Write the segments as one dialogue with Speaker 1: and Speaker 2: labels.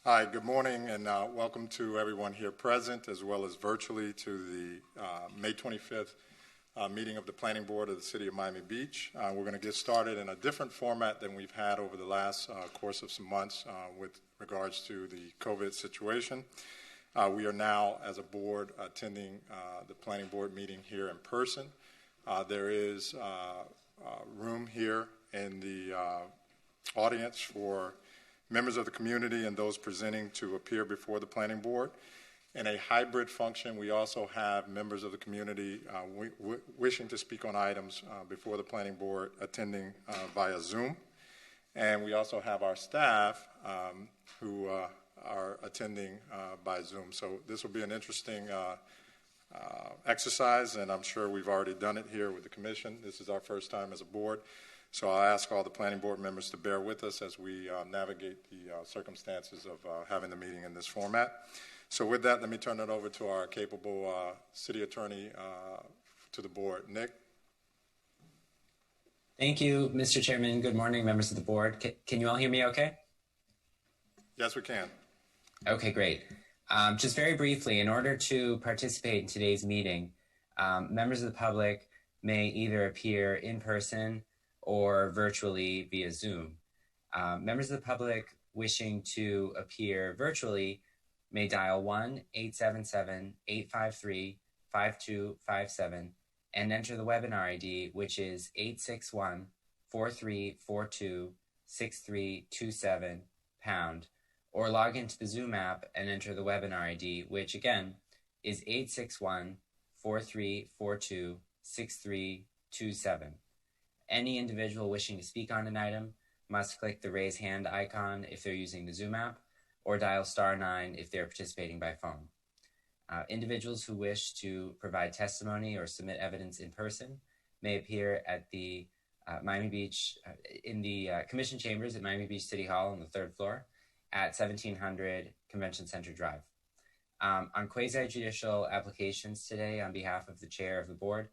Speaker 1: Hi, good morning, and welcome to everyone here present, as well as virtually to the May 25th meeting of the Planning Board of the City of Miami Beach. We're going to get started in a different format than we've had over the last course of some months with regards to the COVID situation. We are now, as a board, attending the Planning Board meeting here in person. There is room here in the audience for members of the community and those presenting to appear before the Planning Board. In a hybrid function, we also have members of the community wishing to speak on items before the Planning Board attending via Zoom. And we also have our staff who are attending by Zoom. So this will be an interesting exercise, and I'm sure we've already done it here with the Commission. This is our first time as a board. So I'll ask all the Planning Board members to bear with us as we navigate the circumstances of having the meeting in this format. So with that, let me turn it over to our capable City Attorney to the board. Nick?
Speaker 2: Thank you, Mr. Chairman. Good morning, members of the board. Can you all hear me okay?
Speaker 1: Yes, we can.
Speaker 2: Okay, great. Just very briefly, in order to participate in today's meeting, members of the public may either appear in person or virtually via Zoom. Members of the public wishing to appear virtually may dial 1-877-853-5257 and enter the webinar ID, which is 861-4342-6327#, or log into the Zoom app and enter the webinar ID, which again is 861-4342-6327. Any individual wishing to speak on an item must click the raise hand icon if they're using the Zoom app, or dial *9 if they're participating by phone. Individuals who wish to provide testimony or submit evidence in person may appear at the Miami Beach, in the Commission Chambers at Miami Beach City Hall on the 3rd floor at 1700 Convention Center Drive. On quasi-judicial applications today, on behalf of the chair of the board,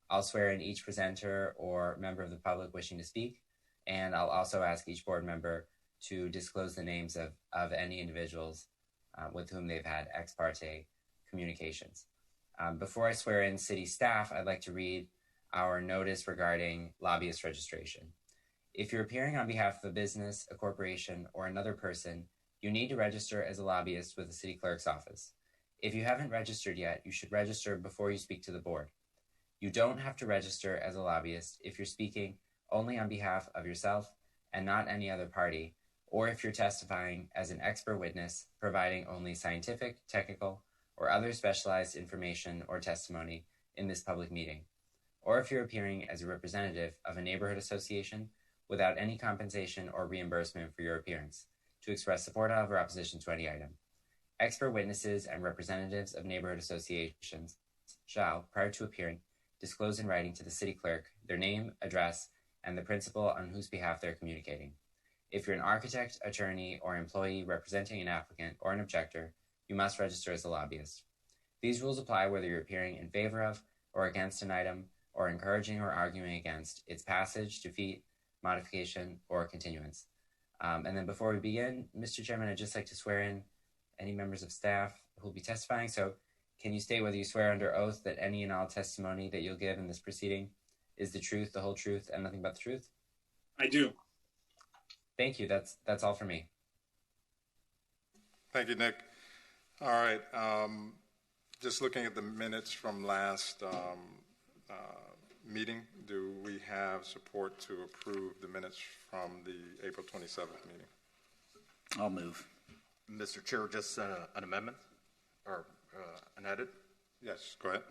Speaker 2: I'll swear in each presenter or member of the public wishing to speak, and I'll also ask each board member to disclose the names of any individuals with whom they've had ex parte communications. Before I swear in city staff, I'd like to read our notice regarding lobbyist registration. If you're appearing on behalf of a business, a corporation, or another person, you need to register as a lobbyist with the city clerk's office. If you haven't registered yet, you should register before you speak to the board. You don't have to register as a lobbyist if you're speaking only on behalf of yourself and not any other party, or if you're testifying as an expert witness, providing only scientific, technical, or other specialized information or testimony in this public meeting, or if you're appearing as a representative of a neighborhood association without any compensation or reimbursement for your appearance, to express support of or opposition to any item. Expert witnesses and representatives of neighborhood associations shall, prior to appearing, disclose in writing to the city clerk their name, address, and the principal on whose behalf they're communicating. If you're an architect, attorney, or employee representing an applicant or an objector, you must register as a lobbyist. These rules apply whether you're appearing in favor of or against an item, or encouraging or arguing against its passage, defeat, modification, or continuance. And then before we begin, Mr. Chairman, I'd just like to swear in any members of staff who will be testifying. So can you state whether you swear under oath that any and all testimony that you'll give in this proceeding is the truth, the whole truth, and nothing but the truth?
Speaker 3: I do.
Speaker 2: Thank you. That's all for me.
Speaker 1: Thank you, Nick. All right. Just looking at the minutes from last meeting, do we have support to approve the minutes from the April 27th meeting?
Speaker 4: I'll move.
Speaker 5: Mr. Chair, just an amendment or an edit.
Speaker 1: Yes, go ahead.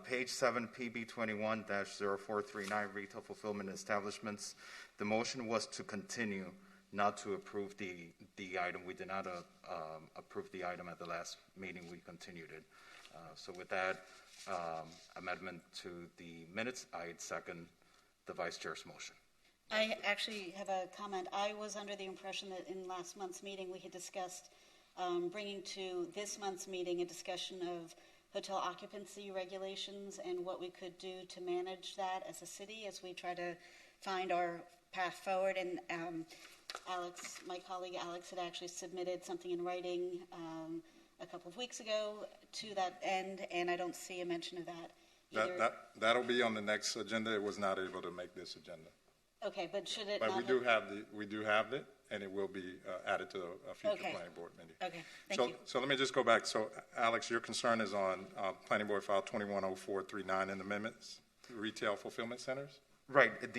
Speaker 5: Page 7, PB 21-0439, retail fulfillment establishments. The motion was to continue, not to approve the item. We did not approve the item at the last meeting. We continued it. So with that amendment to the minutes, I'd second the Vice Chair's motion.
Speaker 6: I actually have a comment. I was under the impression that in last month's meeting we had discussed bringing to this month's meeting a discussion of hotel occupancy regulations and what we could do to manage that as a city as we try to find our path forward. And Alex, my colleague Alex, had actually submitted something in writing a couple of weeks ago to that end, and I don't see a mention of that either.
Speaker 1: That'll be on the next agenda. It was not able to make this agenda.
Speaker 6: Okay, but should it
Speaker 1: But
Speaker 6: not
Speaker 1: we do have it, and it will be added to a future
Speaker 6: Okay.
Speaker 1: planning board meeting.
Speaker 6: Okay, thank you.
Speaker 1: So let me just go back. So, Alex, your concern is on planning board file 210439 in amendments, retail fulfillment centers?
Speaker 5: Right,
Speaker 1: But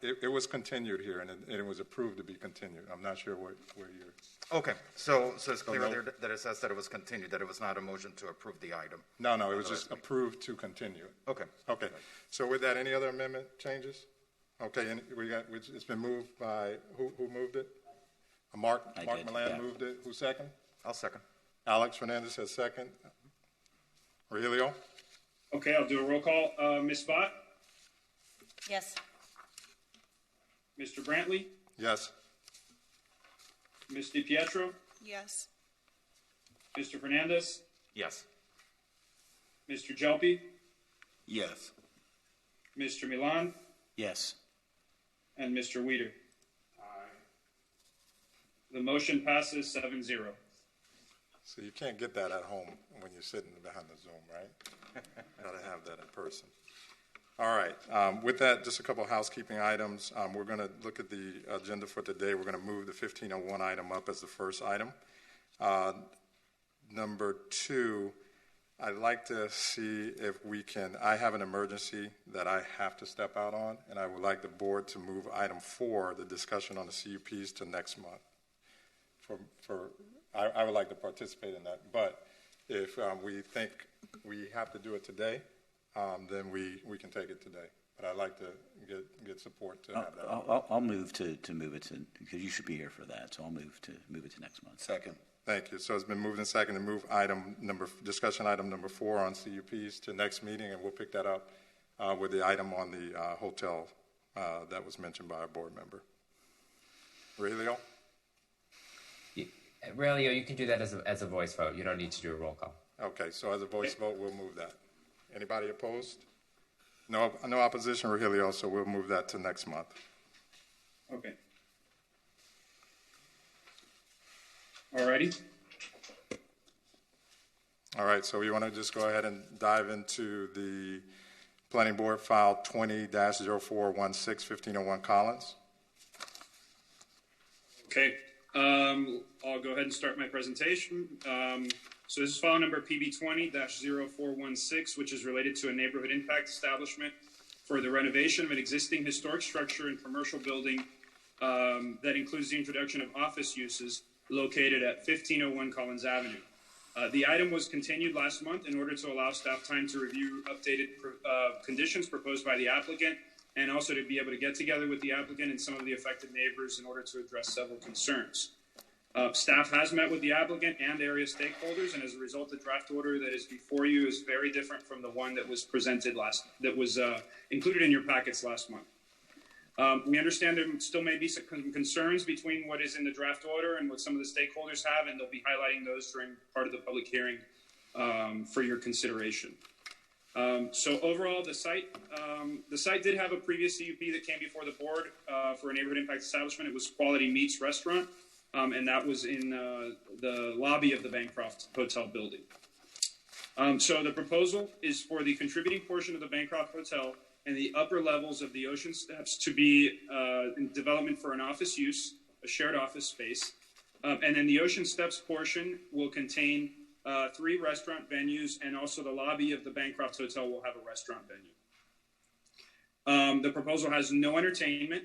Speaker 1: it was continued here, and it was approved to be continued. I'm not sure where you're...
Speaker 5: okay, so it's clear
Speaker 1: no-
Speaker 5: there that it says that it was continued, that it was not a motion to approve the item.
Speaker 1: No, it was just approved to continue.
Speaker 5: Okay.
Speaker 1: Okay, so with that, any other amendment changes? Okay, and it's been moved by, who moved it? Mark
Speaker 4: did,
Speaker 1: Milan
Speaker 4: yeah.
Speaker 1: moved it. Who second?
Speaker 5: I'll second.
Speaker 1: Alex Fernandez has second. Rogelio?
Speaker 3: Okay, I'll do a roll call. Ms. Bott,
Speaker 6: Yes.
Speaker 3: Mr. Brantley,
Speaker 1: Yes.
Speaker 3: Ms. DiPietro,
Speaker 7: Yes.
Speaker 3: Mr. Fernandez,
Speaker 5: Yes.
Speaker 3: Mr. Jelpi,
Speaker 4: Yes.
Speaker 3: Mr. Milan,
Speaker 4: Yes.
Speaker 3: and Mr. Weider. The motion passes 7-0.
Speaker 1: So you can't get that at home when you're sitting behind the Zoom, right? Got to have that in person. All right. With that, just a couple of housekeeping items. We're going to look at the agenda for today. We're going to move the 1501 item up as the first item. Number 2, I'd like to see if we can, I have an emergency that I have to step out on, and I would like the board to move item 4, the discussion on the CUPs, to next month. I would like to participate in that, but if we think we have to do it today, then we can take it today. But I'd like to get support to have that.
Speaker 4: I'll move to move it to, because you should be here for that, so I'll move it to next month.
Speaker 8: Second.
Speaker 1: Thank you. So it's been moved and seconded to move discussion item number 4 on CUPs to next meeting, and we'll pick that up with the item on the hotel that was mentioned by our board member. Rogelio?
Speaker 2: Aurelio, you can do that as a voice vote. You don't need to do a roll call.
Speaker 1: Okay, so as a voice vote, we'll move that. Anybody opposed? No opposition, Rogelio, so we'll move that to next month.
Speaker 3: Okay. Alrighty.
Speaker 1: All right, so we want to just go ahead and dive into the planning board file 20-0416, 1501 Collins.
Speaker 3: Okay. I'll go ahead and start my presentation. So this is file number PB20-0416, which is related to a neighborhood impact establishment for the renovation of an existing historic structure and commercial building that includes the introduction of office uses located at 1501 Collins Avenue. The item was continued last month in order to allow staff time to review updated conditions proposed by the applicant, and also to be able to get together with the applicant and some of the affected neighbors in order to address several concerns. Staff has met with the applicant and area stakeholders, and as a result, the draft order that is before you is very different from the one that was presented that was included in your packets last month. We understand there still may be some concerns between what is in the draft order and what some of the stakeholders have, and they'll be highlighting those during part of the public hearing for your consideration. So overall, the site did have a previous CUP that came before the board for a neighborhood impact establishment. It was Quality Meats Restaurant, and that was in the lobby of the Bancroft Hotel building. So the proposal is for the contributing portion of the Bancroft Hotel and the upper levels of the Ocean Steps to be in development for an office use, a shared office space. And then the Ocean Steps portion will contain 3 restaurant venues, and also the lobby of the Bancroft Hotel will have a restaurant venue. The proposal has no entertainment.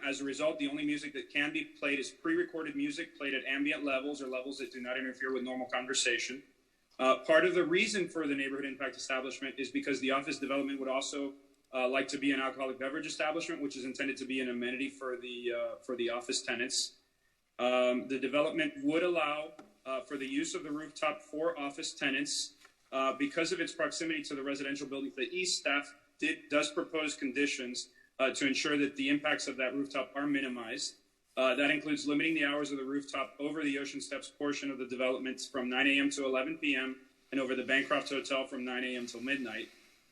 Speaker 3: As a result, the only music that can be played is pre-recorded music played at ambient levels or levels that do not interfere with normal conversation. Part of the reason for the neighborhood impact establishment is because the office development would also like to be an alcoholic beverage establishment, which is intended to be an amenity for the office tenants. The development would allow for the use of the rooftop for office tenants. Because of its proximity to the residential building to the east, staff does propose conditions to ensure that the impacts of that rooftop are minimized. That includes limiting the hours of the rooftop over the Ocean Steps portion of the development from 9 a.m. to 11 p.m. and over the Bancroft Hotel from 9 a.m. till midnight.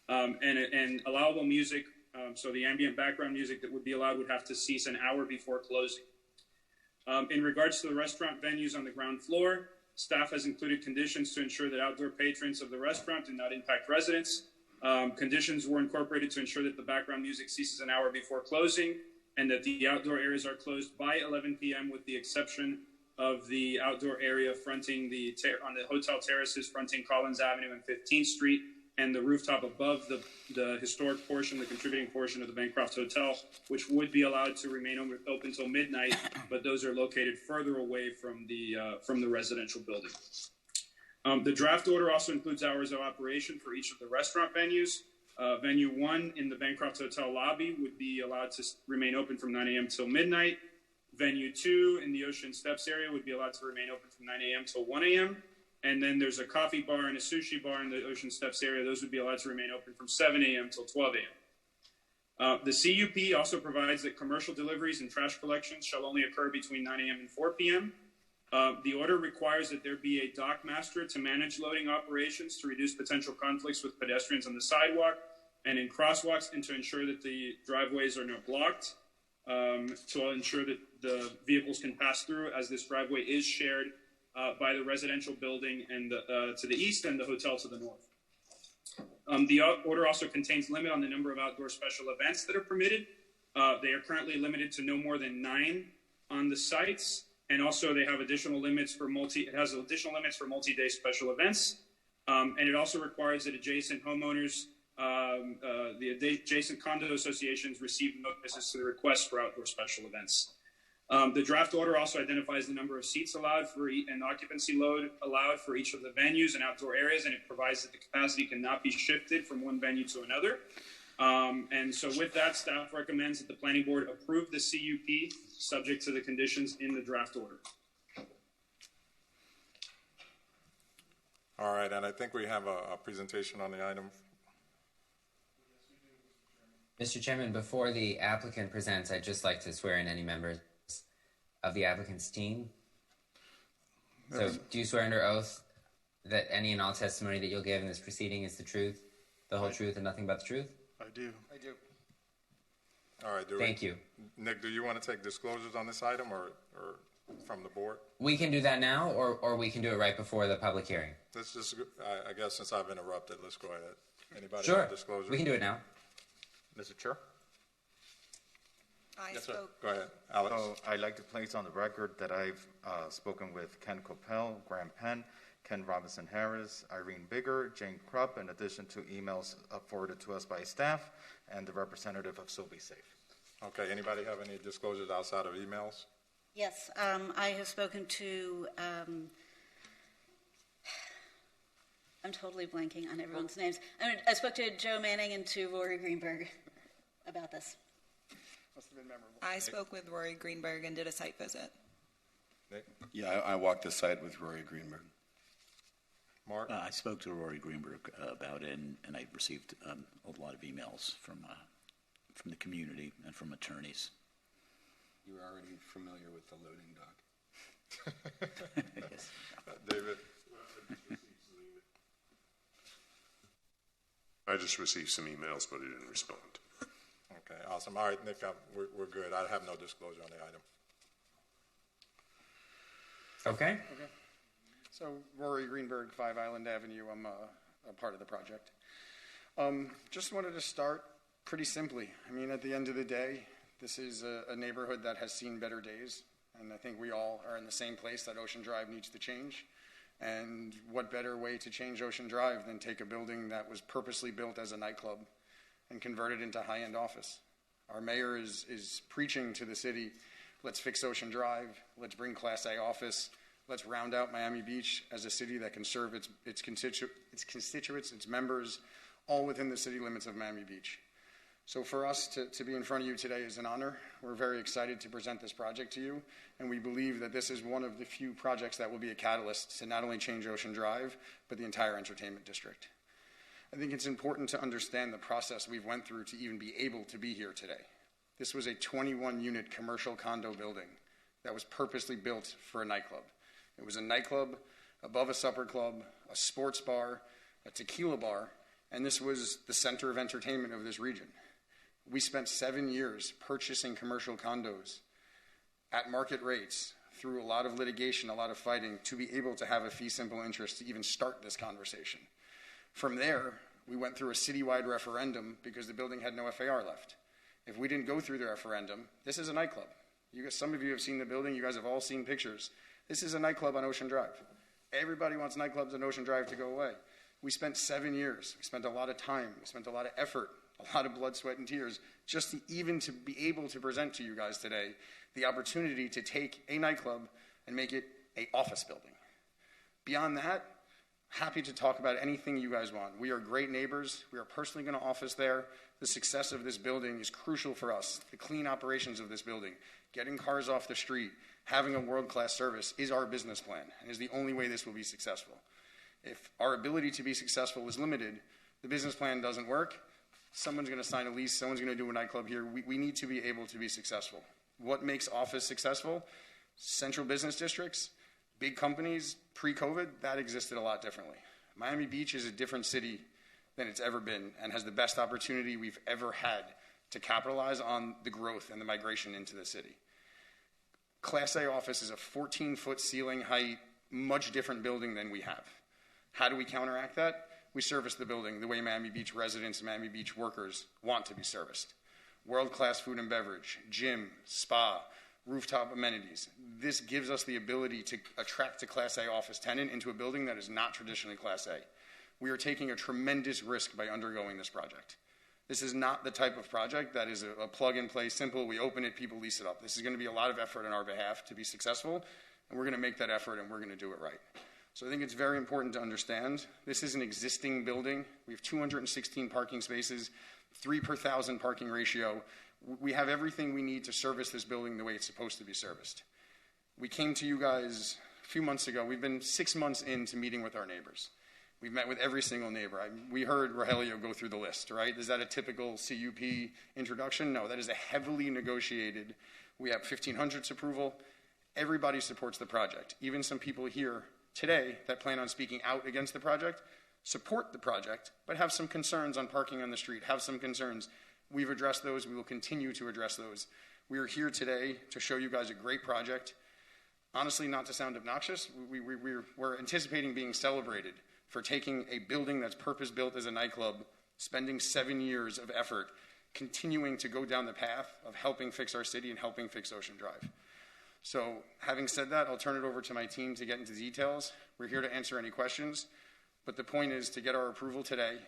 Speaker 3: And allowable music, so the ambient background music that would be allowed would have to cease an hour before closing. In regards to the restaurant venues on the ground floor, staff has included conditions to ensure that outdoor patrons of the restaurant do not impact residents. Conditions were incorporated to ensure that the background music ceases an hour before closing and that the outdoor areas are closed by 11 p.m. with the exception of the outdoor area fronting on the hotel terraces fronting Collins Avenue and 15th Street and the rooftop above the historic portion, the contributing portion of the Bancroft Hotel, which would be allowed to remain open until midnight, but those are located further away from the residential building. The draft order also includes hours of operation for each of the restaurant venues. Venue 1 in the Bancroft Hotel lobby would be allowed to remain open from 9 a.m. till midnight. Venue 2 in the Ocean Steps area would be allowed to remain open from 9 a.m. till 1 a.m. And then there's a coffee bar and a sushi bar in the Ocean Steps area. Those would be allowed to remain open from 7 a.m. till 12 a.m. The CUP also provides that commercial deliveries and trash collections shall only occur between 9 a.m. and 4 p.m. The order requires that there be a dock master to manage loading operations to reduce potential conflicts with pedestrians on the sidewalk and in crosswalks and to ensure that the driveways are not blocked, to ensure that the vehicles can pass through as this driveway is shared by the residential building and to the east and the hotel to the north. The order also contains limit on the number of outdoor special events that are permitted. They are currently limited to no more than 9 on the sites, and also they have additional limits for multi-day special events. And it also requires that adjacent homeowners, the adjacent condo associations receive notices to the request for outdoor special events. The draft order also identifies the number of seats allowed and occupancy load allowed for each of the venues and outdoor areas, and it provides that the capacity cannot be shifted from one venue to another. And so with that, staff recommends that the planning board approve the CUP subject to the conditions in the draft order.
Speaker 1: All right, and I think we have a presentation on the item.
Speaker 2: Mr. Chairman, before the applicant presents, I'd just like to swear in any members of the applicant's team. So do you swear under oath that any and all testimony that you'll give in this proceeding is the truth, the whole truth, and nothing but the truth?
Speaker 7: I do.
Speaker 1: All right,
Speaker 2: Thank you.
Speaker 1: Nick, do you want to take disclosures on this item or from the board?
Speaker 2: We can do that now, or we can do it right before the public hearing.
Speaker 1: Let's just, I guess since I've interrupted, let's go ahead. Anybody
Speaker 2: Sure,
Speaker 1: have disclosures?
Speaker 2: we can do it now.
Speaker 5: Mr. Chair?
Speaker 1: Yes, sir. Go ahead, Alex.
Speaker 5: So I'd like to place on the record that I've spoken with Ken Coppell, Graham Penn, Ken Robinson Harris, Irene Bigger, Jane Krupp, in addition to emails forwarded to us by staff and the representative of SoBeSafe.
Speaker 1: Okay, anybody have any disclosures outside of emails?
Speaker 6: Yes, I have spoken to, I'm totally blanking on everyone's names. I spoke to Joe Manning and to Rory Greenberg about this.
Speaker 7: Must have been memorable.
Speaker 8: I spoke with Rory Greenberg and did a site visit.
Speaker 1: Nick?
Speaker 9: Yeah, I walked the site with Rory Greenberg.
Speaker 1: Mark?
Speaker 4: I spoke to Rory Greenberg about it, and I received a lot of emails from the community and from attorneys.
Speaker 9: You were already familiar with the loading dock.
Speaker 4: Yes.
Speaker 1: David?
Speaker 10: I just received some emails, but I didn't respond.
Speaker 1: Okay, awesome. All right, Nick, we're good. I have no disclosure on the item.
Speaker 2: Okay.
Speaker 7: So Rory Greenberg, 5 Island Avenue, I'm a part of the project. Just wanted to start pretty simply. I mean, at the end of the day, this is a neighborhood that has seen better days, and I think we all are in the same place that Ocean Drive needs to change. And what better way to change Ocean Drive than take a building that was purposely built as a nightclub and convert it into high-end office? Our mayor is preaching to the city, let's fix Ocean Drive, let's bring Class A office, let's round out Miami Beach as a city that can serve its constituents, its members, all within the city limits of Miami Beach. So for us to be in front of you today is an honor. We're very excited to present this project to you, and we believe that this is one of the few projects that will be a catalyst to not only change Ocean Drive, but the entire entertainment district. I think it's important to understand the process we've went through to even be able to be here today. This was a 21-unit commercial condo building that was purposely built for a nightclub. It was a nightclub above a supper club, a sports bar, a tequila bar, and this was the center of entertainment of this region. We spent 7 years purchasing commercial condos at market rates through a lot of litigation, a lot of fighting, to be able to have a fee simple interest to even start this conversation. From there, we went through a citywide referendum because the building had no FAR left. If we didn't go through the referendum, this is a nightclub. Some of you have seen the building. You guys have all seen pictures. This is a nightclub on Ocean Drive. Everybody wants nightclubs on Ocean Drive to go away. We spent 7 years. We spent a lot of time. We spent a lot of effort, a lot of blood, sweat, and tears, just to be able to present to you guys today the opportunity to take a nightclub and make it an office building. Beyond that, happy to talk about anything you guys want. We are great neighbors. We are personally going to office there. The success of this building is crucial for us. The clean operations of this building, getting cars off the street, having a world-class service is our business plan and is the only way this will be successful. If our ability to be successful is limited, the business plan doesn't work, someone's going to sign a lease, someone's going to do a nightclub here. We need to be able to be successful. What makes office successful? Central business districts, big companies, pre-COVID, that existed a lot differently. Miami Beach is a different city than it's ever been and has the best opportunity we've ever had to capitalize on the growth and the migration into the city. Class A office is a 14-foot ceiling height, much different building than we have. How do we counteract that? We service the building the way Miami Beach residents and Miami Beach workers want to be serviced. World-class food and beverage, gym, spa, rooftop amenities. This gives us the ability to attract a Class A office tenant into a building that is not traditionally Class A. We are taking a tremendous risk by undergoing this project. This is not the type of project that is a plug-and-play, simple, we open it, people lease it up. This is going to be a lot of effort on our behalf to be successful, and we're going to make that effort, and we're going to do it right. So I think it's very important to understand this is an existing building. We have 216 parking spaces, 3 per 1,000 parking ratio. We have everything we need to service this building the way it's supposed to be serviced. We came to you guys a few months ago. We've been 6 months into meeting with our neighbors. We've met with every single neighbor. We heard Rogelio go through the list, right? Is that a typical CUP introduction? No, that is a heavily negotiated. We have 1500s approval. Everybody supports the project. Even some people here today that plan on speaking out against the project support the project, but have some concerns on parking on the street, have some concerns. We've addressed those. We will continue to address those. We are here today to show you guys a great project. Honestly, not to sound obnoxious, we're anticipating being celebrated for taking a building that's purpose-built as a nightclub, spending 7 years of effort, continuing to go down the path of helping fix our city and helping fix Ocean Drive. So having said that, I'll turn it over to my team to get into details. We're here to answer any questions, but the point is to get our approval today,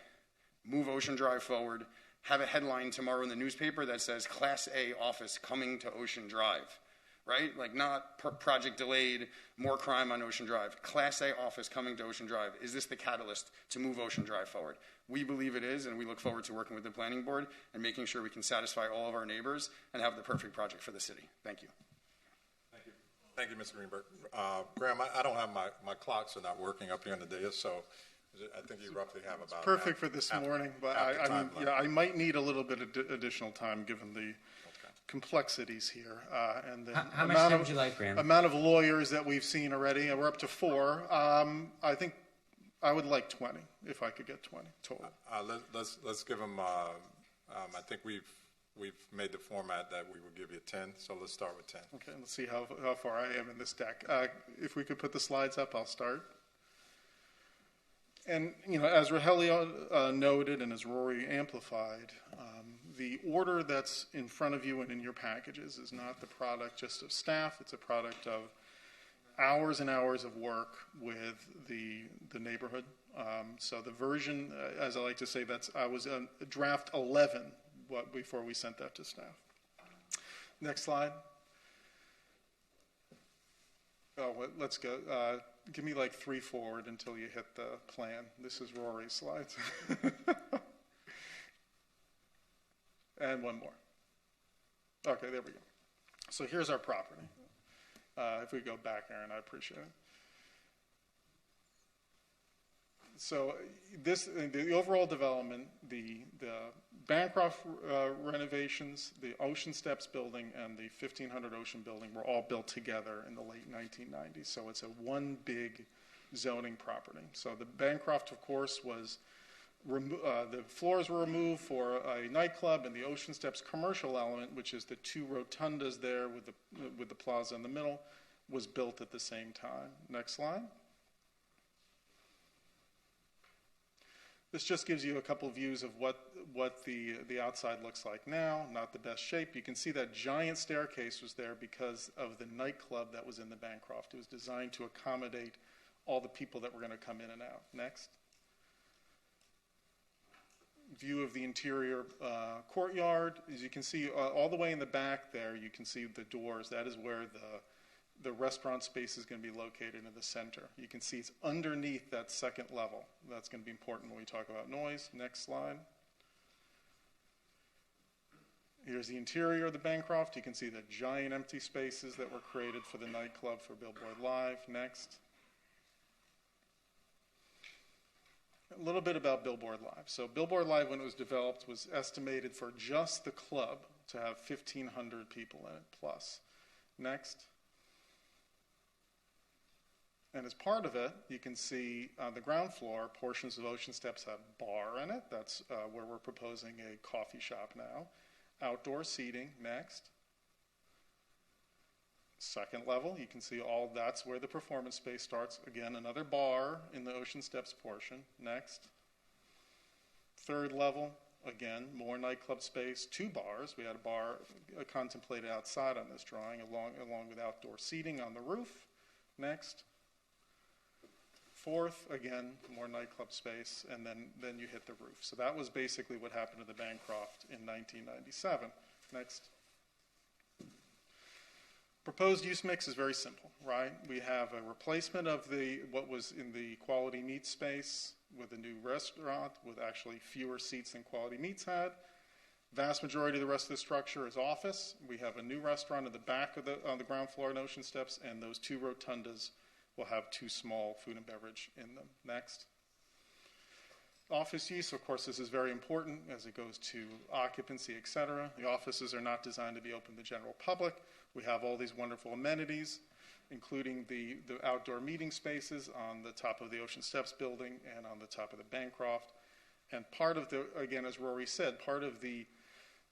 Speaker 7: move Ocean Drive forward, have a headline tomorrow in the newspaper that says Class A office coming to Ocean Drive, right? Like not project delayed, more crime on Ocean Drive. Class A office coming to Ocean Drive. Is this the catalyst to move Ocean Drive forward? We believe it is, and we look forward to working with the planning board and making sure we can satisfy all of our neighbors and have the perfect project for the city. Thank you.
Speaker 1: Thank you, Mr. Greenberg. Graham, I don't have my clocks are not working up here in the dais, so I think you roughly have about
Speaker 11: perfect for this morning, but I might need a little bit of additional time given the complexities here and the
Speaker 2: how much time would you like, Graham?
Speaker 11: Amount of lawyers that we've seen already. We're up to 4. I think I would like 20 if I could get 20 total.
Speaker 1: Let's give them. I think we've made the format that we will give you 10, so let's start with 10.
Speaker 11: Okay, let's see how far I am in this deck. If we could put the slides up, I'll start. And, you know, as Rogelio noted and as Rory amplified, the order that's in front of you and in your packages is not the product just of staff. It's a product of hours and hours of work with the neighborhood. So the version, as I like to say, I was draft 11 before we sent that to staff. Next slide. Oh, let's go. Give me like 3 forward until you hit the plan. This is Rory's slides. And 1 more. Okay, there we go. So here's our property. If we go back, Aaron, I appreciate it. So the overall development, the Bancroft renovations, the Ocean Steps building, and the 1500 Ocean building were all built together in the late 1990s. So it's one big zoning property. So the Bancroft, of course, was The floors were removed for a nightclub, and the Ocean Steps commercial element, which is the two rotundas there with the plaza in the middle, was built at the same time. Next slide. This just gives you a couple views of what the outside looks like now. Not the best shape. You can see that giant staircase was there because of the nightclub that was in the Bancroft. It was designed to accommodate all the people that were going to come in and out. Next. View of the interior courtyard. As you can see, all the way in the back there, you can see the doors. That is where the restaurant space is going to be located in the center. You can see it's underneath that second level. That's going to be important when we talk about noise. Next slide. Here's the interior of the Bancroft. You can see the giant empty spaces that were created for the nightclub for Billboard Live. Next. A little bit about Billboard Live. So Billboard Live, when it was developed, was estimated for just the club to have 1,500 people in it plus. Next. And as part of it, you can see on the ground floor, portions of Ocean Steps have bar in it. That's where we're proposing a coffee shop now. Outdoor seating, next. Second level, you can see all that's where the performance space starts. Again, another bar in the Ocean Steps portion, next. Third level, again, more nightclub space, 2 bars. We had a bar contemplated outside on this drawing, along with outdoor seating on the roof. Next. Fourth, again, more nightclub space, and then you hit the roof. So that was basically what happened to the Bancroft in 1997. Next. Proposed use mix is very simple, right? We have a replacement of what was in the Quality Meats space with a new restaurant with actually fewer seats than Quality Meats had. Vast majority of the rest of the structure is office. We have a new restaurant at the back on the ground floor in Ocean Steps, and those 2 rotundas will have 2 small food and beverage in them. Next. Office use, of course, this is very important as it goes to occupancy, et cetera. The offices are not designed to be open to the general public. We have all these wonderful amenities, including the outdoor meeting spaces on the top of the Ocean Steps building and on the top of the Bancroft. And part of again, as Rory said, part of the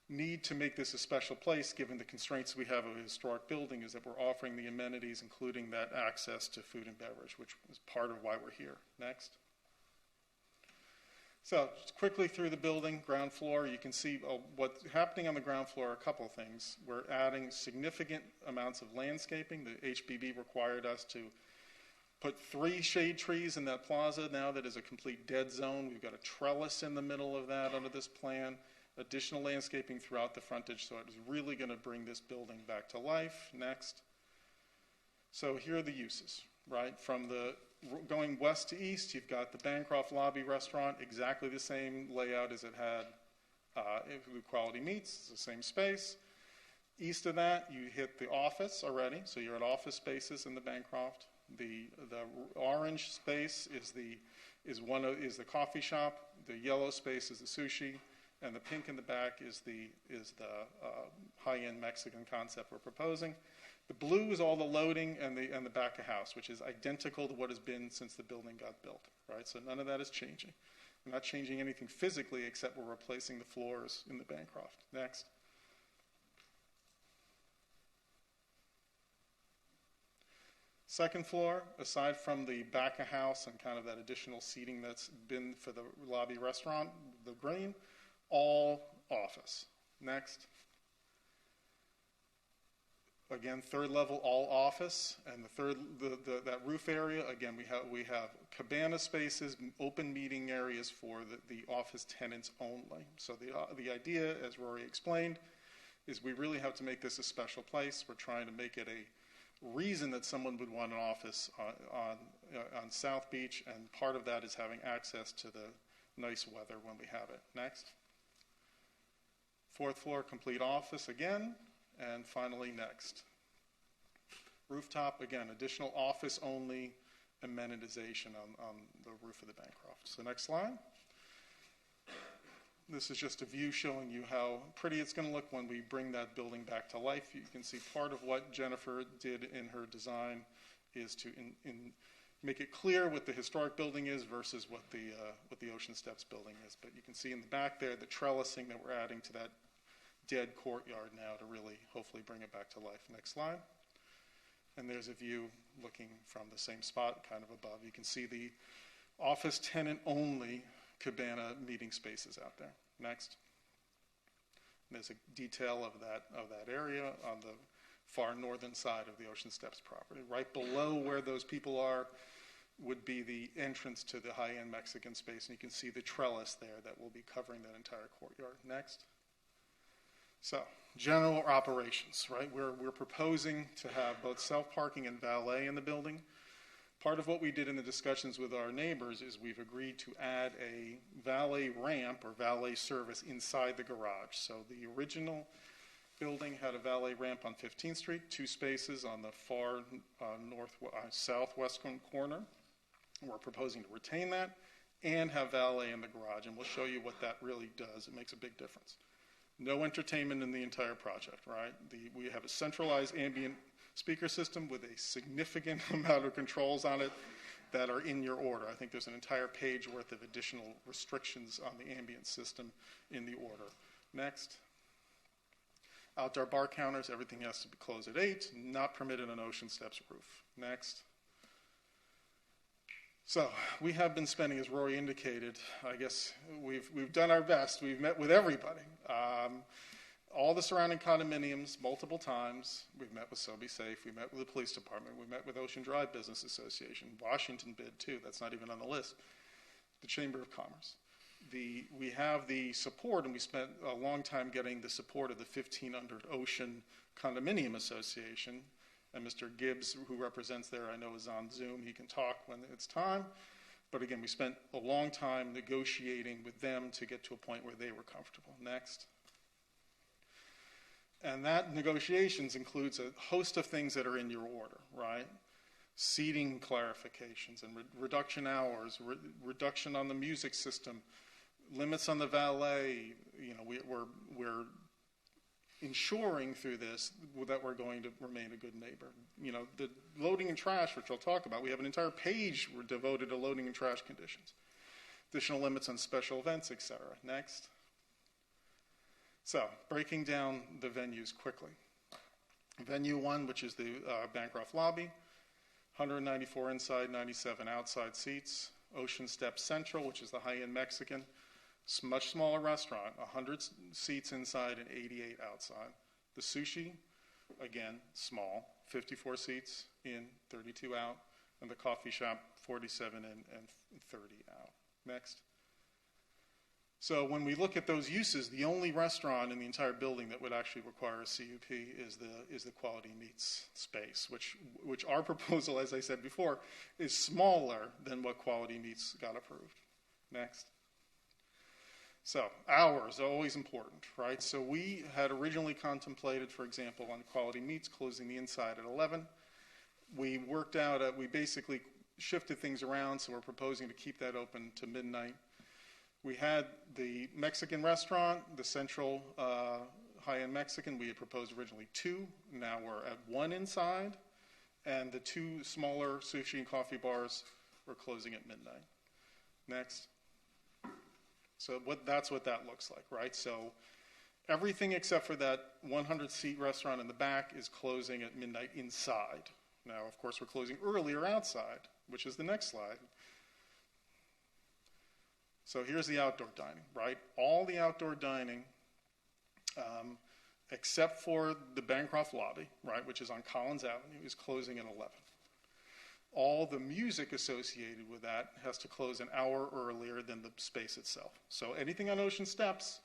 Speaker 11: need to make this a special place, given the constraints we have of a historic building, is that we're offering the amenities, including that access to food and beverage, which is part of why we're here. Next. So just quickly through the building, ground floor, you can see what's happening on the ground floor. A couple of things. We're adding significant amounts of landscaping. The HBB required us to put 3 shade trees in that plaza now that is a complete dead zone. We've got a trellis in the middle of that under this plan. Additional landscaping throughout the frontage, so it is really going to bring this building back to life. Next. So here are the uses, right? From going west to east, you've got the Bancroft Lobby Restaurant, exactly the same layout as it had with Quality Meats. It's the same space. East of that, you hit the office already, so you're at office spaces in the Bancroft. The orange space is the coffee shop. The yellow space is the sushi. And the pink in the back is the high-end Mexican concept we're proposing. The blue is all the loading and the back of house, which is identical to what has been since the building got built, right? So none of that is changing. We're not changing anything physically except we're replacing the floors in the Bancroft. Next. Second floor, aside from the back of house and kind of that additional seating that's been for the lobby restaurant, the green, all office. Next. Again, third level, all office, and that roof area. Again, we have cabana spaces, open meeting areas for the office tenants only. So the idea, as Rory explained, is we really have to make this a special place. We're trying to make it a reason that someone would want an office on South Beach, and part of that is having access to the nice weather when we have it. Next. Fourth floor, complete office again. And finally, next. Rooftop, again, additional office-only amenitization on the roof of the Bancroft. So next slide. This is just a view showing you how pretty it's going to look when we bring that building back to life. You can see part of what Jennifer did in her design is to make it clear what the historic building is versus what the Ocean Steps building is. But you can see in the back there the trellising that we're adding to that dead courtyard now to really hopefully bring it back to life. Next slide. And there's a view looking from the same spot, kind of above. You can see the office tenant only cabana meeting spaces out there. Next. And there's a detail of that area on the far northern side of the Ocean Steps property. Right below where those people are would be the entrance to the high-end Mexican space, and you can see the trellis there that will be covering that entire courtyard. Next. So, general operations, right? We're proposing to have both self-parking and valet in the building. Part of what we did in the discussions with our neighbors is we've agreed to add a valet ramp or valet service inside the garage. So the original building had a valet ramp on 15th Street, 2 spaces on the far southwestern corner. We're proposing to retain that and have valet in the garage, and we'll show you what that really does. It makes a big difference. No entertainment in the entire project, right? We have a centralized ambient speaker system with a significant amount of controls on it that are in your order. I think there's an entire page worth of additional restrictions on the ambient system in the order. Next. Outdoor bar counters, everything has to be closed at 8, not permitted on Ocean Steps roof. Next. So we have been spending, as Rory indicated, I guess we've done our best. We've met with everybody. All the surrounding condominiums multiple times. We've met with So Be Safe. We met with the police department. We met with Ocean Drive Business Association. Washington bid too. That's not even on the list. The Chamber of Commerce. We have the support, and we spent a long time getting the support of the 1500 Ocean Condominium Association. And Mr. Gibbs, who represents there, I know is on Zoom. He can talk when it's time. But again, we spent a long time negotiating with them to get to a point where they were comfortable. Next. And that negotiations includes a host of things that are in your order, right? Seating clarifications and reduction hours, reduction on the music system, limits on the valet. You know, we're ensuring through this that we're going to remain a good neighbor. You know, the loading and trash, which I'll talk about, we have an entire page devoted to loading and trash conditions. Additional limits on special events, etc. Next. So, breaking down the venues quickly. Venue 1, which is the Bancroft Lobby, 194 inside, 97 outside seats. Ocean Steps Central, which is the high-end Mexican, much smaller restaurant, 100 seats inside and 88 outside. The Sushi, again, small, 54 seats in, 32 out. And the coffee shop, 47 in and 30 out. Next. So when we look at those uses, the only restaurant in the entire building that would actually require a CUP is the Quality Meats space, which our proposal, as I said before, is smaller than what Quality Meats got approved. Next. So hours are always important, right? So we had originally contemplated, for example, on Quality Meats closing the inside at 11. We worked out, we basically shifted things around, so we're proposing to keep that open to midnight. We had the Mexican restaurant, the Central high-end Mexican. We had proposed originally 2. Now we're at 1 inside. And the 2 smaller sushi and coffee bars we're closing at midnight. Next. So that's what that looks like, right? So everything except for that 100-seat restaurant in the back is closing at midnight inside. Now, of course, we're closing earlier outside, which is the next slide. So here's the outdoor dining, right? All the outdoor dining, except for the Bancroft Lobby, right, which is on Collins Avenue, is closing at 11. All the music associated with that has to close an hour earlier than the space itself. So anything on Ocean Steps,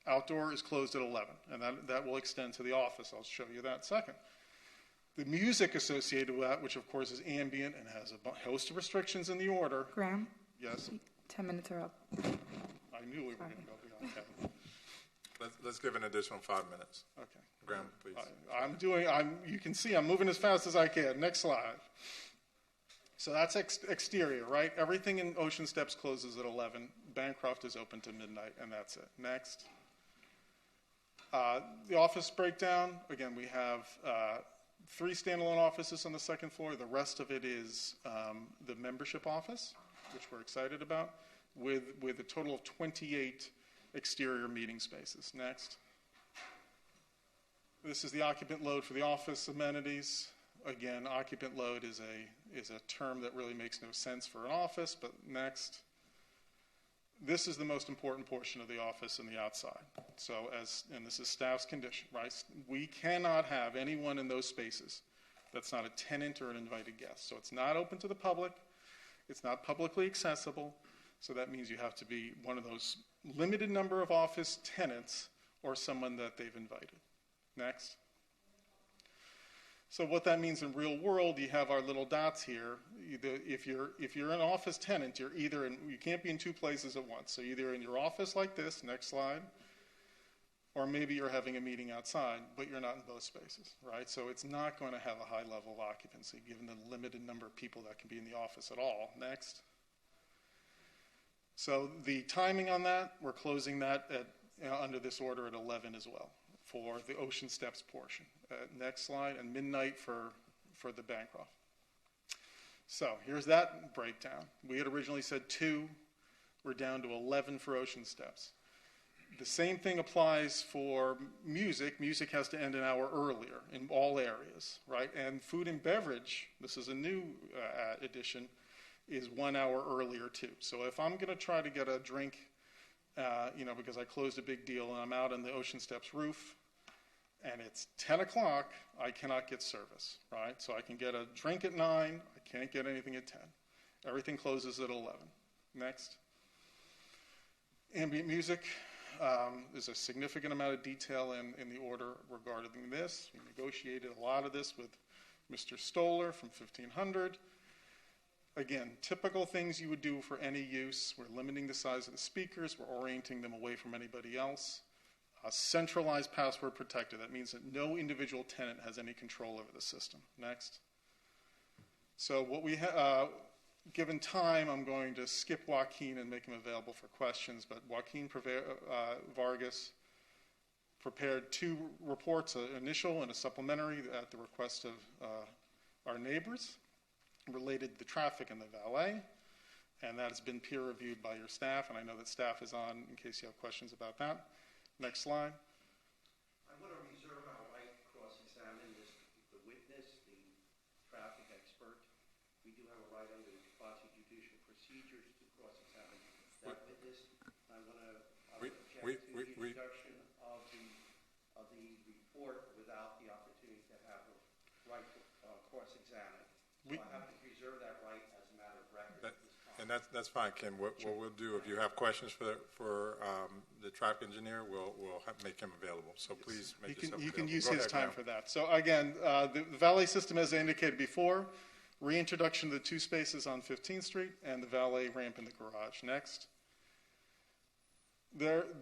Speaker 11: outdoor is closed at 11, and that will extend to the office. I'll show you that second. The music associated with that, which of course is ambient and has a host of restrictions in the order.
Speaker 12: Graham?
Speaker 11: Yes?
Speaker 12: 10 minutes are up.
Speaker 11: I knew we were going to go beyond 10.
Speaker 1: Let's give an additional 5 minutes.
Speaker 11: Okay.
Speaker 1: Graham, please.
Speaker 11: You can see I'm moving as fast as I can. Next slide. So that's exterior, right? Everything in Ocean Steps closes at 11. Bancroft is open to midnight, and that's it. Next. The office breakdown, again, we have 3 standalone offices on the second floor. The rest of it is the membership office, which we're excited about, with a total of 28 exterior meeting spaces. Next. This is the occupant load for the office amenities. Again, occupant load is a term that really makes no sense for an office, but next. This is the most important portion of the office and the outside. So and this is staff's condition, right? We cannot have anyone in those spaces that's not a tenant or an invited guest. So it's not open to the public. It's not publicly accessible. So that means you have to be one of those limited number of office tenants or someone that they've invited. Next. So what that means in real world, you have our little dots here. If you're an office tenant, you're either in, you can't be in 2 places at once. So either in your office like this, next slide, or maybe you're having a meeting outside, but you're not in both spaces, right? So it's not going to have a high level of occupancy given the limited number of people that can be in the office at all. Next. So the timing on that, we're closing that at, under this order at 11 as well for the Ocean Steps portion. Next slide, and midnight for the Bancroft. So here's that breakdown. We had originally said 2. We're down to 11 for Ocean Steps. The same thing applies for music. Music has to end an hour earlier in all areas, right? And food and beverage, this is a new addition, is 1 hour earlier too. So if I'm going to try to get a drink, because I closed a big deal and I'm out on the Ocean Steps roof, and it's 10 o'clock, I cannot get service, right? So I can get a drink at 9, I can't get anything at 10. Everything closes at 11. Next. Ambient music. There's a significant amount of detail in the order regarding this. We negotiated a lot of this with Mr. Stoller from 1500. Again, typical things you would do for any use. We're limiting the size of the speakers. We're orienting them away from anybody else. Centralized password protected. That means that no individual tenant has any control over the system. Next. So what we given time, I'm going to skip Joaquin and make him available for questions, but Joaquin Vargas prepared 2 reports, an initial and a supplementary at the request of our neighbors related to the traffic and the valet, and that has been peer reviewed by your staff, and I know that staff is on in case you have questions about that. Next slide.
Speaker 12: I want to reserve our right to cross-examine the witness, the traffic expert. We do have a right under the quasi-judicial procedures to cross-examine that witness. I want to object to the introduction of the report without the opportunity to have a right to cross-examine. So I have to preserve that right as a matter of record.
Speaker 1: And that's fine, Ken. What we'll do, if you have questions for the traffic engineer, we'll make him available. So please make yourself available.
Speaker 11: You can use his time for that. So again, the valet system, as I indicated before, reintroduction of the 2 spaces on 15th Street and the valet ramp in the garage. Next.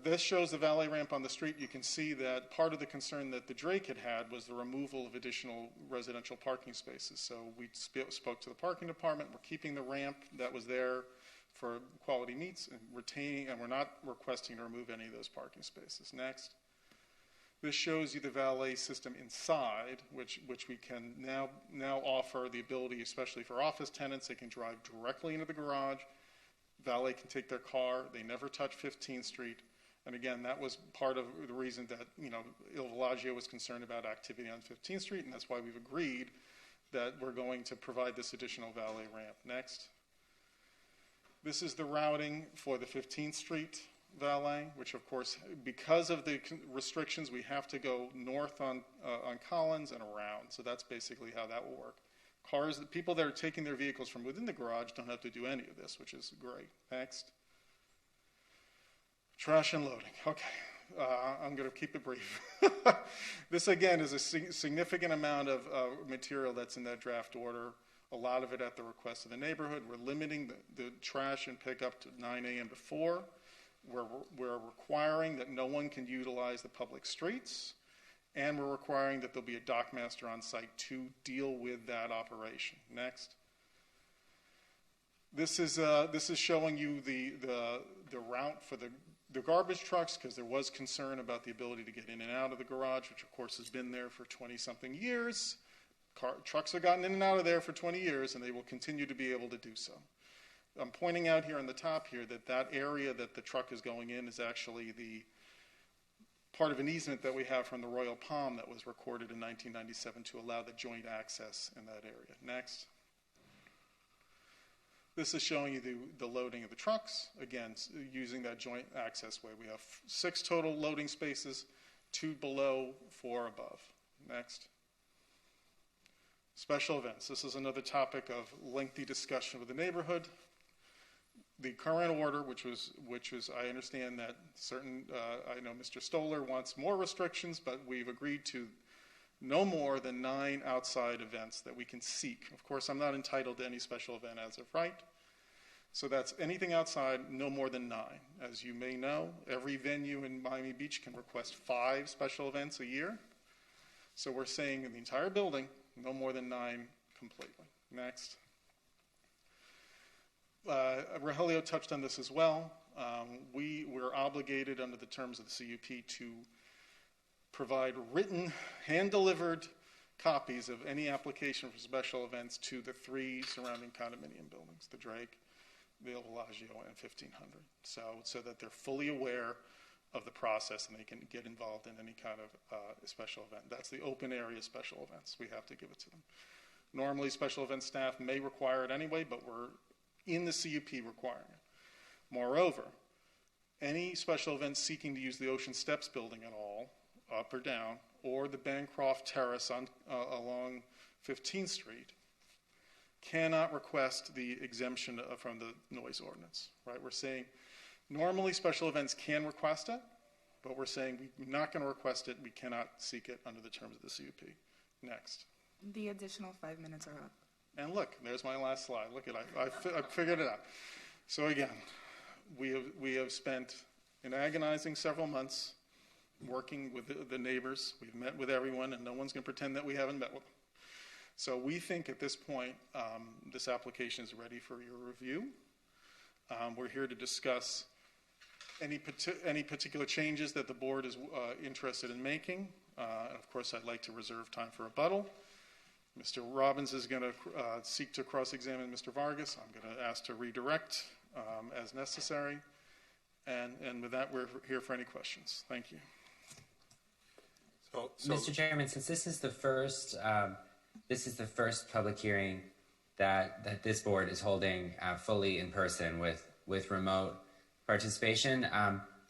Speaker 11: This shows the valet ramp on the street. You can see that part of the concern that the Drake had was the removal of additional residential parking spaces. So we spoke to the parking department. We're keeping the ramp that was there for quality meets and retaining, and we're not requesting to remove any of those parking spaces. Next. This shows you the valet system inside, which we can now offer the ability, especially for office tenants, they can drive directly into the garage. Valet can take their car. They never touch 15th Street. And again, that was part of the reason that, Il Villaggio was concerned about activity on 15th Street, and that's why we've agreed that we're going to provide this additional valet ramp. Next. This is the routing for the 15th Street valet, which of course, because of the restrictions, we have to go north on Collins and around. So that's basically how that will work. People that are taking their vehicles from within the garage don't have to do any of this, which is great. Next. Trash and loading. Okay. I'm going to keep it brief. This, again, is a significant amount of material that's in that draft order, a lot of it at the request of the neighborhood. We're limiting the trash and pickup to 9 a.m. to 4. We're requiring that no one can utilize the public streets. And we're requiring that there'll be a dockmaster on site to deal with that operation. Next. This is showing you the route for the garbage trucks, because there was concern about the ability to get in and out of the garage, which of course has been there for 20-something years. Trucks have gotten in and out of there for 20 years, and they will continue to be able to do so. I'm pointing out here on the top here that that area that the truck is going in is actually the part of an easement that we have from the Royal Palm that was recorded in 1997 to allow the joint access in that area. Next. This is showing you the loading of the trucks, again, using that joint access way. We have 6 total loading spaces, 2 below, 4 above. Next. Special events. This is another topic of lengthy discussion with the neighborhood. The current order, which was, I understand that I know Mr. Stoller wants more restrictions, but we've agreed to no more than 9 outside events that we can seek. Of course, I'm not entitled to any special event as of right. So that's anything outside, no more than 9. As you may know, every venue in Miami Beach can request 5 special events a year. So we're saying in the entire building, no more than 9 completely. Next. Rogelio touched on this as well. We're obligated under the terms of the CUP to provide written, hand-delivered copies of any application for special events to the 3 surrounding condominium buildings, the Drake, the Il Bellagio, and 1500, so that they're fully aware of the process and they can get involved in any kind of special event. That's the open area special events. We have to give it to them. Normally, special event staff may require it anyway, but we're in the CUP requiring it. Moreover, any special event seeking to use the Ocean Steps building at all, up or down, or the Bancroft Terrace along 15th Street, cannot request the exemption from the noise ordinance. Right? We're saying normally special events can request it, but we're saying we're not going to request it. We cannot seek it under the terms of the CUP. Next.
Speaker 8: The additional 5 minutes are up.
Speaker 11: And look, there's my last slide. Look at I figured it out. So again, we have spent an agonizing several months working with the neighbors. We've met with everyone, and no one's going to pretend that we haven't met with them. So we think at this point, this application is ready for your review. We're here to discuss any particular changes that the board is interested in making. And of course, I'd like to reserve time for rebuttal. Mr. Robbins is going to seek to cross-examine Mr. Vargas. I'm going to ask to redirect as necessary. And with that, we're here for any questions. Thank you.
Speaker 2: Mr. Chairman, since this is the first public hearing that this board is holding fully in person with remote participation,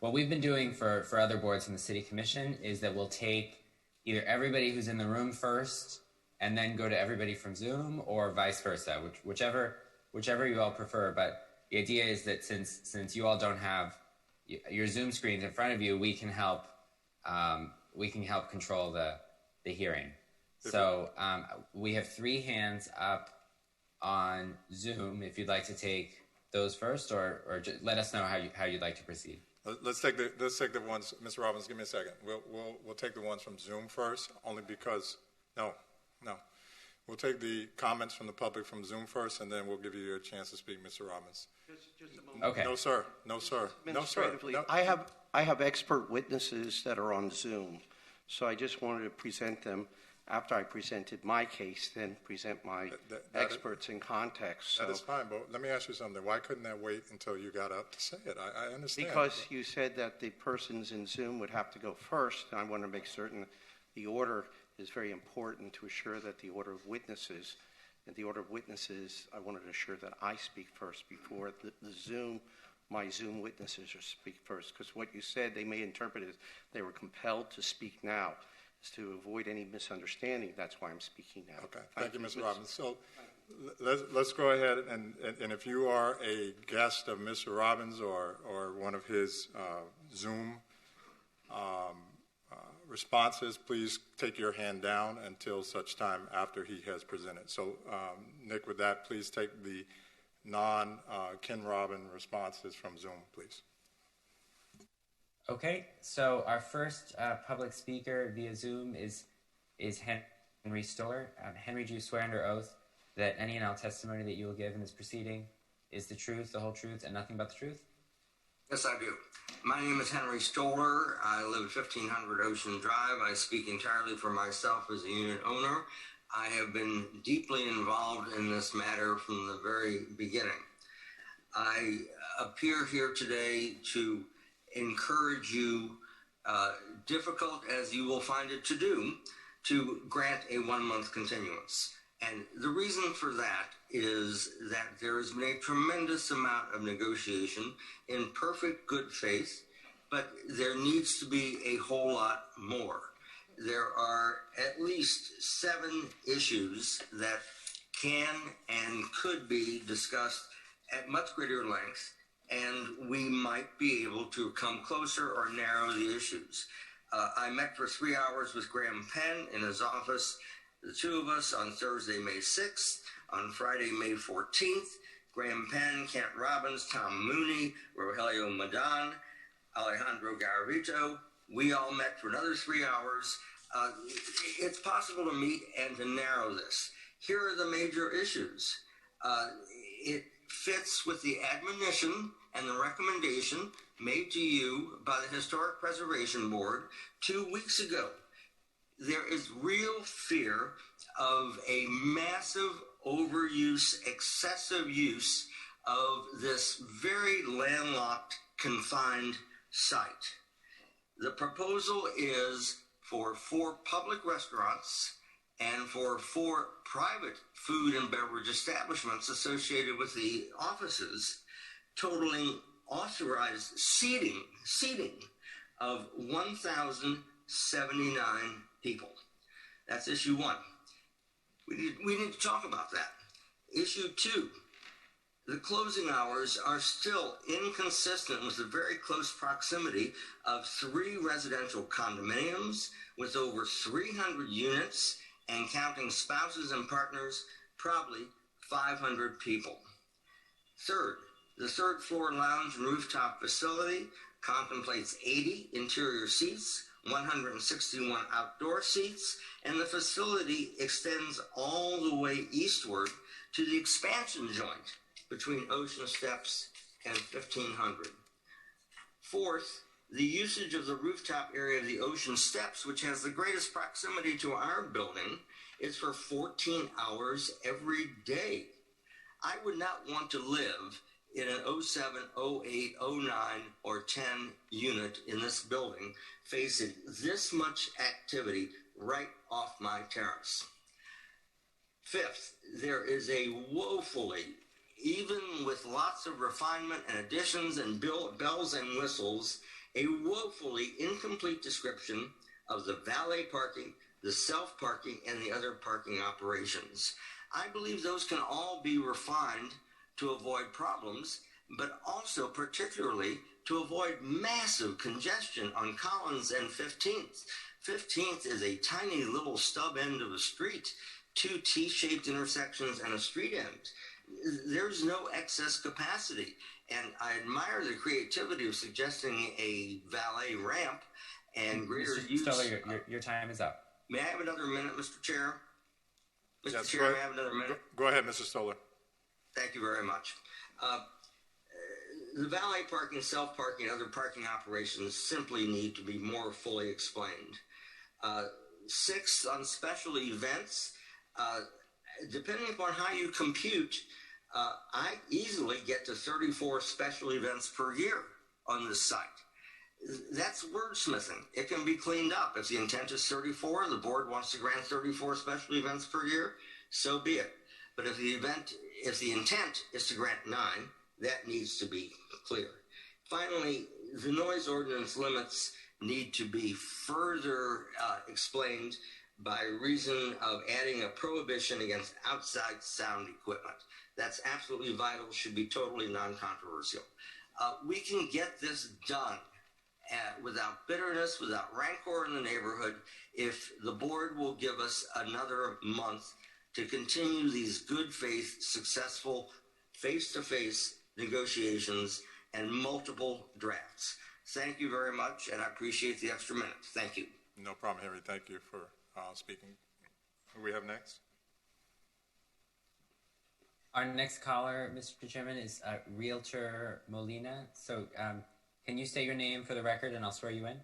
Speaker 2: what we've been doing for other boards in the City Commission is that we'll take either everybody who's in the room first and then go to everybody from Zoom, or vice versa, whichever you all prefer. But the idea is that since you all don't have your Zoom screens in front of you, we can help control the hearing. So we have 3 hands up on Zoom. If you'd like to take those first, or just let us know how you'd like to proceed.
Speaker 1: Let's take the ones. Mr. Robbins, give me a second. We'll take the ones from Zoom first, only because no. We'll take the comments from the public from Zoom first, and then we'll give you a chance to speak, Mr. Robbins.
Speaker 12: Just a moment.
Speaker 2: Okay.
Speaker 1: No, sir. No, sir. No, sir. No.
Speaker 12: I have expert witnesses that are on Zoom, so I just wanted to present them after I presented my case, then present my experts in context.
Speaker 1: That is fine, but let me ask you something. Why couldn't that wait until you got up to say it? I understand.
Speaker 12: Because you said that the persons in Zoom would have to go first, and I want to make certain the order is very important to assure that the order of witnesses, I wanted to assure that I speak first before my Zoom witnesses speak first, because what you said, they may interpret as they were compelled to speak now. Is to avoid any misunderstanding. That's why I'm speaking now.
Speaker 1: Okay. Thank you, Mr. Robbins. So let's go ahead, and if you are a guest of Mr. Robbins or one of his Zoom responses, please take your hand down until such time after he has presented. So, Nick, with that, please take the non-Ken Robin responses from Zoom, please.
Speaker 2: Okay, so our first public speaker via Zoom is Henry Stoller. Henry, do you swear under oath that any and all testimony that you will give in this proceeding is the truth, the whole truth, and nothing but the truth?
Speaker 13: Yes, I do. My name is Henry Stoller. I live at 1500 Ocean Drive. I speak entirely for myself as a unit owner. I have been deeply involved in this matter from the very beginning. I appear here today to encourage you, difficult as you will find it to do, to grant a 1-month continuance. And the reason for that is that there has been a tremendous amount of negotiation in perfect good faith, but there needs to be a whole lot more. There are at least 7 issues that can and could be discussed at much greater length, and we might be able to come closer or narrow the issues. I met for 3 hours with Graham Penn in his office, the two of us, on Thursday, May 6th, on Friday, May 14th. Graham Penn, Kent Robbins, Tom Mooney, Rogelio Madan, Alejandro Garavito. We all met for another 3 hours. It's possible to meet and to narrow this. Here are the major issues. It fits with the admonition and the recommendation made to you by the Historic Preservation Board 2 weeks ago. There is real fear of a massive overuse, excessive use of this very landlocked, confined site. The proposal is for 4 public restaurants and for 4 private food and beverage establishments associated with the offices, totaling authorized seating of 1,079 people. That's issue 1. We need to talk about that. Issue 2, the closing hours are still inconsistent with the very close proximity of 3 residential condominiums with over 300 units and counting spouses and partners, probably 500 people. Third, the 3rd floor lounge and rooftop facility contemplates 80 interior seats, 161 outdoor seats, and the facility extends all the way eastward to the expansion joint between Ocean Steps and 1500. Fourth, the usage of the rooftop area of the Ocean Steps, which has the greatest proximity to our building, is for 14 hours every day. I would not want to live in an 07, 08, 09, or 10 unit in this building facing this much activity right off my terrace. Fifth, there is a woefully, even with lots of refinement and additions and bells and whistles, a woefully incomplete description of the valet parking, the self-parking, and the other parking operations. I believe those can all be refined to avoid problems, but also particularly to avoid massive congestion on Collins and 15th. 15th is a tiny little stub end of a street, 2 T-shaped intersections and a street end. There's no excess capacity, and I admire the creativity of suggesting a valet ramp and greater
Speaker 2: Mr.
Speaker 13: use.
Speaker 2: Stoller, your time is up.
Speaker 13: May I have another minute, Mr. Chair? Mr.
Speaker 1: Yes,
Speaker 13: Chair, may I have another minute?
Speaker 1: Go ahead, Mr. Stoller.
Speaker 13: Thank you very much. The valet parking, self-parking, and other parking operations simply need to be more fully explained. 6, on special events, depending upon how you compute, I easily get to 34 special events per year on this site. That's wordsmithing. It can be cleaned up. If the intent is 34, the board wants to grant 34 special events per year, so be it. But if the intent is to grant 9, that needs to be clear. Finally, the noise ordinance limits need to be further explained by reason of adding a prohibition against outside sound equipment. That's absolutely vital, should be totally non-controversial. We can get this done without bitterness, without rancor in the neighborhood, if the board will give us another month to continue these good faith, successful, face-to-face negotiations and multiple drafts. Thank you very much, and I appreciate the extra minute. Thank you.
Speaker 1: No problem, Henry. Thank you for speaking. Who do we have next?
Speaker 2: Our next caller, Mr. Chairman, is Realtor Molina. So can you state your name for the record, and I'll swear you in?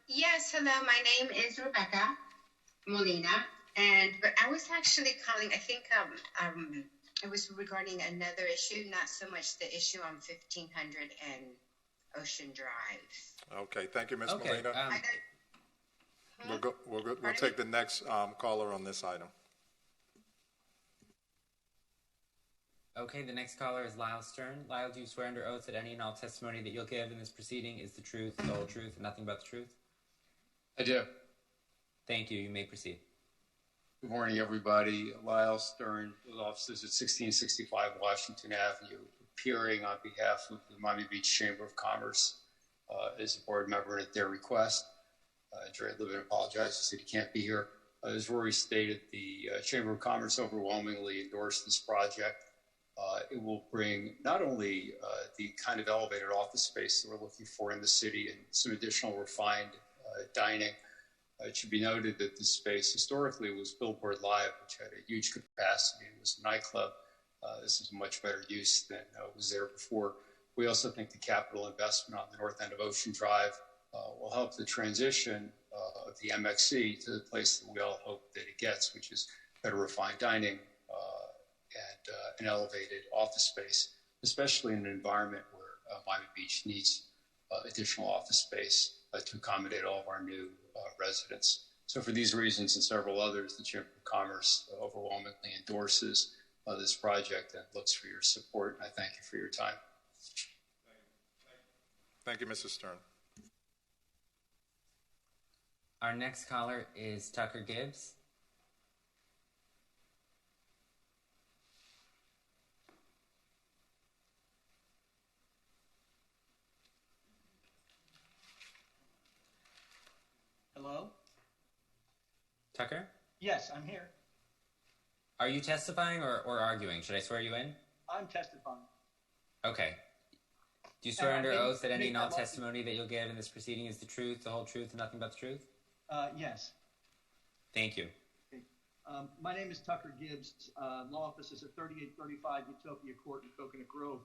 Speaker 14: Yes, hello. My name is Rebecca Molina, But I was actually calling, I think it was regarding another issue, not so much the issue on 1500 and Ocean Drive.
Speaker 1: Okay, thank you, Ms.
Speaker 2: Okay,
Speaker 1: Molina. We'll take the next caller on this item.
Speaker 2: Okay, the next caller is Lyle Stern. Lyle, do you swear under oath that any and all testimony that you'll give in this proceeding is the truth, the whole truth, and nothing but the truth?
Speaker 15: I do.
Speaker 2: Thank you. You may proceed.
Speaker 15: Good morning, everybody. Lyle Stern, with offices at 1665 Washington Avenue, appearing on behalf of the Miami Beach Chamber of Commerce as a board member at their request. Dre Libbin apologizes that he can't be here. As Rory stated, the Chamber of Commerce overwhelmingly endorsed this project. It will bring not only the kind of elevated office space that we're looking for in the city and some additional refined dining. It should be noted that this space historically was Billboard Live, which had a huge capacity. It was a nightclub. This is a much better use than was there before. We also think the capital investment on the north end of Ocean Drive will help the transition of the MXC to the place that we all hope that it gets, which is better refined dining and an elevated office space, especially in an environment where Miami Beach needs additional office space to accommodate all of our new residents. So for these reasons and several others, the Chamber of Commerce overwhelmingly endorses this project and looks for your support. And I thank you for your time.
Speaker 1: Thank you, Mr. Stern.
Speaker 2: Our next caller is Tucker Gibbs.
Speaker 16: Hello?
Speaker 2: Tucker?
Speaker 16: Yes, I'm here.
Speaker 2: Are you testifying or arguing? Should I swear you in?
Speaker 16: I'm testifying.
Speaker 2: Okay. Do you swear under
Speaker 16: didn't
Speaker 2: oath that any
Speaker 16: make
Speaker 2: and all
Speaker 16: that motion.
Speaker 2: testimony that you'll give in this proceeding is the truth, the whole truth, and nothing but the truth?
Speaker 16: Yes.
Speaker 2: Thank you.
Speaker 16: Okay. My name is Tucker Gibbs. Law office is at 3835 Utopia Court in Coconut Grove.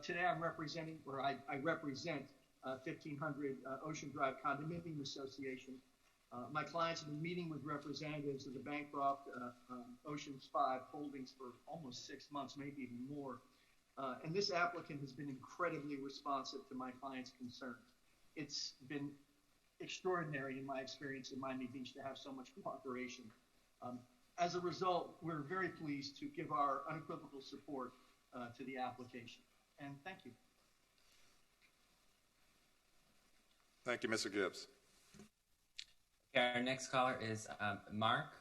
Speaker 16: Today I'm representing, or I represent 1500 Ocean Drive Condominium Association. My clients have been meeting with representatives of the Bancroft Oceans 5 Holdings for almost 6 months, maybe even more. And this applicant has been incredibly responsive to my client's concerns. It's been extraordinary in my experience in Miami Beach to have so much cooperation. As a result, we're very pleased to give our unequivocal support to the application. And thank you.
Speaker 1: Thank you, Mr. Gibbs.
Speaker 2: Okay, our next caller is Mark.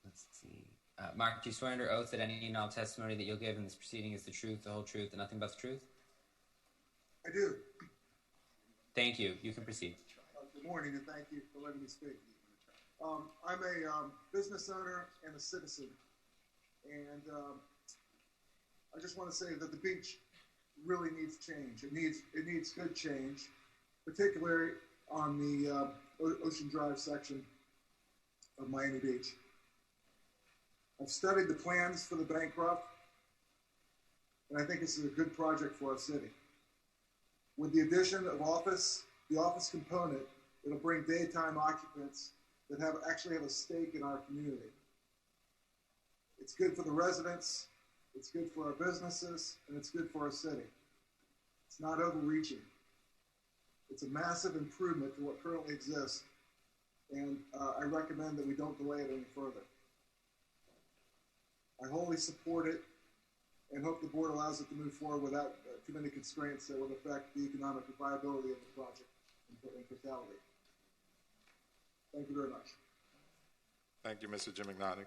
Speaker 2: Let's see. Mark, do you swear under oath that any and all testimony that you'll give in this proceeding is the truth, the whole truth, and nothing but the truth?
Speaker 17: I do.
Speaker 2: Thank you. You can proceed.
Speaker 17: Good morning, and thank you for letting me speak. I'm a business owner and a citizen, and I just want to say that the beach really needs change. It needs good change, particularly on the Ocean Drive section of Miami Beach. I've studied the plans for the Bancroft, and I think this is a good project for our city. With the addition of the office component, it'll bring daytime occupants that actually have a stake in our community. It's good for the residents, it's good for our businesses, and it's good for our city. It's not overreaching. It's a massive improvement to what currently exists, and I recommend that we don't delay it any further. I wholly support it and hope the board allows it to move forward without too many constraints that would affect the economic viability of the project in totality. Thank you very much.
Speaker 1: Thank you, Mr. Gimignani.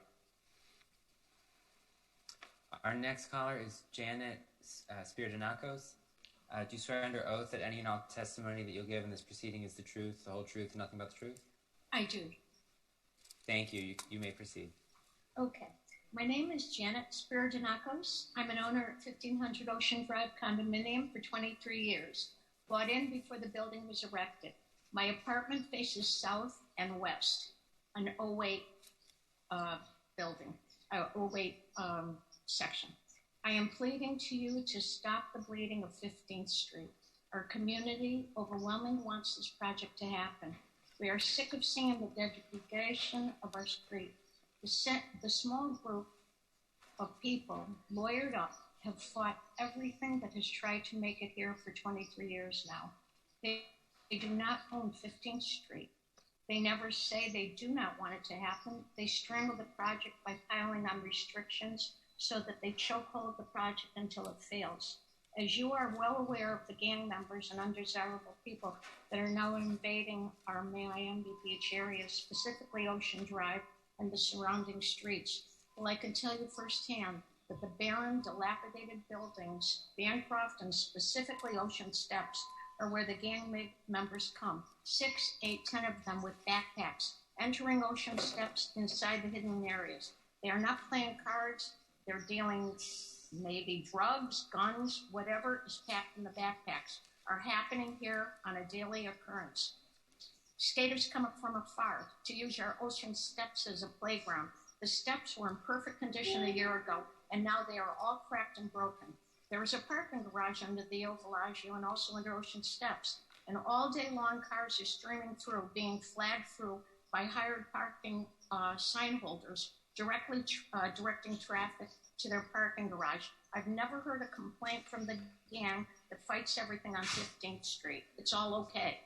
Speaker 2: Our next caller is Janet Spiridonakos. Do you swear under oath that any and all testimony that you'll give in this proceeding is the truth, the whole truth, and nothing but the truth?
Speaker 18: I do.
Speaker 2: Thank you. You may proceed.
Speaker 18: Okay. My name is Janet Spiridonakos. I'm an owner at 1500 Ocean Drive condominium for 23 years. Bought in before the building was erected. My apartment faces south and west, an 08 building, 08 section. I am pleading to you to stop the bleeding of 15th Street. Our community overwhelmingly wants this project to happen. We are sick of seeing the degradation of our street. The small group of people, lawyered up, have fought everything that has tried to make it here for 23 years now. They do not own 15th Street. They never say they do not want it to happen. They strangle the project by piling on restrictions so that they chokehold the project until it fails. As you are well aware of the gang members and undesirable people that are now invading our Miami Beach area, specifically Ocean Drive and the surrounding streets, well, I can tell you firsthand that the barren, dilapidated buildings, Bancroft and specifically Ocean Steps, are where the gang members come. 6, 8, 10 of them with backpacks, entering Ocean Steps inside the hidden areas. They are not playing cards. They're dealing maybe drugs, guns, whatever is packed in the backpacks are happening here on a daily occurrence. Skaters come up from afar to use our Ocean Steps as a playground. The steps were in perfect condition a year ago, and now they are all cracked and broken. There is a parking garage under the Il Bellagio and also under Ocean Steps, and all day long cars are streaming through, being flagged through by hired parking sign holders, directly directing traffic to their parking garage. I've never heard a complaint from the gang that fights everything on 15th Street. It's all okay.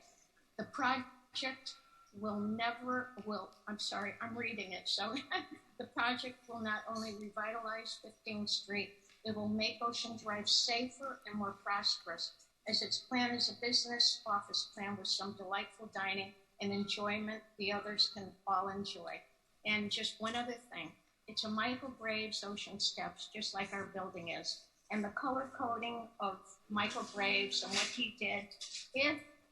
Speaker 18: The project I'm reading it, so the project will not only revitalize 15th Street, it will make Ocean Drive safer and more prosperous, as its plan is a business office plan with some delightful dining and enjoyment the others can all enjoy. And just one other thing, it's a Michael Graves Ocean Steps, just like our building is. And the color coding of Michael Graves and what he did,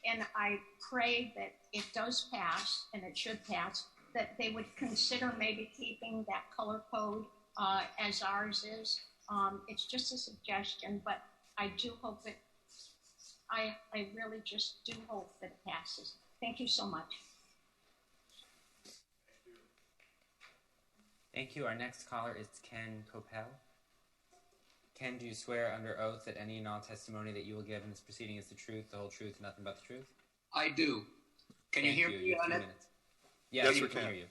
Speaker 18: and I pray that it does pass, and it should pass, that they would consider maybe keeping that color code as ours is. It's just a suggestion, but I do hope it, I really just do hope that it passes. Thank you so much.
Speaker 2: Thank you. Our next caller is Ken Coppell. Ken, do you swear under oath that any and all testimony that you will give in this proceeding is the truth, the whole truth, and nothing but the truth?
Speaker 19: I do. Can you hear me on it?
Speaker 2: Yes, we can hear you.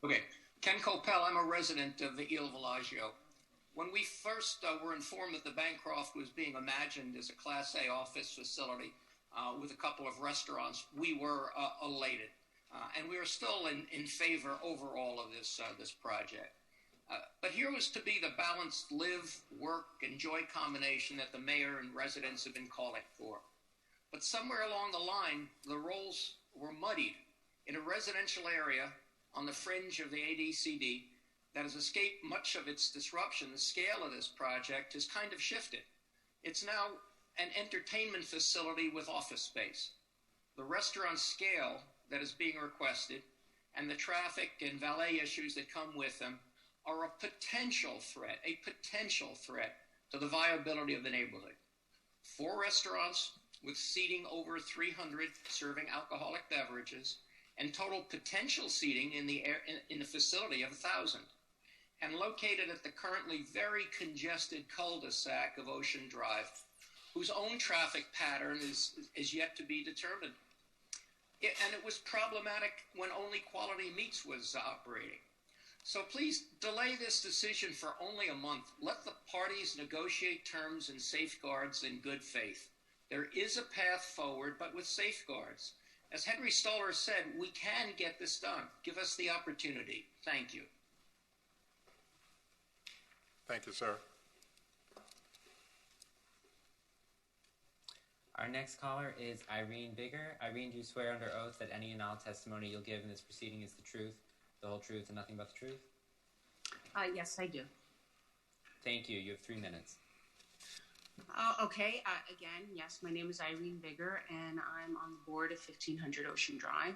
Speaker 19: Okay. Ken Coppell, I'm a resident of the Il Bellagio. When we first were informed that the Bancroft was being imagined as a Class A office facility with a couple of restaurants, we were elated. And we are still in favor overall of this project. But here was to be the balanced live, work, enjoy combination that the mayor and residents have been calling for. But somewhere along the line, the roles were muddied. In a residential area on the fringe of the ADCD that has escaped much of its disruption, the scale of this project has kind of shifted. It's now an entertainment facility with office space. The restaurant scale that is being requested and the traffic and valet issues that come with them are a potential threat to the viability of the neighborhood. 4 restaurants with seating over 300 serving alcoholic beverages and total potential seating in the facility of 1,000, and located at the currently very congested cul-de-sac of Ocean Drive, whose own traffic pattern is yet to be determined. And it was problematic when only Quality Meats was operating. So please delay this decision for only a month. Let the parties negotiate terms and safeguards in good faith. There is a path forward, but with safeguards. As Henry Stoller said, we can get this done. Give us the opportunity. Thank you.
Speaker 1: Thank you, sir.
Speaker 2: Our next caller is Irene Bigger. Irene, do you swear under oath that any and all testimony you'll give in this proceeding is the truth, the whole truth, and nothing but the truth?
Speaker 20: Yes, I do.
Speaker 2: Thank you. You have 3 minutes.
Speaker 20: Okay. Again, yes, my name is Irene Bigger, and I'm on the board of 1500 Ocean Drive.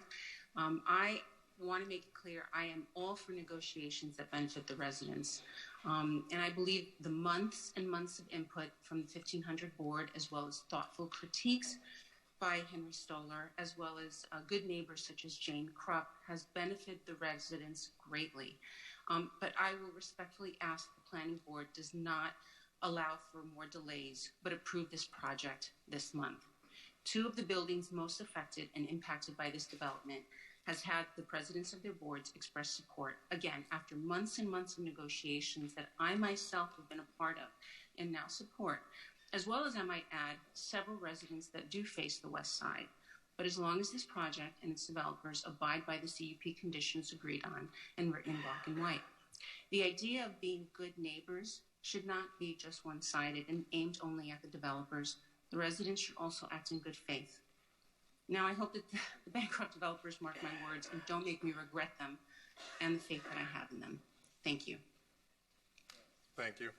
Speaker 20: I want to make it clear I am all for negotiations that benefit the residents. And I believe the months and months of input from the 1500 board, as well as thoughtful critiques by Henry Stoller, as well as good neighbors such as Jane Krupp, has benefited the residents greatly. But I will respectfully ask the planning board does not allow for more delays, but approve this project this month. 2 of the buildings most affected and impacted by this development has had the presidents of their boards express support, again, after months and months of negotiations that I myself have been a part of and now support, as well as, I might add, several residents that do face the west side. But as long as this project and its developers abide by the CUP conditions agreed on and written in black and white. The idea of being good neighbors should not be just one-sided and aimed only at the developers. The residents should also act in good faith. Now, I hope that the Bancroft developers mark my words and don't make me regret them and the faith that I have in them. Thank you.
Speaker 1: Thank you.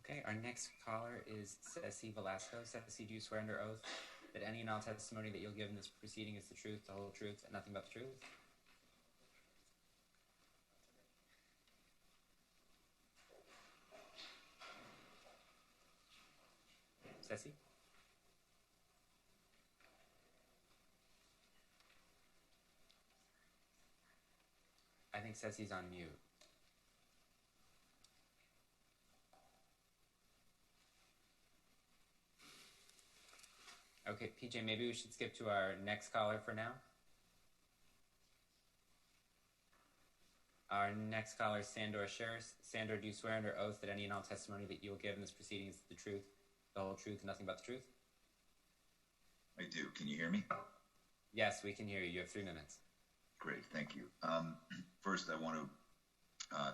Speaker 2: Okay, our next caller is Ceci Velasco. Ceci, do you swear under oath that any and all testimony that you'll give in this proceeding is the truth, the whole truth, and nothing but the truth? Ceci? I think Ceci's on mute. Okay, PJ, maybe we should skip to our next caller for now. Our next caller is Sandor Sheris. Sandor, do you swear under oath that any and all testimony that you will give in this proceeding is the truth, the whole truth, and nothing but the truth?
Speaker 21: I do. Can you hear me?
Speaker 2: Yes, we can hear you. You have 3 minutes.
Speaker 21: Great, thank you. First, I want to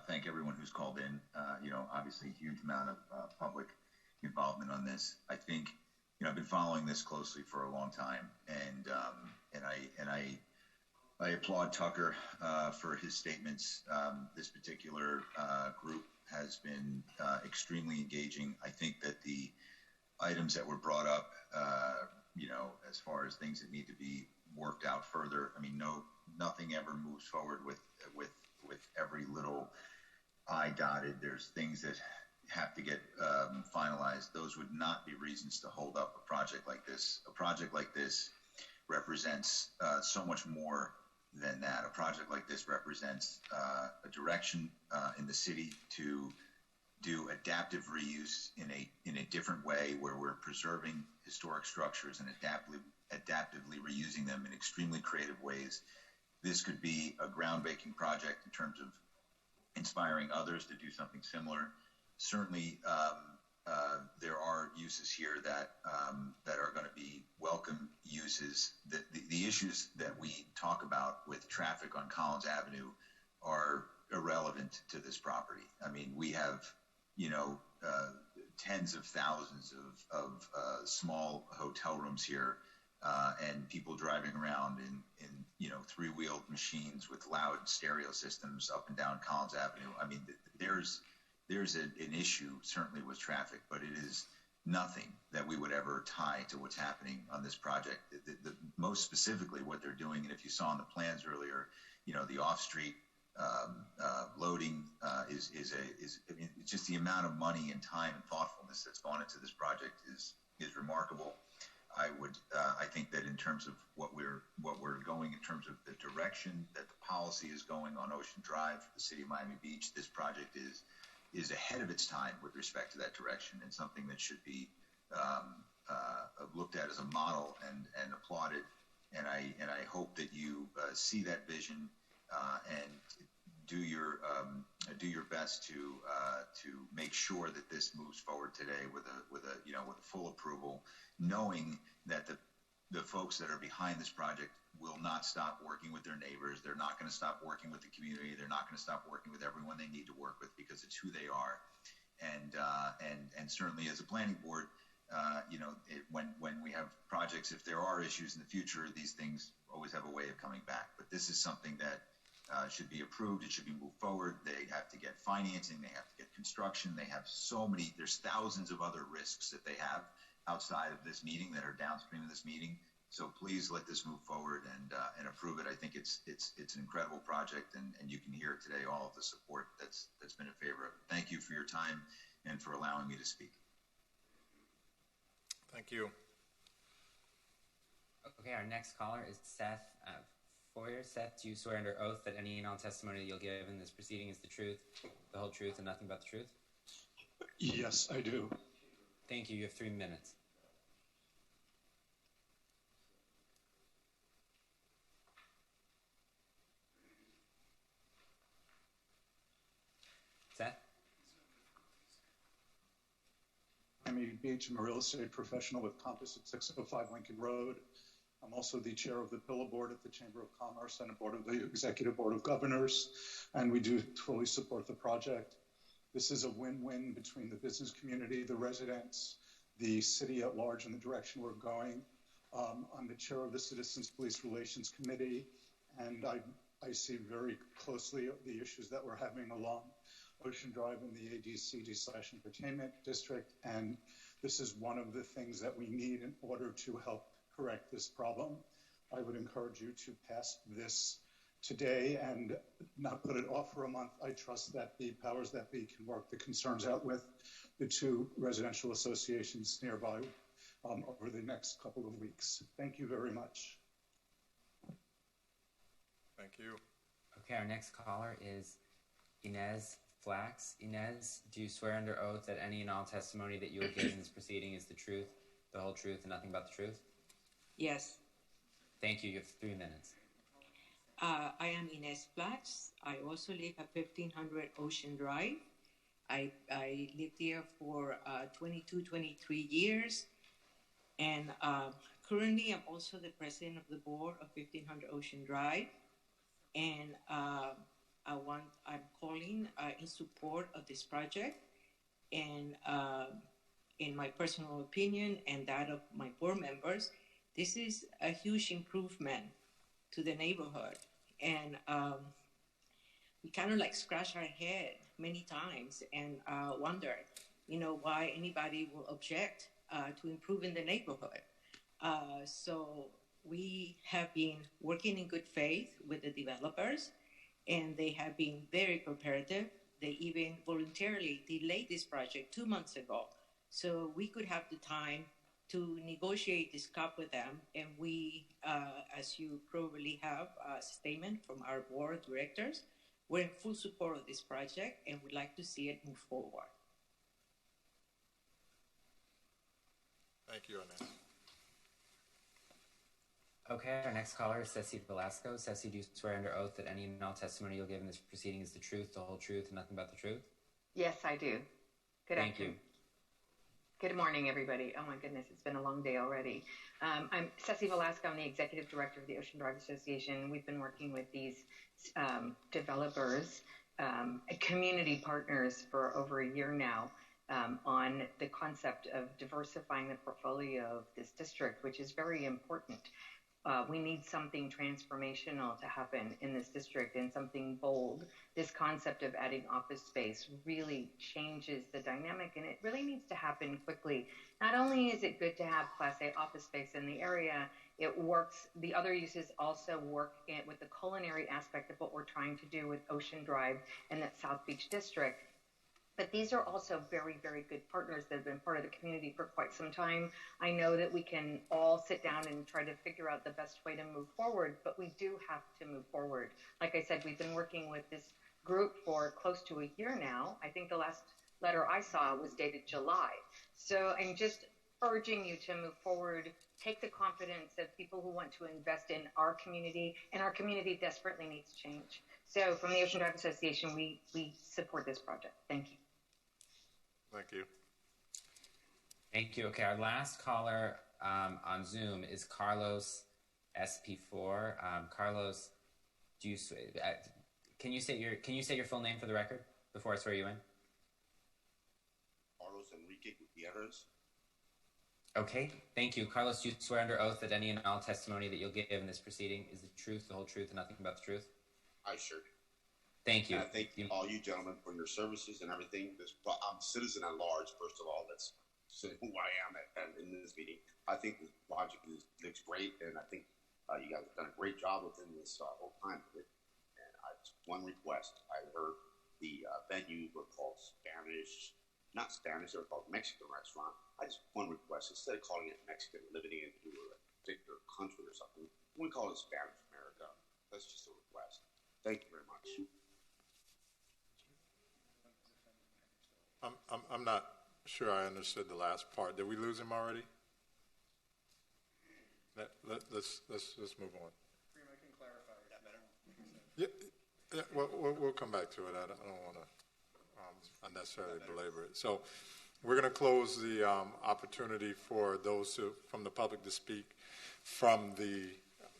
Speaker 21: thank everyone who's called in. Obviously, a huge amount of public involvement on this. I think, I've been following this closely for a long time, and I applaud Tucker for his statements. This particular group has been extremely engaging. I think that the items that were brought up, as far as things that need to be worked out further, nothing ever moves forward with every little I dotted. There's things that have to get finalized. Those would not be reasons to hold up a project like this. A project like this represents so much more than that. A project like this represents a direction in the city to do adaptive reuse in a different way, where we're preserving historic structures and adaptively reusing them in extremely creative ways. This could be a groundbreaking project in terms of inspiring others to do something similar. Certainly, there are uses here that are going to be welcome uses. The issues that we talk about with traffic on Collins Avenue are irrelevant to this property. We have, tens of thousands of small hotel rooms here, and people driving around in three-wheeled machines with loud stereo systems up and down Collins Avenue. There's an issue certainly with traffic, but it is nothing that we would ever tie to what's happening on this project. Most specifically, what they're doing, and if you saw in the plans earlier, the off-street loading is just the amount of money and time and thoughtfulness that's gone into this project is remarkable. I think that in terms of what we're going, in terms of the direction that the policy is going on Ocean Drive, the city of Miami Beach, this project is ahead of its time with respect to that direction, and something that should be looked at as a model and applauded. And I hope that you see that vision and do your best to make sure that this moves forward today with a full approval, knowing that the folks that are behind this project will not stop working with their neighbors. They're not going to stop working with the community. They're not going to stop working with everyone they need to work with, because it's who they are. And certainly as a planning board, when we have projects, if there are issues in the future, these things always have a way of coming back. But this is something that should be approved. It should be moved forward. They have to get financing. They have to get construction. They have there's thousands of other risks that they have outside of this meeting that are downstream of this meeting. So please let this move forward and approve it. I think it's an incredible project, and you can hear today all of the support that's been in favor of it. Thank you for your time and for allowing me to speak.
Speaker 1: Thank you.
Speaker 2: Okay, our next caller is Seth Foyer. Seth, do you swear under oath that any and all testimony that you'll give in this proceeding is the truth, the whole truth, and nothing but the truth?
Speaker 22: Yes, I do.
Speaker 2: Thank you. You have 3 minutes. Seth?
Speaker 22: Miami Beach. I'm a real estate professional with Compass at 605 Lincoln Road. I'm also the chair of the Pillar Board at the Chamber of Commerce and a board of the Executive Board of Governors, and we do fully support the project. This is a win-win between the business community, the residents, the city at large, and the direction we're going. I'm the chair of the Citizens Police Relations Committee, and I see very closely the issues that we're having along Ocean Drive in the ADCD/Entertainment District, and this is one of the things that we need in order to help correct this problem. I would encourage you to pass this today and not put it off for a month. I trust that the powers that be can work the concerns out with the two residential associations nearby over the next couple of weeks. Thank you very much.
Speaker 1: Thank you.
Speaker 2: Okay, our next caller is Inez Flax. Inez, do you swear under oath that any and all testimony that you will give in this proceeding is the truth, the whole truth, and nothing but the truth?
Speaker 3: Yes.
Speaker 2: Thank you. You have 3 minutes.
Speaker 3: I am Inez Flax. I also live at 1500 Ocean Drive. I lived here for 23 years. And currently, I'm also the president of the board of 1500 Ocean Drive. And I'm calling in support of this project. And in my personal opinion and that of my board members, this is a huge improvement to the neighborhood. And we kind of like scratch our head many times and wonder, why anybody will object to improving the neighborhood. So we have been working in good faith with the developers, and they have been very cooperative. They even voluntarily delayed this project 2 months ago, so we could have the time to negotiate this COP with them. And we, as you probably have a statement from our board of directors, we're in full support of this project and would like to see it move forward.
Speaker 1: Thank you, Inez.
Speaker 2: Okay, our next caller is Ceci Velasco. Ceci, do you swear under oath that any and all testimony you'll give in this proceeding is the truth, the whole truth, and nothing but the truth?
Speaker 5: Yes, I do. Good
Speaker 2: Thank
Speaker 5: afternoon.
Speaker 2: you.
Speaker 5: Good morning, everybody. Oh my goodness, it's been a long day already. I'm Ceci Velasco. I'm the executive director of the Ocean Drive Association. We've been working with these developers, community partners for over a year now on the concept of diversifying the portfolio of this district, which is very important. We need something transformational to happen in this district and something bold. This concept of adding office space really changes the dynamic, and it really needs to happen quickly. Not only is it good to have Class A office space in the area, it works. The other uses also work with the culinary aspect of what we're trying to do with Ocean Drive and that South Beach district. But these are also very, very good partners that have been part of the community for quite some time. I know that we can all sit down and try to figure out the best way to move forward, but we do have to move forward. Like I said, we've been working with this group for close to a year now. I think the last letter I saw was dated July. So I'm just urging you to move forward, take the confidence of people who want to invest in our community, and our community desperately needs change. So from the Ocean Drive Association, we support this project. Thank you.
Speaker 1: Thank you.
Speaker 2: Thank you. Okay, our last caller on Zoom is Carlos SP4. Carlos, do you can you say your full name for the record before I swear you in?
Speaker 23: Carlos Enrique Gutierrez.
Speaker 2: Okay, thank you. Carlos, do you swear under oath that any and all testimony that you'll give in this proceeding is the truth, the whole truth, and nothing but the truth?
Speaker 23: I sure do.
Speaker 2: Thank you.
Speaker 23: And I thank all you gentlemen for your services and everything. I'm a citizen at large, first of all. That's who I am in this meeting. I think the project looks great, and I think you guys have done a great job within this whole time of it. And one request. I heard the venues were called Spanish, not Spanish, they were called Mexican restaurant. One request. Instead of calling it Mexican, limiting it to a particular country or something, we call it Spanish America. That's just a request. Thank you very much.
Speaker 1: I'm not sure I understood the last part. Did we lose him already? Let's move on.
Speaker 7: Prima can clarify. Is that better?
Speaker 1: Yeah, well, we'll come back to it. I don't want to unnecessarily belabor it. So we're going to close the opportunity for those from the public to speak from the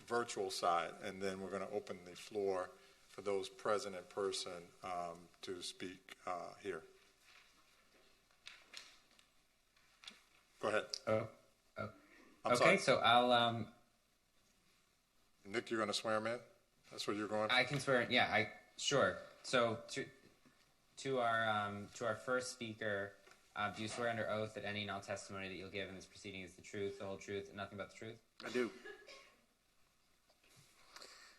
Speaker 1: virtual side, and then we're going to open the floor for those present in person to speak here. Go ahead.
Speaker 2: Okay,
Speaker 1: sorry.
Speaker 2: so I'll.
Speaker 1: Nick, you're going to swear him in? That's what you're going.
Speaker 2: I can swear. Yeah, sure. So to our first speaker, do you swear under oath that any and all testimony that you'll give in this proceeding is the truth, the whole truth, and nothing but the truth?
Speaker 12: I do.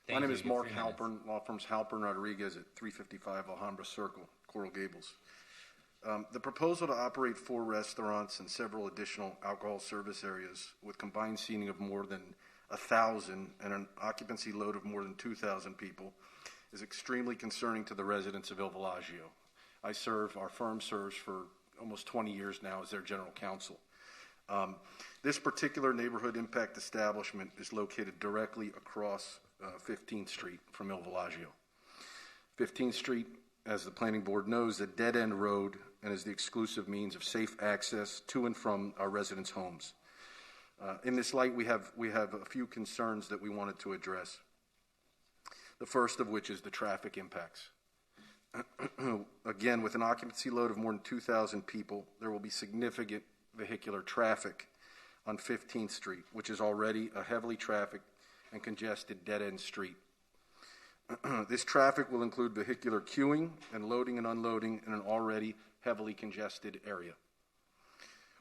Speaker 2: Thank
Speaker 12: My name
Speaker 2: you.
Speaker 12: is Mark Halpern, law firm's Halpern Rodriguez at 355 Alhambra Circle, Coral Gables. The proposal to operate 4 restaurants and several additional alcohol service areas with combined seating of more than 1,000 and an occupancy load of more than 2,000 people is extremely concerning to the residents of Il Villaggio. Our firm serves for almost 20 years now as their general counsel. This particular neighborhood impact establishment is located directly across 15th Street from Il Villaggio. 15th Street, as the planning board knows, a dead-end road and is the exclusive means of safe access to and from our residents' homes. In this light, we have a few concerns that we wanted to address. The first of which is the traffic impacts. Again, with an occupancy load of more than 2,000 people, there will be significant vehicular traffic on 15th Street, which is already a heavily trafficked and congested dead-end street. This traffic will include vehicular queuing and loading and unloading in an already heavily congested area.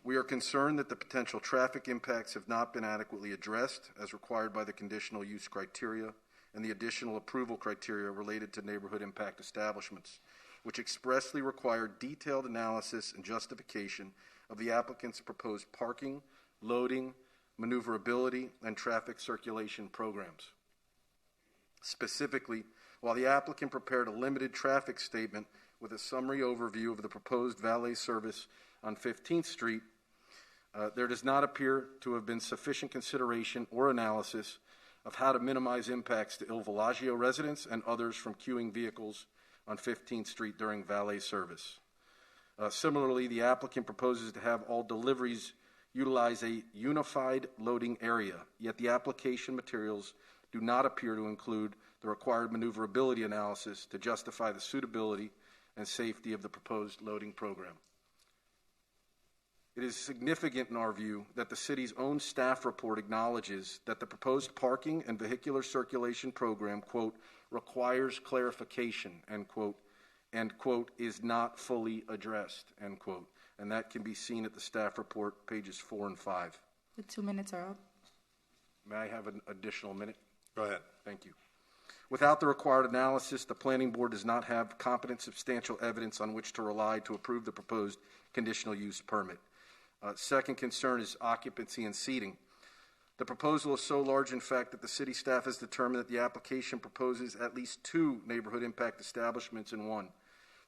Speaker 12: We are concerned that the potential traffic impacts have not been adequately addressed as required by the conditional use criteria and the additional approval criteria related to neighborhood impact establishments, which expressly require detailed analysis and justification of the applicant's proposed parking, loading, maneuverability, and traffic circulation programs. Specifically, while the applicant prepared a limited traffic statement with a summary overview of the proposed valet service on 15th Street, there does not appear to have been sufficient consideration or analysis of how to minimize impacts to Il Villaggio residents and others from queuing vehicles on 15th Street during valet service. Similarly, the applicant proposes to have all deliveries utilize a unified loading area, yet the application materials do not appear to include the required maneuverability analysis to justify the suitability and safety of the proposed loading program. It is significant in our view that the city's own staff report acknowledges that the proposed parking and vehicular circulation program, quote, requires clarification, end quote, and, quote, is not fully addressed, end quote. And that can be seen at the staff report, pages 4 and 5.
Speaker 8: The 2 minutes are up.
Speaker 12: May I have an additional minute?
Speaker 1: Go ahead.
Speaker 12: Thank you. Without the required analysis, the planning board does not have competent substantial evidence on which to rely to approve the proposed conditional use permit. Second concern is occupancy and seating. The proposal is so large, in fact, that the city staff has determined that the application proposes at least 2 neighborhood impact establishments in one.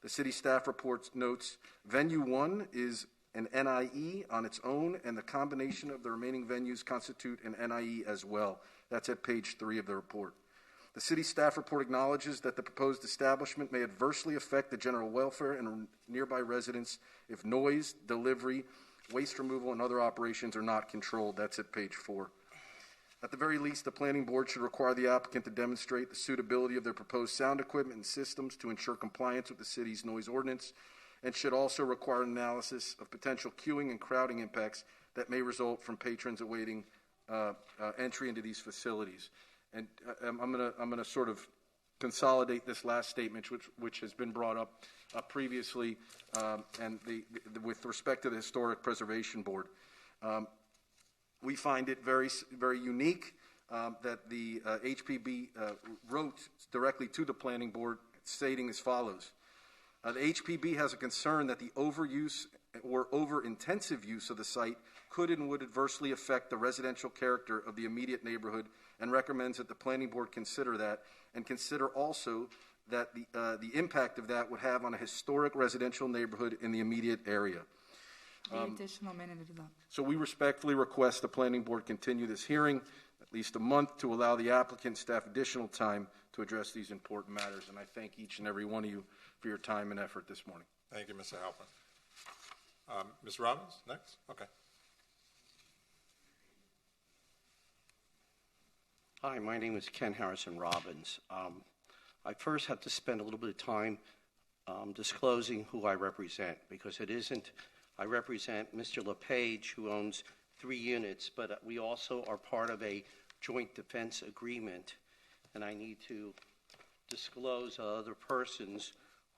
Speaker 12: The city staff report notes venue 1 is an NIE on its own, and the combination of the remaining venues constitute an NIE as well. That's at page 3 of the report. The city staff report acknowledges that the proposed establishment may adversely affect the general welfare and nearby residents if noise, delivery, waste removal, and other operations are not controlled. That's at page 4. At the very least, the planning board should require the applicant to demonstrate the suitability of their proposed sound equipment and systems to ensure compliance with the city's noise ordinance, and should also require an analysis of potential queuing and crowding impacts that may result from patrons awaiting entry into these facilities. And I'm going to sort of consolidate this last statement, which has been brought up previously, and with respect to the Historic Preservation Board. We find it very, very unique that the HPB wrote directly to the Planning Board stating as follows. The HPB has a concern that the overuse or over-intensive use of the site could and would adversely affect the residential character of the immediate neighborhood, and recommends that the Planning Board consider that, and consider also that the impact of that would have on a historic residential neighborhood in the immediate area.
Speaker 8: The additional minute is up.
Speaker 12: So we respectfully request the Planning Board continue this hearing at least a month to allow the applicant staff additional time to
Speaker 4: to address these important matters. And I thank each and every one of you for your time and effort this morning.
Speaker 1: Thank you, Mr. Halpern. Ms. Robbins, next? Okay.
Speaker 12: Hi, my name is Ken Harrison Robbins. I first have to spend a little bit of time disclosing who I represent, because it isn't, I represent Mr. LePage, who owns 3 units, but we also are part of a joint defense agreement, and I need to disclose other persons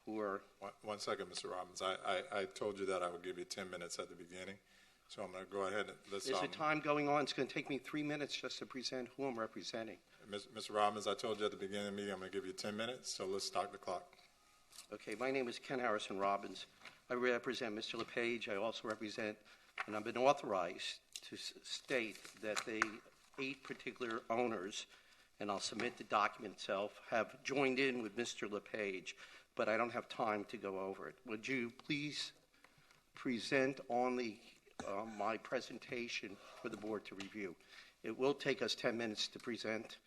Speaker 12: who are...
Speaker 1: One second, Mr. Robbins. I told you that I would give you 10 minutes at the beginning, so I'm going to go ahead and let's...
Speaker 12: There's a time going on. It's going to take me 3 minutes just to present who I'm representing.
Speaker 1: Mr. Robbins, I told you at the beginning of the meeting I'm going to give you 10 minutes, so let's start the clock.
Speaker 12: Okay, my name is Ken Harrison Robbins. I represent Mr. LePage. I also represent, and I've been authorized to state that the 8 particular owners, and I'll submit the document itself, have joined in with Mr. LePage, but I don't have time to go over it. Would you please present on the my presentation for the board to review? It will take us 10 minutes to present,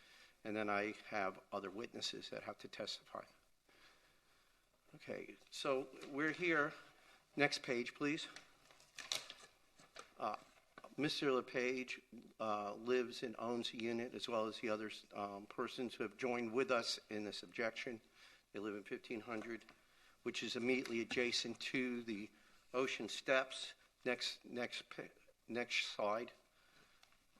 Speaker 12: and then I have other witnesses that have to testify. Okay, so we're here. Next page, please. Mr. LePage lives and owns a unit, as well as the other persons who have joined with us in this objection. They live in 1500, which is immediately adjacent to the Ocean Steps. Next slide.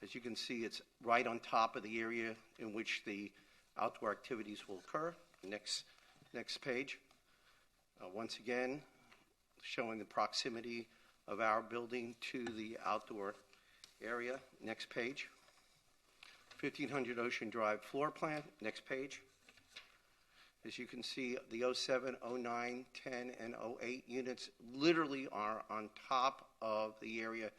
Speaker 12: As you can see, it's right on top of the area in which the outdoor activities will occur. Next page. Once again, showing the proximity of our building to the outdoor area. Next page. 1500 Ocean Drive floor plan. Next page. As you can see, the 07, 09, 10, and 08 units literally are on top of the area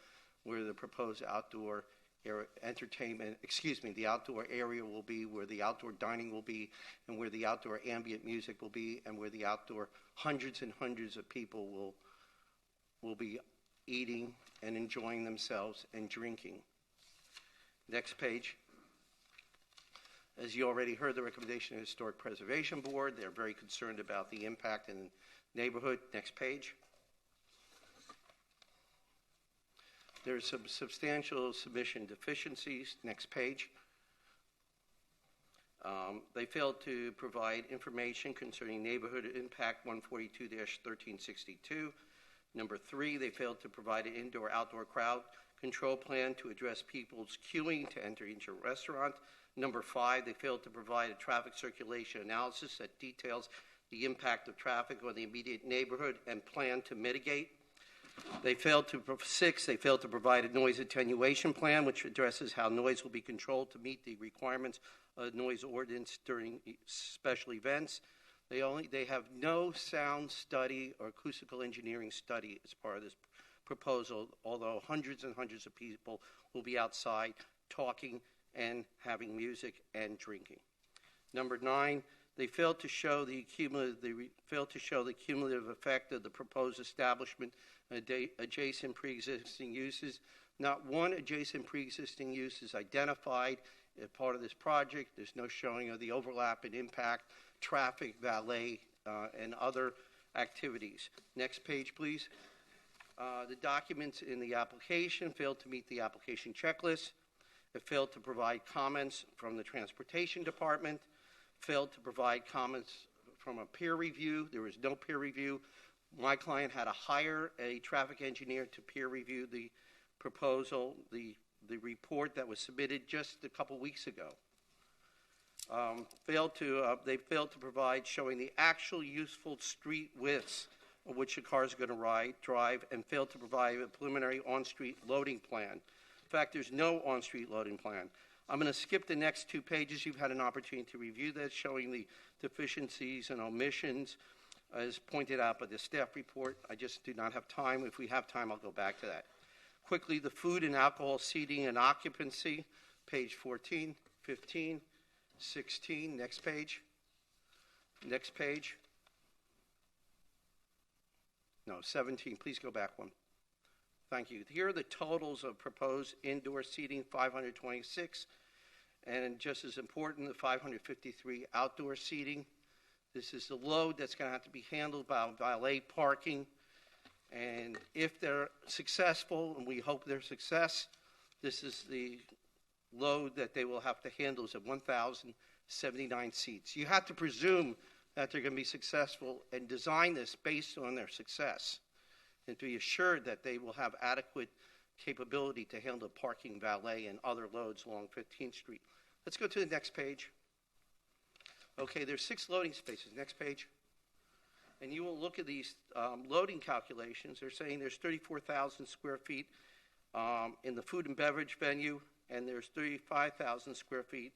Speaker 12: where the proposed outdoor the outdoor area will be, where the outdoor dining will be, and where the outdoor ambient music will be, and where the outdoor hundreds and hundreds of people will be eating and enjoying themselves and drinking. Next page. As you already heard, the recommendation of the Historic Preservation Board, they're very concerned about the impact in the neighborhood. Next page. There's some substantial submission deficiencies. Next page. They failed to provide information concerning neighborhood impact 142-1362. Number 3, they failed to provide an indoor-outdoor crowd control plan to address people's queuing to enter into a restaurant. Number 5, they failed to provide a traffic circulation analysis that details the impact of traffic on the immediate neighborhood and plan to mitigate. 6, they failed to provide a noise attenuation plan, which addresses how noise will be controlled to meet the requirements of noise ordinance during special events. They have no sound study or acoustical engineering study as part of this proposal, although hundreds and hundreds of people will be outside talking and having music and drinking. Number 9, they failed to show the cumulative effect of the proposed establishment adjacent pre-existing uses. Not one adjacent pre-existing use is identified as part of this project. There's no showing of the overlap and impact, traffic, valet, and other activities. Next page, please. The documents in the application failed to meet the application checklist. It failed to provide comments from the Transportation Department, failed to provide comments from a peer review. There was no peer review. My client had to hire a traffic engineer to peer review the proposal, the report that was submitted just a couple weeks ago. They failed to provide showing the actual useful street widths of which the car is going to drive, and failed to provide a preliminary on-street loading plan. In fact, there's no on-street loading plan. I'm going to skip the next 2 pages. You've had an opportunity to review this, showing the deficiencies and omissions as pointed out by the staff report. I just do not have time. If we have time, I'll go back to that. Quickly, the food and alcohol seating and occupancy, page 14, 15, 16. Next page. Next page. No, 17. Please go back one. Thank you. Here are the totals of proposed indoor seating, 526, And just as important, the 553 outdoor seating. This is the load that's going to have to be handled by valet parking. And if they're successful, and we hope they're success, this is the load that they will have to handle is at 1,079 seats. You have to presume that they're going to be successful and design this based on their success and to be assured that they will have adequate capability to handle parking, valet, and other loads along 15th Street. Let's go to the next page. Okay, there's 6 loading spaces. Next page. And you will look at these loading calculations. They're saying there's 34,000 square feet in the food and beverage venue, and there's 35,000 square feet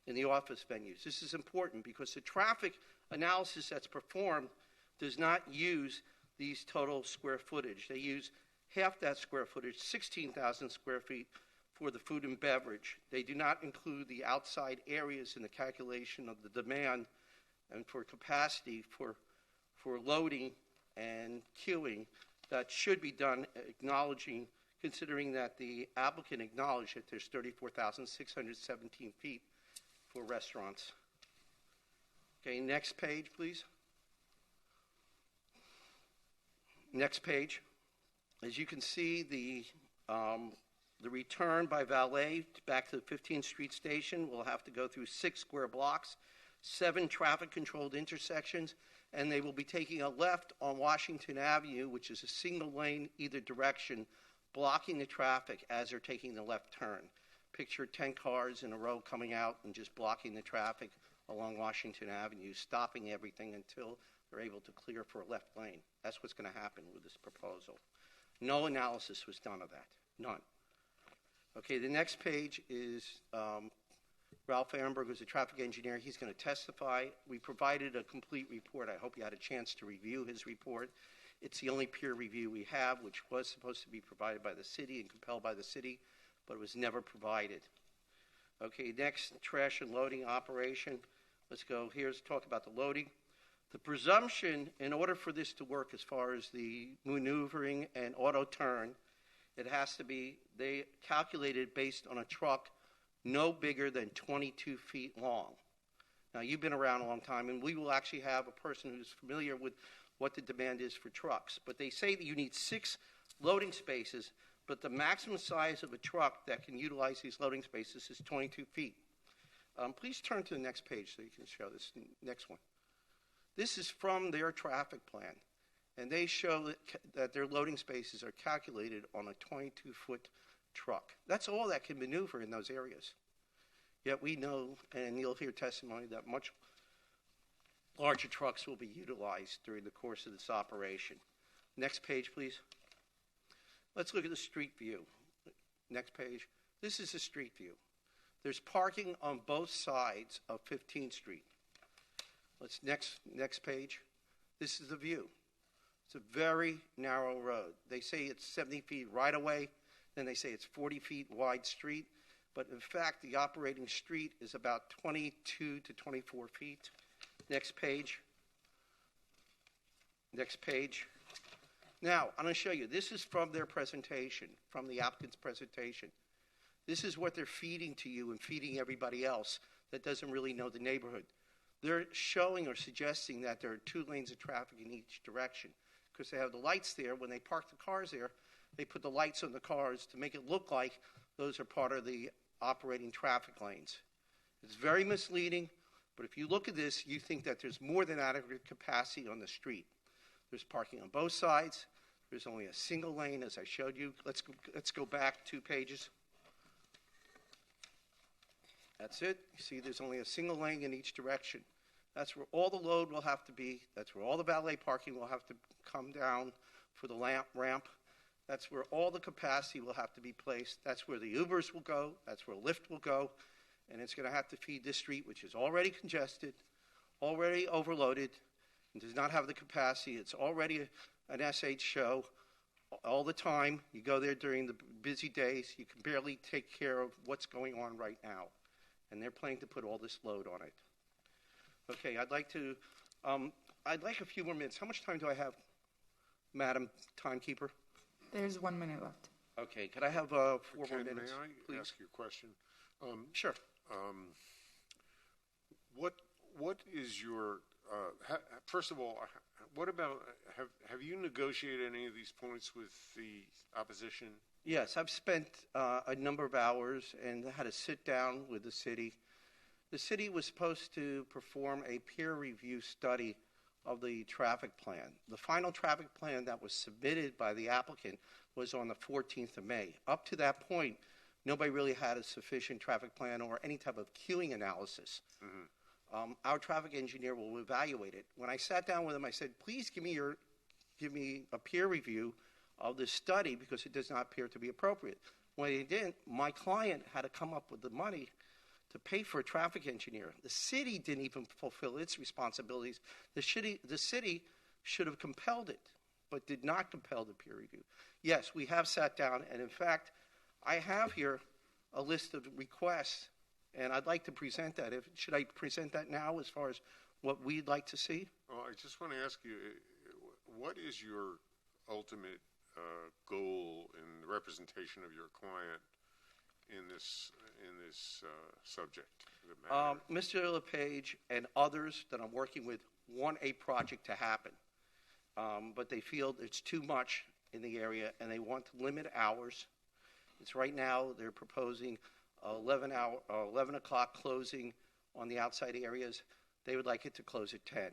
Speaker 12: in the office venues. This is important because the traffic analysis that's performed does not use these total square footage. They use half that square footage, 16,000 square feet, for the food and beverage. They do not include the outside areas in the calculation of the demand and for capacity for loading and queuing that should be done considering that the applicant acknowledged that there's 34,617 feet for restaurants. Okay, next page, please. Next page. As you can see, the return by valet back to the 15th Street station will have to go through 6 square blocks, 7 traffic-controlled intersections, and they will be taking a left on Washington Avenue, which is a single lane either direction, blocking the traffic as they're taking the left turn. Picture 10 cars in a row coming out and just blocking the traffic along Washington Avenue, stopping everything until they're able to clear for a left lane. That's what's going to happen with this proposal. No analysis was done of that. None. Okay, the next page is Ralph Ehrenberg, who's a traffic engineer. He's going to testify. We provided a complete report. I hope you had a chance to review his report. It's the only peer review we have, which was supposed to be provided by the city and compelled by the city, but it was never provided. Okay, next, trash and loading operation. Let's go. Here's talk about the loading. The presumption, in order for this to work as far as the maneuvering and auto turn, it has to be, they calculated based on a truck no bigger than 22 feet long. Now, you've been around a long time, and we will actually have a person who's familiar with what the demand is for trucks. But they say that you need 6 loading spaces, but the maximum size of a truck that can utilize these loading spaces is 22 feet. Please turn to the next page so you can show this next one. This is from their traffic plan, and they show that their loading spaces are calculated on a 22-foot truck. That's all that can maneuver in those areas. Yet we know, and you'll hear testimony, that much larger trucks will be utilized during the course of this operation. Next page, please. Let's look at the street view. Next page. This is the street view. There's parking on both sides of 15th Street. Let's next page. This is the view. It's a very narrow road. They say it's 70 feet right away, then they say it's 40 feet wide street, but in fact the operating street is about 22 to 24 feet. Next page. Next page. Now, I'm going to show you. This is from their presentation, from the applicant's presentation. This is what they're feeding to you and feeding everybody else that doesn't really know the neighborhood. They're showing or suggesting that there are 2 lanes of traffic in each direction because they have the lights there. When they park the cars there, they put the lights on the cars to make it look like those are part of the operating traffic lanes. It's very misleading, but if you look at this, you think that there's more than adequate capacity on the street. There's parking on both sides. There's only a single lane, as I showed you. Let's go back 2 pages. That's it. You see there's only a single lane in each direction. That's where all the load will have to be. That's where all the valet parking will have to come down for the ramp. That's where all the capacity will have to be placed. That's where the Ubers will go. That's where Lyft will go. And it's going to have to feed this street, which is already congested, already overloaded, and does not have the capacity. It's already an SH show all the time. You go there during the busy days. You can barely take care of what's going on right now. And they're planning to put all this load on it. Okay, I'd like a few more minutes. How much time do I have, Madam Timekeeper?
Speaker 8: There's 1 minute left.
Speaker 12: Okay, could I have 4 more
Speaker 6: Ken,
Speaker 12: minutes,
Speaker 6: may I
Speaker 12: please?
Speaker 6: ask you a question?
Speaker 12: Sure.
Speaker 6: What is your first of all? What about have you negotiated any of these points with the opposition?
Speaker 12: Yes, I've spent a number of hours and had a sit down with the city. The city was supposed to perform a peer review study of the traffic plan. The final traffic plan that was submitted by the applicant was on the 14th of May. Up to that point, nobody really had a sufficient traffic plan or any type of queuing analysis.
Speaker 6: Mm-hmm.
Speaker 12: Our traffic engineer will evaluate it. When I sat down with him, I said, please give me a peer review of this study because it does not appear to be appropriate. When he didn't, my client had to come up with the money to pay for a traffic engineer. The city didn't even fulfill its responsibilities. The city should have compelled it, but did not compel the peer review. Yes, we have sat down, and in fact, I have here a list of requests, and I'd like to present that. Should I present that now as far as what we'd like to see?
Speaker 6: Well, I just want to ask you, what is your ultimate goal in the representation of your client in this subject?
Speaker 12: Mr. LePage and others that I'm working with want a project to happen, but they feel it's too much in the area, and they want to limit hours. It's right now they're proposing 11 o'clock closing on the outside areas. They would like it to close at 10.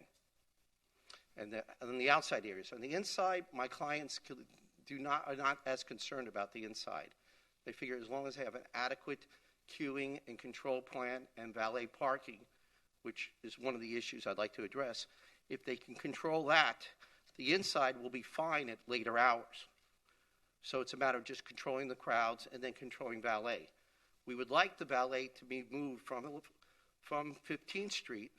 Speaker 12: And on the outside areas. On the inside, my clients are not as concerned about the inside. They figure as long as they have an adequate queuing and control plan and valet parking, which is one of the issues I'd like to address, if they can control that, the inside will be fine at later hours. So it's a matter of just controlling the crowds and then controlling valet. We would like the valet to be moved from 15th Street,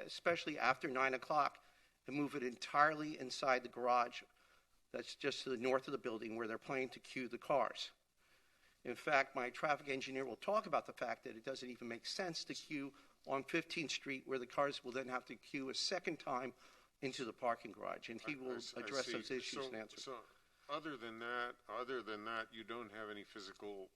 Speaker 12: especially after 9 o'clock, and move it entirely inside the garage that's just to the north of the building where they're planning to queue the cars. In fact, my traffic engineer will talk about the fact that it doesn't even make sense to queue on 15th Street where the cars will then have to queue a second time into the parking garage, and he will address those issues and answer.
Speaker 6: So other than that, you don't have any physical,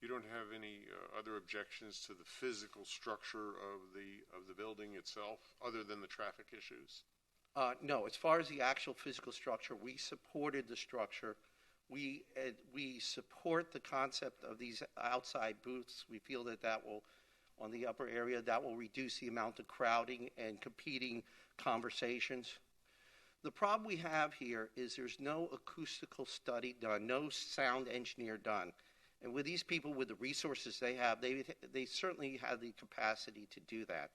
Speaker 6: you don't have any other objections to the physical structure of the building itself, other than the traffic issues?
Speaker 12: No, as far as the actual physical structure, we supported the structure. We support the concept of these outside booths. We feel that will, on the upper area, that will reduce the amount of crowding and competing conversations. The problem we have here is there's no acoustical study done, no sound engineer done. And with these people, with the resources they have, they certainly have the capacity to do that.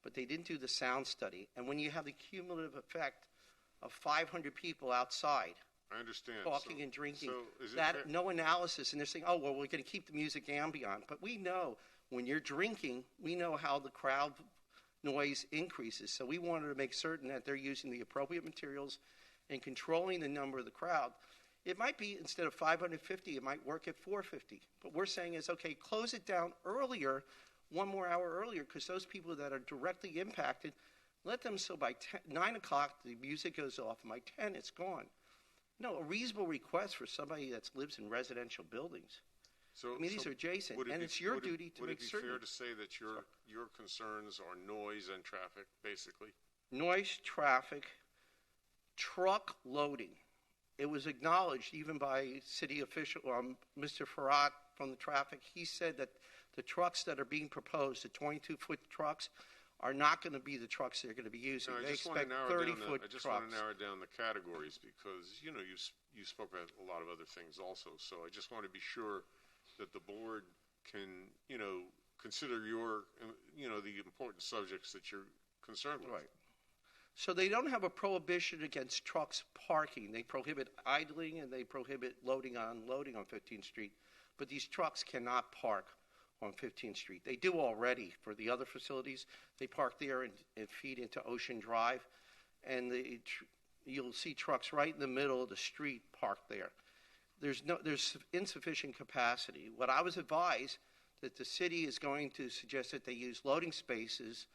Speaker 12: But they didn't do the sound study. And when you have the cumulative effect of 500 people outside,
Speaker 6: I understand.
Speaker 12: Talking and drinking,
Speaker 6: that
Speaker 12: no analysis, and they're saying, oh, well, we're going to keep the music ambient. But we know when you're drinking, we know how the crowd noise increases. So we wanted to make certain that they're using the appropriate materials and controlling the number of the crowd. It might be, instead of 550, it might work at 450. But we're saying is, okay, close it down earlier, 1 more hour earlier, because those people that are directly impacted, let them, so by 9 o'clock, the music goes off, and by 10, it's gone. No, a reasonable request for somebody that lives in residential buildings.
Speaker 6: So,
Speaker 12: these are adjacent, and it's your duty to make certain.
Speaker 6: Would it be fair to say that your concerns are noise and traffic, basically?
Speaker 12: Noise, traffic, truck loading. It was acknowledged even by city official, Mr. Farad from the traffic. He said that the trucks that are being proposed, the 22-foot trucks, are not going to be the trucks they're going to be using. They expect 30-foot trucks.
Speaker 6: I just want to narrow down the categories because, you spoke about a lot of other things also. So I just want to be sure that the board can, consider the important subjects that you're concerned with.
Speaker 12: Right. So they don't have a prohibition against trucks parking. They prohibit idling and they prohibit loading on 15th Street. But these trucks cannot park on 15th Street. They do already for the other facilities. They park there and feed into Ocean Drive. And you'll see trucks right in the middle of the street parked there. There's insufficient capacity. What I was advised that the city is going to suggest that they use loading spaces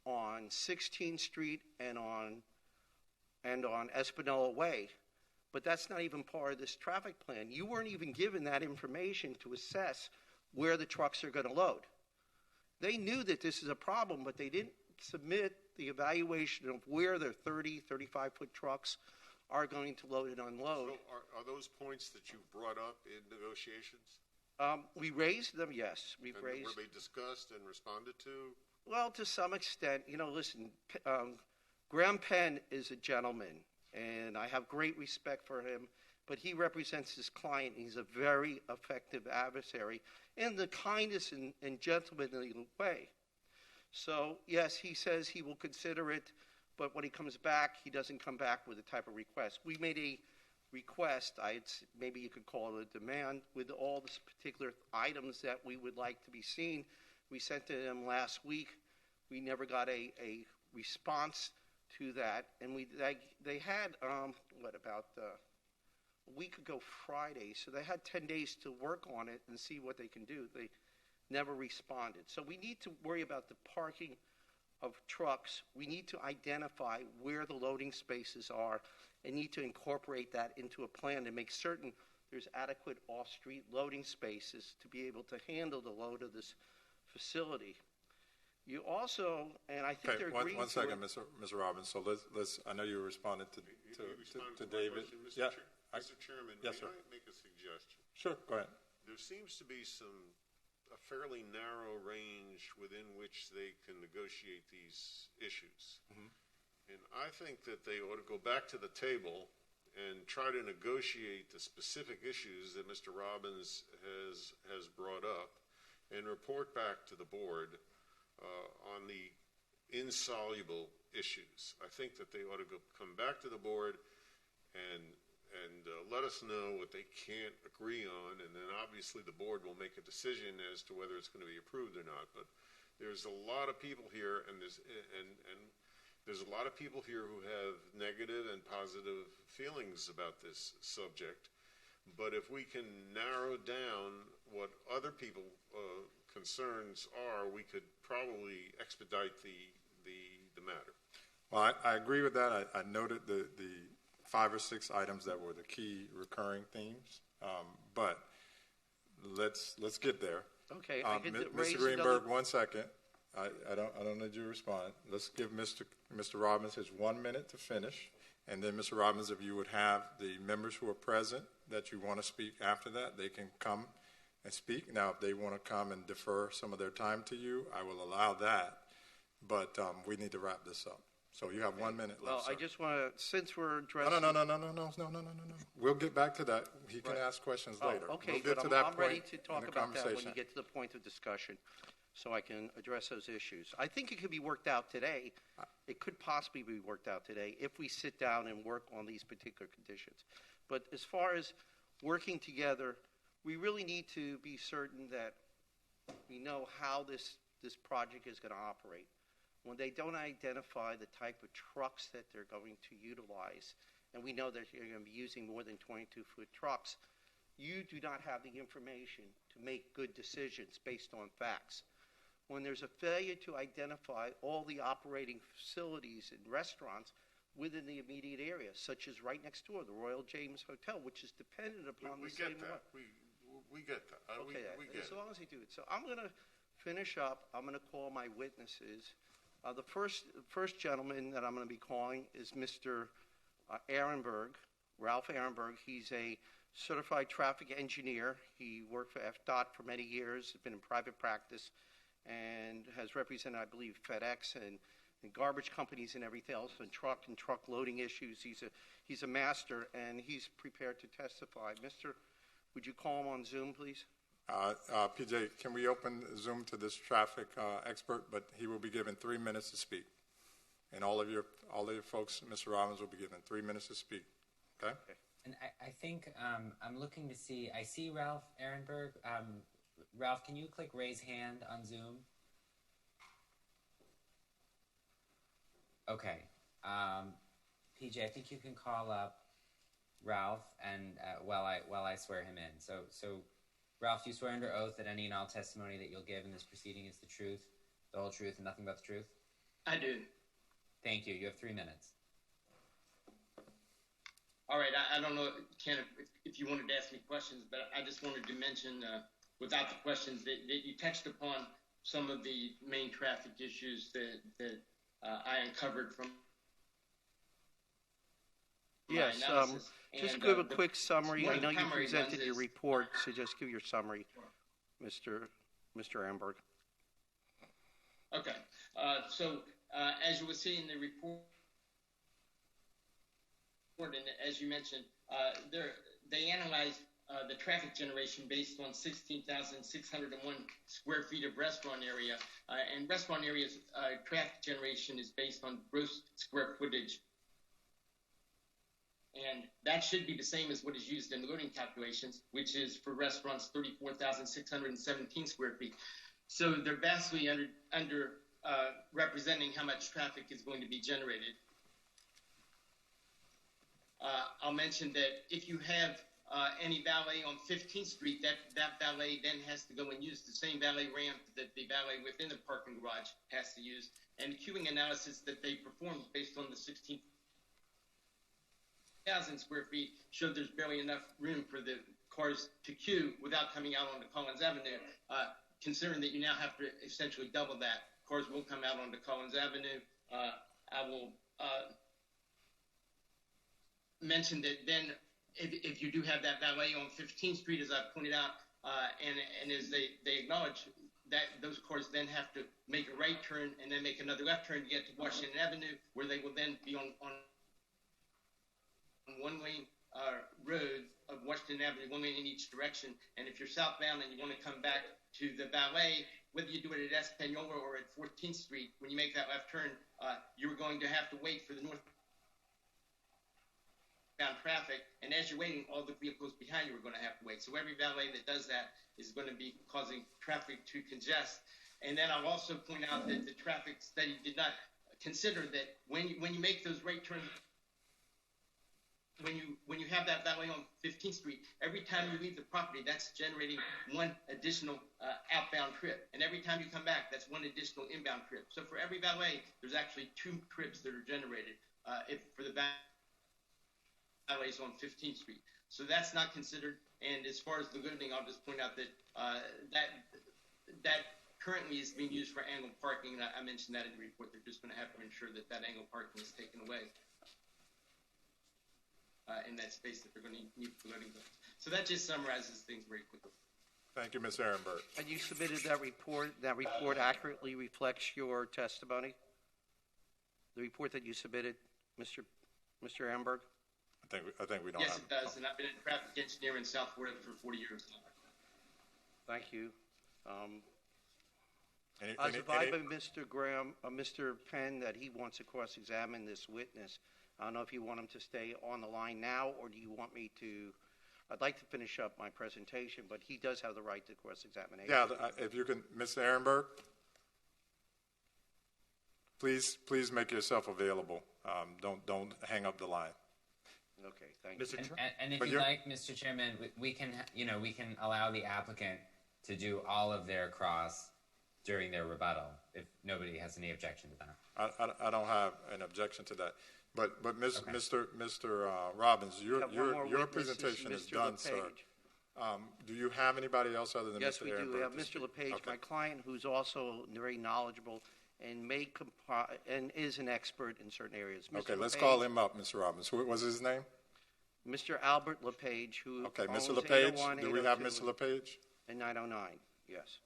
Speaker 12: on 16th Street and on Espanola Way, but that's not even part of this traffic plan. You weren't even given that information to assess where the trucks are going to load. They knew that this is a problem, but they didn't submit the evaluation of where their 30, 35-foot trucks are going to load and unload.
Speaker 6: So are those points that you brought up in negotiations?
Speaker 12: We raised them, yes.
Speaker 6: And were they discussed and responded to?
Speaker 12: Well, to some extent. Listen, Graham Penn is a gentleman, and I have great respect for him, but he represents his client. He's a very effective adversary in the kindest and gentlemanly way. So, yes, he says he will consider it, but when he comes back, he doesn't come back with a type of request. We made a request, maybe you could call it a demand, with all the particular items that we would like to be seen. We sent to them last week. We never got a response to that, and they had, about a week ago Friday, so they had 10 days to work on it and see what they can do. They never responded. So we need to worry about the parking of trucks. We need to identify where the loading spaces are and need to incorporate that into a plan to make certain there's adequate off-street loading spaces to be able to handle the load of this facility. You also, and I think they're agreeing
Speaker 1: one second, Mr. Robbins. So let's. I know you responded to David.
Speaker 6: Mr. Chairman,
Speaker 1: yes,
Speaker 6: may
Speaker 1: sir.
Speaker 6: I make a suggestion?
Speaker 1: Sure, go ahead.
Speaker 6: There seems to be a fairly narrow range within which they can negotiate these issues.
Speaker 1: Mm-hmm.
Speaker 6: And I think that they ought to go back to the table and try to negotiate the specific issues that Mr. Robbins has brought up and report back to the board on the insoluble issues. I think that they ought to come back to the board and let us know what they can't agree on, and then obviously the board will make a decision as to whether it's going to be approved or not. But there's a lot of people here, and there's a lot of people here who have negative and positive feelings about this subject. But if we can narrow down what other people concerns are, we could probably expedite the matter.
Speaker 1: Well, I agree with that. I noted the 5 or 6 items that were the key recurring themes, but let's get there.
Speaker 12: Okay,
Speaker 1: Mr. Greenberg, 1 second. I don't need you to respond. Let's give Mr. Robbins his 1 minute to finish, and then Mr. Robbins, if you would have the members who are present that you want to speak after that, they can come and speak. Now, if they want to come and defer some of their time to you, I will allow that, but we need to wrap this up. So you have 1 minute left.
Speaker 12: Well,
Speaker 1: sir.
Speaker 12: I just want to, since we're addressing...
Speaker 1: No. We'll get back to that. He can ask questions later.
Speaker 12: Okay,
Speaker 1: we'll
Speaker 12: but I'm ready to talk about that when you get to the point of discussion, so I can address those issues. I think it could be worked out today. It could possibly be worked out today if we sit down and work on these particular conditions. But as far as working together, we really need to be certain that we know how this project is going to operate. When they don't identify the type of trucks that they're going to utilize, and we know that you're going to be using more than 22-foot trucks, you do not have the information to make good decisions based on facts. When there's a failure to identify all the operating facilities and restaurants within the immediate area, such as right next door, the Royal James Hotel, which is dependent upon the same one.
Speaker 6: We get that.
Speaker 12: Okay,
Speaker 6: we get
Speaker 12: as long as they do it. So I'm going to finish up. I'm going to call my witnesses. The first gentleman that I'm going to be calling is Mr. Ehrenberg, Ralph Ehrenberg. He's a certified traffic engineer. He worked for FDOT for many years, has been in private practice, and has represented, I believe, FedEx and garbage companies and everything else, and truck loading issues. He's a master, and he's prepared to testify. Mister, would you call him on Zoom, please?
Speaker 1: PJ, can we open Zoom to this traffic expert? But he will be given 3 minutes to speak, and all of your folks, Mr. Robbins, will be given 3 minutes to speak. Okay.
Speaker 2: And I think I'm looking to see. I see Ralph Ehrenberg. Ralph, can you click raise hand on Zoom? Okay. PJ, I think you can call up Ralph, and while I swear him in. So. Ralph, do you swear under oath that any and all testimony that you'll give in this proceeding is the truth, the whole truth, and nothing but the truth?
Speaker 9: I do.
Speaker 2: Thank you. You have 3 minutes.
Speaker 9: All right. I don't know, Ken, if you wanted to ask me questions, but I just wanted to mention, without the questions, that you touched upon some of the main traffic issues that I uncovered from
Speaker 12: Yes,
Speaker 9: my analysis.
Speaker 12: just
Speaker 9: And,
Speaker 12: give a
Speaker 9: the-
Speaker 12: quick summary.
Speaker 9: one
Speaker 12: I
Speaker 9: of the
Speaker 12: know you
Speaker 9: primary
Speaker 12: presented
Speaker 9: ones
Speaker 12: your
Speaker 9: is-
Speaker 12: report, so just give your summary, Mr. Amberg.
Speaker 9: Okay, so as you will see in the report, and as you mentioned, they analyzed the traffic generation based on 16,601 square feet of restaurant area, and restaurant areas traffic generation is based on gross square footage. And that should be the same as what is used in the loading calculations, which is for restaurants 34,617 square feet. So they're vastly under representing how much traffic is going to be generated. I'll mention that if you have any valet on 15th Street, that valet then has to go and use the same valet ramp that the valet within the parking garage has to use. And the queuing analysis that they performed based on the 16,000 square feet showed there's barely enough room for the cars to queue without coming out onto Collins Avenue. Considering that you now have to essentially double that, cars will come out onto Collins Avenue. I will mention that then if you do have that valet on 15th Street, as I pointed out, and as they acknowledge that those cars then have to make a right turn and then make another left turn to get to Washington Avenue, where they will then be on one lane road of Washington Avenue, one lane in each direction. And if you're southbound and you want to come back to the valet, whether you do it at Espanola or at 14th Street, when you make that left turn, you're going to have to wait for the northbound traffic. And as you're waiting, all the vehicles behind you are going to have to wait. So every valet that does that is going to be causing traffic to congest. And then I'll also point out that the traffic study did not consider that when you make those right turns, when you have that valet on 15th Street, every time you leave the property, that's generating one additional outbound trip. And every time you come back, that's one additional inbound trip. So for every valet, there's actually 2 trips that are generated for the valets on 15th Street. So that's not considered. And as far as the loading, I'll just point out that that currently is being used for angled parking. And I mentioned that in the report. They're just going to have to ensure that angled parking is taken away in that space that they're going to need for loading zones. So that just summarizes things very quickly.
Speaker 1: Thank you, Ms. Ehrenberg.
Speaker 12: And you submitted that report. That report accurately reflects your testimony? The report that you submitted, Mr. Amberg?
Speaker 1: I think we don't
Speaker 9: Yes,
Speaker 1: have.
Speaker 9: it does. And I've been a traffic engineer in South Florida for 40 years now.
Speaker 12: Thank you. I was advised by Mr. Graham, Mr. Penn, that he wants to cross-examine this witness. I don't know if you want him to stay on the line now, or do you want me to? I'd like to finish up my presentation, but he does have the right to cross-examination.
Speaker 1: Yeah, if you can, Ms. Ehrenberg, please make yourself available. Don't hang up the line.
Speaker 12: Okay, thank you.
Speaker 2: And if you'd like, Mr. Chairman, we can allow the applicant to do all of their cross during their rebuttal if nobody has any objection to that.
Speaker 1: I don't have an objection to that. But Mr. Robbins, your presentation is done, sir. Do you have anybody else other than
Speaker 12: Yes,
Speaker 1: Mr.
Speaker 12: we
Speaker 1: Ehrenberg?
Speaker 12: do. We have Mr. LePage,
Speaker 1: Okay.
Speaker 12: my client, who's also very knowledgeable and and is an expert in certain areas. Mr.
Speaker 1: Okay, let's
Speaker 12: LePage,
Speaker 1: call him up, Mr. Robbins. What was his name?
Speaker 12: Mr. Albert LePage, who
Speaker 1: Okay,
Speaker 12: owns
Speaker 1: Mr. LePage.
Speaker 12: 801,
Speaker 1: Do we have
Speaker 12: 802,
Speaker 1: Mr. LePage?
Speaker 12: And 909, yes.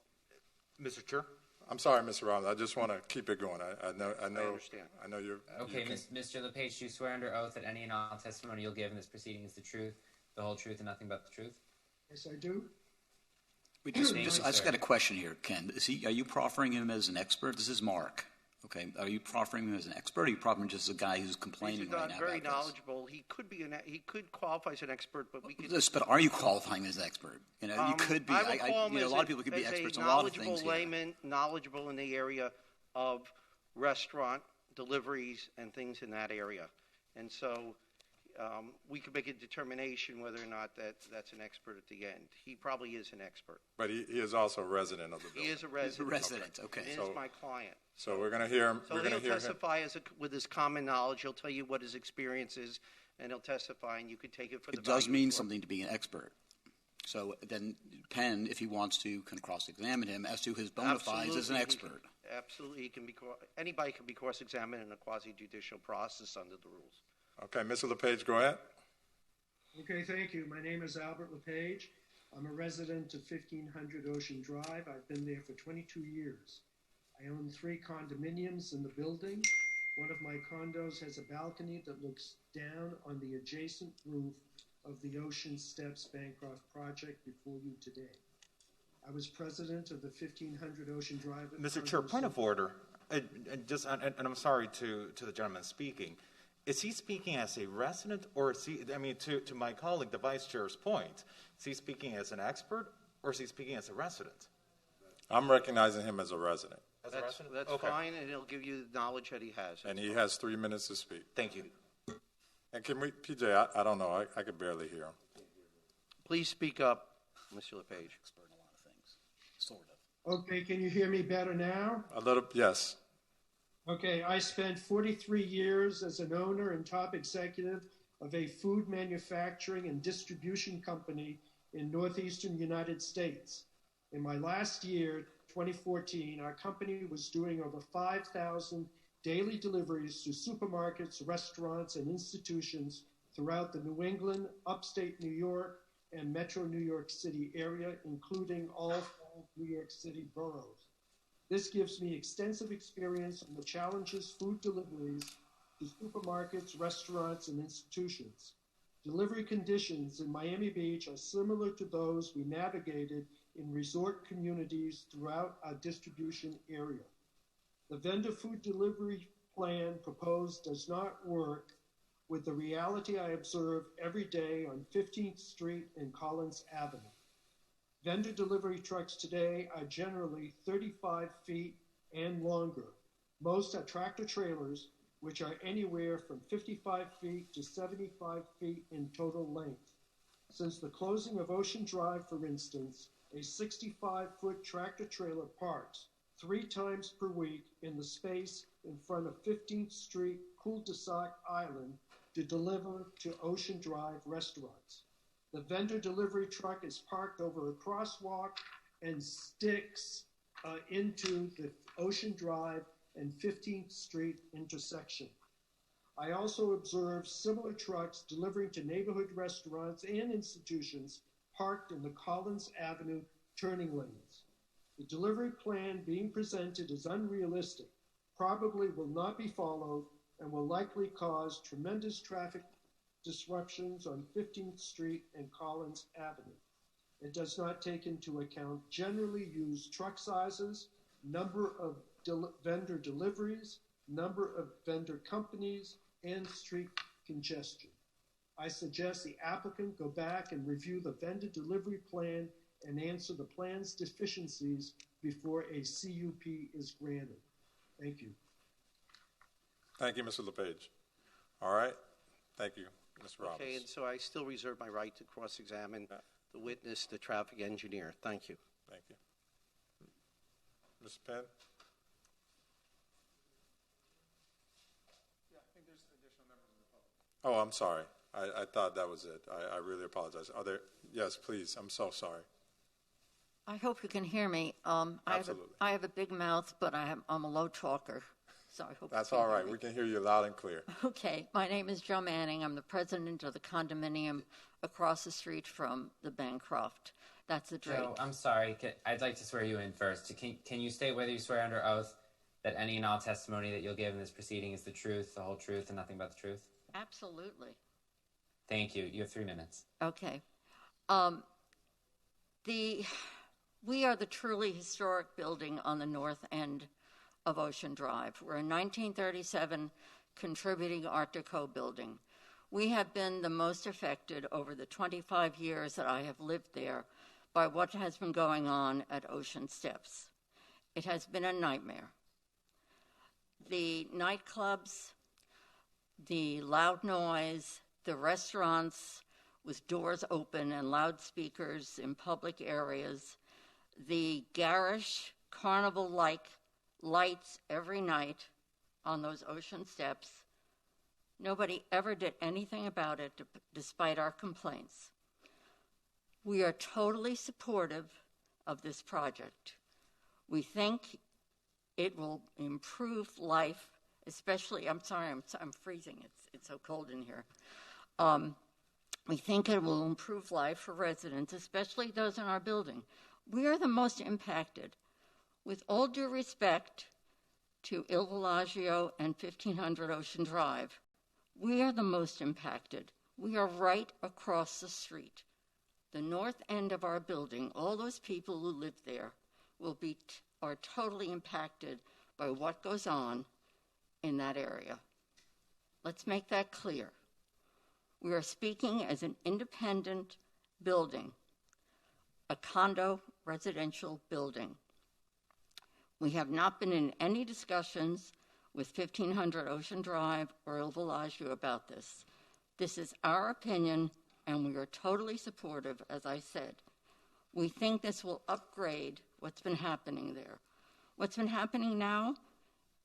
Speaker 1: Mr. Chair. I'm sorry, Mr. Robbins. I just want to keep it going. I
Speaker 12: understand.
Speaker 1: I know you're.
Speaker 2: Okay, Mr. LePage, do you swear under oath that any and all testimony you'll give in this proceeding is the truth, the whole truth, and nothing but the truth?
Speaker 17: Yes, I do.
Speaker 10: I just got a question here, Ken. Are you proffering him as an expert? This is Mark. Okay, are you proffering him as an expert, or are you proffering just a guy who's complaining right now
Speaker 12: very
Speaker 10: about
Speaker 12: knowledgeable. He could qualify as an expert, but we could.
Speaker 10: this? But are you qualifying as an expert? You know, you could be.
Speaker 12: I will call him
Speaker 10: a lot of people could be experts in a lot of things here.
Speaker 12: Layman, knowledgeable in the area of restaurant deliveries and things in that area, and so we could make a determination whether or not that's an expert at the end. He probably is an expert.
Speaker 1: But he is also a resident of the building.
Speaker 12: He is a resident.
Speaker 10: He's a resident. Okay.
Speaker 12: He is my client.
Speaker 1: So we're going to hear him.
Speaker 12: So he'll testify with his common knowledge. He'll tell you what his experience is, and he'll testify, and you could take it for the.
Speaker 10: It does mean something to be an expert. So then Penn, if he wants to, can cross-examine him as to his bona fides as an expert.
Speaker 12: Absolutely, he can be. Anybody can be cross-examined in a quasi-judicial process under the rules.
Speaker 1: Okay, Mr. LePage, go ahead.
Speaker 11: Okay, thank you. My name is Albert LePage. I'm a resident of 1500 Ocean Drive. I've been there for 22 years. I own 3 condominiums in the building. One of my condos has a balcony that looks down on the adjacent roof of the Ocean Steps Bancroft project before you today. I was president of the 1500 Ocean Drive.
Speaker 13: Mr. Chair, point of order. And I'm sorry to the gentleman speaking. Is he speaking as a resident, or is he, I mean, to my colleague, the vice chair's point, is he speaking as an expert, or is he speaking as a resident?
Speaker 1: I'm recognizing him as a resident.
Speaker 12: That's okay. Fine, and he'll give you the knowledge that he has.
Speaker 1: And he has 3 minutes to speak.
Speaker 13: Thank you.
Speaker 1: And can we, PJ, I don't know, I could barely hear him.
Speaker 12: Please speak up, Mr. LePage.
Speaker 10: Expert in a lot of things, sort of.
Speaker 11: Okay, can you hear me better now?
Speaker 1: A little, yes.
Speaker 11: Okay, I spent 43 years as an owner and top executive of a food manufacturing and distribution company in northeastern United States. In my last year, 2014, our company was doing over 5,000 daily deliveries to supermarkets, restaurants, and institutions throughout the New England, upstate New York, and metro New York City area, including all 5 New York City boroughs. This gives me extensive experience on the challenges food deliveries to supermarkets, restaurants, and institutions. Delivery conditions in Miami Beach are similar to those we navigated in resort communities throughout our distribution area. The vendor food delivery plan proposed does not work with the reality I observe every day on 15th Street and Collins Avenue. Vendor delivery trucks today are generally 35 feet and longer. Most are tractor trailers, which are anywhere from 55 feet to 75 feet in total length. Since the closing of Ocean Drive, for instance, a 65-foot tractor trailer parks 3 times per week in the space in front of 15th Street Cul-de-sac Island to deliver to Ocean Drive restaurants. The vendor delivery truck is parked over a crosswalk and sticks into the Ocean Drive and 15th Street intersection. I also observe similar trucks delivering to neighborhood restaurants and institutions parked in the Collins Avenue turning lanes. The delivery plan being presented is unrealistic, probably will not be followed, and will likely cause tremendous traffic disruptions on 15th Street and Collins Avenue. It does not take into account generally used truck sizes, number of vendor deliveries, number of vendor companies, and street congestion. I suggest the applicant go back and review the vendor delivery plan and answer the plan's deficiencies before a CUP is granted. Thank you.
Speaker 1: Thank you, Mr. LePage. All right. Thank you, Mr. Roberts.
Speaker 12: Okay, and so I still reserve my right to cross-examine the witness, the traffic engineer. Thank you.
Speaker 1: Thank you. Mr. Penn?
Speaker 7: Yeah, I think there's additional members of the public.
Speaker 1: Oh, I'm sorry. I thought that was it. I really apologize. Are there? Yes, please. I'm so sorry.
Speaker 14: I hope you can hear me.
Speaker 1: Absolutely.
Speaker 14: I have a big mouth, but I'm a low talker, so I hope
Speaker 1: That's
Speaker 14: you can
Speaker 1: all right.
Speaker 14: hear me.
Speaker 1: We can hear you loud and clear.
Speaker 14: Okay. My name is Joe Manning. I'm the president of the condominium across the street from the Bancroft. That's the Drake.
Speaker 2: Joe, I'm sorry. I'd like to swear you in first. Can you state whether you swear under oath that any and all testimony that you'll give in this proceeding is the truth, the whole truth, and nothing but the truth?
Speaker 14: Absolutely.
Speaker 2: Thank you. You have 3 minutes.
Speaker 14: Okay. We are the truly historic building on the north end of Ocean Drive. We're a 1937 contributing Art Deco building. We have been the most affected over the 25 years that I have lived there by what has been going on at Ocean Steps. It has been a nightmare. The nightclubs, the loud noise, the restaurants with doors open and loudspeakers in public areas, the garish carnival-like lights every night on those Ocean Steps. Nobody ever did anything about it despite our complaints. We are totally supportive of this project. We think it will improve life, especially, I'm sorry, I'm freezing. It's so cold in here. We think it will improve life for residents, especially those in our building. We are the most impacted. With all due respect to Il Villaggio and 1500 Ocean Drive, we are the most impacted. We are right across the street. The north end of our building, all those people who live there are totally impacted by what goes on in that area. Let's make that clear. We are speaking as an independent building, a condo residential building. We have not been in any discussions with 1500 Ocean Drive or Il Villaggio about this. This is our opinion, and we are totally supportive, as I said. We think this will upgrade what's been happening there. What's been happening now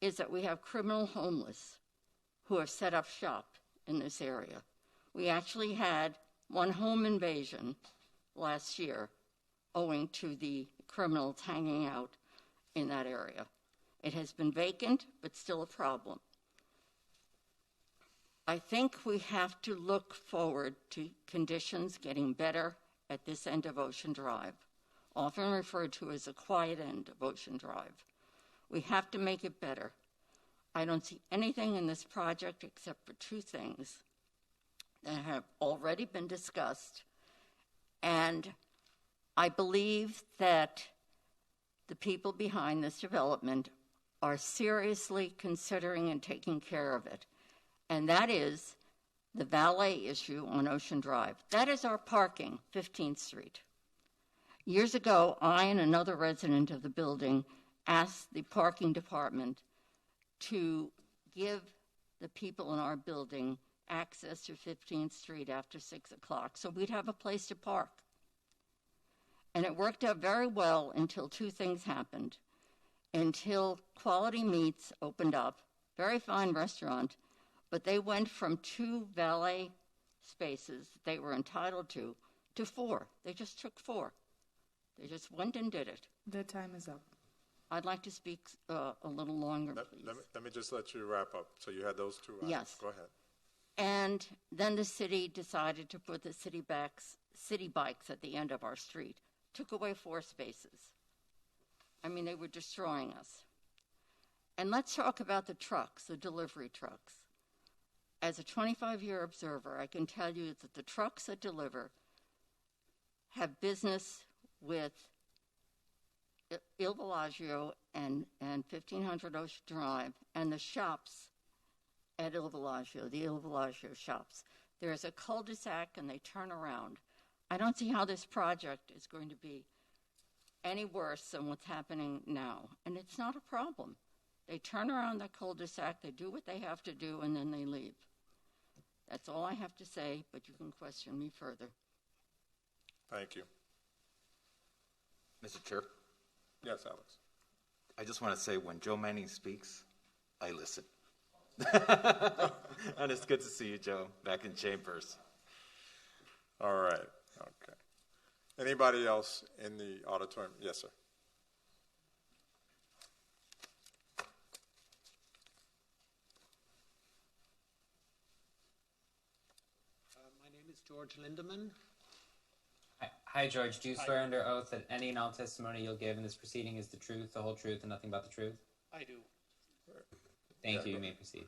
Speaker 14: is that we have criminal homeless who have set up shop in this area. We actually had one home invasion last year owing to the criminals hanging out in that area. It has been vacant, but still a problem. I think we have to look forward to conditions getting better at this end of Ocean Drive, often referred to as the quiet end of Ocean Drive. We have to make it better. I don't see anything in this project except for two things that have already been discussed, and I believe that the people behind this development are seriously considering and taking care of it, and that is the valet issue on Ocean Drive. That is our parking, 15th Street. Years ago, I and another resident of the building asked the parking department to give the people in our building access to 15th Street after 6 o'clock so we'd have a place to park. And it worked out very well until two things happened. Until Quality Meats opened up, very fine restaurant, but they went from 2 valet spaces they were entitled to 4. They just took 4. They just went and did it.
Speaker 8: The time is up.
Speaker 14: I'd like to speak a little longer, please.
Speaker 1: Let me just let you wrap up. So you had those two items.
Speaker 14: Yes.
Speaker 1: Go ahead.
Speaker 14: And then the city decided to put the city bikes at the end of our street. Took away 4 spaces. I mean, they were destroying us. And let's talk about the trucks, the delivery trucks. As a 25-year observer, I can tell you that the trucks that deliver have business with Il Villaggio and 1500 Ocean Drive and the shops at Il Villaggio, the Il Villaggio shops. There's a cul-de-sac and they turn around. I don't see how this project is going to be any worse than what's happening now. And it's not a problem. They turn around the cul-de-sac, they do what they have to do, and then they leave. That's all I have to say, but you can question me further.
Speaker 1: Thank you.
Speaker 13: Mr. Chair,
Speaker 1: Yes, Alex.
Speaker 13: I just want to say when Joe Manning speaks, I listen. And it's good to see you, Joe, back in chambers.
Speaker 1: All right. Okay. Anybody else in the auditorium? Yes, sir.
Speaker 12: My name is George Lindemann.
Speaker 2: Hi, George. Do you swear under oath that any and all testimony you'll give in this proceeding is the truth, the whole truth, and nothing but the truth?
Speaker 12: I do.
Speaker 2: Thank you. You may proceed.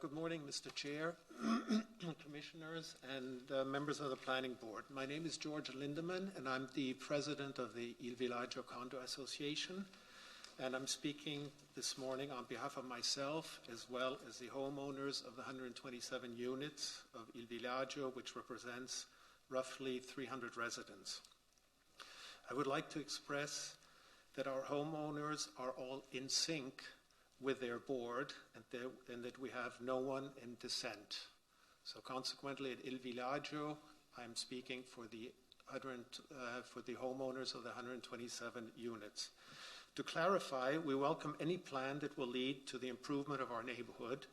Speaker 12: Good morning, Mr. Chair, commissioners, and members of the Planning Board. My name is George Lindemann, and I'm the president of the Il Villaggio Condo Association. And I'm speaking this morning on behalf of myself, as well as the homeowners of the 127 units of Il Villaggio, which represents roughly 300 residents. I would like to express that our homeowners are all in sync with their board and that we have no one in dissent. So consequently, at Il Villaggio, I'm speaking for the homeowners of the 127 units. To clarify, we welcome any plan that will lead to the improvement of our neighborhood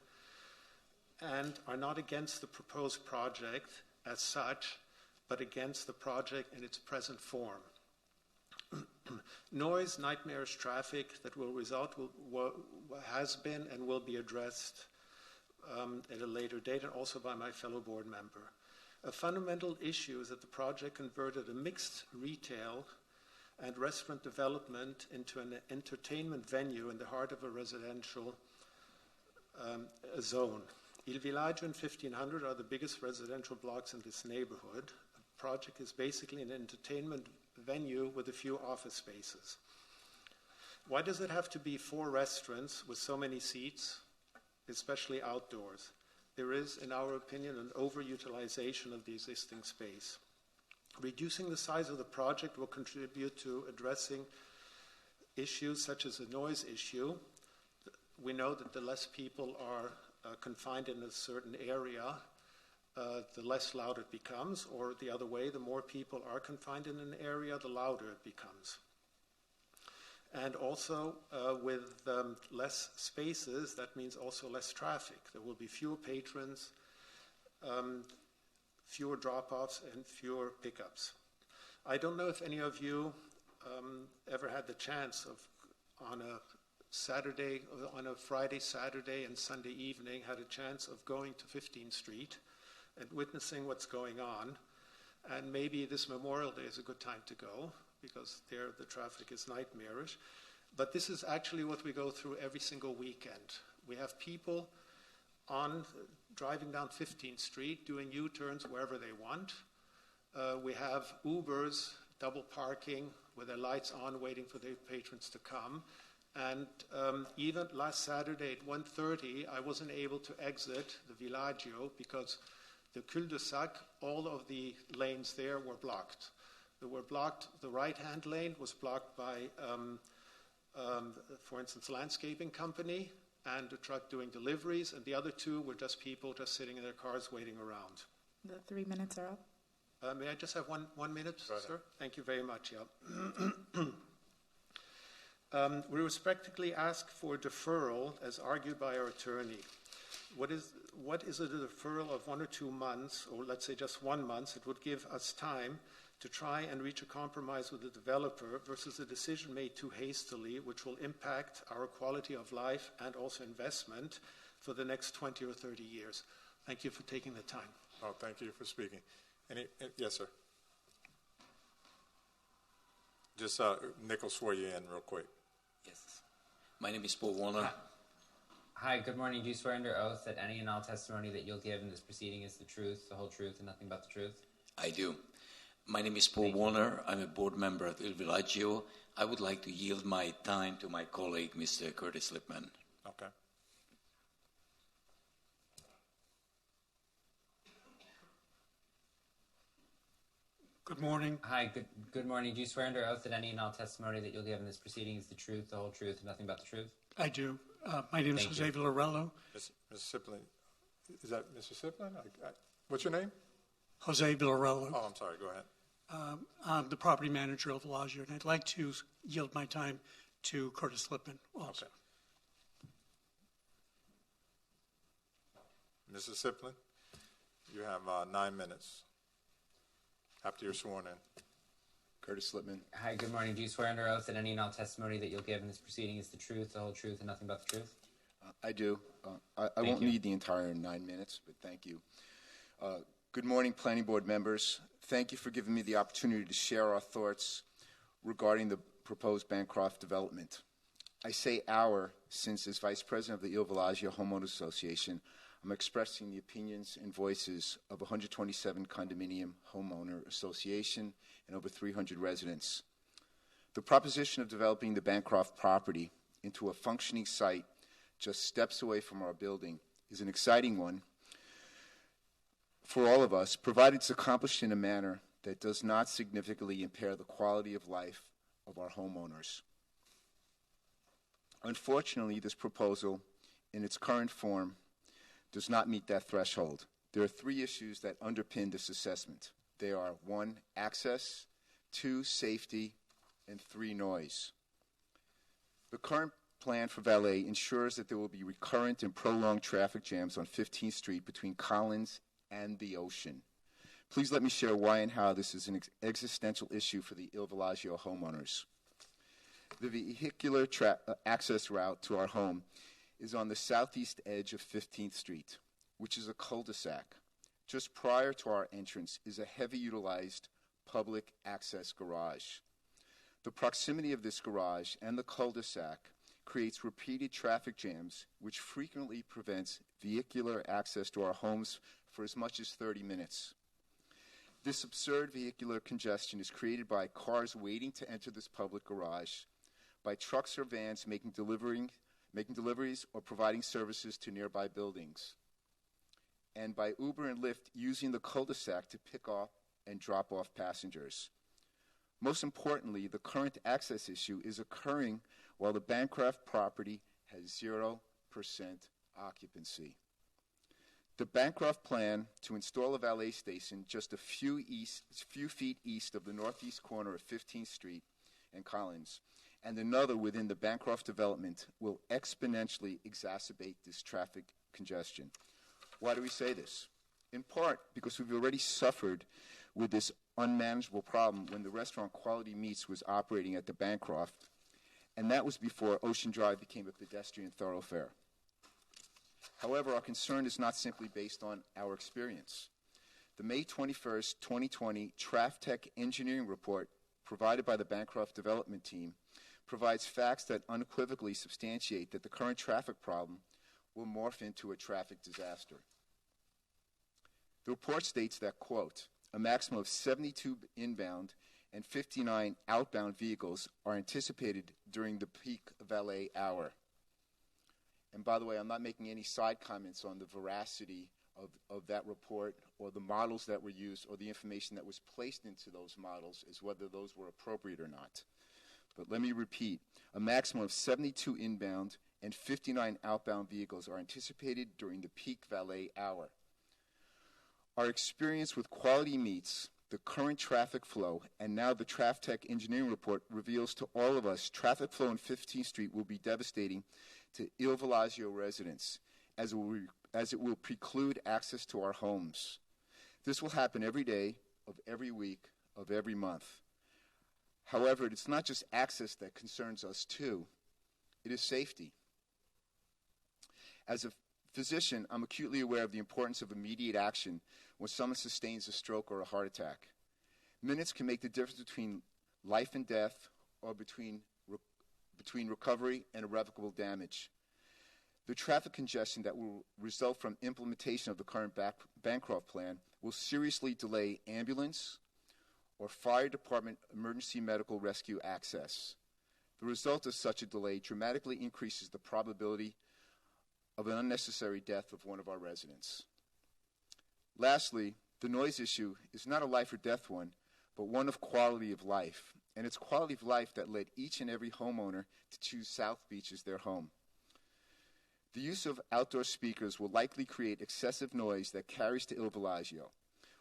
Speaker 12: and are not against the proposed project as such,
Speaker 15: but against the project in its present form. Noise, nightmarish traffic that will result has been and will be addressed at a later date, and also by my fellow board member. A fundamental issue is that the project converted a mixed retail and restaurant development into an entertainment venue in the heart of a residential zone. Il Villaggio and 1500 are the biggest residential blocks in this neighborhood. The project is basically an entertainment venue with a few office spaces. Why does it have to be 4 restaurants with so many seats, especially outdoors? There is, in our opinion, an overutilization of the existing space. Reducing the size of the project will contribute to addressing issues such as the noise issue. We know that the less people are confined in a certain area, the less loud it becomes, or the other way, the more people are confined in an area, the louder it becomes. And also, with less spaces, that means also less traffic. There will be fewer patrons, fewer drop-offs, and fewer pickups. I don't know if any of you ever had the chance of, on a Friday, Saturday, and Sunday evening, had a chance of going to 15th Street and witnessing what's going on. And maybe this Memorial Day is a good time to go, because there the traffic is nightmarish. But this is actually what we go through every single weekend. We have people driving down 15th Street, doing U-turns wherever they want. We have Ubers, double parking, with their lights on, waiting for their patrons to come. And even last Saturday at 1:30, I wasn't able to exit the Villaggio because the cul-de-sac, all of the lanes there were blocked. They were blocked. The right-hand lane was blocked by, for instance, landscaping company and a truck doing deliveries, and the other 2 were just people just sitting in their cars waiting around.
Speaker 8: The 3 minutes are up.
Speaker 15: May I just have one minute, sir? Thank you very much. Yeah. We respectfully ask for deferral, as argued by our attorney. What is a deferral of 1 or 2 months, or let's say just 1 month? It would give us time to try and reach a compromise with the developer versus a decision made too hastily, which will impact our quality of life and also investment for the next 20 or 30 years. Thank you for taking the time.
Speaker 1: Oh, thank you for speaking. Yes, sir. Just Nick will swear you in real quick.
Speaker 10: Yes. My name is Paul Warner.
Speaker 2: Hi, good morning. Do you swear under oath that any and all testimony that you'll give in this proceeding is the truth, the whole truth, and nothing but the truth?
Speaker 10: I do. My name is Paul Warner. I'm a board member at Il Villaggio. I would like to yield my time to my colleague, Mr. Curtis Lipman.
Speaker 1: Okay.
Speaker 16: Good morning.
Speaker 2: Hi, good morning. Do you swear under oath that any and all testimony that you'll give in this proceeding is the truth, the whole truth, and nothing but the truth?
Speaker 16: I do. My name is Jose Villarello.
Speaker 1: Ms. Siplin, is that Mr. Siplin? What's your name?
Speaker 16: Jose Villarello.
Speaker 1: Oh, I'm sorry. Go ahead.
Speaker 16: I'm the property manager of Villaggio, and I'd like to yield my time to Curtis Lipman also.
Speaker 1: Okay. Mrs. Siplin, you have 9 minutes after you're sworn in.
Speaker 18: Curtis Lipman.
Speaker 2: Hi, good morning. Do you swear under oath that any and all testimony that you'll give in this proceeding is the truth, the whole truth, and nothing but the truth?
Speaker 18: I do. I won't need the entire 9 minutes, but thank you. Good morning, Planning Board members. Thank you for giving me the opportunity to share our thoughts regarding the proposed Bancroft development. I say our, since as Vice President of the Il Villaggio Homeowners Association, I'm expressing the opinions and voices of 127 condominium homeowner association and over 300 residents. The proposition of developing the Bancroft property into a functioning site just steps away from our building is an exciting one for all of us, provided it's accomplished in a manner that does not significantly impair the quality of life of our homeowners. Unfortunately, this proposal, in its current form, does not meet that threshold. There are 3 issues that underpin this assessment. They are 1, access, 2, safety, and 3, noise. The current plan for valet ensures that there will be recurrent and prolonged traffic jams on 15th Street between Collins and the ocean. Please let me share why and how this is an existential issue for the Il Villaggio homeowners. The vehicular access route to our home is on the southeast edge of 15th Street, which is a cul-de-sac. Just prior to our entrance is a heavy utilized public access garage. The proximity of this garage and the cul-de-sac creates repeated traffic jams, which frequently prevents vehicular access to our homes for as much as 30 minutes. This absurd vehicular congestion is created by cars waiting to enter this public garage, by trucks or vans making deliveries or providing services to nearby buildings, and by Uber and Lyft using the cul-de-sac to pick up and drop off passengers. Most importantly, the current access issue is occurring while the Bancroft property has 0% occupancy. The Bancroft plan to install a valet station just a few feet east of the northeast corner of 15th Street and Collins, and another within the Bancroft development, will exponentially exacerbate this traffic congestion. Why do we say this? In part because we've already suffered with this unmanageable problem when the restaurant Quality Meats was operating at the Bancroft, and that was before Ocean Drive became a pedestrian thoroughfare. However, our concern is not simply based on our experience. The May 21st, 2020 TrafTech engineering report provided by the Bancroft development team provides facts that unequivocally substantiate that the current traffic problem will morph into a traffic disaster. The report states that, quote, a maximum of 72 inbound and 59 outbound vehicles are anticipated during the peak valet hour. And by the way, I'm not making any side comments on the veracity of that report or the models that were used or the information that was placed into those models as whether those were appropriate or not. But let me repeat, a maximum of 72 inbound and 59 outbound vehicles are anticipated during the peak valet hour. Our experience with Quality Meats, the current traffic flow, and now the TrafTech engineering report reveals to all of us traffic flow on 15th Street will be devastating to Il Villaggio residents as it will preclude access to our homes. This will happen every day of every week of every month. However, it's not just access that concerns us too. It is safety. As a physician, I'm acutely aware of the importance of immediate action when someone sustains a stroke or a heart attack. Minutes can make the difference between life and death or between recovery and irrevocable damage. The traffic congestion that will result from implementation of the current Bancroft plan will seriously delay ambulance or fire department emergency medical rescue access. The result of such a delay dramatically increases the probability of an unnecessary death of one of our residents. Lastly, the noise issue is not a life or death one, but one of quality of life. And it's quality of life that led each and every homeowner to choose South Beach as their home. The use of outdoor speakers will likely create excessive noise that carries to Il Villaggio.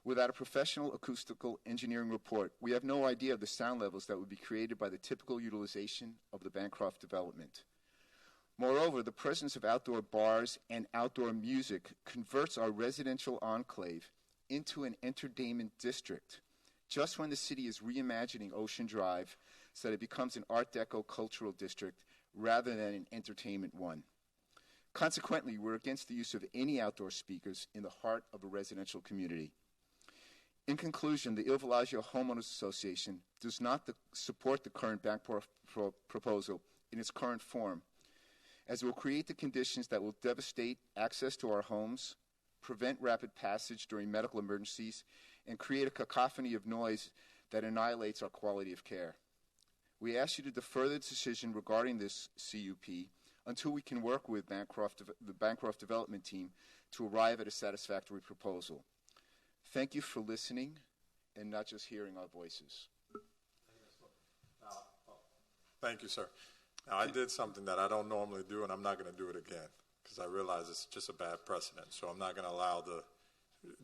Speaker 18: Without a professional acoustical engineering report, we have no idea of the sound levels that would be created by the typical utilization of the Bancroft development. Moreover, the presence of outdoor bars and outdoor music converts our residential enclave into an entertainment district, just when the city is reimagining Ocean Drive so that it becomes an Art Deco cultural district rather than an entertainment one. Consequently, we're against the use of any outdoor speakers in the heart of a residential community. In conclusion, the Il Villaggio Homeowners Association does not support the current Bancroft proposal in its current form, as it will create the conditions that will devastate access to our homes, prevent rapid passage during medical emergencies, and create a cacophony of noise that annihilates our quality of care. We ask you to defer the decision regarding this CUP until we can work with the Bancroft development team to arrive at a satisfactory proposal. Thank you for listening and not just hearing our voices.
Speaker 1: Thank you, sir. Now, I did something that I don't normally do, and I'm not going to do it again because I realize it's just a bad precedent. So I'm not going to allow the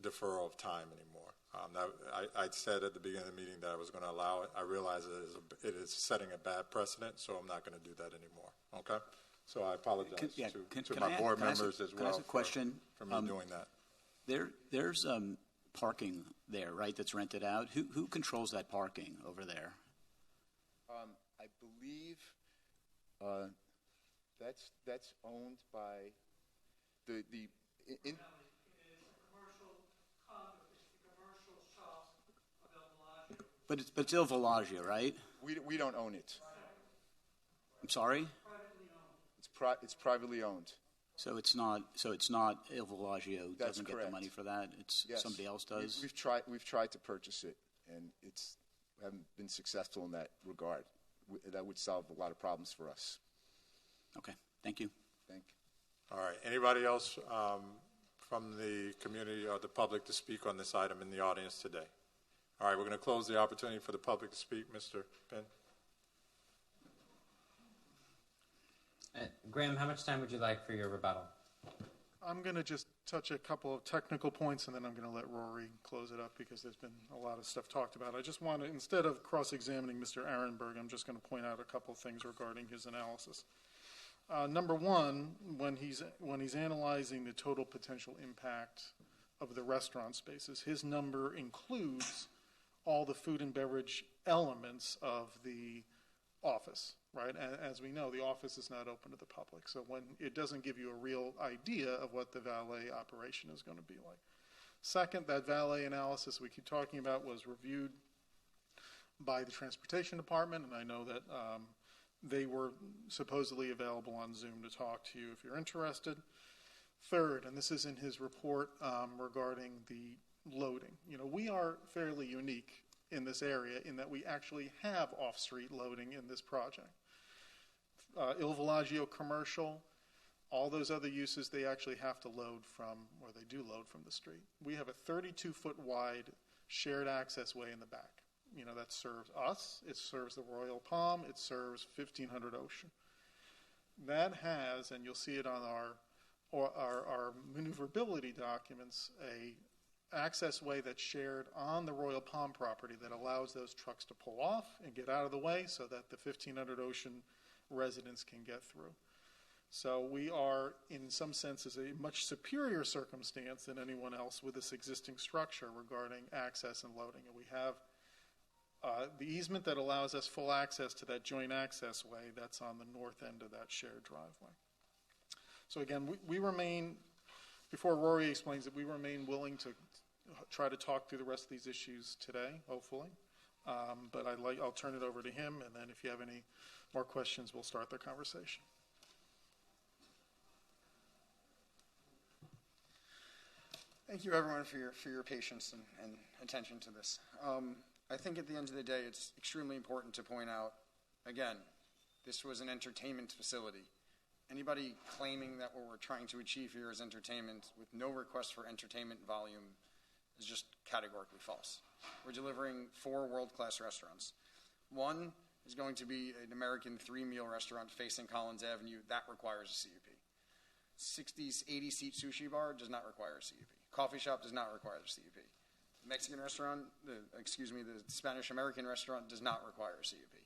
Speaker 1: deferral of time anymore. I said at the beginning of the meeting that I was going to allow it. I realize it is setting a bad precedent, so I'm not going to do that anymore. Okay? So I apologize to my board members as well
Speaker 10: for me
Speaker 1: doing that.
Speaker 10: There's parking there, right, that's rented out. Who controls that parking over there?
Speaker 18: I believe that's owned by the in,
Speaker 10: But it's Il Villaggio, right?
Speaker 18: we don't own it.
Speaker 10: I'm sorry?
Speaker 18: It's privately owned.
Speaker 10: So it's not Il Villaggio
Speaker 18: That's
Speaker 10: doesn't get
Speaker 18: correct.
Speaker 10: the money for that. It's
Speaker 18: Yes.
Speaker 10: somebody else does.
Speaker 18: We've tried to purchase it, and we haven't been successful in that regard. That would solve a lot of problems for us.
Speaker 10: Okay, thank you.
Speaker 18: Thank you.
Speaker 1: All right. Anybody else from the community or the public to speak on this item in the audience today? All right, we're going to close the opportunity for the public to speak. Mr. Penn.
Speaker 2: Graham, how much time would you like for your rebuttal?
Speaker 19: I'm going to just touch a couple of technical points, and then I'm going to let Rory close it up because there's been a lot of stuff talked about. I just want to, instead of cross-examining Mr. Arenberg, I'm just going to point out a couple of things regarding his analysis. Number one, when he's analyzing the total potential impact of the restaurant spaces, his number includes all the food and beverage elements of the office, right? As we know, the office is not open to the public, so when it doesn't give you a real idea of what the valet operation is going to be like. Second, that valet analysis we keep talking about was reviewed by the transportation department, and I know that they were supposedly available on Zoom to talk to you if you're interested. Third, and this is in his report regarding the loading. You know, we are fairly unique in this area in that we actually have off-street loading in this project. Il Villaggio commercial, all those other uses, they actually have to load from, or they do load from the street. We have a 32-foot wide shared access way in the back. You know, that serves us, it serves the Royal Palm, it serves 1500 Ocean. That has, and you'll see it on our maneuverability documents, a access way that's shared on the Royal Palm property that allows those trucks to pull off and get out of the way so that the 1500 Ocean residents can get through. So we are, in some senses, a much superior circumstance than anyone else with this existing structure regarding access and loading. And we have the easement that allows us full access to that joint access way that's on the north end of that shared driveway. So again, we remain, before Rory explains it, we remain willing to try to talk through the rest of these issues today, hopefully. But I'll turn it over to him, and then if you have any more questions, we'll start the conversation.
Speaker 7: Thank you, everyone, for your patience and attention to this. I think at the end of the day, it's extremely important to point out, again, this was an entertainment facility. Anybody claiming that what we're trying to achieve here is entertainment with no request for entertainment volume is just categorically false. We're delivering 4 world-class restaurants. One is going to be an American 3-meal restaurant facing Collins Avenue. That requires a CUP. 60s, 80-seat sushi bar does not require a CUP. Coffee shop does not require a CUP. Mexican restaurant, the Spanish-American restaurant does not require a CUP.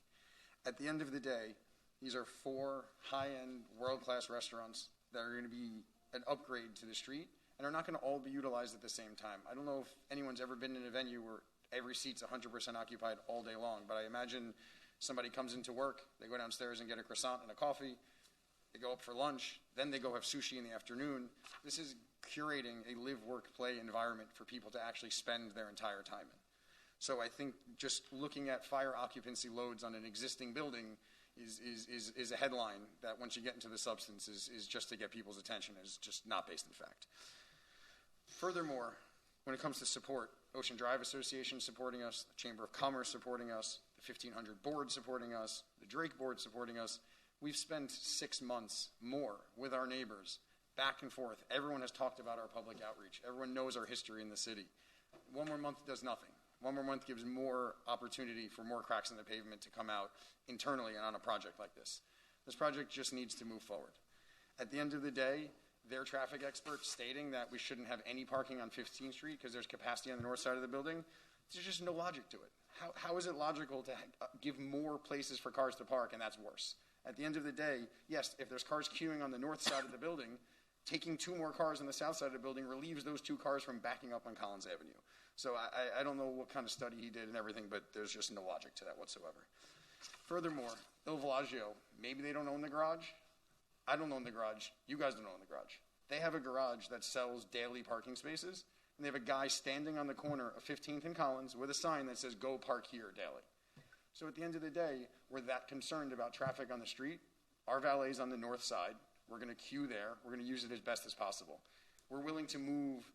Speaker 7: At the end of the day, these are 4 high-end, world-class restaurants that are going to be an upgrade to the street and are not going to all be utilized at the same time. I don't know if anyone's ever been in a venue where every seat's 100% occupied all day long, but I imagine somebody comes into work, they go downstairs and get a croissant and a coffee, they go up for lunch, then they go have sushi in the afternoon. This is curating a live, work, play environment for people to actually spend their entire time in. So I think just looking at fire occupancy loads on an existing building is a headline that once you get into the substance is just to get people's attention, is just not based in fact. Furthermore, when it comes to support, Ocean Drive Association supporting us, the Chamber of Commerce supporting us, the 1500 Board supporting us, the Drake Board supporting us, we've spent 6 months more with our neighbors, back and forth. Everyone has talked about our public outreach. Everyone knows our history in the city. 1 more month does nothing. 1 more month gives more opportunity for more cracks in the pavement to come out internally and on a project like this. This project just needs to move forward. At the end of the day, their traffic experts stating that we shouldn't have any parking on 15th Street because there's capacity on the north side of the building, there's just no logic to it. How is it logical to give more places for cars to park and that's worse? At the end of the day, yes, if there's cars queuing on the north side of the building, taking 2 more cars on the south side of the building relieves those 2 cars from backing up on Collins Avenue. So I don't know what kind of study he did and everything, but there's just no logic to that whatsoever. Furthermore, Il Villaggio, maybe they don't own the garage. I don't own the garage. You guys don't own the garage. They have a garage that sells daily parking spaces, and they have a guy standing on the corner of 15th and Collins with a sign that says, "Go park here daily." So at the end of the day, we're that concerned about traffic on the street. Our valet's on the north side. We're going to queue there. We're going to use it as best as possible. We're willing to move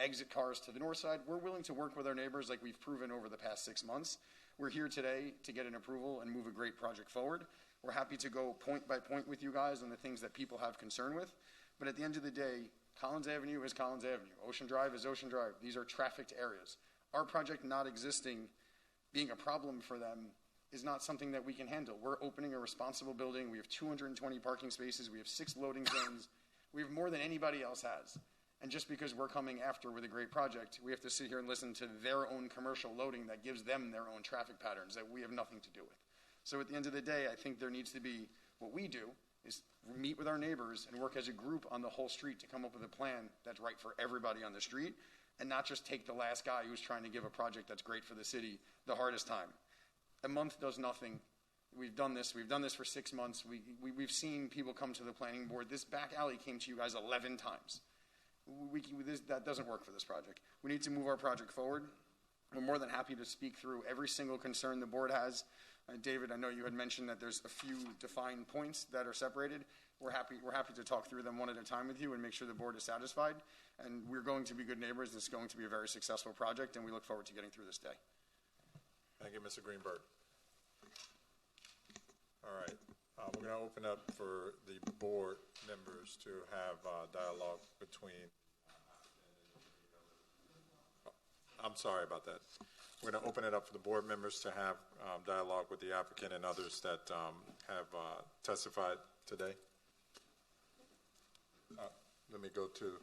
Speaker 7: exit cars to the north side. We're willing to work with our neighbors like we've proven over the past 6 months. We're here today to get an approval and move a great project forward. We're happy to go point by point with you guys on the things that people have concern with. But at the end of the day, Collins Avenue is Collins Avenue. Ocean Drive is Ocean Drive. These are trafficked areas. Our project not existing, being a problem for them, is not something that we can handle. We're opening a responsible building. We have 220 parking spaces. We have 6 loading zones. We have more than anybody else has. And just because we're coming after with a great project, we have to sit here and listen to their own commercial loading that gives them their own traffic patterns that we have nothing to do with. So at the end of the day, I think there needs to be, what we do is meet with our neighbors and work as a group on the whole street to come up with a plan that's right for everybody on the street, and not just take the last guy who's trying to give a project that's great for the city the hardest time. A month does nothing. We've done this for 6 months. We've seen people come to the planning board. This back alley came to you guys 11 times. That doesn't work for this project. We need to move our project forward. We're more than happy to speak through every single concern the board has. David, I know you had mentioned that there's a few defined points that are separated. We're happy to talk through them one at a time with you and make sure the board is satisfied. And we're going to be good neighbors. It's going to be a very successful project, and we look forward to getting through this day.
Speaker 1: Thank you, Mr. Greenberg. All right. We're going to open up for the board members to have dialogue between. I'm sorry about that. We're going to open it up for the board members to have dialogue with the applicant and others that have testified today. Let me go to.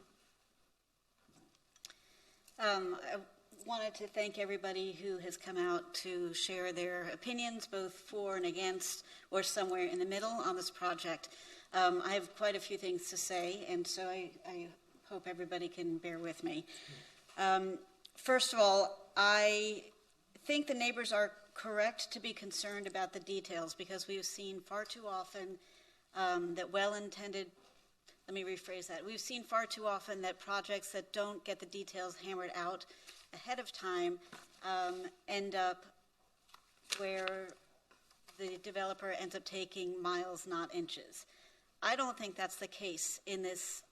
Speaker 20: I wanted to thank everybody who has come out to share their opinions, both for and against, or somewhere in the middle on this project. I have quite a few things to say, and so I hope everybody can bear with me. First of all, I think the neighbors are correct to be concerned about the details, because we've seen far too often that well-intended, let me rephrase that, we've seen far too often that projects that don't get the details hammered out ahead of time end up where the developer ends up taking miles, not inches. I don't think that's the case in this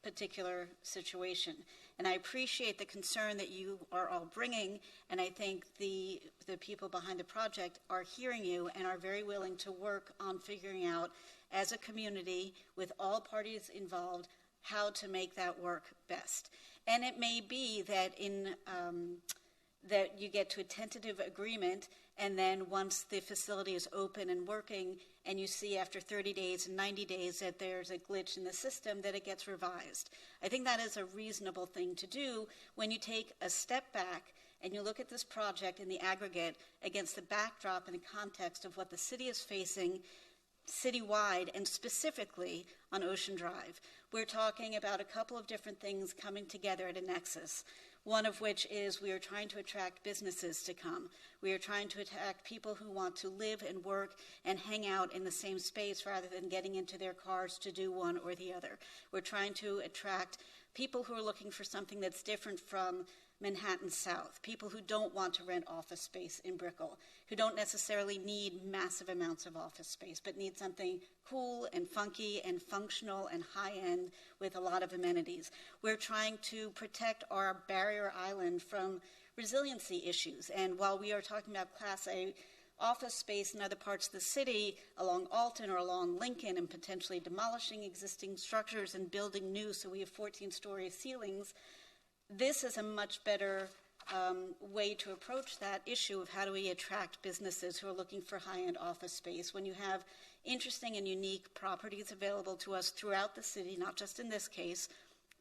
Speaker 20: particular situation. And I appreciate the concern that you are all bringing, and I think the people behind the project are hearing you and are very willing to work on figuring out, as a community, with all parties involved, how to make that work best. And it may be that that you get to a tentative agreement, and then once the facility is open and working, and you see after 30 days and 90 days that there's a glitch in the system, that it gets revised. I think that is a reasonable thing to do when you take a step back and you look at this project in the aggregate against the backdrop and the context of what the city is facing citywide and specifically on Ocean Drive. We're talking about a couple of different things coming together at a nexus. One of which is we are trying to attract businesses to come. We are trying to attract people who want to live and work and hang out in the same space rather than getting into their cars to do one or the other. We're trying to attract people who are looking for something that's different from Manhattan South, people who don't want to rent office space in Brickell, who don't necessarily need massive amounts of office space, but need something cool and funky and functional and high-end with a lot of amenities. We're trying to protect our barrier island from resiliency issues. And while we are talking about Class A office space in other parts of the city, along Alton or along Lincoln, and potentially demolishing existing structures and building new so we have 14-story ceilings, this is a much better way to approach that issue of how do we attract businesses who are looking for high-end office space when you have interesting and unique properties available to us throughout the city, not just in this case,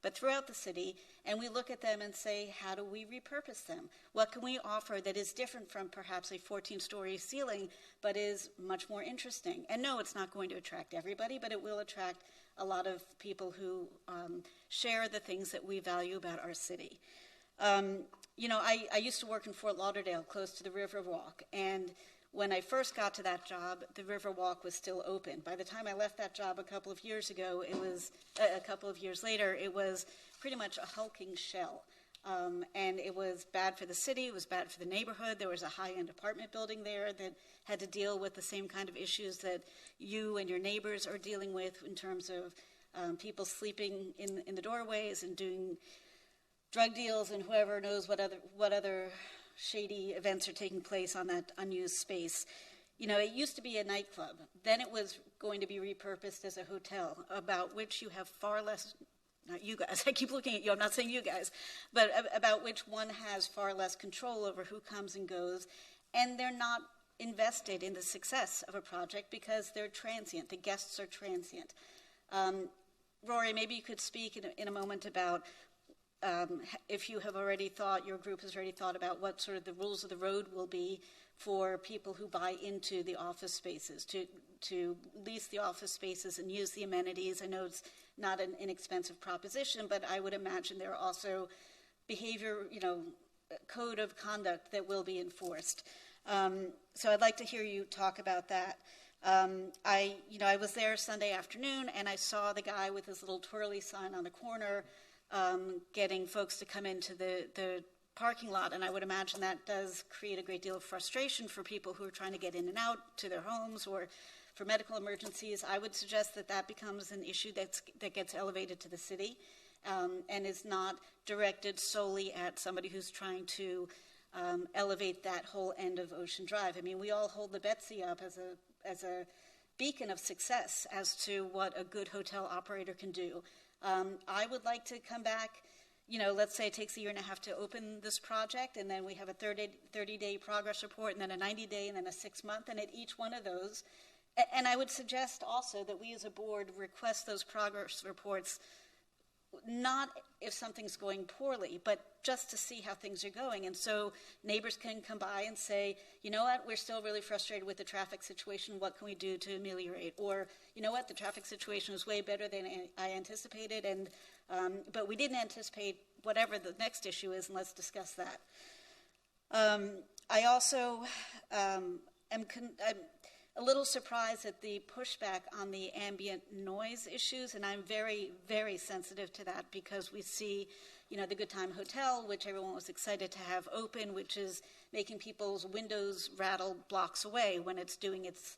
Speaker 20: but throughout the city, and we look at them and say, how do we repurpose them? What can we offer that is different from perhaps a 14-story ceiling, but is much more interesting? And no, it's not going to attract everybody, but it will attract a lot of people who share the things that we value about our city. You know, I used to work in Fort Lauderdale, close to the Riverwalk, and when I first got to that job, the Riverwalk was still open. By the time I left that job a couple of years ago, it was a couple of years later, it was pretty much a hulking shell. And it was bad for the city, it was bad for the neighborhood. There was a high-end apartment building there that had to deal with the same kind of issues that you and your neighbors are dealing with in terms of people sleeping in the doorways and doing drug deals and whoever knows what other shady events are taking place on that unused space. You know, it used to be a nightclub. Then it was going to be repurposed as a hotel, about which you have far less, not you guys, I keep looking at you, I'm not saying you guys, but about which one has far less control over who comes and goes, and they're not invested in the success of a project because they're transient. The guests are transient. Rory, maybe you could speak in a moment about if you have already thought, your group has already thought about what sort of the rules of the road will be for people who buy into the office spaces, to lease the office spaces and use the amenities. I know it's not an inexpensive proposition, but I would imagine there are also behavior, code of conduct that will be enforced. So I'd like to hear you talk about that. I was there Sunday afternoon, and I saw the guy with his little twirly sign on the corner getting folks to come into the parking lot, and I would imagine that does create a great deal of frustration for people who are trying to get in and out to their homes or for medical emergencies. I would suggest that becomes an issue that gets elevated to the city and is not directed solely at somebody who's trying to elevate that whole end of Ocean Drive. I mean, we all hold the Betsy up as a beacon of success as to what a good hotel operator can do. I would like to come back, let's say it takes a year and a half to open this project, and then we have a 30-day progress report, and then a 90-day, and then a 6-month, and at each one of those, and I would suggest also that we as a board request those progress reports, not if something's going poorly, but just to see how things are going. And so neighbors can come by and say, you know what, we're still really frustrated with the traffic situation. What can we do to ameliorate? Or, you know what, the traffic situation is way better than I anticipated, and but we didn't anticipate whatever the next issue is, and let's discuss that. I also am a little surprised at the pushback on the ambient noise issues, and I'm very, very sensitive to that because we see, the Good Time Hotel, which everyone was excited to have open, which is making people's windows rattle blocks away when it's doing its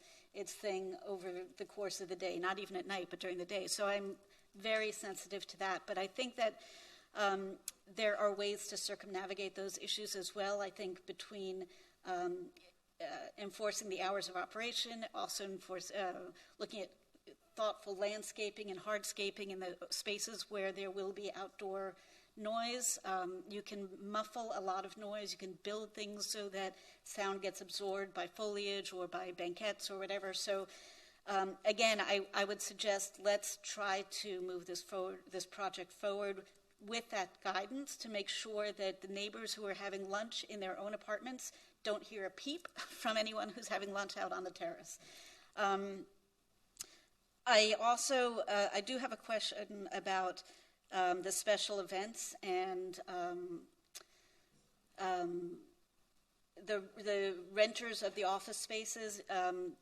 Speaker 20: thing over the course of the day, not even at night, but during the day. So I'm very sensitive to that, but I think that there are ways to circumnavigate those issues as well. I think between enforcing the hours of operation, also looking at thoughtful landscaping and hardscaping in the spaces where there will be outdoor noise. You can muffle a lot of noise. You can build things so that sound gets absorbed by foliage or by banquettes or whatever. So again, I would suggest let's try to move this project forward with that guidance to make sure that the neighbors who are having lunch in their own apartments don't hear a peep from anyone who's having lunch out on the terrace. I also, I do have a question about the special events and the renters of the office spaces.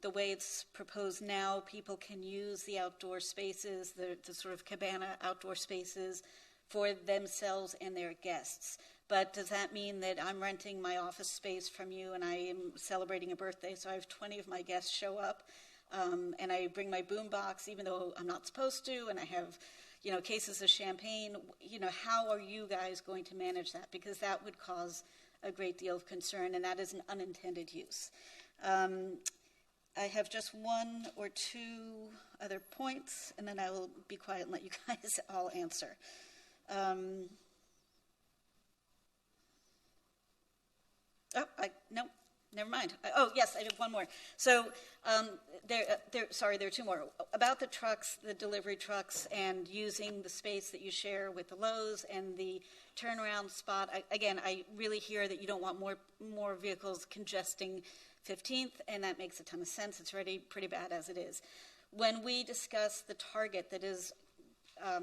Speaker 20: The way it's proposed now, people can use the outdoor spaces, the sort of cabana outdoor spaces for themselves and their guests. But does that mean that I'm renting my office space from you and I am celebrating a birthday, so I have 20 of my guests show up, and I bring my boombox even though I'm not supposed to, and I have, cases of champagne? How are you guys going to manage that? Because that would cause a great deal of concern, and that is an unintended use. I have just one or two other points, and then I will be quiet and let you guys all answer. No. Never mind. Oh, yes, I have one more. So there are two more. About the trucks, the delivery trucks, and using the space that you share with the Lowe's and the turnaround spot. I really hear that you don't want more vehicles congesting 15th, and that makes a ton of sense. It's already pretty bad as it is. When we discuss the Target that is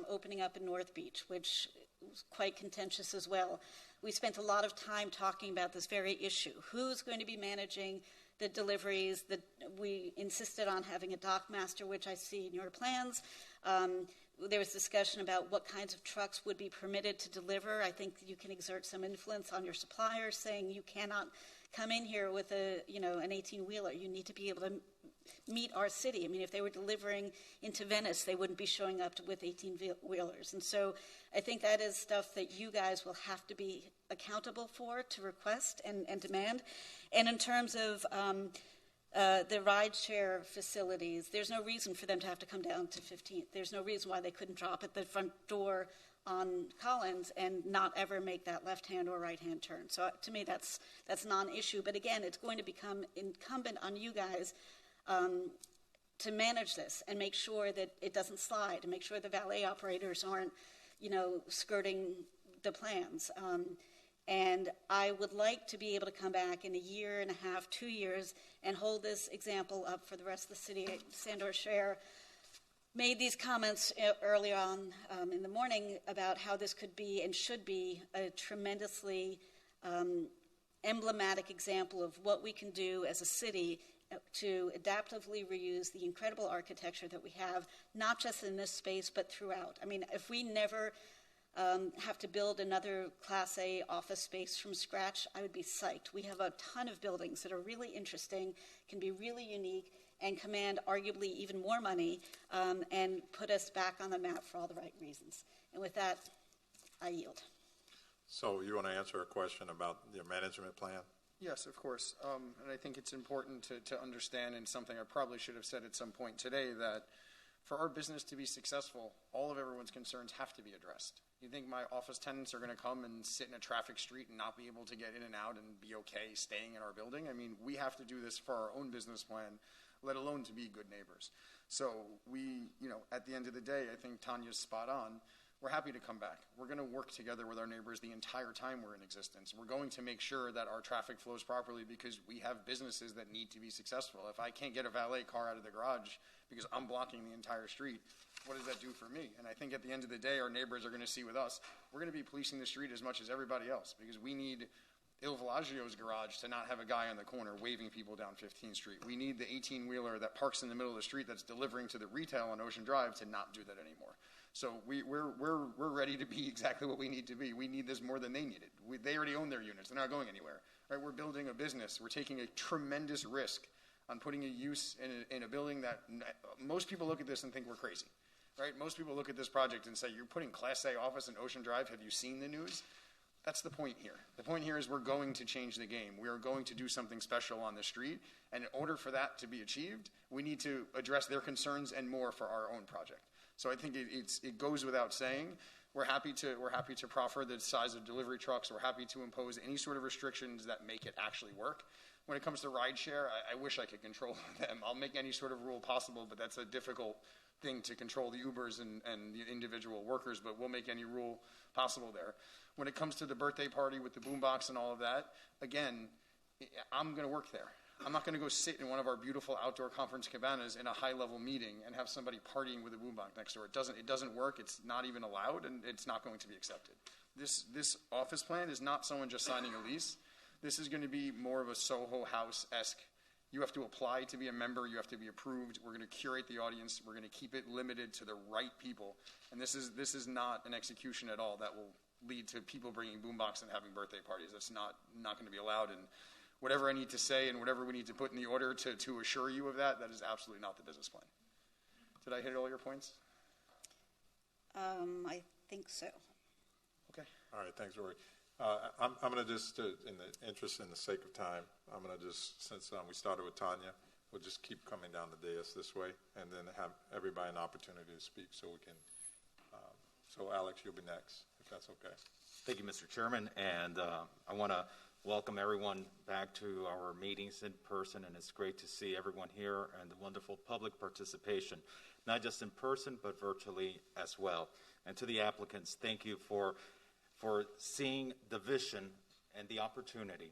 Speaker 20: opening up in North Beach, which was quite contentious as well, we spent a lot of time talking about this very issue. Who's going to be managing the deliveries? We insisted on having a dock master, which I see in your plans. There was discussion about what kinds of trucks would be permitted to deliver. I think you can exert some influence on your suppliers, saying you cannot come in here with an 18-wheeler. You need to be able to meet our city. I mean, if they were delivering into Venice, they wouldn't be showing up with 18-wheelers. And so I think that is stuff that you guys will have to be accountable for, to request and demand. And in terms of the rideshare facilities, there's no reason for them to have to come down to 15th. There's no reason why they couldn't drop at the front door on Collins and not ever make that left-hand or right-hand turn. So to me, that's non-issue. But again, it's going to become incumbent on you guys to manage this and make sure that it doesn't slide, and make sure the valet operators aren't, skirting the plans. And I would like to be able to come back in a year and a half, 2 years, and hold this example up for the rest of the city. Sandor Scher made these comments earlier on in the morning about how this could be and should be a tremendously emblematic example of what we can do as a city to adaptively reuse the incredible architecture that we have, not just in this space, but throughout. I mean, if we never have to build another Class A office space from scratch, I would be psyched. We have a ton of buildings that are really interesting, can be really unique, and command arguably even more money, and put us back on the map for all the right reasons. And with that, I yield.
Speaker 1: So you want to answer a question about your management plan?
Speaker 7: Yes, of course. And I think it's important to understand, and something I probably should have said at some point today, that for our business to be successful, all of everyone's concerns have to be addressed. You think my office tenants are going to come and sit in a traffic street and not be able to get in and out and be okay staying in our building? I mean, we have to do this for our own business plan, let alone to be good neighbors. So we, at the end of the day, I think Tanya's spot on. We're happy to come back. We're going to work together with our neighbors the entire time we're in existence. We're going to make sure that our traffic flows properly because we have businesses that need to be successful. If I can't get a valet car out of the garage because I'm blocking the entire street, what does that do for me? And I think at the end of the day, our neighbors are going to see with us, we're going to be policing the street as much as everybody else because we need Il Villaggio's garage to not have a guy on the corner waving people down 15th Street. We need the 18-wheeler that parks in the middle of the street that's delivering to the retail on Ocean Drive to not do that anymore. So we're ready to be exactly what we need to be. We need this more than they need it. They already own their units. They're not going anywhere. Right? We're building a business. We're taking a tremendous risk on putting a use in a building that most people look at this and think we're crazy. Right? Most people look at this project and say, you're putting Class A office in Ocean Drive. Have you seen the news? That's the point here. The point here is we're going to change the game. We are going to do something special on the street. And in order for that to be achieved, we need to address their concerns and more for our own project. So I think it goes without saying. We're happy to proffer the size of delivery trucks. We're happy to impose any sort of restrictions that make it actually work. When it comes to rideshare, I wish I could control them. I'll make any sort of rule possible, but that's a difficult thing to control the Ubers and the individual workers, but we'll make any rule possible there. When it comes to the birthday party with the boombox and all of that, again, I'm going to work there. I'm not going to go sit in one of our beautiful outdoor conference cabanas in a high-level meeting and have somebody partying with a boombox next door. It doesn't work. It's not even allowed, and it's not going to be accepted. This office plan is not someone just signing a lease. This is going to be more of a Soho House-esque. You have to apply to be a member. You have to be approved. We're going to curate the audience. We're going to keep it limited to the right people. And this is not an execution at all that will lead to people bringing boombox and having birthday parties. That's not going to be allowed. And whatever I need to say and whatever we need to put in the order to assure you of that is absolutely not the business plan. Did I hit all your points?
Speaker 20: I think so.
Speaker 1: Okay. All right. Thanks, Rory. I'm going to just, in the interest and the sake of time, I'm going to just, since we started with Tanya, we'll just keep coming down the dais this way and then have everybody an opportunity to speak so we can. So, Alex, you'll be next, if that's okay.
Speaker 13: Thank you, Mr. Chairman. And I want to welcome everyone back to our meetings in person, and it's great to see everyone here and the wonderful public participation, not just in person, but virtually as well. And to the applicants, thank you for seeing the vision and the opportunity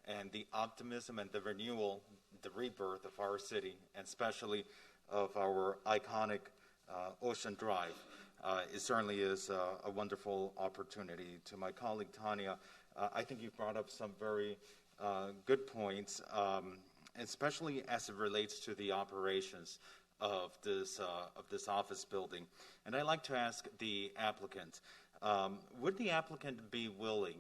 Speaker 13: and the optimism and the renewal, the rebirth of our city, and especially of our iconic Ocean Drive. It certainly is a wonderful opportunity. To my colleague Tanya, I think you've brought up some very good points, especially as it relates to the operations of this office building. And I'd like to ask the applicant, would the applicant be willing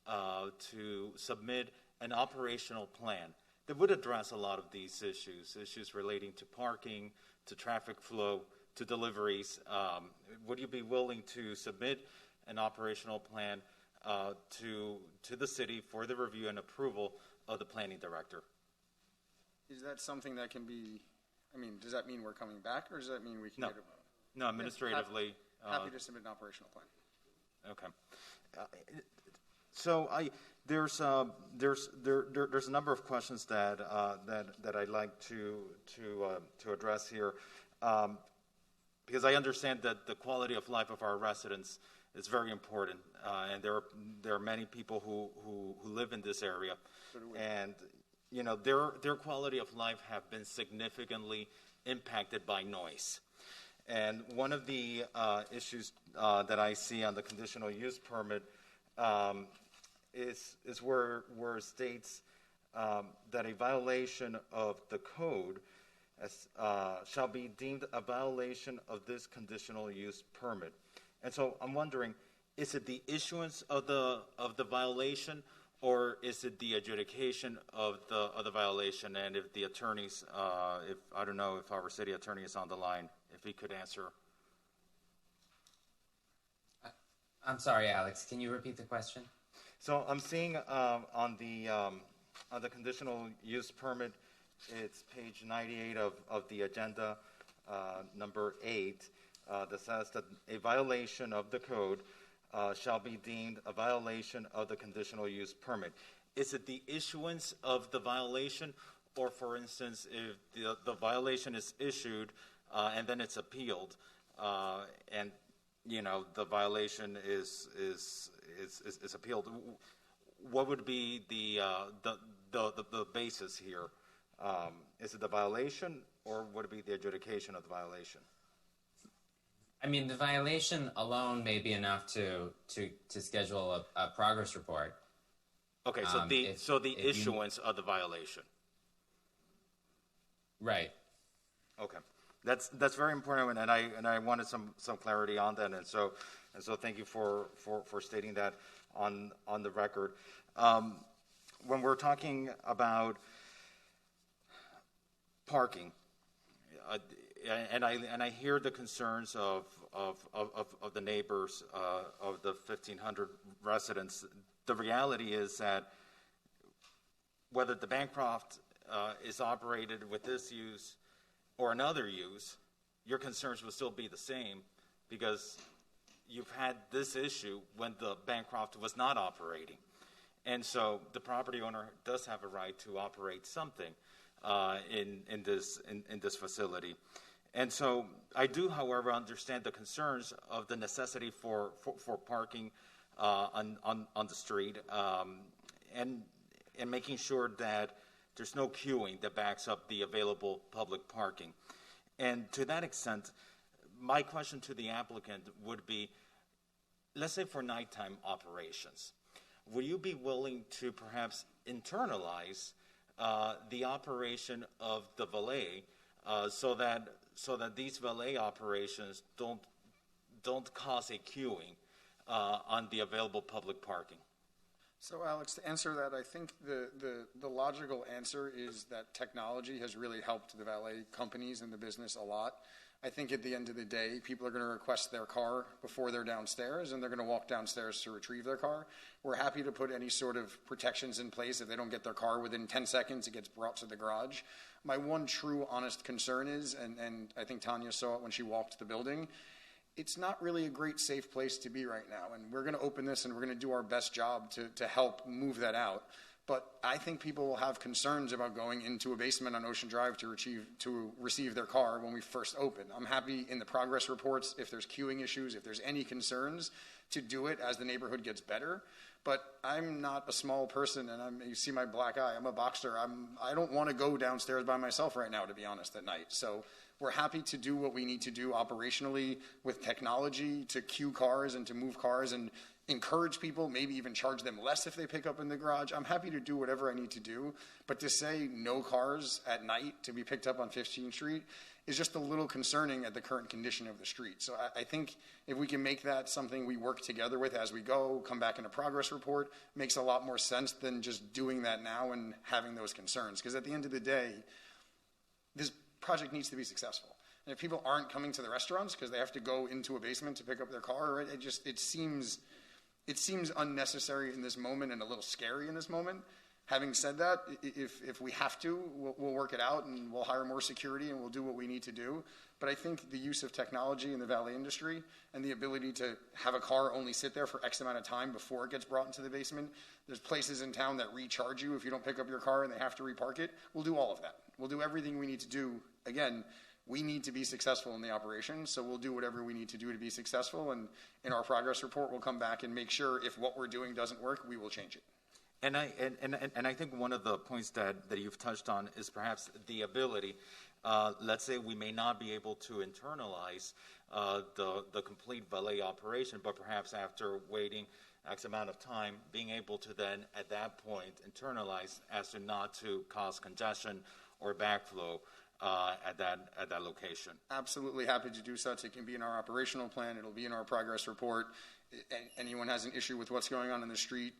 Speaker 13: to submit an operational plan that would address a lot of these issues relating to parking, to traffic flow, to deliveries? Would you be willing to submit an operational plan to the city for the review and approval of the planning director?
Speaker 7: Is that something that can be, I mean, does that mean we're coming back, or does that mean we can
Speaker 13: No.
Speaker 7: get a...
Speaker 13: No, administratively.
Speaker 7: Happy to submit an operational plan.
Speaker 13: Okay. So there's a number of questions that I'd like to address here, because I understand that the quality of life of our residents is very important, and there are many people who live in this area, and you know their quality of life have been significantly impacted by noise. And one of the issues that I see on the conditional use permit is where it states that a violation of the code shall be deemed a violation of this conditional use permit. And so I'm wondering, is it the issuance of the violation, or is it the adjudication of the violation? And if the attorneys, if I don't know if our city attorney is on the line, if he could answer.
Speaker 2: I'm sorry, Alex. Can you repeat the question?
Speaker 13: So I'm seeing on the conditional use permit, it's page 98 of the agenda, number 8, that says that a violation of the code shall be deemed a violation of the conditional use permit. Is it the issuance of the violation, or for instance, if the violation is issued and then it's appealed, and you know the violation is appealed? What would be the basis here? Is it the violation, or would it be the adjudication of the violation?
Speaker 2: I mean, the violation alone may be enough to schedule a progress report.
Speaker 13: Okay, so the issuance of the violation.
Speaker 2: Right.
Speaker 13: Okay, that's very important, and I wanted some clarity on that, and so thank you for stating that on the record. When we're talking about parking, and I hear the concerns of the neighbors of the 1,500 residents. The reality is that whether the Bancroft is operated with this use or another use, your concerns will still be the same, because you've had this issue when the Bancroft was not operating, and so the property owner does have a right to operate something in this facility. And so I do, however, understand the concerns of the necessity for parking on the street, and making sure that there's no queuing that backs up the available public parking. And to that extent, my question to the applicant would be, let's say for nighttime operations, would you be willing to perhaps internalize the operation of the valet, so that these valet operations don't cause a queuing on the available public parking?
Speaker 7: So, Alex, to answer that, I think the logical answer is that technology has really helped the valet companies and the business a lot. I think at the end of the day, people are going to request their car before they're downstairs, and they're going to walk downstairs to retrieve their car. We're happy to put any sort of protections in place. If they don't get their car within 10 seconds, it gets brought to the garage. My one true honest concern is, and I think Tanya saw it when she walked the building, it's not really a great safe place to be right now. And we're going to open this and we're going to do our best job to help move that out. But I think people will have concerns about going into a basement on Ocean Drive to receive their car when we first open. I'm happy in the progress reports, if there's queuing issues, if there's any concerns, to do it as the neighborhood gets better. But I'm not a small person, and you see my black eye. I'm a boxer. I don't want to go downstairs by myself right now, to be honest, at night. So we're happy to do what we need to do operationally with technology to queue cars and to move cars and encourage people, maybe even charge them less if they pick up in the garage. I'm happy to do whatever I need to do. But to say no cars at night to be picked up on 15th Street is just a little concerning at the current condition of the street. So I think if we can make that something we work together with as we go, come back in a progress report, makes a lot more sense than just doing that now and having those concerns. Because at the end of the day, this project needs to be successful. And if people aren't coming to the restaurants because they have to go into a basement to pick up their car, it seems unnecessary in this moment and a little scary in this moment. Having said that, if we have to, we'll work it out and we'll hire more security and we'll do what we need to do. But I think the use of technology in the valet industry and the ability to have a car only sit there for X amount of time before it gets brought into the basement, there's places in town that recharge you if you don't pick up your car and they have to repark it. We'll do all of that. We'll do everything we need to do. Again, we need to be successful in the operation, so we'll do whatever we need to do to be successful. And in our progress report, we'll come back and make sure if what we're doing doesn't work, we will change it.
Speaker 13: And I think one of the points that you've touched on is perhaps the ability. Let's say we may not be able to internalize the complete valet operation, but perhaps after waiting X amount of time, being able to then at that point internalize as to not to cause congestion or backflow at that location.
Speaker 7: Absolutely happy to do such. It can be in our operational plan. It'll be in our progress report. Anyone has an issue with what's going on in the street,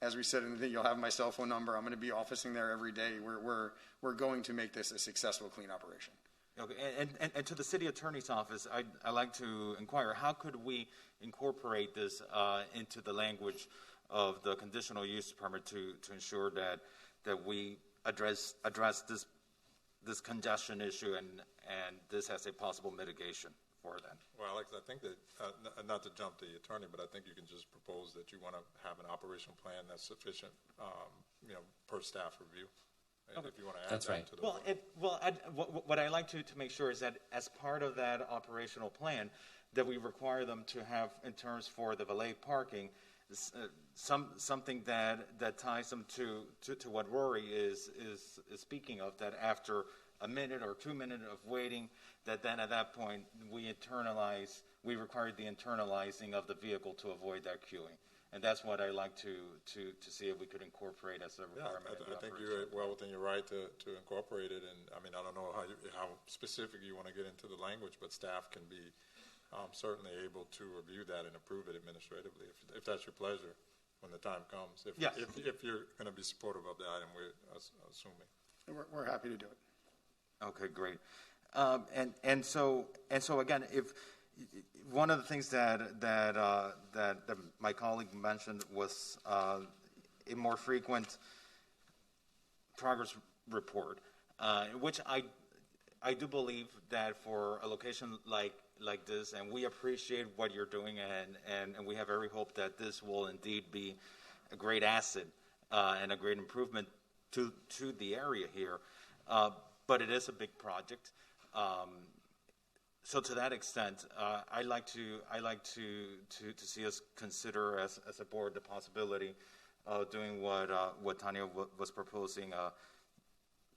Speaker 7: as we said in the thing, you'll have my cell phone number. I'm going to be officing there every day. We're going to make this a successful, clean operation.
Speaker 13: Okay, and to the city attorney's office, I'd like to inquire, how could we incorporate this into the language of the conditional use permit to ensure that we address this congestion issue and this has a possible mitigation for that?
Speaker 1: Well, Alex, I think that, not to jump the attorney, but I think you can just propose that you want to have an operational plan that's sufficient, per staff review. Okay. If you want to add
Speaker 2: that's
Speaker 1: that
Speaker 2: right.
Speaker 1: to the
Speaker 13: what I like to make sure is that as part of that operational plan, that we require them to have, in terms for the valet parking, something that ties them to what Rory is speaking of, that after a minute or 2 minutes of waiting, that then at that point we require the internalizing of the vehicle to avoid that queuing. And that's what I like to see if we could incorporate as a requirement.
Speaker 1: I think you're well within your right to incorporate it. And I mean, I don't know how specific you want to get into the language, but staff can be certainly able to review that and approve it administratively if that's your pleasure when the time comes. If you're going to be supportive of the item, we're assuming.
Speaker 7: We're happy to do it.
Speaker 13: Okay, great. And so again, if one of the things that my colleague mentioned was a more frequent progress report, which I do believe that for a location like this, and we appreciate what you're doing, and we have every hope that this will indeed be a great asset and a great improvement to the area here. But it is a big project. So to that extent, I like to see us consider as a board the possibility of doing what Tanya was proposing,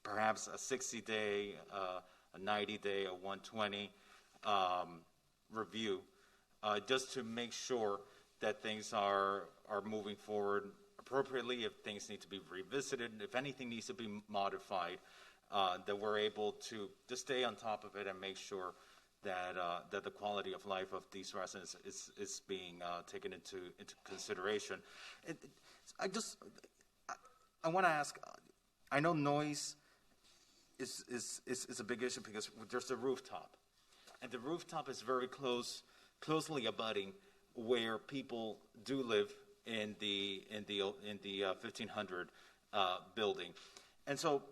Speaker 13: perhaps a 60-day, a 90-day, a 120 review, just to make sure that things are moving forward appropriately. If things need to be revisited, if anything needs to be modified, that we're able to just stay on top of it and make sure that the quality of life of these residents is being taken into consideration. I want to ask, I know noise is a big issue because there's a rooftop, and the rooftop is very closely abutting where people do live in the 1500 building, and so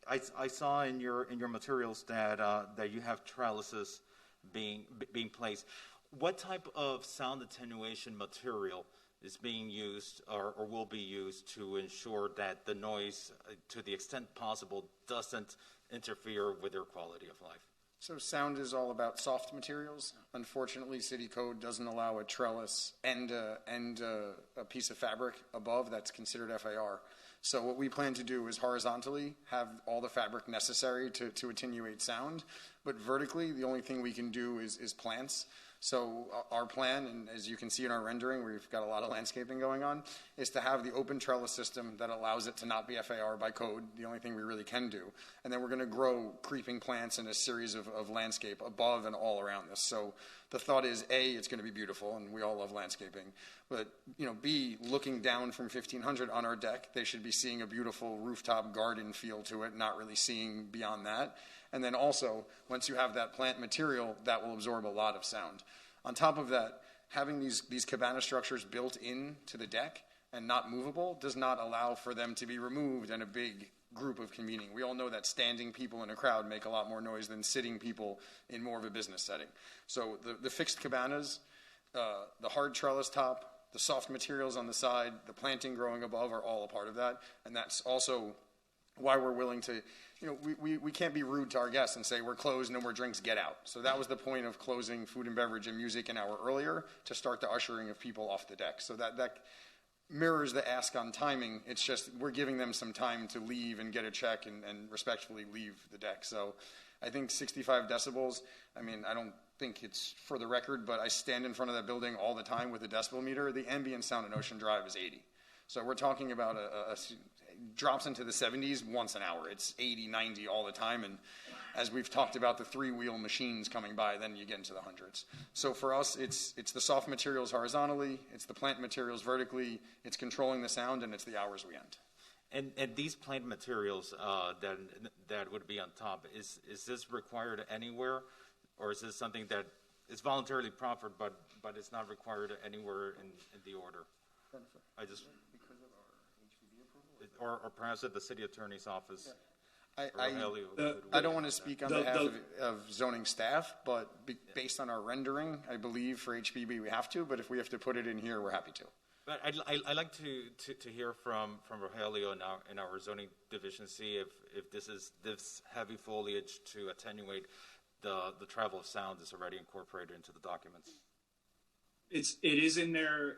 Speaker 13: I saw in your materials that you have trellises being placed. What type of sound attenuation material is being used or will be used to ensure that the noise, to the extent possible, doesn't interfere with their quality of life?
Speaker 7: So sound is all about soft materials. Unfortunately, city code doesn't allow a trellis and a piece of fabric above that's considered FAR. So what we plan to do is horizontally have all the fabric necessary to attenuate sound, but vertically the only thing we can do is plants. So our plan, and as you can see in our rendering, we've got a lot of landscaping going on, is to have the open trellis system that allows it to not be FAR by code, the only thing we really can do. And then we're going to grow creeping plants in a series of landscape above and all around this. So the thought is, A, it's going to be beautiful, and we all love landscaping. But, B, looking down from 1500 on our deck, they should be seeing a beautiful rooftop garden feel to it, not really seeing beyond that. And then also, once you have that plant material, that will absorb a lot of sound. On top of that, having these cabana structures built into the deck and not movable does not allow for them to be removed in a big group of convening. We all know that standing people in a crowd make a lot more noise than sitting people in more of a business setting. So the fixed cabanas, the hard trellis top, the soft materials on the side, the planting growing above are all a part of that. And that's also why we're willing to, we can't be rude to our guests and say, we're closed, no more drinks, get out. So that was the point of closing food and beverage and music an hour earlier to start the ushering of people off the deck. So that mirrors the ask on timing. It's just we're giving them some time to leave and get a check and respectfully leave the deck. So I think 65 decibels, I don't think it's for the record, but I stand in front of that building all the time with a decibel meter. The ambient sound in Ocean Drive is 80. So we're talking about drops into the 70s once an hour. It's 80, 90 all the time. And as we've talked about the three-wheel machines coming by, then you get into the hundreds. So for us, it's the soft materials horizontally, it's the plant materials vertically, it's controlling the sound, and it's the hours we end.
Speaker 13: And these plant materials that would be on top, is this required anywhere, or is this something that is voluntarily proffered, but it's not required anywhere in the order? I just
Speaker 7: because of our HPV approval,
Speaker 13: or perhaps at the city attorney's office.
Speaker 7: Yeah. I don't want to speak on behalf of zoning staff, but based on our rendering, I believe for HPB we have to. But if we have to put it in here, we're happy to.
Speaker 13: But I'd like to hear from Rogelio in our zoning division, see if this heavy foliage to attenuate the travel of sound is already incorporated into the documents.
Speaker 3: It is in their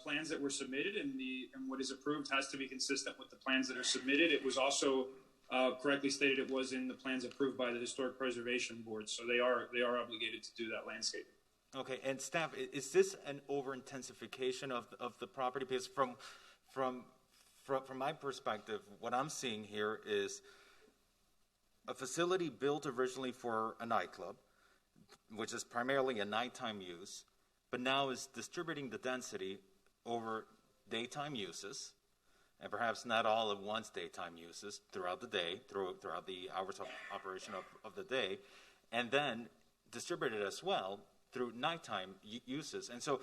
Speaker 3: plans that were submitted, and what is approved has to be consistent with the plans that are submitted. It was also correctly stated it was in the plans approved by the Historic Preservation Board, so they are obligated to do that landscaping.
Speaker 13: Okay, and staff, is this an over-intensification of the property? Because from my perspective, what I'm seeing here is a facility built originally for a nightclub, which is primarily a nighttime use, but now is distributing the density over daytime uses, and perhaps not all at once daytime uses throughout the day, throughout the hours of operation of the day, and then distributed as well through nighttime uses. And so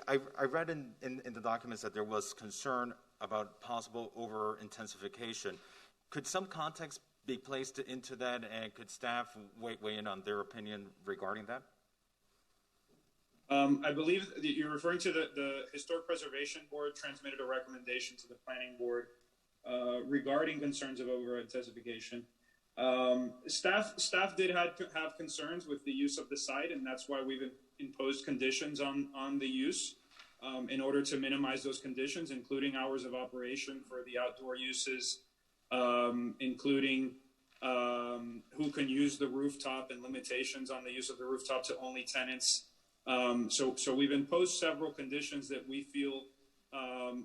Speaker 13: I read in the documents that there was concern about possible over-intensification. Could some context be placed into that, and could staff weigh in on their opinion regarding that?
Speaker 3: I believe that you're referring to the Historic Preservation Board transmitted a recommendation to the Planning Board regarding concerns of over-intensification. Staff did have concerns with the use of the site, and that's why we've imposed conditions on the use in order to minimize those conditions, including hours of operation for the outdoor uses, including who can use the rooftop and limitations on the use of the rooftop to only tenants. So we've imposed several conditions that we feel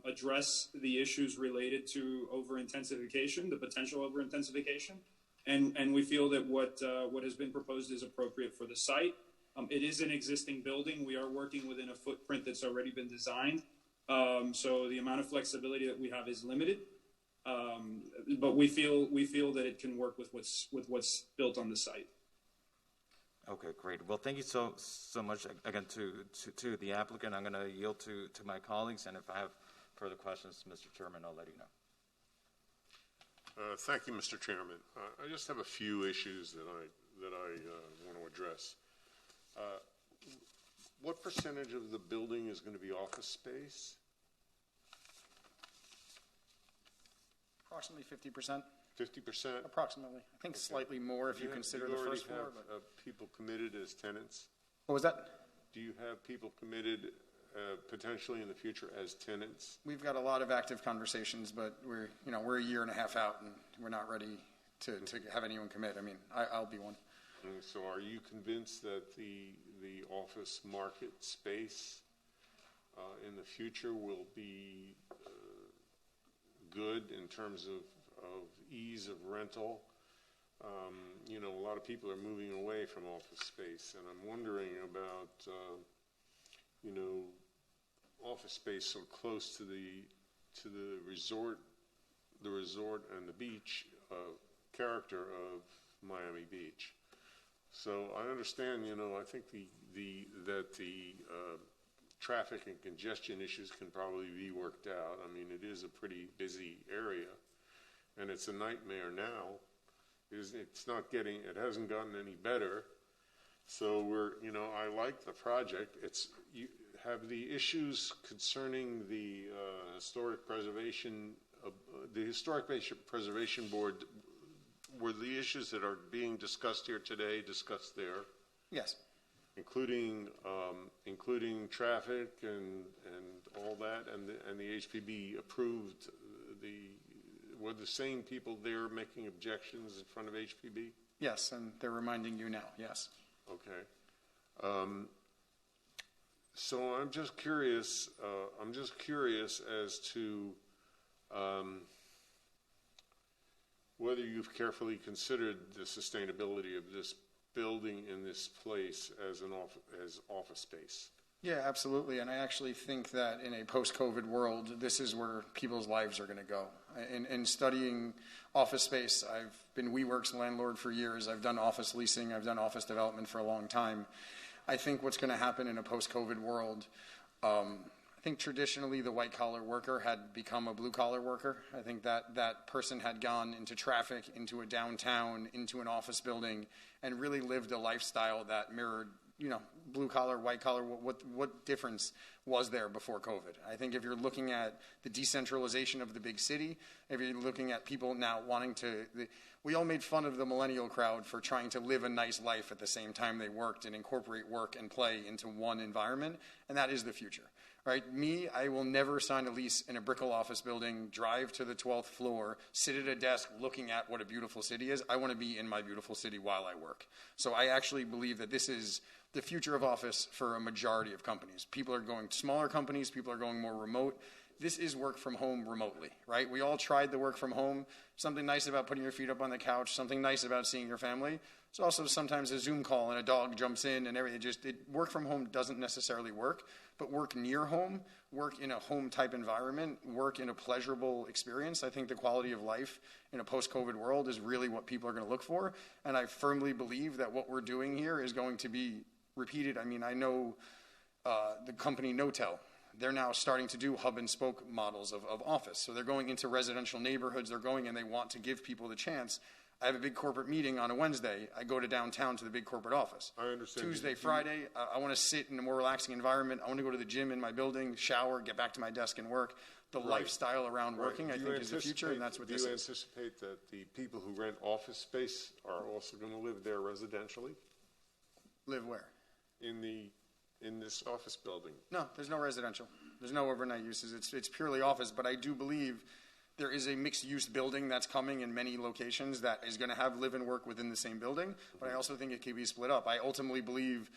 Speaker 3: address the issues related to over-intensification, the potential over-intensification. And we feel that what has been proposed is appropriate for the site. It is an existing building. We are working within a footprint that's already been designed. So the amount of flexibility that we have is limited. But we feel that it can work with what's built on the site.
Speaker 13: Okay, great. Well, thank you so much again to the applicant. I'm going to yield to my colleagues, and if I have further questions, Mr. Chairman, I'll let you know.
Speaker 6: Thank you, Mr. Chairman. I just have a few issues that I want to address. What percentage of the building is going to be office space?
Speaker 7: Approximately 50%.
Speaker 6: 50%?
Speaker 7: Approximately. I think slightly more if you consider the first floor.
Speaker 6: Do you already have people committed as tenants?
Speaker 7: What was that?
Speaker 6: Do you have people committed potentially in the future as tenants?
Speaker 7: We've got a lot of active conversations, but we're a year and a half out, and we're not ready to have anyone commit. I mean, I'll be one.
Speaker 6: And so are you convinced that the office market space in the future will be good in terms of ease of rental? A lot of people are moving away from office space, and I'm wondering about, office space so close to the resort and the beach character of Miami Beach. So I understand, I think that the traffic and congestion issues can probably be worked out. I mean, it is a pretty busy area, and it's a nightmare now. It hasn't gotten any better. So I like the project. Have the issues concerning the Historic Preservation Board, were the issues that are being discussed here today discussed there?
Speaker 7: Yes.
Speaker 6: Including traffic and all that, and the HPB approved were the same people there making objections in front of HPB?
Speaker 7: Yes, and they're reminding you now, yes.
Speaker 6: Okay. So I'm just curious as to whether you've carefully considered the sustainability of this building in this place as office space.
Speaker 7: Yeah, absolutely. And I actually think that in a post-COVID world, this is where people's lives are going to go. In studying office space, I've been WeWork's landlord for years. I've done office leasing. I've done office development for a long time. I think what's going to happen in a post-COVID world, I think traditionally the white-collar worker had become a blue-collar worker. I think that person had gone into traffic, into a downtown, into an office building, and really lived a lifestyle that mirrored blue-collar, white-collar, what difference was there before COVID? I think if you're looking at the decentralization of the big city, if you're looking at people now wanting to, we all made fun of the millennial crowd for trying to live a nice life at the same time they worked and incorporate work and play into one environment, and that is the future. Right? I will never sign a lease in a Brickell office building, drive to the 12th floor, sit at a desk looking at what a beautiful city is. I want to be in my beautiful city while I work. So I actually believe that this is the future of office for a majority of companies. People are going smaller companies, people are going more remote. This is work from home remotely, right? We all tried the work from home. Something nice about putting your feet up on the couch, something nice about seeing your family. It's also sometimes a Zoom call and a dog jumps in and everything. Work from home doesn't necessarily work, but work near home, work in a home type environment, work in a pleasurable experience. I think the quality of life in a post-COVID world is really what people are going to look for. And I firmly believe that what we're doing here is going to be repeated. I mean, I know the company Knotel. They're now starting to do hub and spoke models of office. So they're going into residential neighborhoods. They're going and they want to give people the chance. I have a big corporate meeting on a Wednesday. I go to downtown to the big corporate office.
Speaker 6: I understand.
Speaker 7: Tuesday, Friday, I want to sit in a more relaxing environment. I want to go to the gym in my building, shower, get back to my desk and work. The lifestyle around working, I think, is the future, and that's what this is.
Speaker 6: Do you anticipate that the people who rent office space are also going to live there residentially?
Speaker 7: Live where?
Speaker 6: In this office building.
Speaker 7: No, there's no residential. There's no overnight uses. It's purely office, but I do believe there is a mixed-use building that's coming in many locations that is going to have live and work within the same building, but I also think it can be split up. I ultimately believe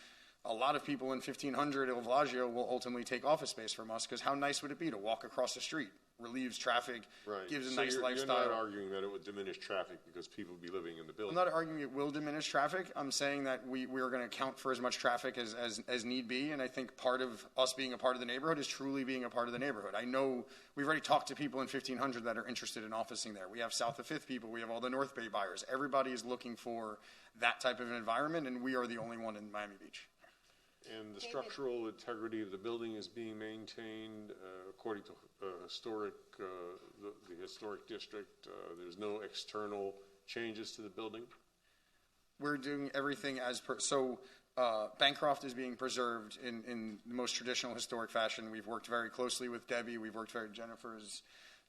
Speaker 7: a lot of people in 1500 El Bellagio will ultimately take office space from us, because how nice would it be to walk across the street? Relieves traffic, gives a nice lifestyle.
Speaker 6: You're not arguing that it would diminish traffic because people would be living in the building.
Speaker 7: I'm not arguing it will diminish traffic. I'm saying that we are going to account for as much traffic as need be, and I think part of us being a part of the neighborhood is truly being a part of the neighborhood. I know we've already talked to people in 1500 that are interested in officing there. We have South of 5th people. We have all the North Bay buyers. Everybody is looking for that type of an environment, and we are the only one in Miami Beach.
Speaker 6: And the structural integrity of the building is being maintained according to the historic district. There's no external changes to the building?
Speaker 7: We're doing everything as per. So Bancroft is being preserved in the most traditional historic fashion. We've worked very closely with Debbie. Jennifer's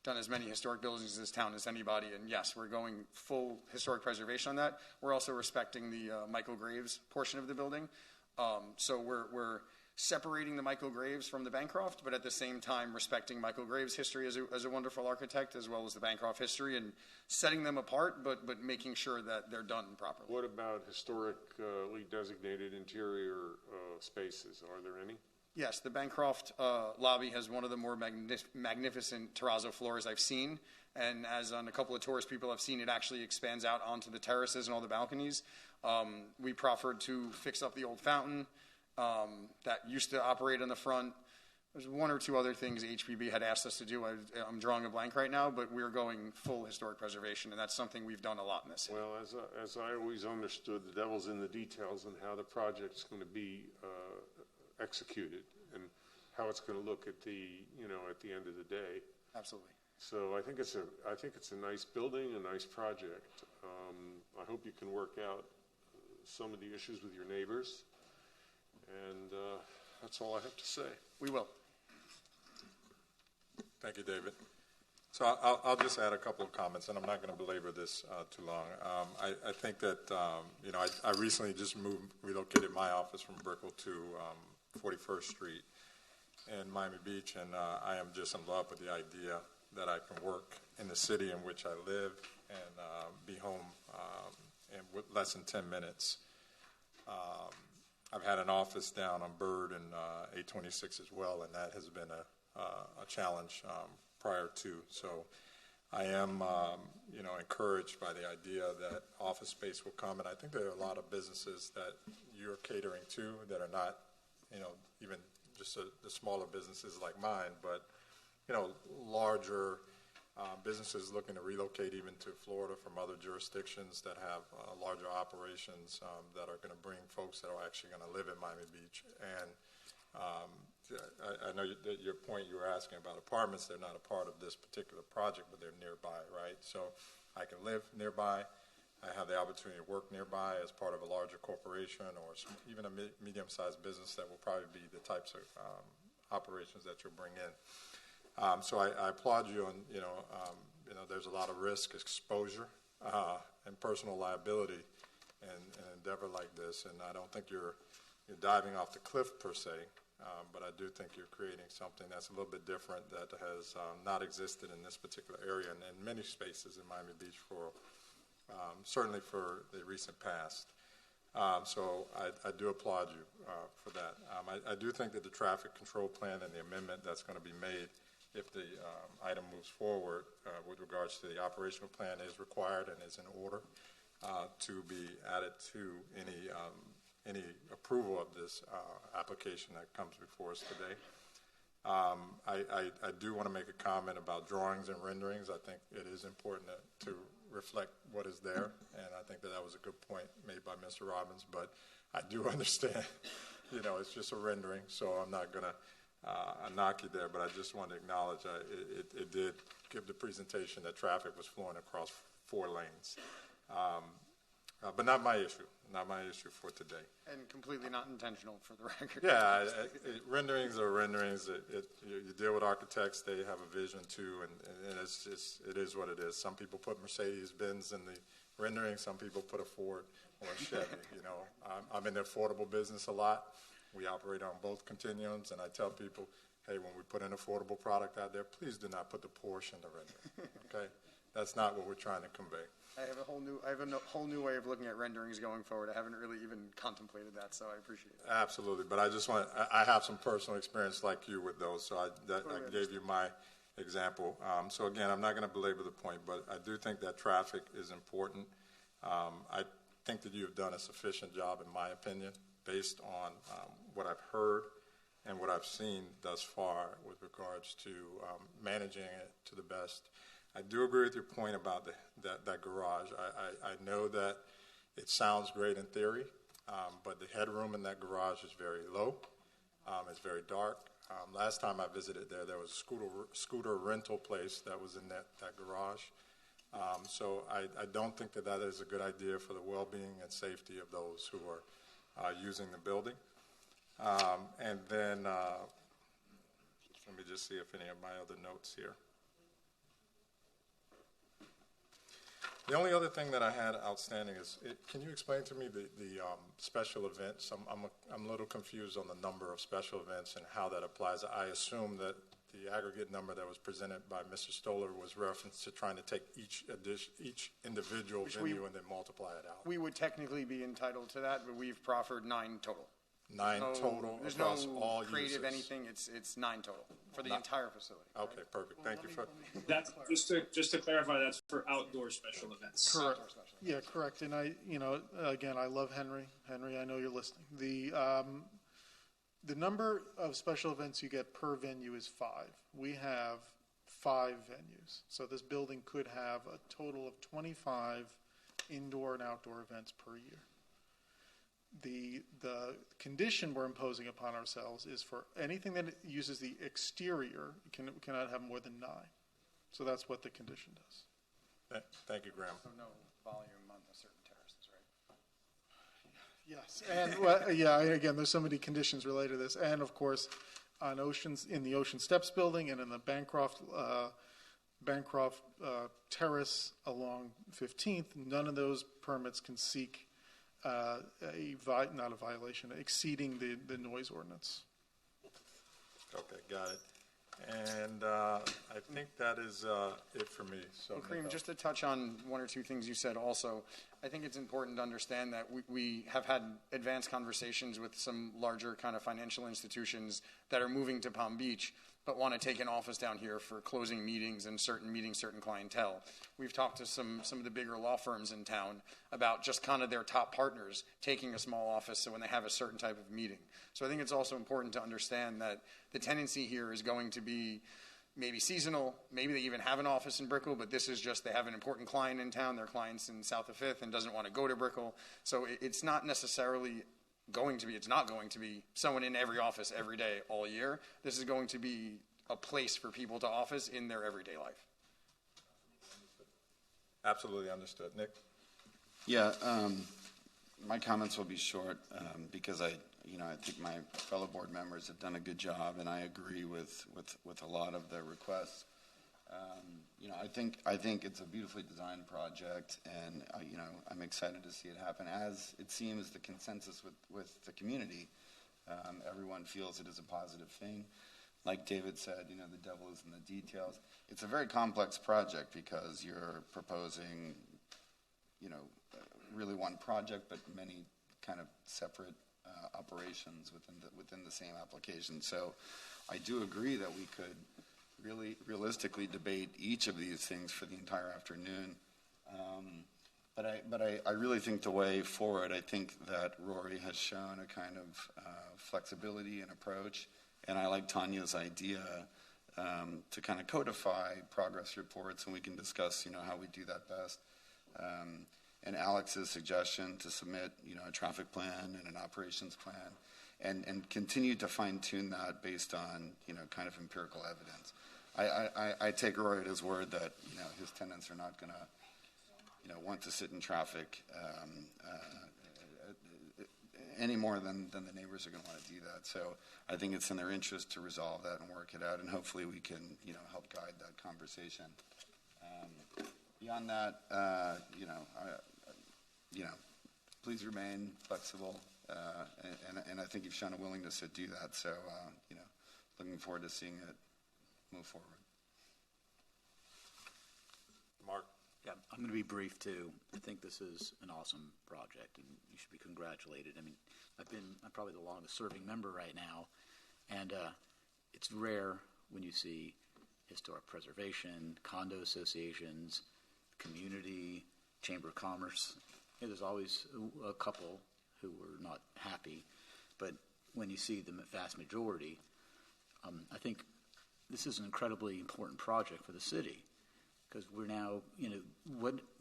Speaker 7: done as many historic buildings in this town as anybody. And yes, we're going full historic preservation on that. We're also respecting the Michael Graves portion of the building. So we're separating the Michael Graves from the Bancroft, but at the same time respecting Michael Graves' history as a wonderful architect, as well as the Bancroft history, and setting them apart, but making sure that they're done properly.
Speaker 6: What about historically designated interior spaces? Are there any?
Speaker 7: Yes, the Bancroft lobby has one of the more magnificent terrazzo floors I've seen, and as on a couple of tourist people have seen, it actually expands out onto the terraces and all the balconies. We proffered to fix up the old fountain that used to operate on the front. There's one or two other things HPB had asked us to do. I'm drawing a blank right now, but we're going full historic preservation, and that's something we've done a lot in this city.
Speaker 6: Well, as I always understood, the devil's in the details and how the project's going to be executed and how it's going to look at the end of the day.
Speaker 7: Absolutely.
Speaker 6: So I think it's a nice building, a nice project. I hope you can work out some of the issues with your neighbors, and that's all I have to say.
Speaker 7: We will.
Speaker 1: Thank you, David. So I'll just add a couple of comments, and I'm not going to belabor this too long. I think that, I recently just relocated my office from Brickell to 41st Street in Miami Beach, and I am just in love with the idea that I can work in the city in which I live and be home in less than 10 minutes. I've had an office down on Bird and 826 as well, and that has been a challenge prior to. So I am, encouraged by the idea that office space will come, and I think there are a lot of businesses that you're catering to that are not, even just the smaller businesses like mine, but, larger businesses looking to relocate even to Florida from other jurisdictions that have larger operations that are going to bring folks that are actually going to live in Miami Beach. And I know that your point you were asking about apartments, they're not a part of this particular project, but they're nearby, right? So I can live nearby. I have the opportunity to work nearby as part of a larger corporation or even a medium-sized business that will probably be the types of operations that you'll bring in. So I applaud you on, there's a lot of risk, exposure, and personal liability in an endeavor like this. And I don't think you're diving off the cliff per se, but I do think you're creating something that's a little bit different that has not existed in this particular area and in many spaces in Miami Beach for certainly for the recent past. So I do applaud you for that. I do think that the traffic control plan and the amendment that's going to be made if the item moves forward with regards to the operational plan is required and is in order to be added to any approval of this application that comes before us today. I do want to make a comment about drawings and renderings. I think it is important to reflect what is there, and I think that was a good point made by Mr. Robbins, but I do understand, it's just a rendering, so I'm not going to knock you there, but I just want to acknowledge it did give the presentation that traffic was flowing across 4 lanes. But not my issue for today.
Speaker 7: And completely not intentional for the record.
Speaker 1: Yeah, renderings are renderings. You deal with architects, they have a vision too, and it is what it is. Some people put Mercedes-Benz in the rendering, some people put a Ford or a Chevy. I'm in the affordable business a lot. We operate on both continuums, and I tell people, hey, when we put an affordable product out there, please do not put the Porsche in the rendering, okay? That's not what we're trying to convey.
Speaker 7: I have a whole new way of looking at renderings going forward. I haven't really even contemplated that, so I appreciate it.
Speaker 1: Absolutely, but I have some personal experience like you with those, so I gave you my example. So again, I'm not going to belabor the point, but I do think that traffic is important. I think that you've done a sufficient job, in my opinion, based on what I've heard and what I've seen thus far with regards to managing it to the best. I do agree with your point about that garage. I know that it sounds great in theory, but the headroom in that garage is very low. It's very dark. Last time I visited there was a scooter rental place that was in that garage. So I don't think that that is a good idea for the well-being and safety of those who are using the building. And then let me just see if any of my other notes here. The only other thing that I had outstanding is, can you explain to me the special events? I'm a little confused on the number of special events and how that applies. I assume that the aggregate number that was presented by Mr. Stoller was referenced to trying to take each individual venue and then multiply it out.
Speaker 7: We would technically be entitled to that, but we've proffered 9 total.
Speaker 1: 9 total
Speaker 7: There's
Speaker 1: across
Speaker 7: no
Speaker 1: all
Speaker 7: creative
Speaker 1: uses.
Speaker 7: anything. It's 9 total for the entire facility.
Speaker 1: Okay, perfect. Thank you for.
Speaker 3: That's just to clarify. That's for outdoor special events.
Speaker 19: Correct. Yeah, correct. And again, I love Henry. Henry, I know you're listening. The number of special events you get per venue is 5. We have 5 venues. So this building could have a total of 25 indoor and outdoor events per year. The condition we're imposing upon ourselves is for anything that uses the exterior, cannot have more than 9. So that's what the condition does.
Speaker 1: Thank you, Graham.
Speaker 7: So no volume on the certain terraces, right?
Speaker 19: Yes, and again, there's so many conditions related to this, and of course, on in the Ocean Steps building and in the Bancroft Terrace along 15th, none of those permits can seek not a violation, exceeding the noise ordinance.
Speaker 1: Okay, got it. And I think that is it for me. So,
Speaker 7: well, Kareem, just to touch on 1 or 2 things you said also, I think it's important to understand that we have had advanced conversations with some larger kind of financial institutions that are moving to Palm Beach but want to take an office down here for closing meetings and certain clientele. We've talked to some of the bigger law firms in town about just kind of their top partners taking a small office so when they have a certain type of meeting. So I think it's also important to understand that the tendency here is going to be maybe seasonal, maybe they even have an office in Brickell, but this is just they have an important client in town, their client's in South of 5th and doesn't want to go to Brickell. So it's not necessarily it's not going to be someone in every office every day all year. This is going to be a place for people to office in their everyday life.
Speaker 1: Absolutely understood. Nick?
Speaker 5: Yeah, my comments will be short because I think my fellow board members have done a good job, and I agree with a lot of their requests. I think it's a beautifully designed project, and I'm excited to see it happen. As it seems, the consensus with the community, everyone feels it is a positive thing. Like David said, the devil is in the details. It's a very complex project because you're proposing, really one project, but many kind of separate operations within the same application. So I do agree that we could really realistically debate each of these things for the entire afternoon. But I really think the way forward, I think that Rory has shown a kind of flexibility and approach, and I like Tanya's idea to kind of codify progress reports, and we can discuss, how we do that best. And Alex's suggestion to submit, a traffic plan and an operations plan, and continue to fine-tune that based on, kind of empirical evidence. I take Roy at his word that, his tenants are not going to, want to sit in traffic any more than the neighbors are going to want to do that. So I think it's in their interest to resolve that and work it out, and hopefully we can, help guide that conversation. Beyond that, please remain flexible, and I think you've shown a willingness to do that. So, looking forward to seeing it move forward.
Speaker 1: Mark?
Speaker 10: Yeah, I'm going to be brief too. I think this is an awesome project, and you should be congratulated. I mean, I'm probably the longest serving member right now, and it's rare when you see historic preservation, condo associations, community, Chamber of Commerce. There's always a couple who were not happy, but when you see the vast majority, I think this is an incredibly important project for the city, because we're now,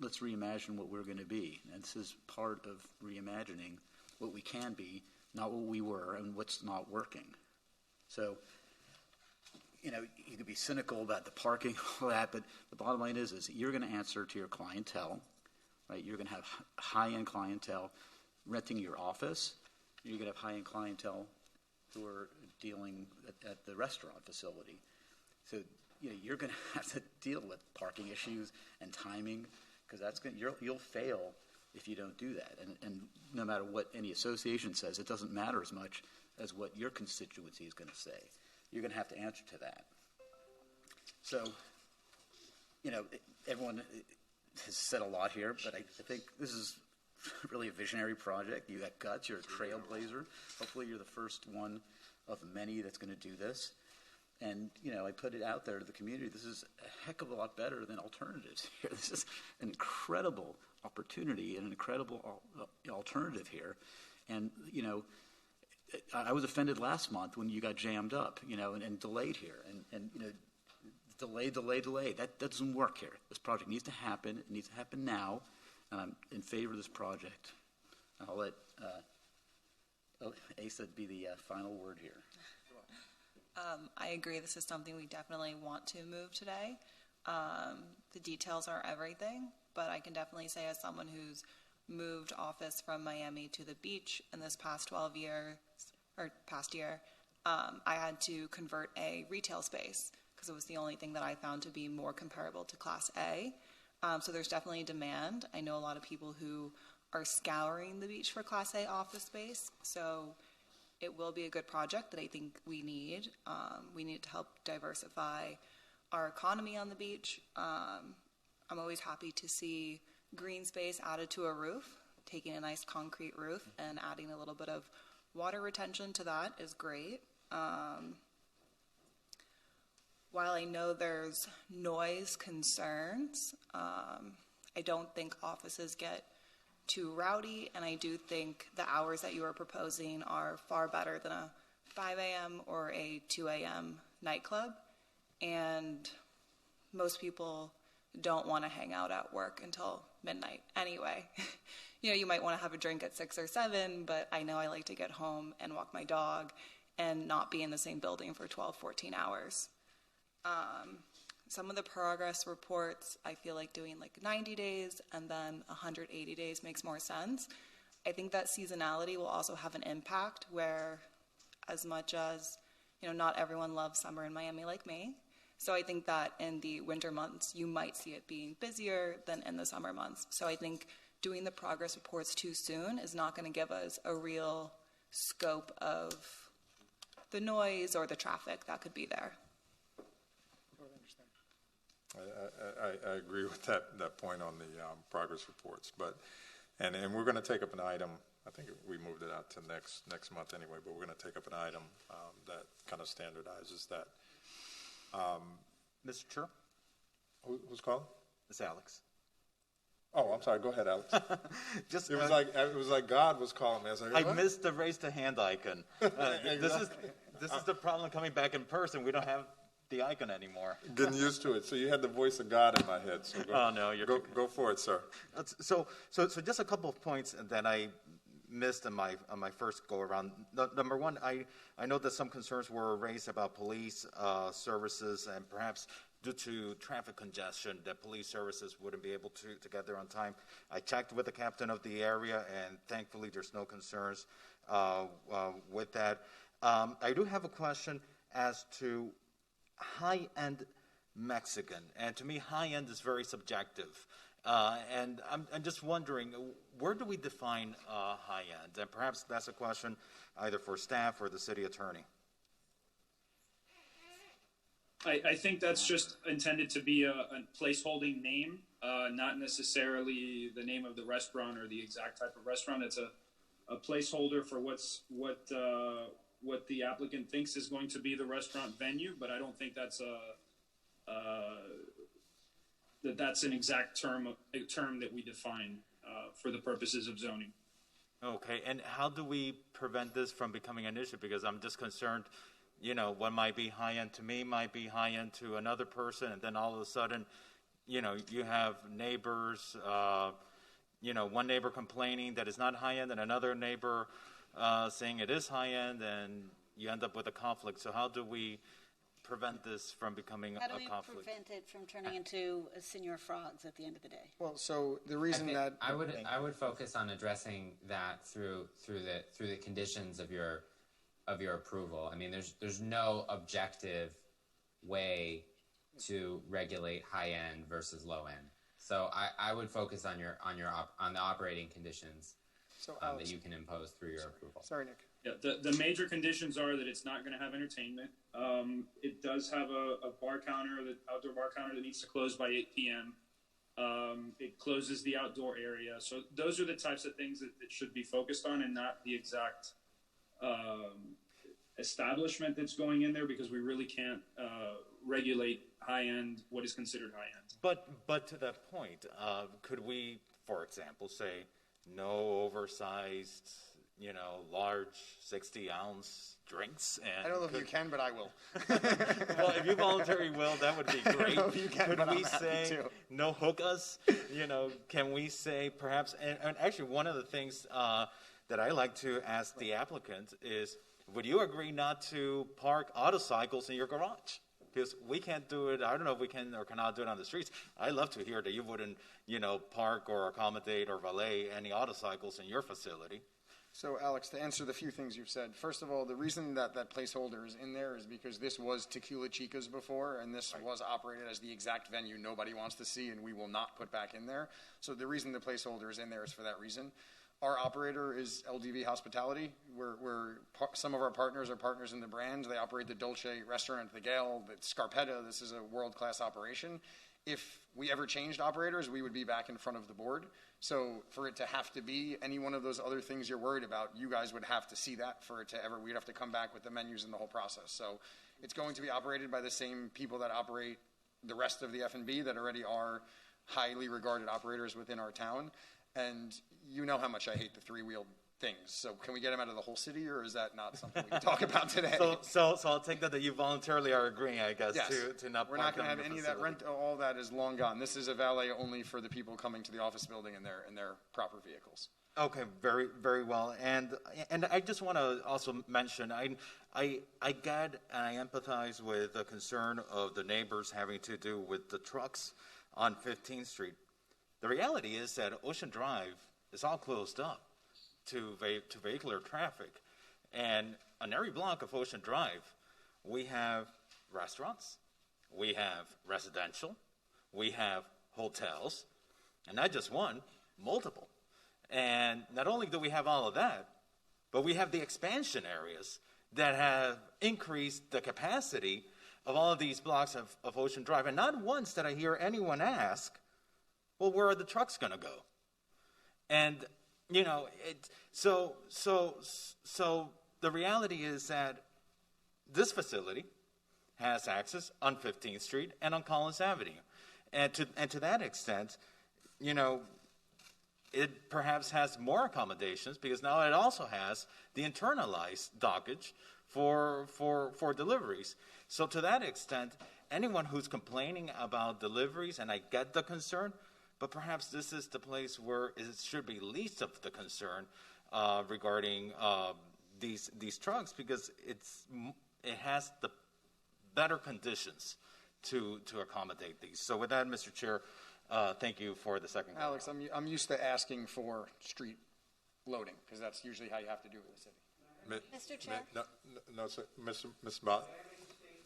Speaker 10: let's reimagine what we're going to be. And this is part of reimagining what we can be, not what we were, and what's not working. So, you know, you could be cynical about the parking, all that, but the bottom line is you're going to answer to your clientele, right? You're going to have high-end clientele renting your office. You're going to have high-end clientele who are dealing at the restaurant facility. So, you know, you're going to have to deal with parking issues and timing, because that's going you'll fail if you don't do that. And no matter what any association says, it doesn't matter as much as what your constituency is going to say. You're going to have to answer to that. So, you know, everyone has said a lot here, but I think this is really a visionary project. You got guts. You're a trailblazer. Hopefully you're the first one of many that's going to do this. And, you know, I put it out there to the community. This is a heck of a lot better than alternatives here. This is an incredible opportunity and an incredible alternative here. And, you know, I was offended last month when you got jammed up, you know, and delayed here. And you know, delay. That doesn't work here. This project needs to happen. It needs to happen now. And I'm in favor of this project. I'll let Asa be the final word here.
Speaker 21: I agree. This is something we definitely want to move today. The details are everything, but I can definitely say, as someone who's moved office from Miami to the beach in this past year, I had to convert a retail space because it was the only thing that I found to be more comparable to Class A. So there's definitely demand. I know a lot of people who are scouring the beach for Class A office space. So it will be a good project that I think we need. We need to help diversify our economy on the beach. I'm always happy to see green space added to a roof. Taking a nice concrete roof and adding a little bit of water retention to that is great. While I know there's noise concerns, I don't think offices get too rowdy, and I do think the hours that you are proposing are far better than a 5 a.m. or a 2 a.m. nightclub. And most people don't want to hang out at work until midnight anyway. You know, you might want to have a drink at 6 or 7, but I know I like to get home and walk my dog and not be in the same building for 12, 14 hours. Some of the progress reports, I feel like doing like 90 days and then 180 days makes more sense. I think that seasonality will also have an impact where, as much as, you know, not everyone loves summer in Miami like me. So I think that in the winter months, you might see it being busier than in the summer months. So I think doing the progress reports too soon is not going to give us a real scope of the noise or the traffic that could be there.
Speaker 1: I agree with that point on the progress reports, and we're going to take up an item. I think we moved it out to next month anyway, but we're going to take up an item that kind of standardizes that.
Speaker 13: Mr. Chair?
Speaker 1: Who's calling?
Speaker 13: It's Alex.
Speaker 1: Oh, I'm sorry. Go ahead, Alex. It was like God was calling me. I was like,
Speaker 13: I missed the raise the hand icon. This is the problem coming back in person. We don't have the icon anymore.
Speaker 1: Getting used to it. So you had the voice of God in my head. So go for it, sir.
Speaker 13: So just a couple of points that I missed on my first go around. Number one, I know that some concerns were raised about police services, and perhaps due to traffic congestion that police services wouldn't be able to get there on time. I checked with the captain of the area, and thankfully there's no concerns with that. I do have a question as to high-end Mexican, and to me high-end is very subjective. And I'm just wondering, where do we define high-end? And perhaps that's a question either for staff or the city attorney.
Speaker 3: I think that's just intended to be a placeholding name, not necessarily the name of the restaurant or the exact type of restaurant. It's a placeholder for what the applicant thinks is going to be the restaurant venue, but I don't think that's that's an exact term that we define for the purposes of zoning.
Speaker 13: Okay, and how do we prevent this from becoming an issue? Because I'm just concerned, you know, what might be high-end to me might be high-end to another person, and then all of a sudden, you know, you have neighbors, you know, one neighbor complaining that it's not high-end and another neighbor saying it is high-end, and you end up with a conflict. So how do we prevent this from becoming
Speaker 20: How do
Speaker 13: a
Speaker 20: we
Speaker 13: conflict?
Speaker 20: prevent it from turning into Senor Frogs at the end of the day?
Speaker 7: Well, so the reason that
Speaker 2: I would focus on addressing that through the conditions of your approval. I mean, there's no objective way to regulate high end versus low end. So I would focus on the operating conditions that you can impose through your approval.
Speaker 7: Sorry, Nick.
Speaker 3: Yeah, the major conditions are that it's not going to have entertainment. It does have a bar counter, the outdoor bar counter that needs to close by 8 p.m. It closes the outdoor area. So those are the types of things that should be focused on, and not the exact establishment that's going in there, because we really can't regulate high-end, what is considered high-end.
Speaker 13: But to that point, could we, for example, say no oversized, large 60-ounce drinks? And
Speaker 7: I don't know if you can, but I will.
Speaker 13: Well, if you voluntarily will, that would be great.
Speaker 7: I don't know if you can,
Speaker 13: Could
Speaker 7: but
Speaker 13: we
Speaker 7: I'm happy
Speaker 13: say
Speaker 7: to.
Speaker 13: no hookahs? Can we say perhaps? And actually, one of the things that I like to ask the applicant is, would you agree not to park autocycles in your garage? Because we can't do it. I don't know if we can or cannot do it on the streets. I'd love to hear that you wouldn't, park or accommodate or valet any autocycles in your facility.
Speaker 7: So, Alex, to answer the few things you've said, first of all, the reason that placeholder is in there is because this was Tequila Chica's before, and this was operated as the exact venue nobody wants to see, and we will not put back in there. So the reason the placeholder is in there is for that reason. Our operator is LDV Hospitality. Some of our partners are partners in the brand. They operate the Dolce restaurant at the Gale, the Scarpetta. This is a world-class operation. If we ever changed operators, we would be back in front of the board. So for it to have to be any one of those other things you're worried about, you guys would have to see that for it to ever. We'd have to come back with the menus and the whole process. So it's going to be operated by the same people that operate the rest of the F&B that already are highly regarded operators within our town. And you know how much I hate the three-wheeled things. So can we get them out of the whole city, or is that not something we can talk about today?
Speaker 13: So I'll take that you voluntarily are agreeing, I guess,
Speaker 7: Yes.
Speaker 13: to not.
Speaker 7: We're not going to have any of that rent. All that is long gone. This is a valet only for the people coming to the office building in their proper vehicles.
Speaker 13: Okay, very, very well. And I just want to also mention, I get and I empathize with the concern of the neighbors having to do with the trucks on 15th Street. The reality is that Ocean Drive is all closed up to vehicular traffic. And on every block of Ocean Drive, we have restaurants, we have residential, we have hotels, and not just one, multiple. And not only do we have all of that, but we have the expansion areas that have increased the capacity of all of these blocks of Ocean Drive. And not once did I hear anyone ask, well, where are the trucks going to go? And, so the reality is that this facility has access on 15th Street and on Collins Avenue. And to that extent, it perhaps has more accommodations because now it also has the internalized dockage for deliveries. So to that extent, anyone who's complaining about deliveries, and I get the concern, but perhaps this is the place where it should be least of the concern regarding these trucks, because it has the better conditions to accommodate these. So with that, Mr. Chair, thank you for the second.
Speaker 7: Alex, I'm used to asking for street loading because that's usually how you have to do it in the city.
Speaker 20: Mr. Chair?
Speaker 1: No, sir. Ms. Bott?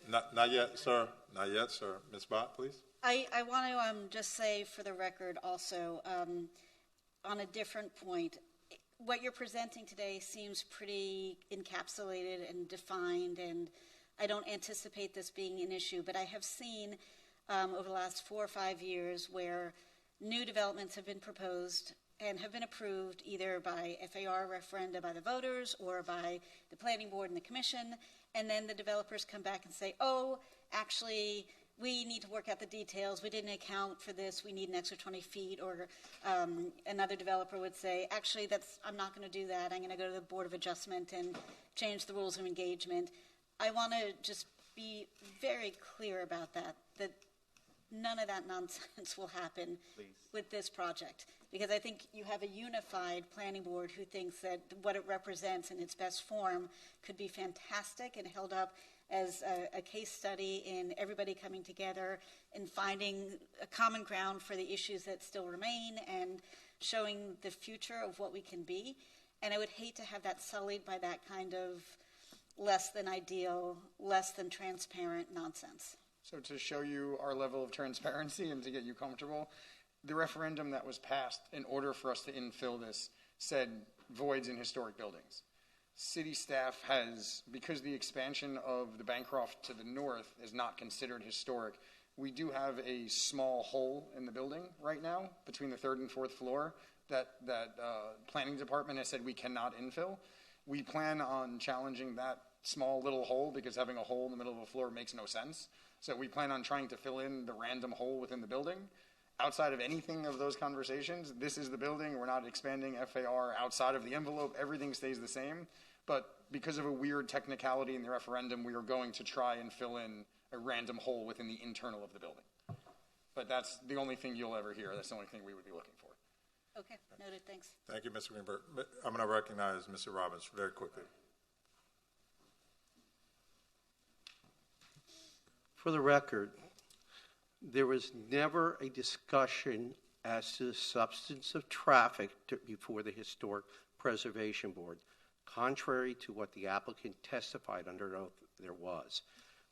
Speaker 1: Not yet, sir. Not yet, sir. Ms. Bott, please.
Speaker 20: I want to just say for the record also, on a different point, what you're presenting today seems pretty encapsulated and defined, and I don't anticipate this being an issue, but I have seen over the last 4 or 5 years where new developments have been proposed and have been approved either by FAR referenda by the voters or by the planning board and the commission, and then the developers come back and say, oh, actually, we need to work out the details. We didn't account for this. We need an extra 20 feet. Or another developer would say, actually, I'm not going to do that. I'm going to go to the Board of Adjustment and change the rules of engagement. I want to just be very clear about that none of that nonsense will happen with this project. Because I think you have a unified planning board who thinks that what it represents in its best form could be fantastic and held up as a case study in everybody coming together and finding a common ground for the issues that still remain and showing the future of what we can be. And I would hate to have that sullied by that kind of less than ideal, less than transparent nonsense.
Speaker 7: So to show you our level of transparency and to get you comfortable, the referendum that was passed in order for us to infill this said voids in historic buildings. City staff has, because the expansion of the Bancroft to the north is not considered historic, we do have a small hole in the building right now between the 3rd and 4th floor that planning department has said we cannot infill. We plan on challenging that small little hole because having a hole in the middle of a floor makes no sense. So we plan on trying to fill in the random hole within the building. Outside of anything of those conversations, this is the building. We're not expanding FAR outside of the envelope. Everything stays the same. But because of a weird technicality in the referendum, we are going to try and fill in a random hole within the internal of the building. But that's the only thing you'll ever hear. That's the only thing we would be looking for.
Speaker 20: Okay, noted. Thanks.
Speaker 1: Thank you, Mr. Greenberg. I'm going to recognize Mr. Robbins very quickly.
Speaker 12: For the record, there was never a discussion as to the substance of traffic before the Historic Preservation Board, contrary to what the applicant testified under oath there was.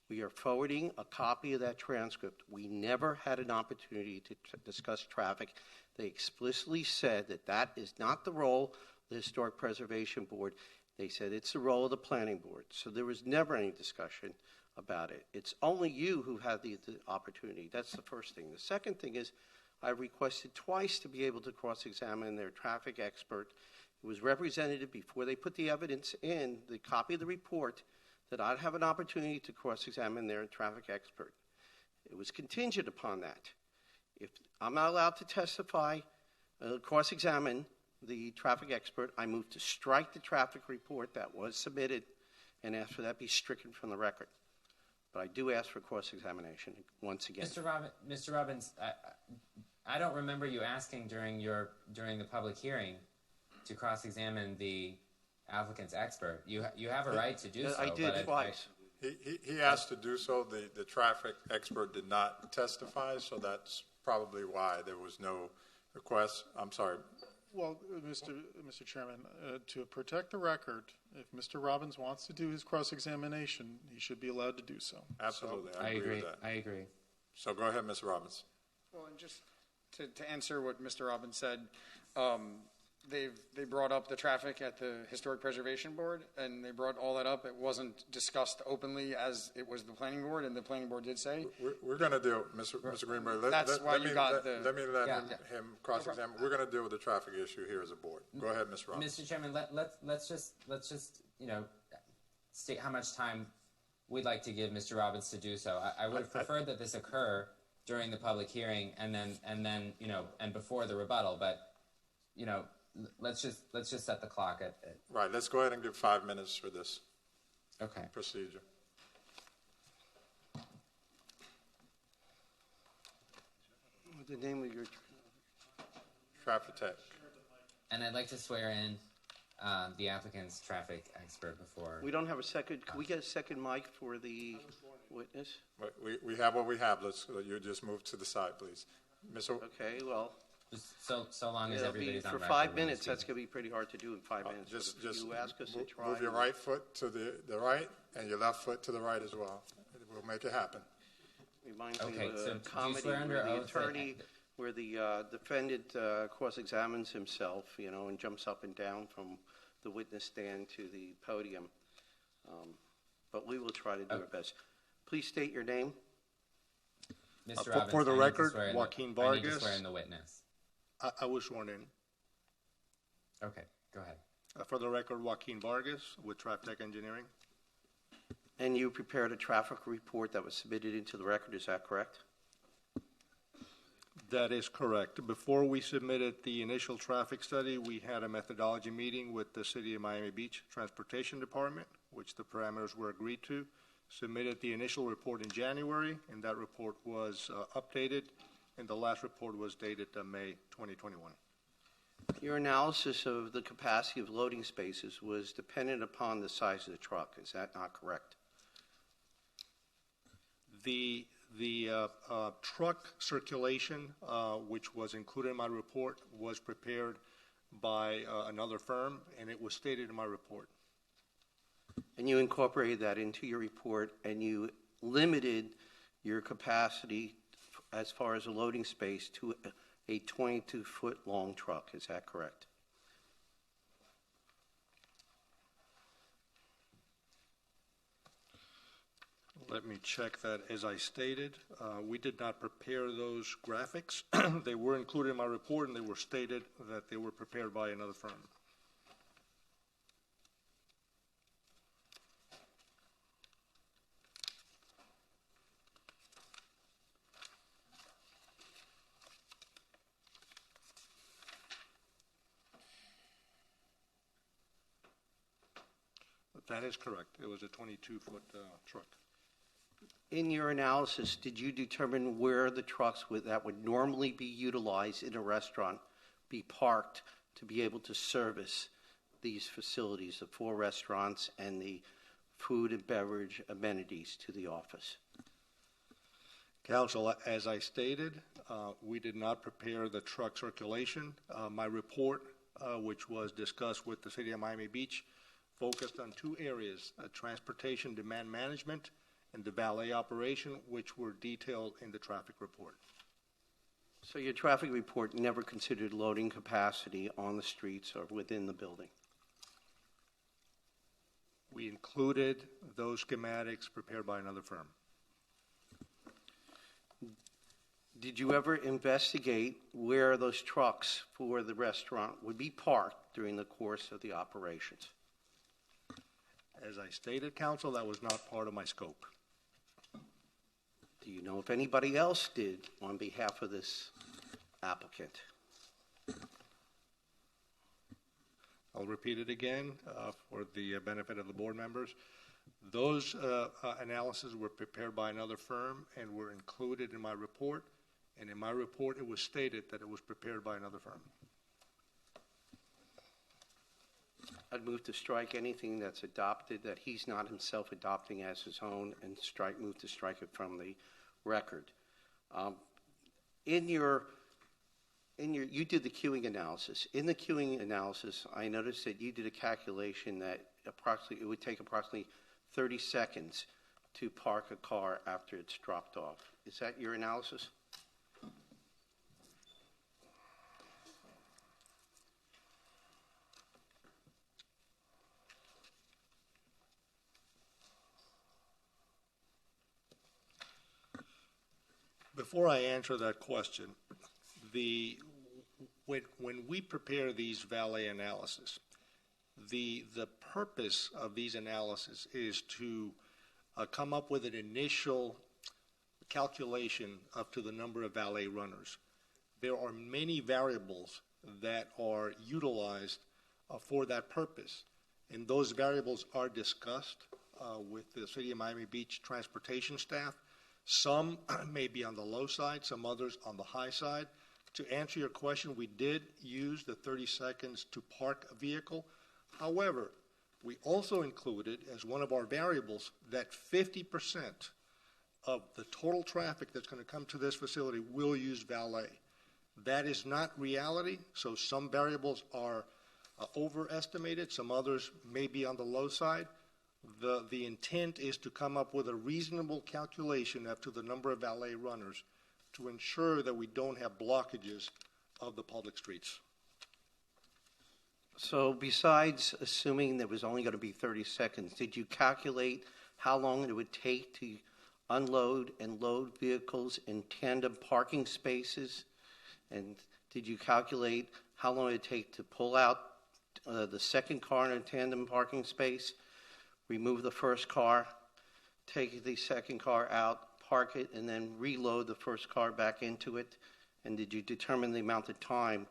Speaker 12: We are forwarding a copy of that transcript. We never had an opportunity to discuss traffic. They explicitly said that that is not the role of the Historic Preservation Board. They said it's the role of the Planning Board. So there was never any discussion about it. It's only you who had the opportunity. That's the first thing. The second thing is I requested twice to be able to cross-examine their traffic expert. It was represented before they put the evidence in, the copy of the report, that I'd have an opportunity to cross-examine their traffic expert. It was contingent upon that. If I'm not allowed to testify, cross-examine the traffic expert, I move to strike the traffic report that was submitted and ask for that be stricken from the record. But I do ask for cross-examination once again.
Speaker 2: Mr. Robbins, I don't remember you asking during the public hearing to cross-examine the applicant's expert. You have a right to do so.
Speaker 12: I did twice.
Speaker 1: He asked to do so. The traffic expert did not testify, so that's probably why there was no request. I'm sorry.
Speaker 19: Well, Mr. Chairman, to protect the record, if Mr. Robbins wants to do his cross-examination, he should be allowed to do so.
Speaker 1: Absolutely. I agree with that.
Speaker 2: I agree.
Speaker 1: So go ahead, Mr. Robbins.
Speaker 7: Well, and just to answer what Mr. Robbins said, they brought up the traffic at the Historic Preservation Board, and they brought all that up. It wasn't discussed openly as it was the Planning Board, and the Planning Board did say.
Speaker 1: We're going to deal, Mr. Greenberg. Let me let him cross-examine. We're going to deal with the traffic issue here as a board. Go ahead, Mr. Robbins.
Speaker 2: Mr. Chairman, let's just state how much time we'd like to give Mr. Robbins to do so. I would have preferred that this occur during the public hearing and then before the rebuttal, but let's just set the clock at
Speaker 1: right. Let's go ahead and give 5 minutes for this procedure.
Speaker 12: The name of your
Speaker 1: traffic tech.
Speaker 2: And I'd like to swear in the applicant's traffic expert before.
Speaker 12: We don't have a second. Can we get a second mic for the witness?
Speaker 1: We have what we have. You just move to the side, please.
Speaker 12: Okay. Well.
Speaker 2: So long as everybody's on
Speaker 12: for
Speaker 2: record.
Speaker 12: 5 minutes, that's going to be pretty hard to do in 5 minutes.
Speaker 1: Just
Speaker 12: you ask us to try.
Speaker 1: Move your right foot to the right and your left foot to the right as well. We'll make it happen.
Speaker 12: Reminds me of a comedy where the attorney, where the defendant cross-examines himself, and jumps up and down from the witness stand to the podium. But we will try to do our best. Please state your name.
Speaker 2: Mr. Robbins,
Speaker 4: for the record, Joaquin Vargas.
Speaker 2: I need to swear in the witness.
Speaker 4: I was sworn in.
Speaker 2: Okay, go ahead.
Speaker 4: For the record, Joaquin Vargas with TrafTech Engineering.
Speaker 12: And you prepared a traffic report that was submitted into the record, is that correct?
Speaker 4: That is correct. Before we submitted the initial traffic study, we had a methodology meeting with the City of Miami Beach Transportation Department, which the parameters were agreed to. Submitted the initial report in January, and that report was updated, and the last report was dated May 2021.
Speaker 12: Your analysis of the capacity of loading spaces was dependent upon the size of the truck. Is that not correct?
Speaker 4: The truck circulation, which was included in my report, was prepared by another firm, and it was stated in my report.
Speaker 12: And you incorporated that into your report, and you limited your capacity as far as a loading space to a 22-foot long truck. Is that correct?
Speaker 4: Let me check that. As I stated, we did not prepare those graphics. They were included in my report, and they were stated that they were prepared by another firm. That is correct. It was a 22-foot truck.
Speaker 12: In your analysis, did you determine where the trucks that would normally be utilized in a restaurant be parked to be able to service these facilities, the 4 restaurants and the food and beverage amenities to the office?
Speaker 4: Council, as I stated, we did not prepare the truck circulation. My report, which was discussed with the City of Miami Beach, focused on 2 areas, transportation demand management and the valet operation, which were detailed in the traffic report.
Speaker 12: So your traffic report never considered loading capacity on the streets or within the building?
Speaker 4: We included those schematics prepared by another firm.
Speaker 12: Did you ever investigate where those trucks for the restaurant would be parked during the course of the operations?
Speaker 4: As I stated, Council, that was not part of my scope.
Speaker 12: Do you know if anybody else did on behalf of this applicant?
Speaker 4: I'll repeat it again for the benefit of the board members. Those analyses were prepared by another firm and were included in my report. And in my report, it was stated that it was prepared by another firm.
Speaker 12: I'd move to strike anything that's adopted that he's not himself adopting as his own, and move to strike it from the record. You did the queuing analysis. In the queuing analysis, I noticed that you did a calculation that it would take approximately 30 seconds to park a car after it's dropped off. Is that your analysis?
Speaker 4: Before I answer that question, when we prepare these valet analysis, the purpose of these analysis is to come up with an initial calculation up to the number of valet runners. There are many variables that are utilized for that purpose, and those variables are discussed with the City of Miami Beach transportation staff. Some may be on the low side, some others on the high side. To answer your question, we did use the 30 seconds to park a vehicle. However, we also included as one of our variables that 50% of the total traffic that's going to come to this facility will use valet. That is not reality, so some variables are overestimated, some others may be on the low side. The intent is to come up with a reasonable calculation as to the number of valet runners to ensure that we don't have blockages of the public streets.
Speaker 12: So besides assuming there was only going to be 30 seconds, did you calculate how long it would take to unload and load vehicles in tandem parking spaces? And did you calculate how long it would take to pull out the second car in a tandem parking space, remove the first car, take the second car out, park it, and then reload the first car back into it? And did you determine the amount of time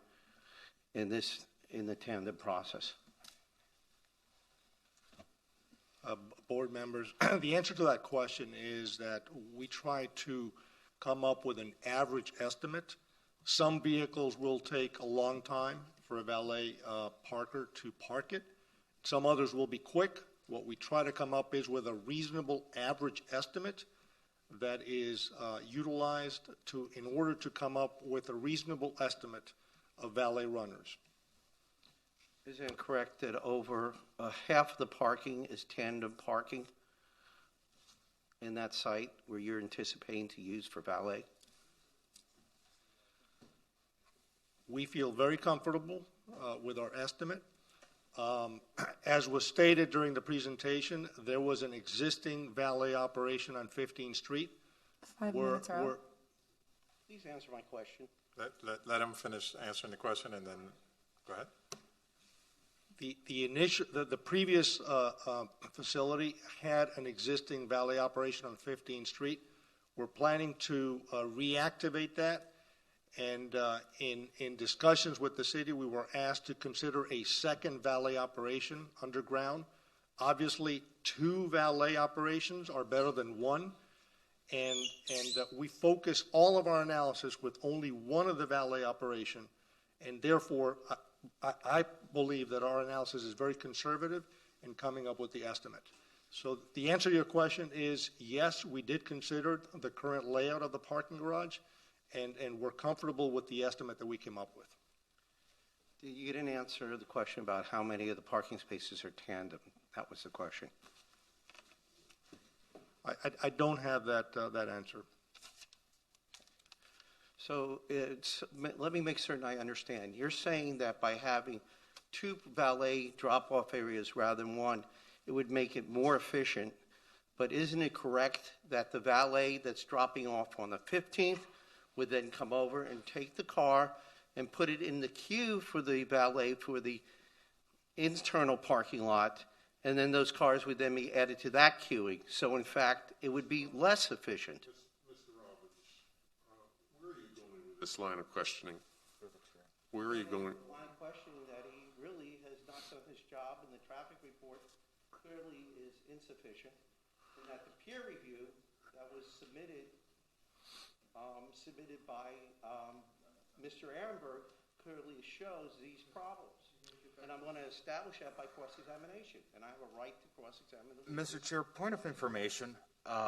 Speaker 12: in the tandem process?
Speaker 4: Board members, the answer to that question is that we try to come up with an average estimate. Some vehicles will take a long time for a valet parker to park it. Some others will be quick. What we try to come up is with a reasonable average estimate that is utilized in order to come up with a reasonable estimate of valet runners.
Speaker 12: Isn't it correct that over half of the parking is tandem parking in that site where you're anticipating to use for valet?
Speaker 4: We feel very comfortable with our estimate. As was stated during the presentation, there was an existing valet operation on 15th Street.
Speaker 8: 5 minutes are up.
Speaker 12: Please answer my question.
Speaker 1: Let him finish answering the question, and then go ahead.
Speaker 4: The previous facility had an existing valet operation on 15th Street. We're planning to reactivate that, and in discussions with the city, we were asked to consider a second valet operation underground. Obviously, 2 valet operations are better than 1, and we focus all of our analysis with only one of the valet operation, and therefore, I believe that our analysis is very conservative in coming up with the estimate. So the answer to your question is yes, we did consider the current layout of the parking garage, and we're comfortable with the estimate that we came up with.
Speaker 12: You didn't answer the question about how many of the parking spaces are tandem. That was the question.
Speaker 4: I don't have that answer.
Speaker 12: So let me make certain I understand. You're saying that by having 2 valet drop-off areas rather than 1, it would make it more efficient, but isn't it correct that the valet that's dropping off on the 15th would then come over and take the car and put it in the queue for the valet for the internal parking lot, and then those cars would then be added to that queuing? So in fact, it would be less efficient.
Speaker 6: This line of questioning. Where are you going?
Speaker 12: The line of questioning that he really has not done his job, and the traffic report clearly is insufficient, and that the peer review that was submitted by Mr. Ehrenberg clearly shows these problems. And I'm going to establish that by cross-examination, and I have a right to cross-examine the witness.
Speaker 13: Mr. Chair, point of information.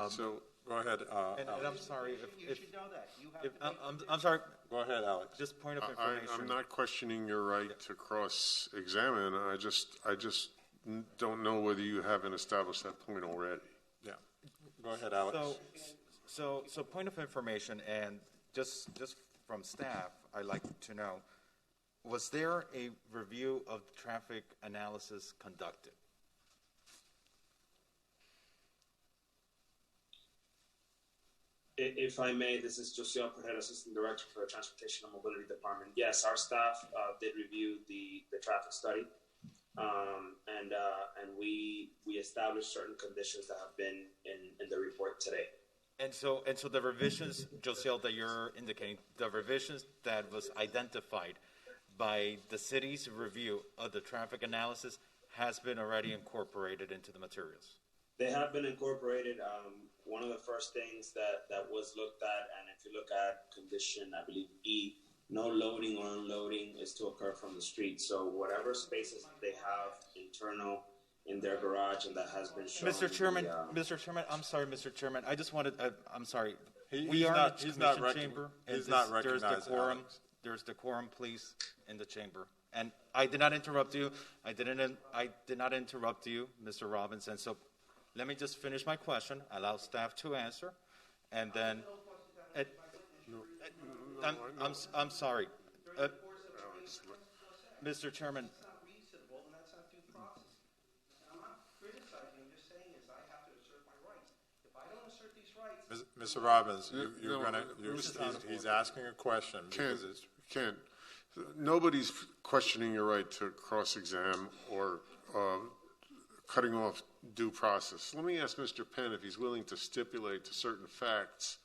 Speaker 1: So go ahead.
Speaker 13: And I'm sorry
Speaker 12: you should know that. You have
Speaker 13: I'm sorry.
Speaker 1: Go ahead, Alex.
Speaker 13: Just point of information.
Speaker 6: I'm not questioning your right to cross-examine. I just don't know whether you haven't established that point already.
Speaker 1: Yeah. Go ahead, Alex.
Speaker 13: So point of information, and just from staff, I'd like to know, was there a review of traffic analysis conducted?
Speaker 9: If I may, this is Josiel Perret, Assistant Director for the Transportation and Mobility Department. Yes, our staff did review the traffic study, and we established certain conditions that have been in the report today.
Speaker 13: And so the revisions, Josiel, that you're indicating, the revisions that was identified by the city's review of the traffic analysis has been already incorporated into the materials.
Speaker 9: They have been incorporated. One of the first things that was looked at, and if you look at condition, I believe E, no loading or unloading is to occur from the street. So whatever spaces they have internal in their garage, and that has been shown.
Speaker 13: Mr. Chairman, I'm sorry, Mr. Chairman. I just wanted, I'm sorry.
Speaker 1: He's not recognized, Alex.
Speaker 13: There's decorum, please, in the chamber. And I did not interrupt you. I did not interrupt you, Mr. Robinson. So let me just finish my question, allow staff to answer, and then I'm sorry. Mr. Chairman.
Speaker 12: That's not reasonable, and that's not due process. And I'm not criticizing, I'm just saying is I have to assert my rights. If I don't assert these rights...
Speaker 1: Mr. Robbins, he's asking a question.
Speaker 6: Ken, nobody's questioning your right to cross-exam or cutting off due process. Let me ask Mr. Penn if he's willing to stipulate to certain facts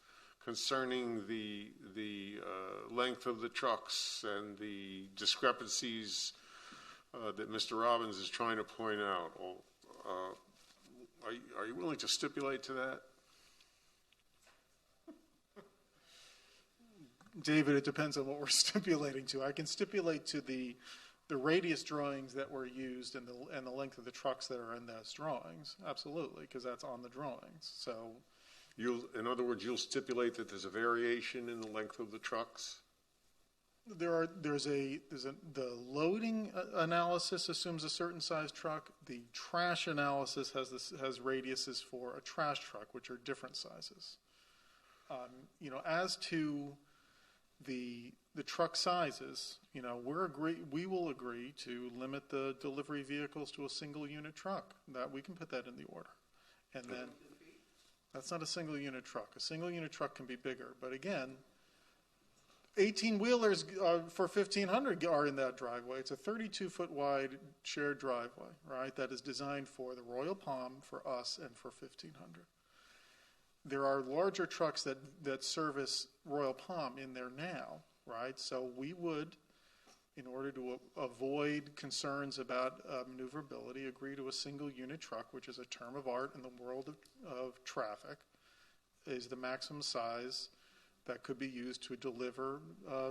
Speaker 6: concerning the length of the trucks and the discrepancies that Mr. Robbins is trying to point out. Are you willing to stipulate to that?
Speaker 19: David, it depends on what we're stipulating to. I can stipulate to the radius drawings that were used and the length of the trucks that are in those drawings, absolutely, because that's on the drawings. So
Speaker 6: In other words, you'll stipulate that there's a variation in the length of the trucks?
Speaker 19: The loading analysis assumes a certain size truck. The trash analysis has radiuses for a trash truck, which are different sizes. As to the truck sizes, we will agree to limit the delivery vehicles to a single unit truck. That we can put that in the order, and then that's not a single unit truck. A single unit truck can be bigger, but again, 18-wheelers for 1,500 are in that driveway. It's a 32-foot wide shared driveway, right? That is designed for the Royal Palm, for us, and for 1,500. There are larger trucks that service Royal Palm in there now, right? So we would, in order to avoid concerns about maneuverability, agree to a single unit truck, which is a term of art in the world of traffic, is the maximum size that could be used to deliver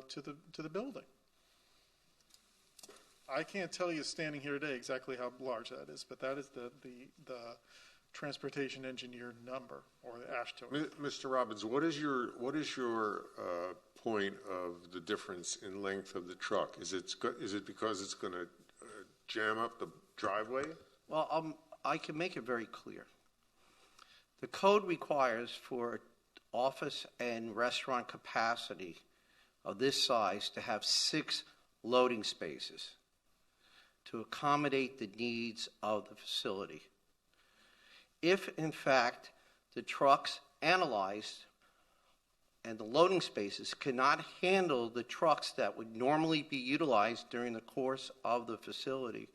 Speaker 19: to the building. I can't tell you standing here today exactly how large that is, but that is the transportation engineer number, or the AASHTO.
Speaker 6: Mr. Robbins, what is your point of the difference in length of the truck? Is it because it's going to jam up the driveway?
Speaker 12: Well, I can make it very clear. The code requires for office and restaurant capacity of this size to have 6 loading spaces to accommodate the needs of the facility. If, in fact, the trucks analyzed and the loading spaces cannot handle the trucks that would normally be utilized during the course of the facility,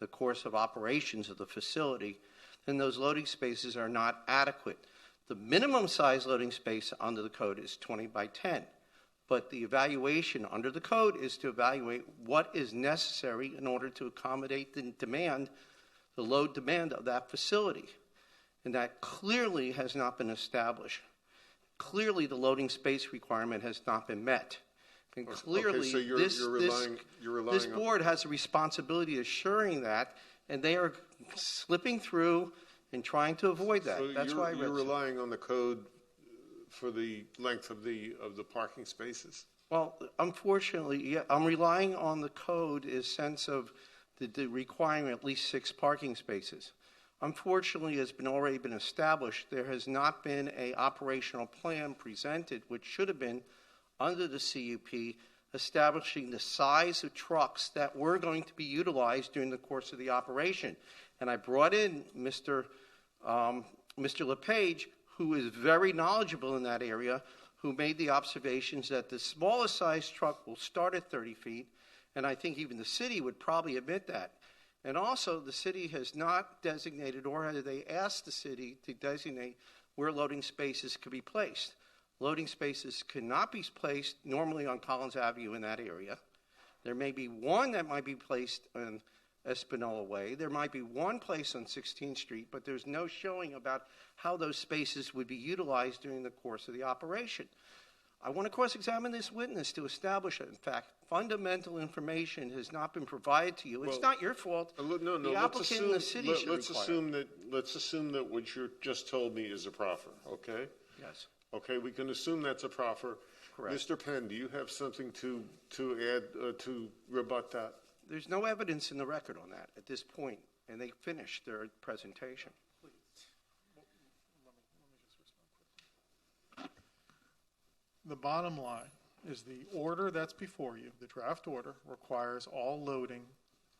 Speaker 12: the course of operations of the facility, then those loading spaces are not adequate. The minimum size loading space under the code is 20 by 10, but the evaluation under the code is to evaluate what is necessary in order to accommodate the demand, the load demand of that facility. And that clearly has not been established. Clearly, the loading space requirement has not been met. And clearly,
Speaker 6: so you're relying
Speaker 12: this board has a responsibility assuring that, and they are slipping through and trying to avoid that.
Speaker 6: So
Speaker 12: that's why
Speaker 6: you're relying on the code for the length of the parking spaces?
Speaker 12: Well, unfortunately, yeah, I'm relying on the code in the sense of the requiring at least 6 parking spaces. Unfortunately, it's already been established. There has not been an operational plan presented, which should have been under the CUP, establishing the size of trucks that were going to be utilized during the course of the operation. And I brought in Mr. LePage, who is very knowledgeable in that area, who made the observations that the smallest size truck will start at 30 feet, and I think even the city would probably admit that. And also, the city has not designated, or have they asked the city to designate where loading spaces could be placed. Loading spaces cannot be placed normally on Collins Avenue in that area. There may be one that might be placed on Espanola Way. There might be one place on 16th Street, but there's no showing about how those spaces would be utilized during the course of the operation. I want to cross-examine this witness to establish that, in fact, fundamental information has not been provided to you. It's not your fault.
Speaker 6: No,
Speaker 12: the applicant and the city should
Speaker 6: let's assume that what you just told me is a proffer, okay?
Speaker 12: Yes.
Speaker 6: Okay, we can assume that's a proffer.
Speaker 12: Correct.
Speaker 6: Mr. Penn, do you have something to add to rebut that?
Speaker 12: There's no evidence in the record on that at this point, and they finished their presentation.
Speaker 19: The bottom line is the order that's before you, the draft order, requires all loading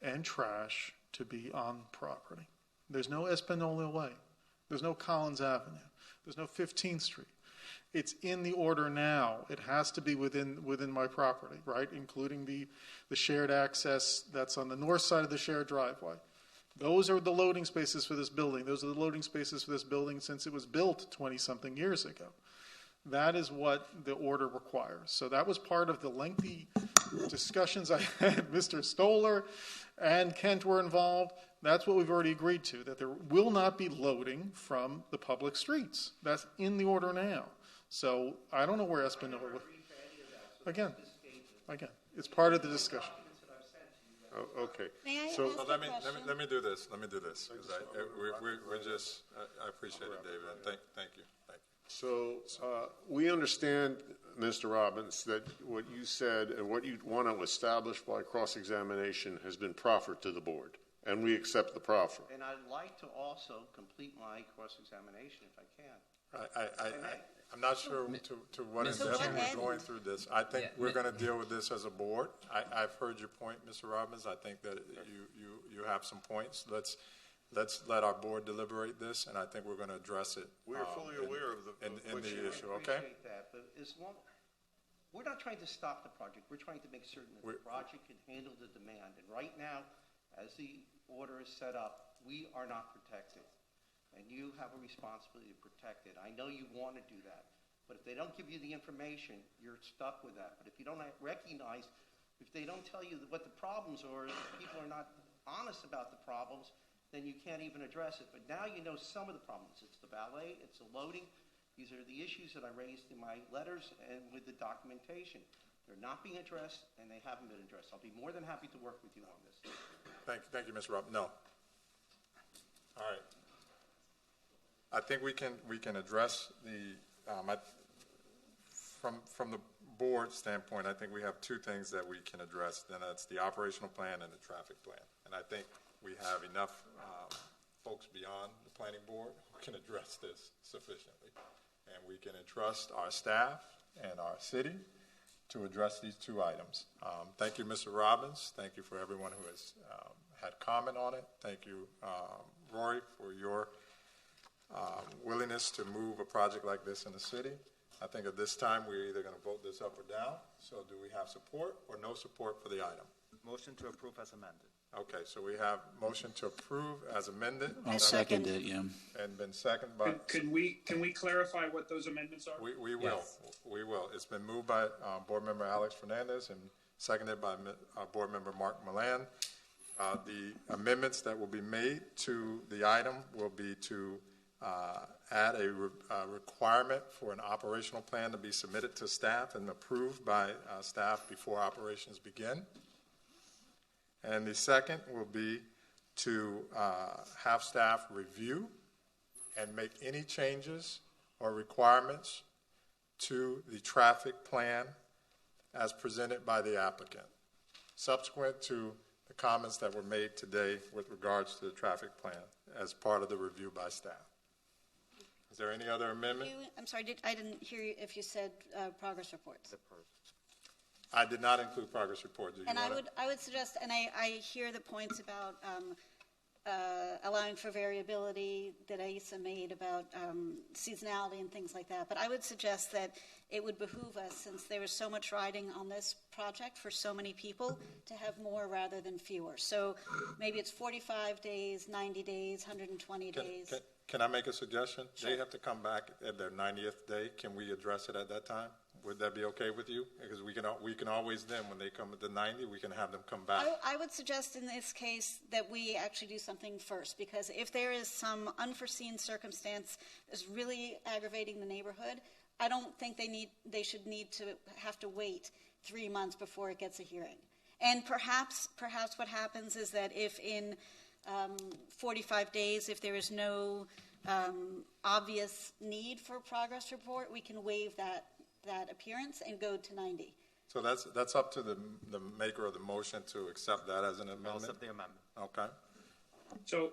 Speaker 19: and trash to be on property. There's no Espanola Way. There's no Collins Avenue. There's no 15th Street. It's in the order now. It has to be within my property, right, including the shared access that's on the north side of the shared driveway. Those are the loading spaces for this building. Those are the loading spaces for this building since it was built 20-something years ago. That is what the order requires. So that was part of the lengthy discussions I had. Mr. Stoller and Kent were involved. That's what we've already agreed to, that there will not be loading from the public streets. That's in the order now. So I don't know where Espanola was. Again, it's part of the discussion.
Speaker 6: Oh, okay.
Speaker 20: May I
Speaker 1: So
Speaker 20: ask
Speaker 1: let
Speaker 20: a
Speaker 1: me do this. Let me do this because I appreciate it, David. And thank you.
Speaker 6: So we understand, Mr. Robbins, that what you said and what you want to establish by cross-examination has been proffered to the board, and we accept the proffer.
Speaker 12: And I'd like to also complete my cross-examination if I can.
Speaker 1: I'm not sure to what extent we're going through this. I think we're going to deal with this as a board. I've heard your point, Mr. Robbins. I think that you have some points. Let's let our board deliberate this, and I think we're going to address it.
Speaker 6: We're fully aware of the
Speaker 1: issue. Okay.
Speaker 12: I appreciate that, but we're not trying to stop the project. We're trying to make certain that the project can handle the demand. And right now, as the order is set up, we are not protected. And you have a responsibility to protect it. I know you want to do that. But if they don't give you the information, you're stuck with that. But if you don't recognize, if they don't tell you what the problems are, if people are not honest about the problems, then you can't even address it. But now you know some of the problems. It's the valet, it's the loading. These are the issues that I raised in my letters and with the documentation. They're not being addressed, and they haven't been addressed. I'll be more than happy to work with you on this.
Speaker 1: Thank you, Mr. Robbins. No. All right. I think we can address the from the board standpoint. I think we have two things that we can address. Then that's the operational plan and the traffic plan. And I think we have enough folks beyond the planning board who can address this sufficiently, and we can entrust our staff and our city to address these two items. Thank you, Mr. Robbins. Thank you for everyone who has had comment on it. Thank you, Rory, for your willingness to move a project like this in the city. I think at this time we're either going to vote this up or down. So do we have support or no support for the item?
Speaker 13: Motion to approve as amended.
Speaker 1: Okay, so we have motion to approve as amended.
Speaker 10: I'll second it, yeah.
Speaker 1: And been seconded by...
Speaker 3: Can we clarify what those amendments are?
Speaker 1: We will. Yes. We will. It's been moved by Board Member Alex Fernandez and seconded by Board Member Mark Milan. The amendments that will be made to the item will be to add a requirement for an operational plan to be submitted to staff and approved by staff before operations begin. And the second will be to have staff review and make any changes or requirements to the traffic plan as presented by the applicant, subsequent to the comments that were made today with regards to the traffic plan as part of the review by staff. Is there any other amendment?
Speaker 20: I'm sorry, I didn't hear you if you said progress reports.
Speaker 1: I did not include progress report. Do you
Speaker 20: I would suggest, and I hear the points about allowing for variability that Aisa made about seasonality and things like that. But I would suggest that it would behoove us, since there is so much riding on this project for so many people, to have more rather than fewer. So maybe it's 45 days, 90 days, 120 days.
Speaker 1: Can I make a suggestion?
Speaker 20: Sure.
Speaker 1: They have to come back at their 90th day. Can we address it at that time? Would that be okay with you? Because we can always then, when they come at the 90, we can have them come back.
Speaker 20: I would suggest in this case that we actually do something first, because if there is some unforeseen circumstance that's really aggravating the neighborhood, I don't think they should need to have to wait 3 months before it gets a hearing. And perhaps what happens is that if in 45 days, if there is no obvious need for a progress report, we can waive that appearance and go to 90.
Speaker 1: So that's up to the maker of the motion to accept that as an amendment?
Speaker 13: I'll accept the amendment.
Speaker 1: Okay.
Speaker 3: So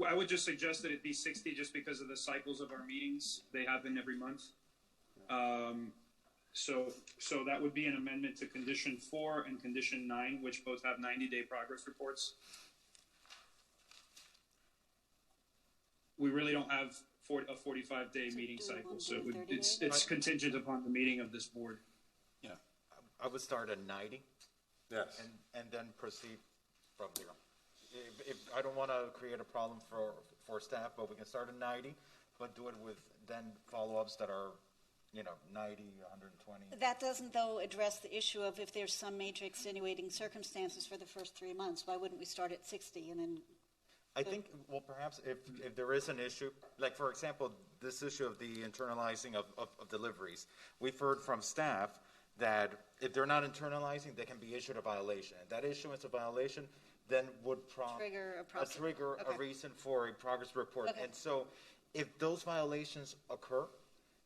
Speaker 3: I would just suggest that it be 60 just because of the cycles of our meetings. They happen every month. So that would be an amendment to Condition 4 and Condition 9, which both have 90-day progress reports. We really don't have a 45-day meeting cycle, so it's contingent upon the meeting of this board.
Speaker 13: Yeah, I would start at 90.
Speaker 1: Yes,
Speaker 13: and then proceed from there. If I don't want to create a problem for staff, but we can start at 90, but do it with then follow-ups that are 90, 120.
Speaker 20: That doesn't, though, address the issue of if there's some major extenuating circumstances for the first 3 months. Why wouldn't we start at 60 and then?
Speaker 13: I think, well, perhaps if there is an issue, like, for example, this issue of the internalizing of deliveries, we've heard from staff that if they're not internalizing, they can be issued a violation. And that issuance of violation then would prompt a reason for a progress report.
Speaker 20: Okay.
Speaker 13: And so if those violations occur,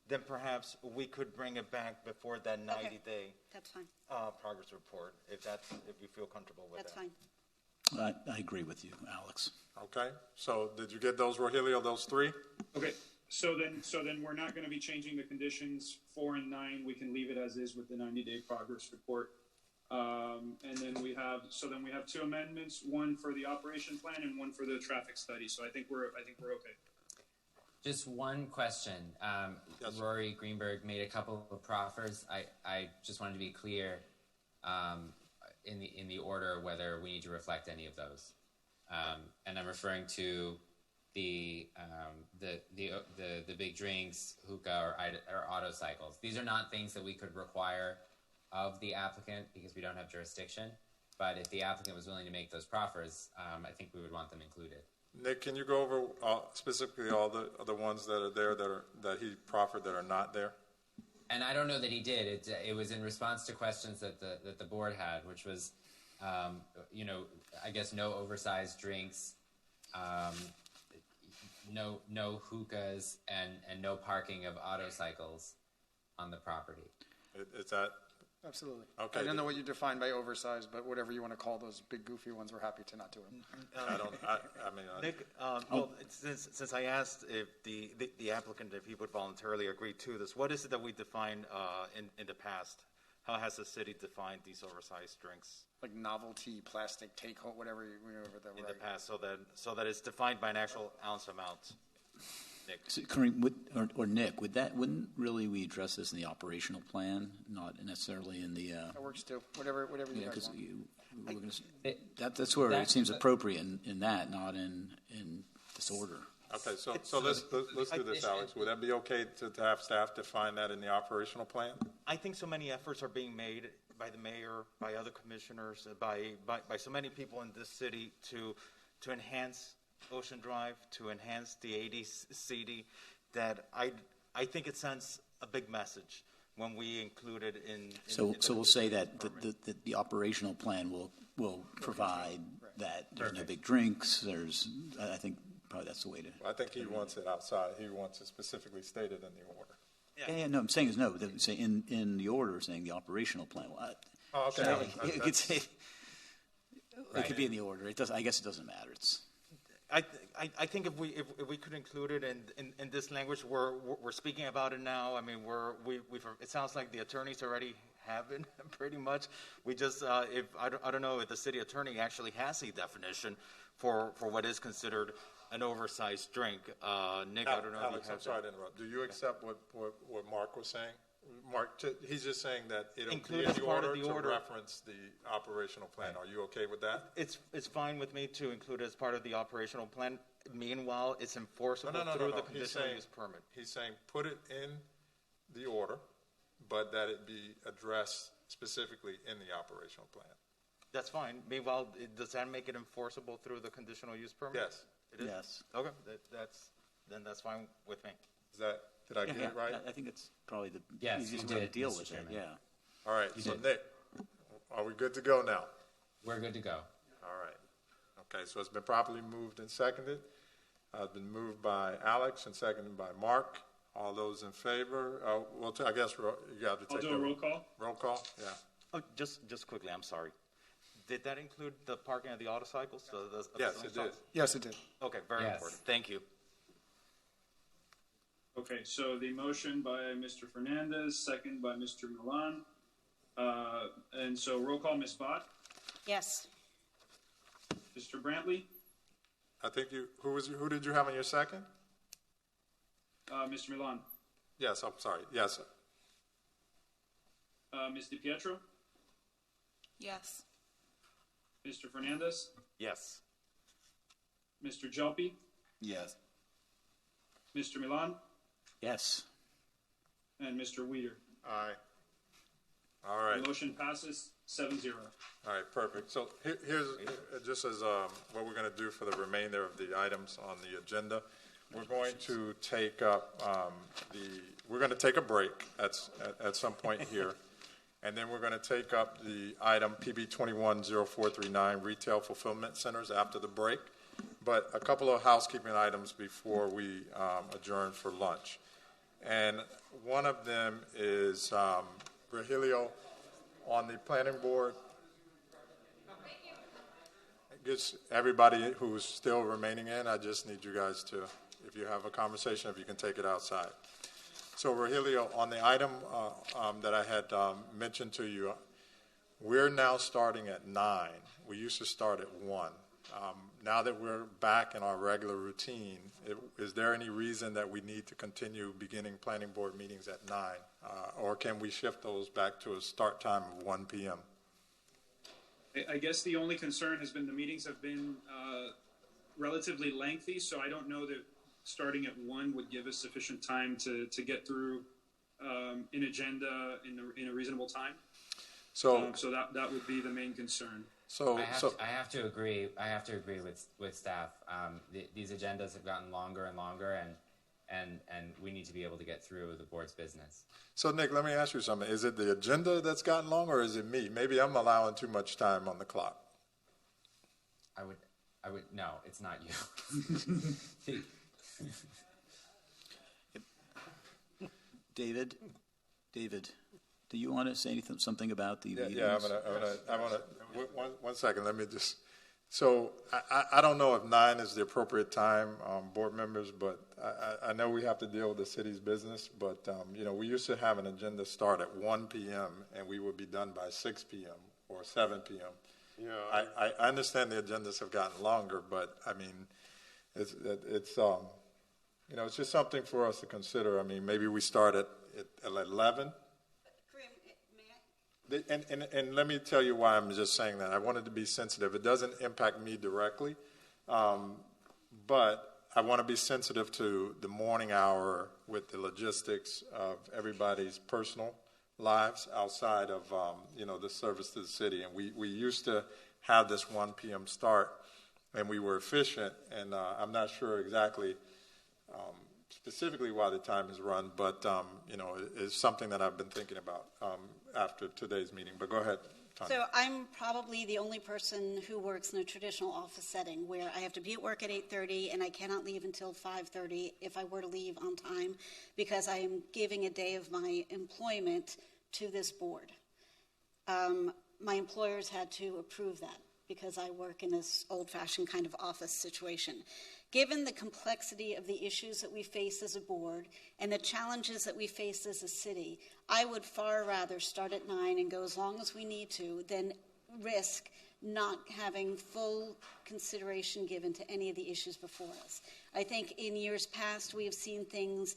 Speaker 13: then perhaps we could bring it back before that 90-day
Speaker 20: That's fine.
Speaker 13: progress report, if you feel comfortable with
Speaker 20: That's
Speaker 13: that.
Speaker 20: fine.
Speaker 10: I agree with you, Alex.
Speaker 1: Okay, so did you get those, Rogelio, those three?
Speaker 3: Okay, so then we're not going to be changing the conditions 4 and 9. We can leave it as is with the 90-day progress report. And then we have 2 amendments, one for the operation plan and one for the traffic study. So I think we're okay.
Speaker 2: Just one question.
Speaker 1: Yes.
Speaker 2: Rory Greenberg made a couple of proffers. I just wanted to be clear in the order whether we need to reflect any of those. And I'm referring to the big drinks, hookah, or auto cycles. These are not things that we could require of the applicant because we don't have jurisdiction. But if the applicant was willing to make those proffers, I think we would want them included.
Speaker 1: Nick, can you go over specifically all the ones that are there that he proffered that are not there?
Speaker 2: And I don't know that he did. It was in response to questions that the board had, which was, I guess no oversized drinks, no hookahs, and no parking of auto cycles on the property.
Speaker 1: Is that?
Speaker 7: Absolutely.
Speaker 1: Okay.
Speaker 7: I don't know what you define by oversized, but whatever you want to call those big goofy ones, we're happy to not do them.
Speaker 13: Nick, well, since I asked if the applicant, if he would voluntarily agree to this, what is it that we defined in the past? How has the city defined these oversized drinks?
Speaker 7: Like novelty, plastic, take home, whatever
Speaker 13: in the past, so that it's defined by an actual ounce amount. Nick.
Speaker 10: So, Kareem, or Nick, wouldn't really we address this in the operational plan, not necessarily in the?
Speaker 7: That works too. Whatever you guys want.
Speaker 10: That's where it seems appropriate in that, not in this order.
Speaker 1: Okay, so let's do this, Alex. Would that be okay to have staff define that in the operational plan?
Speaker 13: I think so many efforts are being made by the mayor, by other commissioners, by so many people in this city to enhance Ocean Drive, to enhance the ADCD, that I think it sends a big message when we include it in
Speaker 10: so we'll say that the operational plan will provide that there's no big drinks. I think probably that's the way to.
Speaker 1: I think he wants it outside. He wants it specifically stated in the order.
Speaker 10: Yeah, no, I'm saying is no. Say in the order, saying the operational plan.
Speaker 1: Oh, okay.
Speaker 10: So you could say it could be in the order. It does. I guess it doesn't matter.
Speaker 13: I think if we could include it in this language, we're speaking about it now. I mean, it sounds like the attorneys already have it pretty much. We just I don't know if the city attorney actually has a definition for what is considered an oversized drink. Nick, I don't know.
Speaker 1: Alex, I'm sorry to interrupt. Do you accept what Mark was saying? Mark, he's just saying that it'll be in the order to reference the operational plan. Are you okay with that?
Speaker 13: It's fine with me to include it as part of the operational plan. Meanwhile, it's enforceable through the conditional use permit.
Speaker 1: He's saying put it in the order, but that it be addressed specifically in the operational plan.
Speaker 13: That's fine. Meanwhile, does that make it enforceable through the conditional use permit?
Speaker 1: Yes.
Speaker 13: It is?
Speaker 10: Yes.
Speaker 13: Okay. That's fine with me.
Speaker 1: Is that? Did I get it right?
Speaker 10: I think it's probably the
Speaker 2: easiest
Speaker 10: way to deal with it. Yeah.
Speaker 1: All right. So Nick, are we good to go now?
Speaker 2: We're good to go.
Speaker 1: All right. Okay. So it's been properly moved and seconded. It's been moved by Alex and seconded by Mark. All those in favor? I guess you have to take
Speaker 3: I'll do a roll call.
Speaker 1: Roll call. Yeah.
Speaker 13: Oh, just quickly. I'm sorry. Did that include the parking of the auto cycles?
Speaker 1: Yes, it did.
Speaker 7: Yes, it did.
Speaker 13: Okay. Very important. Thank you.
Speaker 3: Okay, so the motion by Mr. Fernandez, second by Mr. Milan. And so roll call, Ms. Bott?
Speaker 20: Yes.
Speaker 3: Mr. Brantley?
Speaker 1: I think who did you have on your second?
Speaker 3: Mr. Milan?
Speaker 1: Yes, I'm sorry. Yes.
Speaker 3: Ms. DiPietro?
Speaker 21: Yes.
Speaker 3: Mr. Fernandez?
Speaker 13: Yes.
Speaker 3: Mr. Jalpi?
Speaker 5: Yes.
Speaker 3: Mr. Milan?
Speaker 10: Yes.
Speaker 3: And Mr. Weeder?
Speaker 1: Aye. All right.
Speaker 3: The motion passes 7-0.
Speaker 1: All right, perfect. So here's just as what we're going to do for the remainder of the items on the agenda. We're going to take up we're going to take a break at some point here, and then we're going to take up the item PB 210439 Retail Fulfillment Centers after the break. But a couple of housekeeping items before we adjourn for lunch. And one of them is Virgilio on the planning board. I guess everybody who's still remaining in, I just need you guys to, if you have a conversation, if you can take it outside. So Virgilio, on the item that I had mentioned to you, we're now starting at 9. We used to start at 1. Now that we're back in our regular routine, is there any reason that we need to continue beginning planning board meetings at 9? Or can we shift those back to a start time of 1 p.m.?
Speaker 3: I guess the only concern has been the meetings have been relatively lengthy, so I don't know that starting at 1 would give us sufficient time to get through an agenda in a reasonable time. So that would be the main concern.
Speaker 2: I have to agree. I have to agree with staff. These agendas have gotten longer and longer, and we need to be able to get through the board's business.
Speaker 1: So Nick, let me ask you something. Is it the agenda that's gotten longer, or is it me? Maybe I'm allowing too much time on the clock.
Speaker 2: I would. No, it's not you.
Speaker 10: David, do you want to say something about the meetings?
Speaker 1: Yeah, I'm gonna. One second. Let me just. So I don't know if 9 is the appropriate time, board members, but I know we have to deal with the city's business. But we used to have an agenda start at 1 p.m. and we would be done by 6 p.m. or 7 p.m.
Speaker 6: Yeah,
Speaker 1: I understand the agendas have gotten longer, but I mean, it's just something for us to consider. I mean, maybe we start at 11. And let me tell you why I'm just saying that. I wanted to be sensitive. It doesn't impact me directly, but I want to be sensitive to the morning hour with the logistics of everybody's personal lives outside of the service to the city. And we used to have this 1 p.m. start, and we were efficient. And I'm not sure exactly specifically why the time is run, but it's something that I've been thinking about after today's meeting. But go ahead, Tanya.
Speaker 20: So I'm probably the only person who works in a traditional office setting where I have to be at work at 8:30 and I cannot leave until 5:30 if I were to leave on time, because I am giving a day of my employment to this board. My employers had to approve that because I work in this old-fashioned kind of office situation. Given the complexity of the issues that we face as a board and the challenges that we face as a city, I would far rather start at 9 and go as long as we need to than risk not having full consideration given to any of the issues before us. I think in years past we have seen things,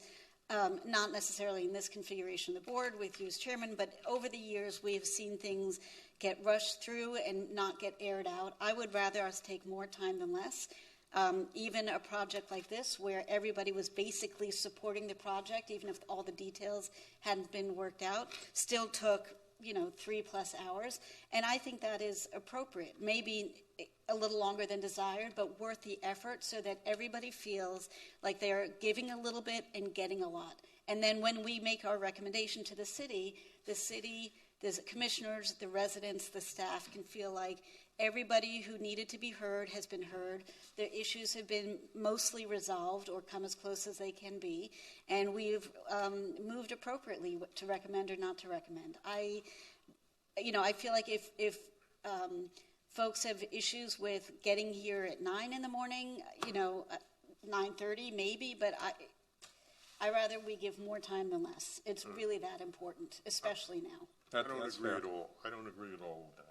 Speaker 20: not necessarily in this configuration of the board with you as chairman, but over the years we have seen things get rushed through and not get aired out. I would rather us take more time than less. Even a project like this where everybody was basically supporting the project, even if all the details hadn't been worked out, still took 3+ hours. And I think that is appropriate. Maybe a little longer than desired, but worth the effort so that everybody feels like they're giving a little bit and getting a lot. And then when we make our recommendation to the city, the commissioners, the residents, the staff can feel like everybody who needed to be heard has been heard. The issues have been mostly resolved or come as close as they can be, and we've moved appropriately to recommend or not to recommend. I feel like if folks have issues with getting here at 9 in the morning, 9:30 maybe, but I rather we give more time than less. It's really that important, especially now.
Speaker 6: I don't agree at all. I don't agree at all with that.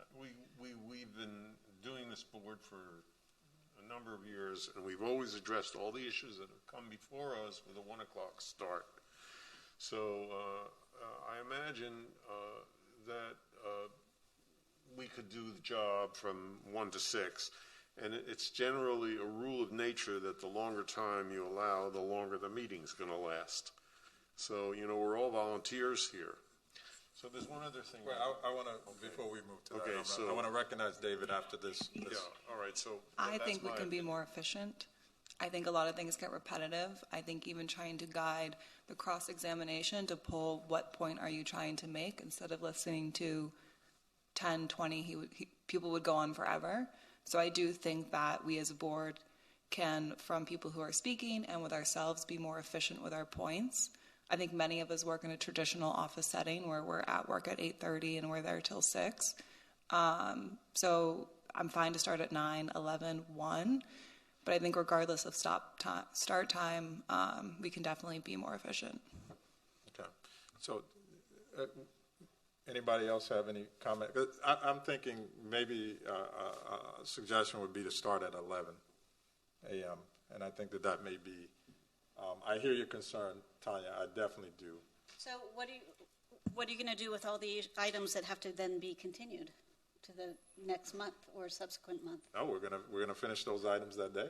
Speaker 6: We've been doing this board for a number of years, and we've always addressed all the issues that have come before us with a 1 o'clock start. So I imagine that we could do the job from 1 to 6, and it's generally a rule of nature that the longer time you allow, the longer the meeting's going to last. So, we're all volunteers here. So there's one other thing.
Speaker 1: Well, I want to, before we move to that, I want to recognize David after this.
Speaker 6: Yeah, all right. So
Speaker 21: I think we can be more efficient. I think a lot of things get repetitive. I think even trying to guide the cross-examination to pull what point are you trying to make instead of listening to 10, 20, people would go on forever. So I do think that we as a board can, from people who are speaking and with ourselves, be more efficient with our points. I think many of us work in a traditional office setting where we're at work at 8:30 and we're there till 6. So I'm fine to start at 9, 11, 1. But I think regardless of start time, we can definitely be more efficient.
Speaker 1: Okay. So anybody else have any comment? 'Cause I'm thinking maybe a suggestion would be to start at 11 a.m. And I think that may be, I hear your concern, Tanya, I definitely do.
Speaker 20: So what are you going to do with all the items that have to then be continued to the next month or subsequent month?
Speaker 1: No, we're gonna finish those items that day.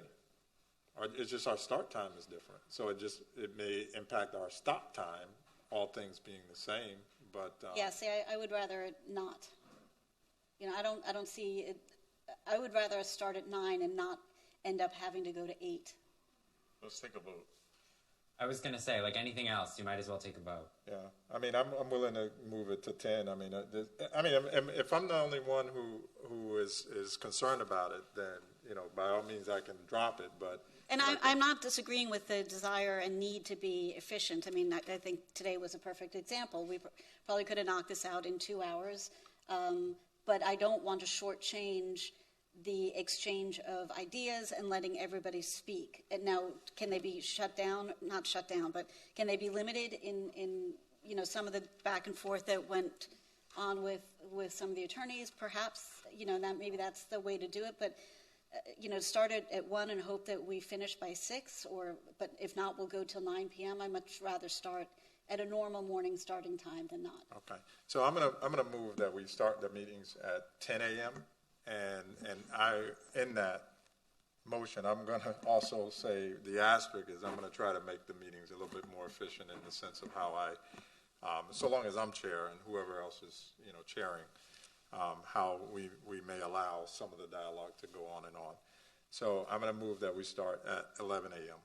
Speaker 1: Or it's just our start time is different. So it may impact our stop time, all things being the same, but.
Speaker 20: Yeah, see, I would rather it not. I don't see it. I would rather start at 9 and not end up having to go to 8.
Speaker 6: Let's take a vote.
Speaker 2: I was going to say, like anything else, you might as well take a vote.
Speaker 1: Yeah, I mean, I'm willing to move it to 10. I mean, if I'm the only one who is concerned about it, then by all means I can drop it. But
Speaker 20: I'm not disagreeing with the desire and need to be efficient. I mean, I think today was a perfect example. We probably could have knocked this out in 2 hours, but I don't want to shortchange the exchange of ideas and letting everybody speak. And now, can they be shut down? Not shut down, but can they be limited in some of the back and forth that went on with some of the attorneys? Perhaps that maybe that's the way to do it. But start at 1 and hope that we finish by 6. But if not, we'll go till 9 p.m. I'd much rather start at a normal morning starting time than not.
Speaker 1: Okay, so I'm gonna move that we start the meetings at 10 a.m. And in that motion, I'm going to also say the asterisk is I'm going to try to make the meetings a little bit more efficient in the sense of how so long as I'm chair and whoever else is, chairing, how we may allow some of the dialogue to go on and on. So I'm going to move that we start at 11 a.m.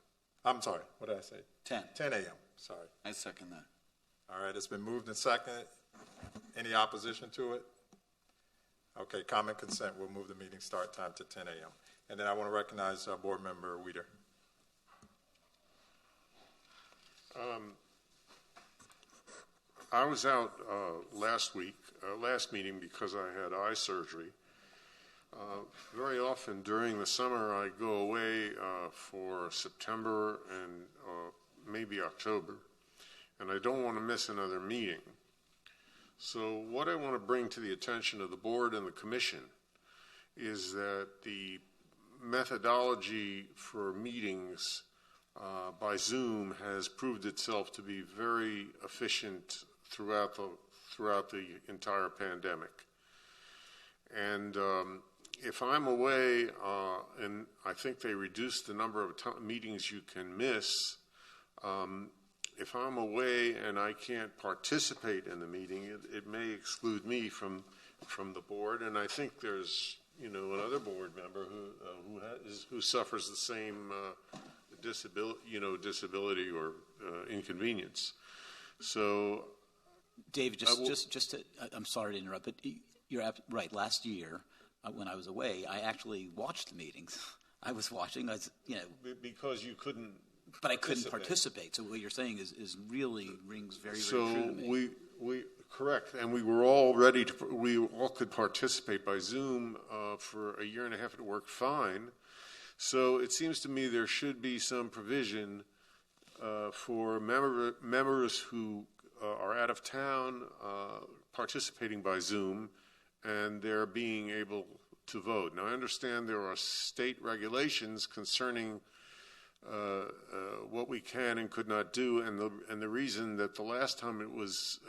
Speaker 1: I'm sorry, what did I say? 10 a.m., sorry.
Speaker 5: I second that.
Speaker 1: All right, it's been moved and seconded. Any opposition to it? Okay, common consent, we'll move the meeting start time to 10 a.m. And then I want to recognize Board Member Weider.
Speaker 6: I was out last meeting because I had eye surgery. Very often during the summer I go away for September and maybe October, and I don't want to miss another meeting. So what I want to bring to the attention of the board and the commission is that the methodology for meetings by Zoom has proved itself to be very efficient throughout the entire pandemic. And if I'm away, and I think they reduced the number of meetings you can miss, if I'm away and I can't participate in the meeting, it may exclude me from the board. And I think there's another board member who suffers the same disability or inconvenience. So,
Speaker 10: David, just to, I'm sorry to interrupt, but you're right. Last year, when I was away, I actually watched the meetings. I was watching.
Speaker 6: Because you couldn't.
Speaker 10: But I couldn't participate. So what you're saying is really rings very, very true to me.
Speaker 6: So we correct, and we were all ready to. We all could participate by Zoom for a year and a half. It worked fine. So it seems to me there should be some provision for members who are out of town participating by Zoom, and they're being able to vote. Now I understand there are state regulations concerning what we can and could not do, and the reason that the last time it was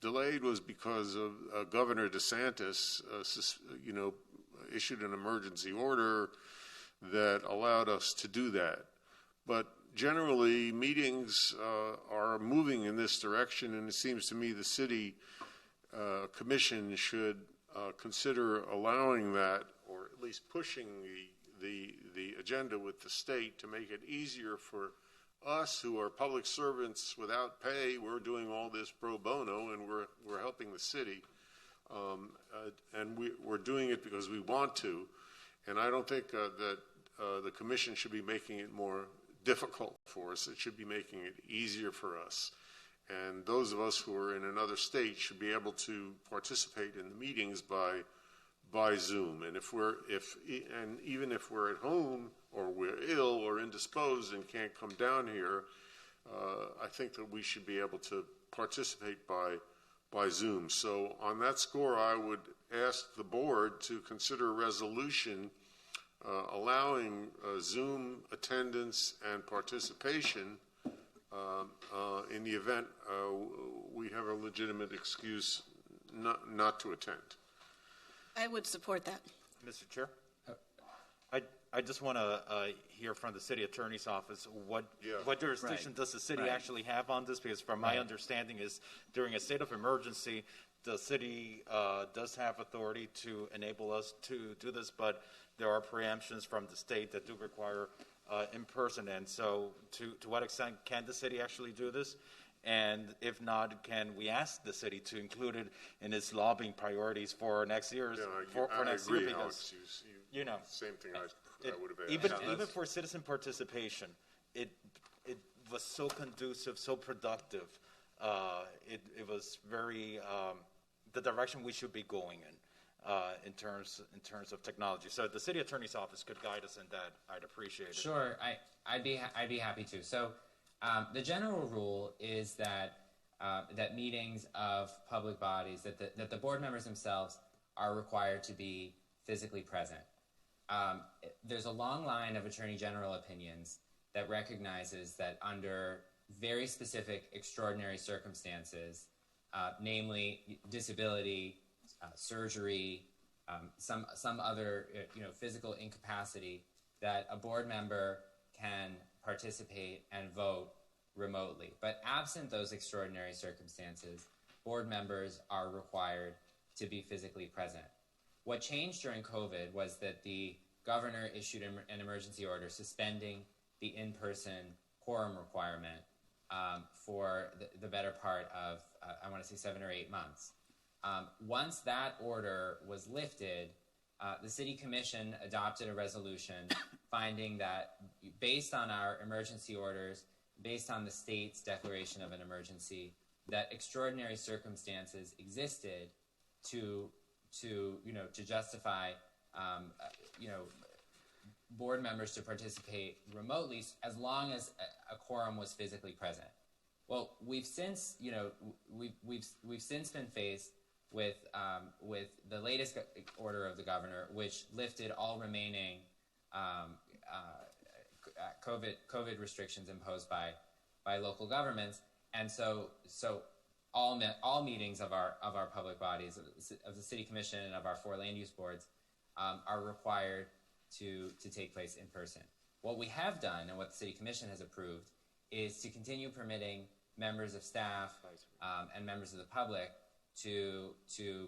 Speaker 6: delayed was because of Governor DeSantis, issued an emergency order that allowed us to do that. But generally, meetings are moving in this direction, and it seems to me the city commission should consider allowing that, or at least pushing the agenda with the state to make it easier for us who are public servants without pay. We're doing all this pro bono, and we're helping the city, and we're doing it because we want to. And I don't think that the commission should be making it more difficult for us. It should be making it easier for us. and those of us who are in another state should be able to participate in the meetings by Zoom. And even if we're at home or we're ill or indisposed and can't come down here, I think that we should be able to participate by Zoom. So on that score, I would ask the board to consider a resolution allowing Zoom attendance and participation in the event we have a legitimate excuse not to attend.
Speaker 20: I would support that.
Speaker 13: Mr. Chair? I just want to hear from the city attorney's office what jurisdiction does the city actually have on this, because from my understanding is during a state of emergency, the city does have authority to enable us to do this, but there are preemptions from the state that do require in person. And so to what extent can the city actually do this? And if not, can we ask the city to include it in its lobbying priorities for next year?
Speaker 6: I
Speaker 13: next
Speaker 6: agree,
Speaker 13: year, because
Speaker 6: Alex. You know, same thing I would have asked.
Speaker 13: Even for citizen participation, it was so conducive, so productive. It was very the direction we should be going in terms of technology. So if the city attorney's office could guide us in that, I'd appreciate it.
Speaker 2: Sure, I'd be happy to. So the general rule is that that meetings of public bodies, that the board members themselves are required to be physically present. There's a long line of Attorney General opinions that recognizes that under very specific extraordinary circumstances, namely disability, surgery, some other physical incapacity, that a board member can participate and vote remotely. But absent those extraordinary circumstances, board members are required to be physically present. What changed during COVID was that the governor issued an emergency order suspending the in-person quorum requirement for the better part of, I want to say 7 or 8 months. Once that order was lifted, the City Commission adopted a resolution finding that based on our emergency orders, based on the state's declaration of an emergency, that extraordinary circumstances existed to justify board members to participate remotely as long as a quorum was physically present. Well, we've since been faced with the latest order of the governor, which lifted all remaining COVID restrictions imposed by local governments, and so all meetings of our public bodies, of the City Commission and of our 4 land use boards, are required to take place in person. What we have done, and what the City Commission has approved, is to continue permitting members of staff and members of the public to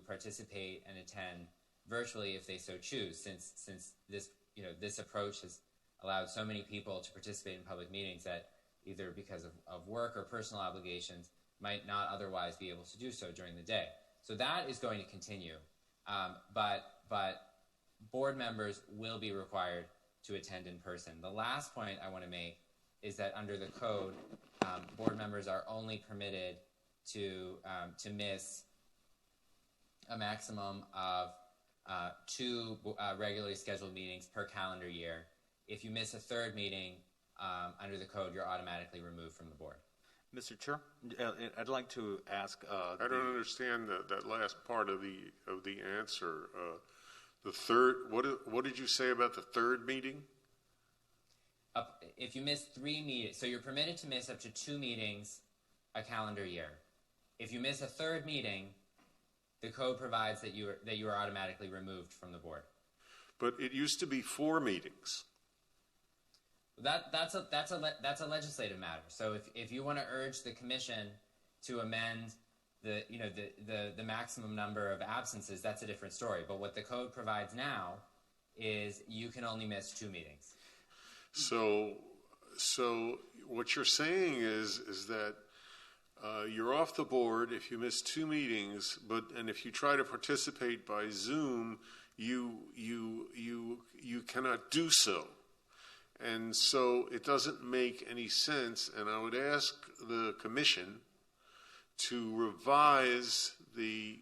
Speaker 2: participate and attend virtually if they so choose, since this approach has allowed so many people to participate in public meetings that either because of work or personal obligations might not otherwise be able to do so during the day. So that is going to continue, but board members will be required to attend in person. The last point I want to make is that under the code, board members are only permitted to miss a maximum of 2 regularly scheduled meetings per calendar year. If you miss a 3rd meeting under the code, you're automatically removed from the board.
Speaker 13: Mr. Chair, I'd like to ask.
Speaker 6: I don't understand that last part of the answer. The third. What did you say about the 3rd meeting?
Speaker 2: If you miss 3 meetings, so you're permitted to miss up to 2 meetings a calendar year. If you miss a 3rd meeting, the code provides that you are automatically removed from the board.
Speaker 6: But it used to be 4 meetings.
Speaker 2: That's a legislative matter. So if you want to urge the commission to amend the maximum number of absences, that's a different story. But what the code provides now is you can only miss 2 meetings.
Speaker 6: So what you're saying is that you're off the board if you miss 2 meetings, and if you try to participate by Zoom, you cannot do so. And so it doesn't make any sense, and I would ask the commission to revise the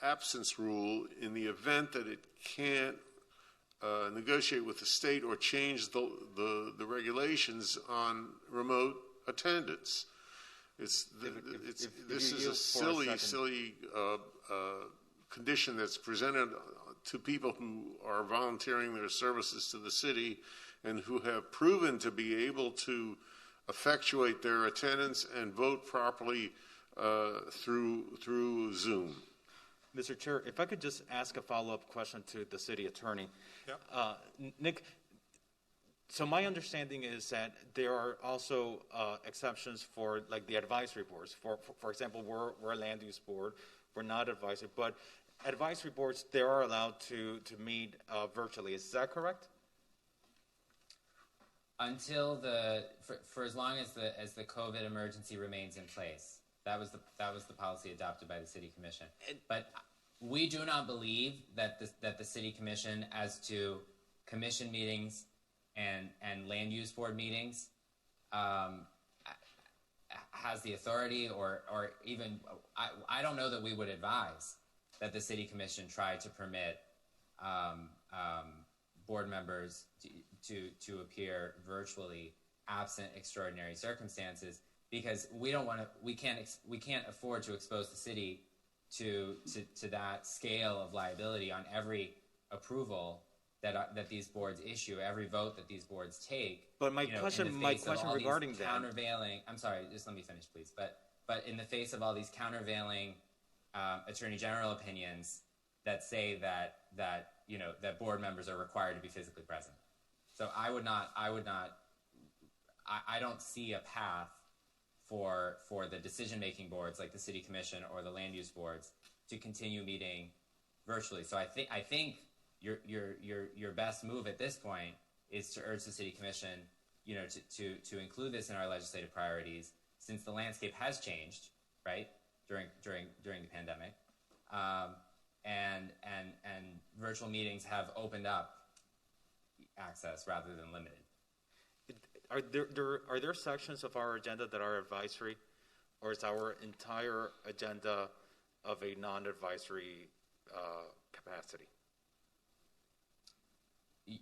Speaker 6: absence rule in the event that it can't negotiate with the state or change the regulations on remote attendance. This is a silly condition that's presented to people who are volunteering their services to the city and who have proven to be able to effectuate their attendance and vote properly through Zoom.
Speaker 13: Mr. Chair, if I could just ask a follow-up question to the city attorney.
Speaker 1: Yep.
Speaker 13: Nick, so my understanding is that there are also exceptions for like the advisory boards. For example, we're a land use board. We're not advisory, but advisory boards, they are allowed to meet virtually. Is that correct?
Speaker 2: Until for as long as the COVID emergency remains in place. That was the policy adopted by the City Commission. But we do not believe that the City Commission, as to commission meetings and land use board meetings, has the authority or even I don't know that we would advise that the City Commission try to permit board members to appear virtually absent extraordinary circumstances, because we can't afford to expose the city to that scale of liability on every approval that these boards issue, every vote that these boards take.
Speaker 13: But my question regarding that,
Speaker 2: countervailing. I'm sorry, just let me finish, please. But in the face of all these countervailing attorney general opinions that say that board members are required to be physically present, so I don't see a path for the decision-making boards like the City Commission or the land use boards to continue meeting virtually. So I think your best move at this point is to urge the City Commission, to include this in our legislative priorities, since the landscape has changed, right, during the pandemic, and virtual meetings have opened up access rather than limited.
Speaker 13: Are there sections of our agenda that are advisory, or is our entire agenda of a non-advisory capacity?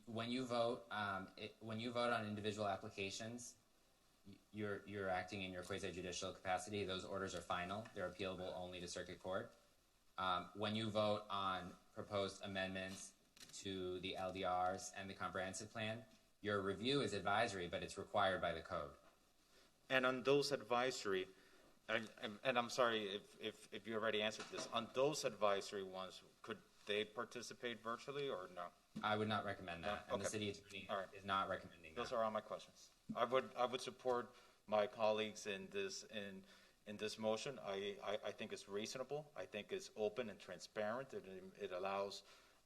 Speaker 2: When you vote on individual applications, you're acting in your quasi-judicial capacity. Those orders are final; they're appealable only to circuit court. When you vote on proposed amendments to the LDRs and the comprehensive plan, your review is advisory, but it's required by the code.
Speaker 13: And on those advisory, and I'm sorry if you already answered this, on those advisory ones, could they participate virtually or no?
Speaker 2: I would not recommend that,
Speaker 13: no?
Speaker 2: And the city attorney is not recommending that.
Speaker 13: Those are all my questions. I would support my colleagues in this motion. I think it's reasonable. I think it's open and transparent. It allows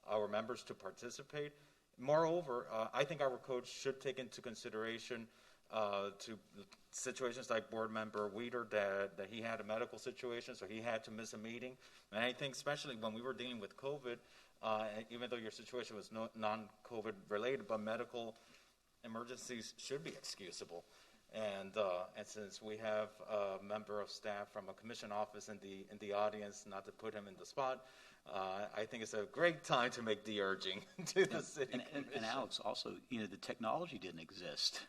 Speaker 13: our members to participate. Moreover, I think our code should take into consideration to situations like board member Weeder that he had a medical situation, so he had to miss a meeting. And I think especially when we were dealing with COVID, even though your situation was non-COVID related, but medical emergencies should be excusable. And since we have a member of staff from a commission office in the audience, not to put him in the spot, I think it's a great time to make the urging to the city commission.
Speaker 10: And Alex, also, the technology didn't exist,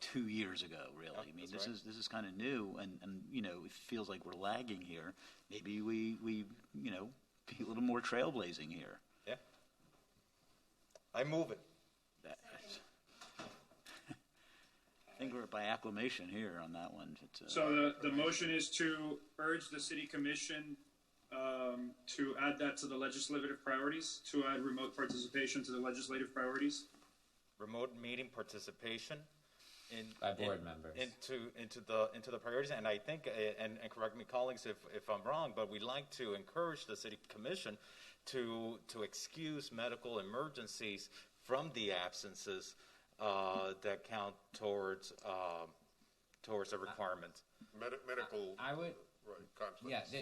Speaker 10: 2 years ago, really.
Speaker 13: Yeah,
Speaker 10: I mean, this is kind of new, and it feels like we're lagging here. Maybe we be a little more trailblazing here.
Speaker 13: Yeah. I move it.
Speaker 10: I think we're by acclamation here on that one.
Speaker 3: So the motion is to urge the City Commission to add that to the legislative priorities, to add remote participation to the legislative priorities.
Speaker 13: Remote meeting participation
Speaker 2: by board members
Speaker 13: into the priorities, and I think, and correct me, colleagues, if I'm wrong, but we'd like to encourage the City Commission to excuse medical emergencies from the absences that count towards a requirement.
Speaker 6: Medical.
Speaker 2: I would.
Speaker 6: Right. Conflicts.
Speaker 2: Yeah.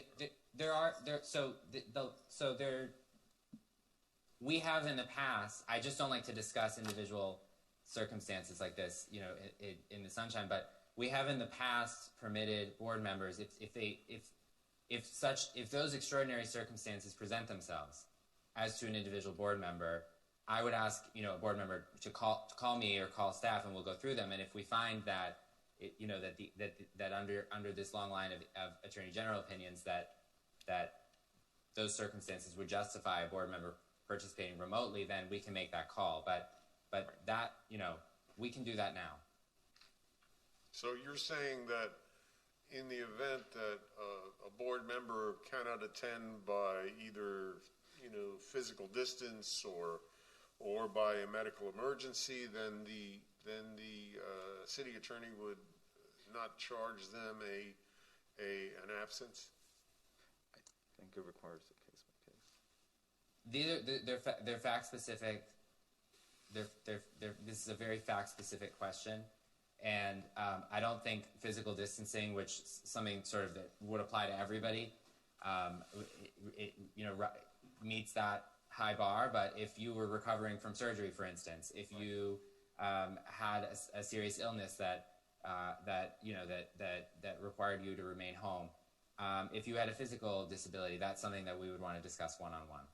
Speaker 2: We have in the past. I just don't like to discuss individual circumstances like this, in the sunshine. But we have in the past permitted board members if those extraordinary circumstances present themselves as to an individual board member, I would ask, a board member to call me or call staff, and we'll go through them. And if we find that, that under this long line of Attorney General opinions that those circumstances would justify a board member participating remotely, then we can make that call. But that, we can do that now.
Speaker 6: So you're saying that in the event that a board member cannot attend by either, physical distance or by a medical emergency, then the city attorney would not charge them an absence?
Speaker 13: I think it requires a case by case.
Speaker 2: They're fact specific. This is a very fact specific question, and I don't think physical distancing, which is something sort of that would apply to everybody, meets that high bar. But if you were recovering from surgery, for instance, if you had a serious illness that required you to remain home, if you had a physical disability, that's something that we would want to discuss one-on-one.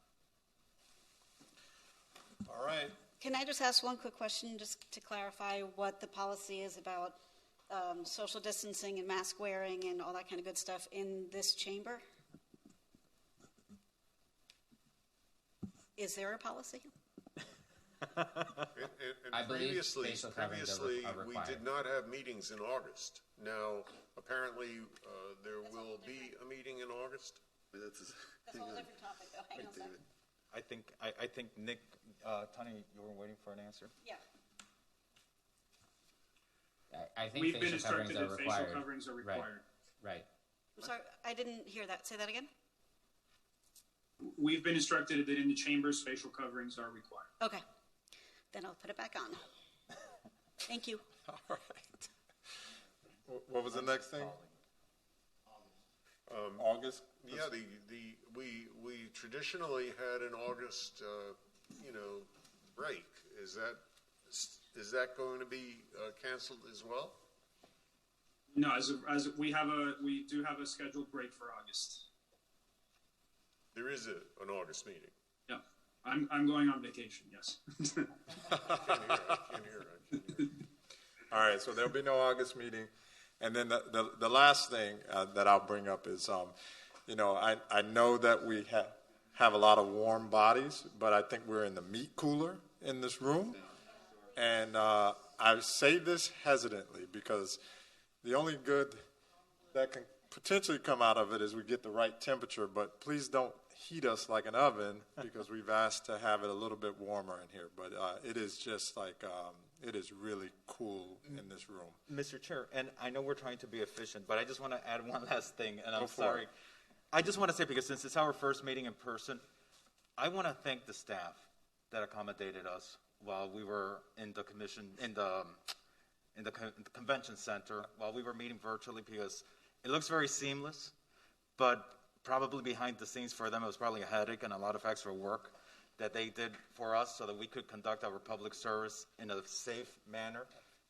Speaker 6: All right.
Speaker 20: Can I just ask one quick question just to clarify what the policy is about social distancing and mask wearing and all that kind of good stuff in this chamber? Is there a policy?
Speaker 2: I believe
Speaker 6: previously
Speaker 2: are
Speaker 6: we did not have meetings in August. Now, apparently, there will be a meeting in August.
Speaker 20: That's a whole different topic, though. Hang on a second.
Speaker 13: I think Nick, Tanya, you were waiting for an answer?
Speaker 20: Yeah.
Speaker 2: I think
Speaker 3: We've been
Speaker 2: facial coverings
Speaker 3: instructed
Speaker 2: are
Speaker 3: that
Speaker 2: required.
Speaker 3: facial coverings are required.
Speaker 2: Right.
Speaker 20: I'm sorry, I didn't hear that. Say that again.
Speaker 3: We've been instructed that in the chambers, facial coverings are required.
Speaker 20: Okay. Then I'll put it back on. Thank you.
Speaker 1: All right. What was the next thing? August?
Speaker 6: Yeah, we traditionally had an August, break. Is that going to be canceled as well?
Speaker 3: No, we do have a scheduled break for August.
Speaker 6: There is an August meeting.
Speaker 3: Yeah, I'm going on vacation. Yes.
Speaker 6: I can't hear.
Speaker 1: All right, so there'll be no August meeting. And then the last thing that I'll bring up is, I know that we have a lot of warm bodies, but I think we're in the meat cooler in this room. And I say this hesitantly because the only good that can potentially come out of it is we get the right temperature, but please don't heat us like an oven because we've asked to have it a little bit warmer in here. But it is just like, it is really cool in this room.
Speaker 13: Mr. Chair, and I know we're trying to be efficient, but I just want to add one last thing, and I'm
Speaker 1: Go for
Speaker 13: sorry.
Speaker 1: it.
Speaker 13: I just want to say, because since it's our first meeting in person, I want to thank the staff that accommodated us while we were in the commission, in the convention center, while we were meeting virtually, because it looks very seamless, but probably behind the scenes for them, it was probably a headache and a lot of extra work that they did for us so that we could conduct our public service in a safe manner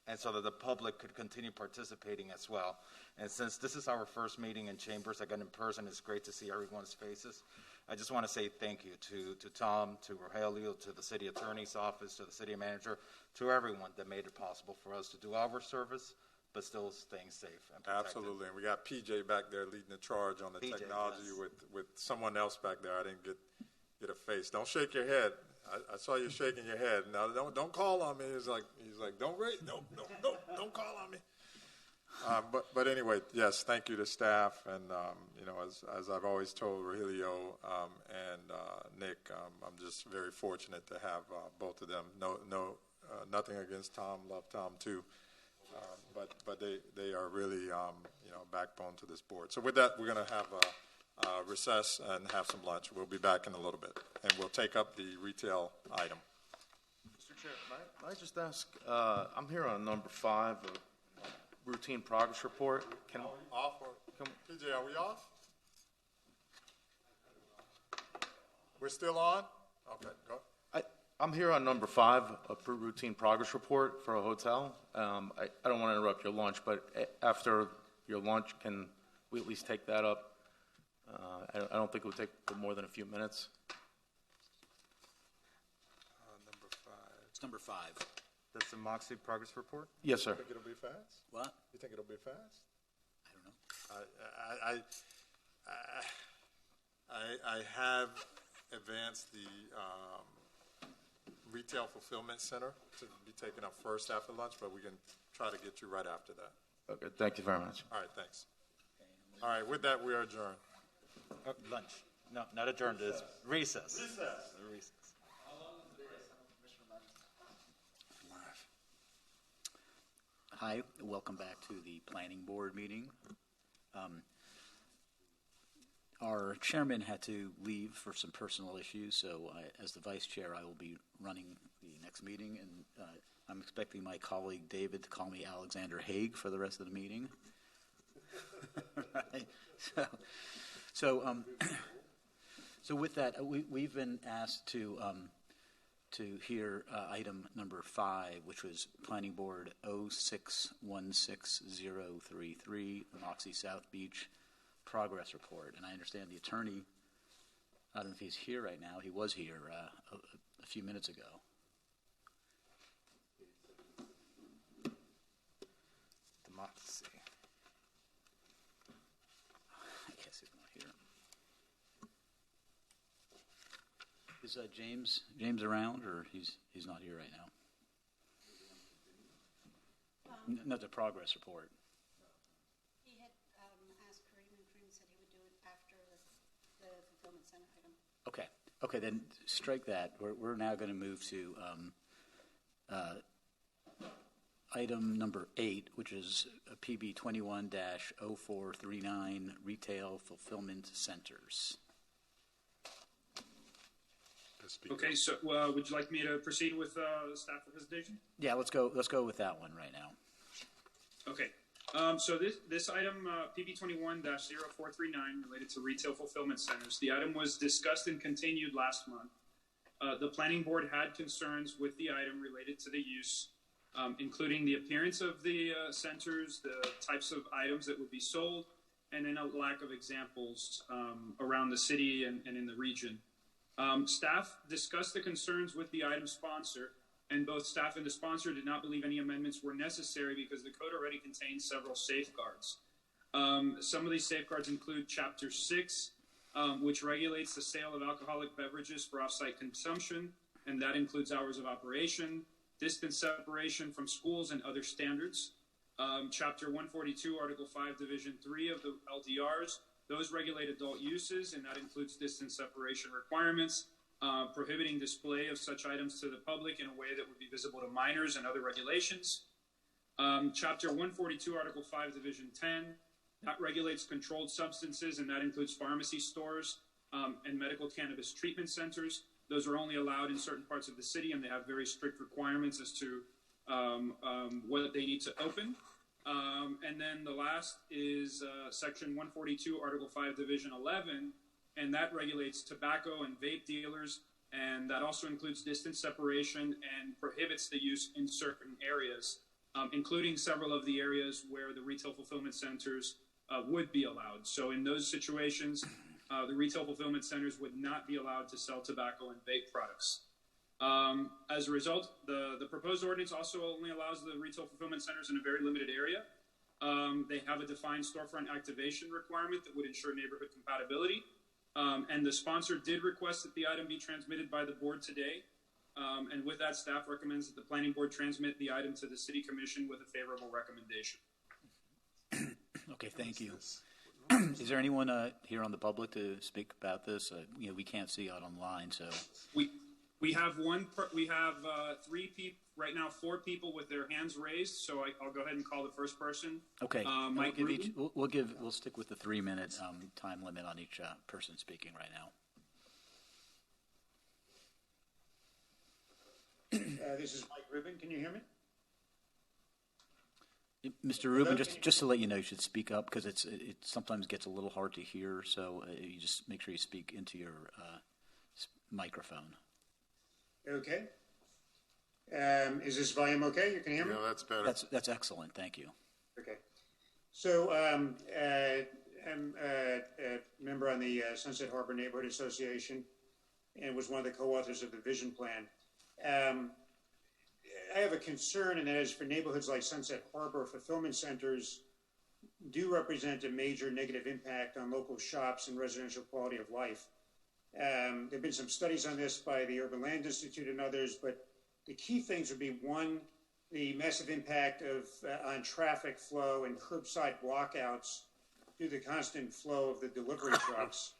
Speaker 13: and so that the public could continue participating as well. And since this is our first meeting in chambers, again in person, it's great to see everyone's faces. I just want to say thank you to Tom, to Rogelio, to the city attorney's office, to the city manager, to everyone that made it possible for us to do our service, but still staying safe and protected.
Speaker 1: Absolutely, and we got PJ back there leading the charge on the
Speaker 13: PJ,
Speaker 1: technology
Speaker 13: yes.
Speaker 1: with someone else back there. I didn't get a face. Don't shake your head. I saw you shaking your head. Now don't call on me. He's like don't don't call on me. But anyway, yes, thank you to staff, and as I've always told Rogelio and Nick, I'm just very fortunate to have both of them. Nothing against Tom, love Tom too, but they are really backbone to this board. So with that, we're going to have a recess and have some lunch. We'll be back in a little bit, and we'll take up the retail item.
Speaker 17: Mr. Chair, might I just ask? I'm here on number 5. Routine progress report.
Speaker 1: Are we off? PJ, are we off? We're still on? Okay, go.
Speaker 17: I'm here on number 5, a routine progress report for a hotel. I don't want to interrupt your lunch, but after your lunch, can we at least take that up? I don't think it would take more than a few minutes.
Speaker 1: Number 5.
Speaker 10: It's number 5.
Speaker 13: That's the Moxie progress report?
Speaker 17: Yes, sir.
Speaker 1: You think it'll be fast?
Speaker 10: What?
Speaker 1: You think it'll be fast?
Speaker 10: I don't know.
Speaker 1: I have advanced the retail fulfillment center to be taken up first after lunch, but we can try to get you right after that.
Speaker 17: Okay, thank you very much.
Speaker 1: All right, thanks. All right, with that, we are adjourned.
Speaker 13: Lunch. No, not adjourned. It's recess. Recess.
Speaker 10: Hi, welcome back to the planning board meeting. Our chairman had to leave for some personal issues, so as the vice chair, I will be running the next meeting, and I'm expecting my colleague David to call me Alexander Haig for the rest of the meeting. Right. So with that, we've been asked to hear item number 5, which was Planning Board 0616033, the Moxie South Beach Progress Report. And I understand the attorney, I don't know if he's here right now, he was here a few minutes ago.
Speaker 13: The Moxie.
Speaker 10: I guess he's not here. Is James around, or he's not here right now? Not the progress report.
Speaker 20: He had asked Kareem, and Kareem said he would do it after the fulfillment center item.
Speaker 10: Okay, then strike that. We're now going to move to item number 8, which is PB 21-0439, Retail Fulfillment Centers.
Speaker 3: Okay, so would you like me to proceed with staff presentation?
Speaker 10: Yeah, let's go with that one right now.
Speaker 3: Okay. So this item, PB 21-0439, related to retail fulfillment centers, the item was discussed and continued last month. The planning board had concerns with the item related to the use, including the appearance of the centers, the types of items that would be sold, and then a lack of examples around the city and in the region. Staff discussed the concerns with the item sponsor, and both staff and the sponsor did not believe any amendments were necessary because the code already contains several safeguards. Some of these safeguards include Chapter 6, which regulates the sale of alcoholic beverages for off-site consumption, and that includes hours of operation, distance separation from schools, and other standards. Chapter 142, Article 5, Division 3 of the LDRs, those regulate adult uses, and that includes distance separation requirements, prohibiting display of such items to the public in a way that would be visible to minors, and other regulations. Chapter 142, Article 5, Division 10, that regulates controlled substances, and that includes pharmacy stores and medical cannabis treatment centers. Those are only allowed in certain parts of the city, and they have very strict requirements as to what they need to open. And then the last is Section 142, Article 5, Division 11, and that regulates tobacco and vape dealers, and that also includes distance separation and prohibits the use in certain areas, including several of the areas where the retail fulfillment centers would be allowed. So in those situations, the retail fulfillment centers would not be allowed to sell tobacco and vape products. As a result, the proposed ordinance also only allows the retail fulfillment centers in a very limited area. They have a defined storefront activation requirement that would ensure neighborhood compatibility. And the sponsor did request that the item be transmitted by the board today. And with that, staff recommends that the planning board transmit the item to the city commission with a favorable recommendation.
Speaker 10: Okay, thank you. Is there anyone here on the public to speak about this? We can't see out online, so.
Speaker 3: We have three people right now, 4 people with their hands raised. So I'll go ahead and call the first person.
Speaker 10: Okay,
Speaker 3: Mike Rubin.
Speaker 10: we'll stick with the 3-minute time limit on each person speaking right now.
Speaker 11: This is Mike Rubin. Can you hear me?
Speaker 10: Mr. Rubin, just to let you know, you should speak up because it sometimes gets a little hard to hear. So you just make sure you speak into your microphone.
Speaker 11: Okay. Is this volume okay? You can hear me?
Speaker 6: Yeah, that's better.
Speaker 10: That's excellent. Thank you.
Speaker 11: Okay. So I'm a member on the Sunset Harbor Neighborhood Association and was one of the co-authors of the vision plan. I have a concern, and that is for neighborhoods like Sunset Harbor, fulfillment centers do represent a major negative impact on local shops and residential quality of life. There have been some studies on this by the Urban Land Institute and others, but the key things would be, one, the massive impact on traffic flow and curbside blockouts due to the constant flow of the delivery trucks.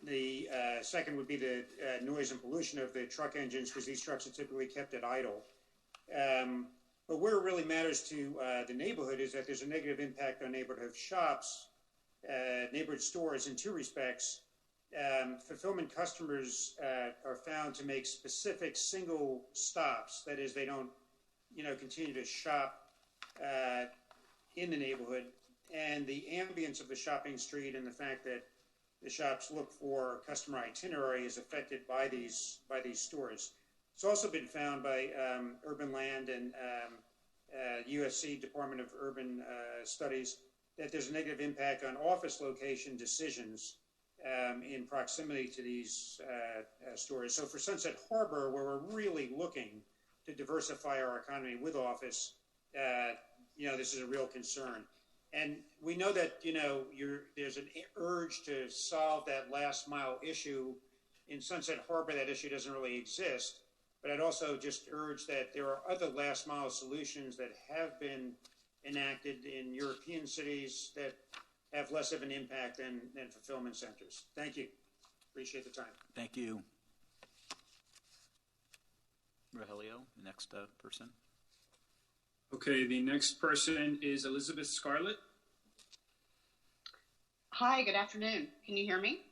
Speaker 11: The second would be the noise and pollution of the truck engines, because these trucks are typically kept at idle. But where it really matters to the neighborhood is that there's a negative impact on neighborhood shops, neighborhood stores in two respects. Fulfillment customers are found to make specific single stops. That is, they don't, continue to shop in the neighborhood. And the ambience of the shopping street and the fact that the shops look for customer itinerary is affected by these stores. It's also been found by Urban Land and USC Department of Urban Studies that there's a negative impact on office location decisions in proximity to these stores. So for Sunset Harbor, where we're really looking to diversify our economy with office, this is a real concern. And we know that, there's an urge to solve that last mile issue. In Sunset Harbor, that issue doesn't really exist. But I'd also just urge that there are other last mile solutions that have been enacted in European cities that have less of an impact than fulfillment centers. Thank you. Appreciate the time.
Speaker 10: Thank you. Rogelio, next person.
Speaker 3: Okay, the next person is Elizabeth Scarlett.
Speaker 14: Hi, good afternoon. Can you hear me?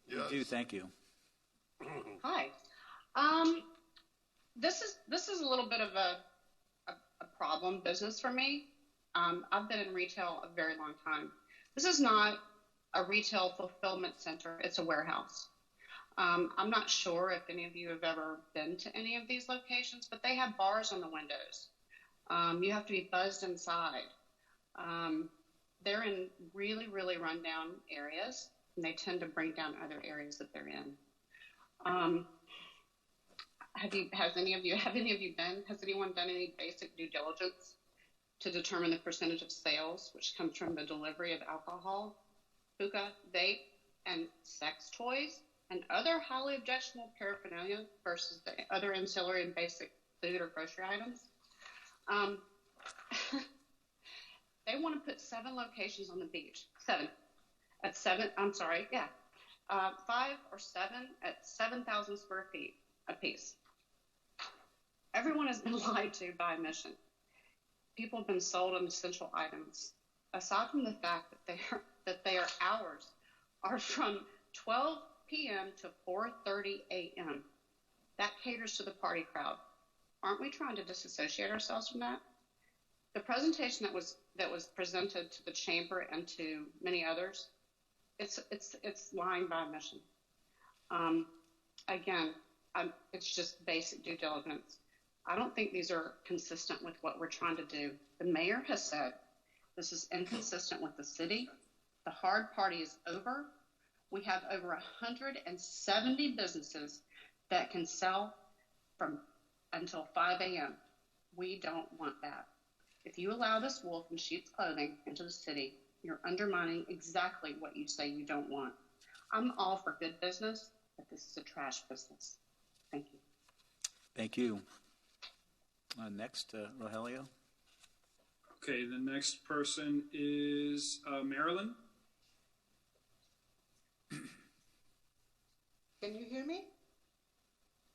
Speaker 10: Yes. We do, thank you.
Speaker 14: Hi. This is a little bit of a problem business for me. I've been in retail a very long time. This is not a retail fulfillment center, it's a warehouse. I'm not sure if any of you have ever been to any of these locations, but they have bars on the windows. You have to be buzzed inside. They're in really, really rundown areas, and they tend to bring down other areas that they're in. Has anyone done any basic due diligence to determine the percentage of sales which comes from the delivery of alcohol, hookah, vape, and sex toys, and other highly objectionable paraphernalia versus the other ancillary and basic food or grocery items? They want to put 7 locations on the beach. 5 or 7 at 7,000 square feet apiece. Everyone has been lied to by omission. People have been sold on essential items. Aside from the fact that their hours are from 12 p.m. to 4:30 a.m. That caters to the party crowd. Aren't we trying to disassociate ourselves from that? The presentation that was presented to the chamber and to many others, it's lying by omission. It's just basic due diligence. I don't think these are consistent with what we're trying to do. The mayor has said this is inconsistent with the city. The hard party is over. We have over 170 businesses that can sell from until 5 a.m. We don't want that. If you allow this wolf in sheep's clothing into the city, you're undermining exactly what you say you don't want. I'm all for good business, but this is a trash business. Thank you.
Speaker 10: Thank you. Next, Rogelio.
Speaker 3: Okay, the next person is Marilyn.
Speaker 22: Can you hear me?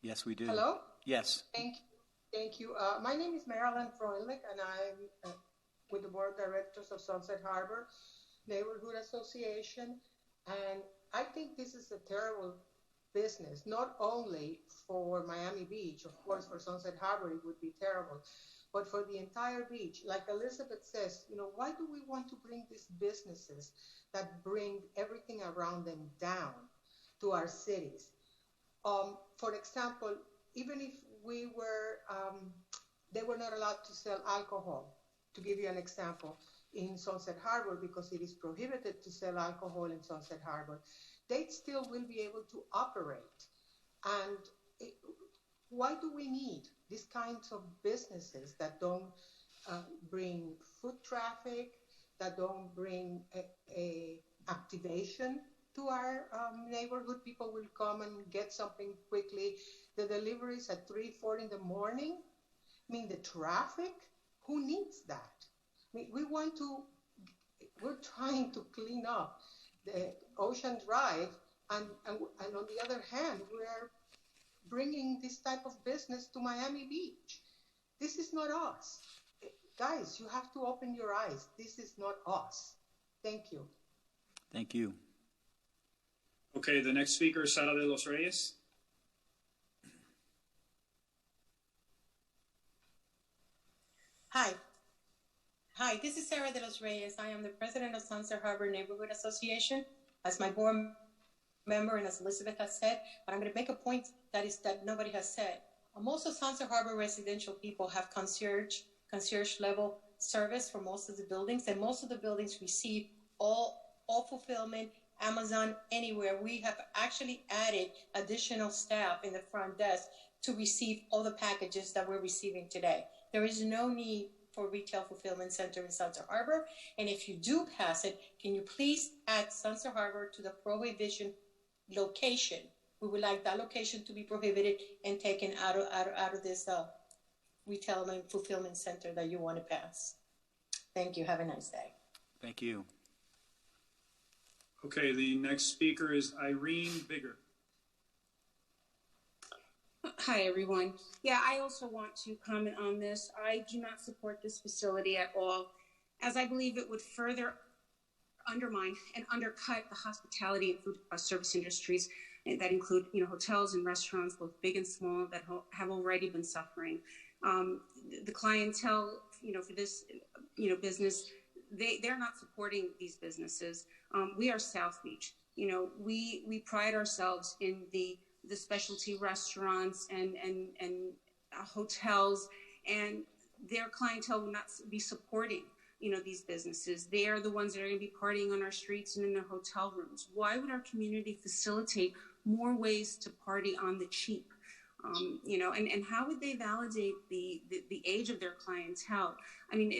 Speaker 10: Yes, we do.
Speaker 22: Hello?
Speaker 10: Yes.
Speaker 22: Thank you. My name is Marilyn Freundlich, and I'm with the Board of Directors of Sunset Harbor Neighborhood Association. And I think this is a terrible business, not only for Miami Beach. Of course, for Sunset Harbor, it would be terrible. But for the entire beach, like Elizabeth says, why do we want to bring these businesses that bring everything around them down to our cities? For example, even if we were, they were not allowed to sell alcohol, to give you an example, in Sunset Harbor, because it is prohibited to sell alcohol in Sunset Harbor, they still will be able to operate. And why do we need these kinds of businesses that don't bring foot traffic, that don't bring a activation to our neighborhood? People will come and get something quickly. The deliveries at 3, 4 in the morning. I mean, the traffic, who needs that? I mean, we're trying to clean up the Ocean Drive, and on the other hand, we're bringing this type of business to Miami Beach. This is not us. Guys, you have to open your eyes. This is not us. Thank you.
Speaker 10: Thank you.
Speaker 3: Okay, the next speaker is Sara de los Reyes.
Speaker 15: Hi, this is Sara de los Reyes. I am the president of Sunset Harbor Neighborhood Association. As my board member and as Elizabeth has said, but I'm going to make a point that nobody has said. Most of Sunset Harbor residential people have concierge level service for most of the buildings, and most of the buildings receive all fulfillment, Amazon, anywhere. We have actually added additional staff in the front desk to receive all the packages that we're receiving today. There is no need for retail fulfillment center in Sunset Harbor, and if you do pass it, can you please add Sunset Harbor to the prohibition location? We would like that location to be prohibited and taken out of this retail and fulfillment center that you want to pass. Thank you. Have a nice day.
Speaker 10: Thank you.
Speaker 3: Okay, the next speaker is Irene Bigger.
Speaker 16: Hi, everyone. Yeah, I also want to comment on this. I do not support this facility at all, as I believe it would further undermine and undercut the hospitality and food service industries that include, hotels and restaurants, both big and small, that have already been suffering. The clientele, for this, business, they're not supporting these businesses. We are South Beach. We pride ourselves in the specialty restaurants and hotels, and their clientele will not be supporting these businesses. They are the ones that are going to be partying on our streets and in their hotel rooms. Why would our community facilitate more ways to party on the cheap? And how would they validate the age of their clientele? I mean,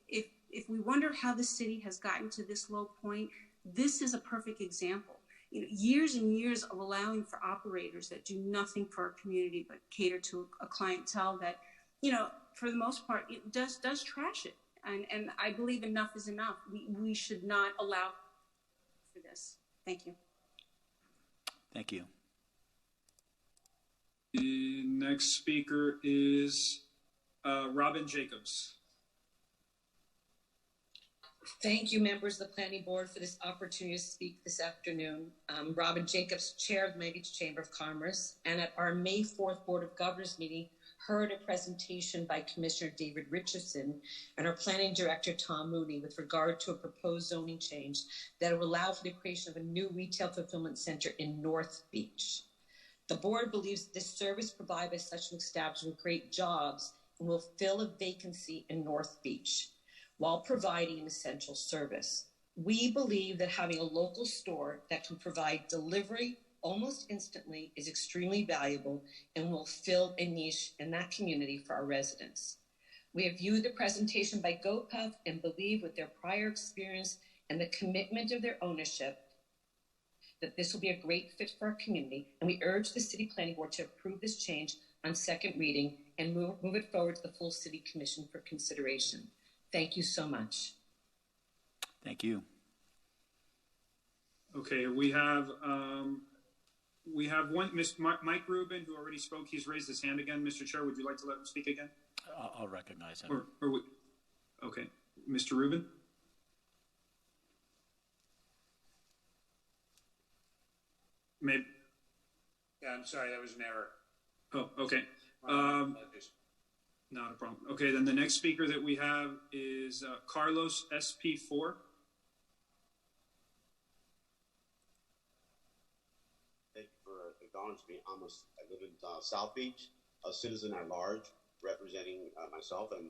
Speaker 16: if we wonder how the city has gotten to this low point, this is a perfect example. Years and years of allowing for operators that do nothing for our community but cater to a clientele that, for the most part, it does trash it. And I believe enough is enough. We should not allow for this. Thank you.
Speaker 10: Thank you.
Speaker 3: The next speaker is Robin Jacobs.
Speaker 23: Thank you, members of the Planning Board, for this opportunity to speak this afternoon. Robin Jacobs, Chair of the Miami Beach Chamber of Commerce, and at our May 4th Board of Governors meeting, heard a presentation by Commissioner David Richardson and our Planning Director, Tom Mooney, with regard to a proposed zoning change that will allow for the creation of a new retail fulfillment center in North Beach. The board believes this service provided by such an establishment will create jobs and will fill a vacancy in North Beach while providing an essential service. We believe that having a local store that can provide delivery almost instantly is extremely valuable and will fill a niche in that community for our residents. We have viewed the presentation by GoPuff and believe with their prior experience and the commitment of their ownership that this will be a great fit for our community, and we urge the City Planning Board to approve this change on second reading and move it forward to the full City Commission for consideration. Thank you so much.
Speaker 10: Thank you.
Speaker 3: Okay, we have one, Mike Rubin, who already spoke. He's raised his hand again. Mr. Chair, would you like to let him speak again?
Speaker 10: I'll recognize him.
Speaker 3: Okay, Mr. Rubin. Maybe.
Speaker 11: Yeah, I'm sorry, that was an error.
Speaker 3: Oh, okay. Not a problem. Okay, then the next speaker that we have is Carlos SP4.
Speaker 24: Thank you for
Speaker 4: acknowledge me. I live in South Beach, a citizen at large, representing myself and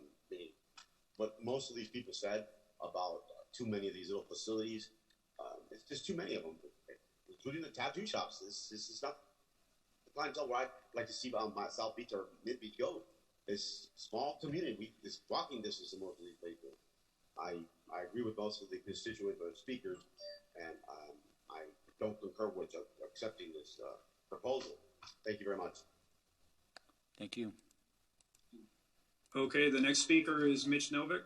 Speaker 4: what most of these people said about too many of these little facilities. It's just too many of them, including the tattoo shops. This is not the clientele where I'd like to see my South Beach or Mid Beach go. This small community, this walking distance to most of these places. I agree with most of the constituent speakers, and I don't concur with accepting this proposal. Thank you very much.
Speaker 10: Thank you.
Speaker 3: Okay, the next speaker is Mitch Novick.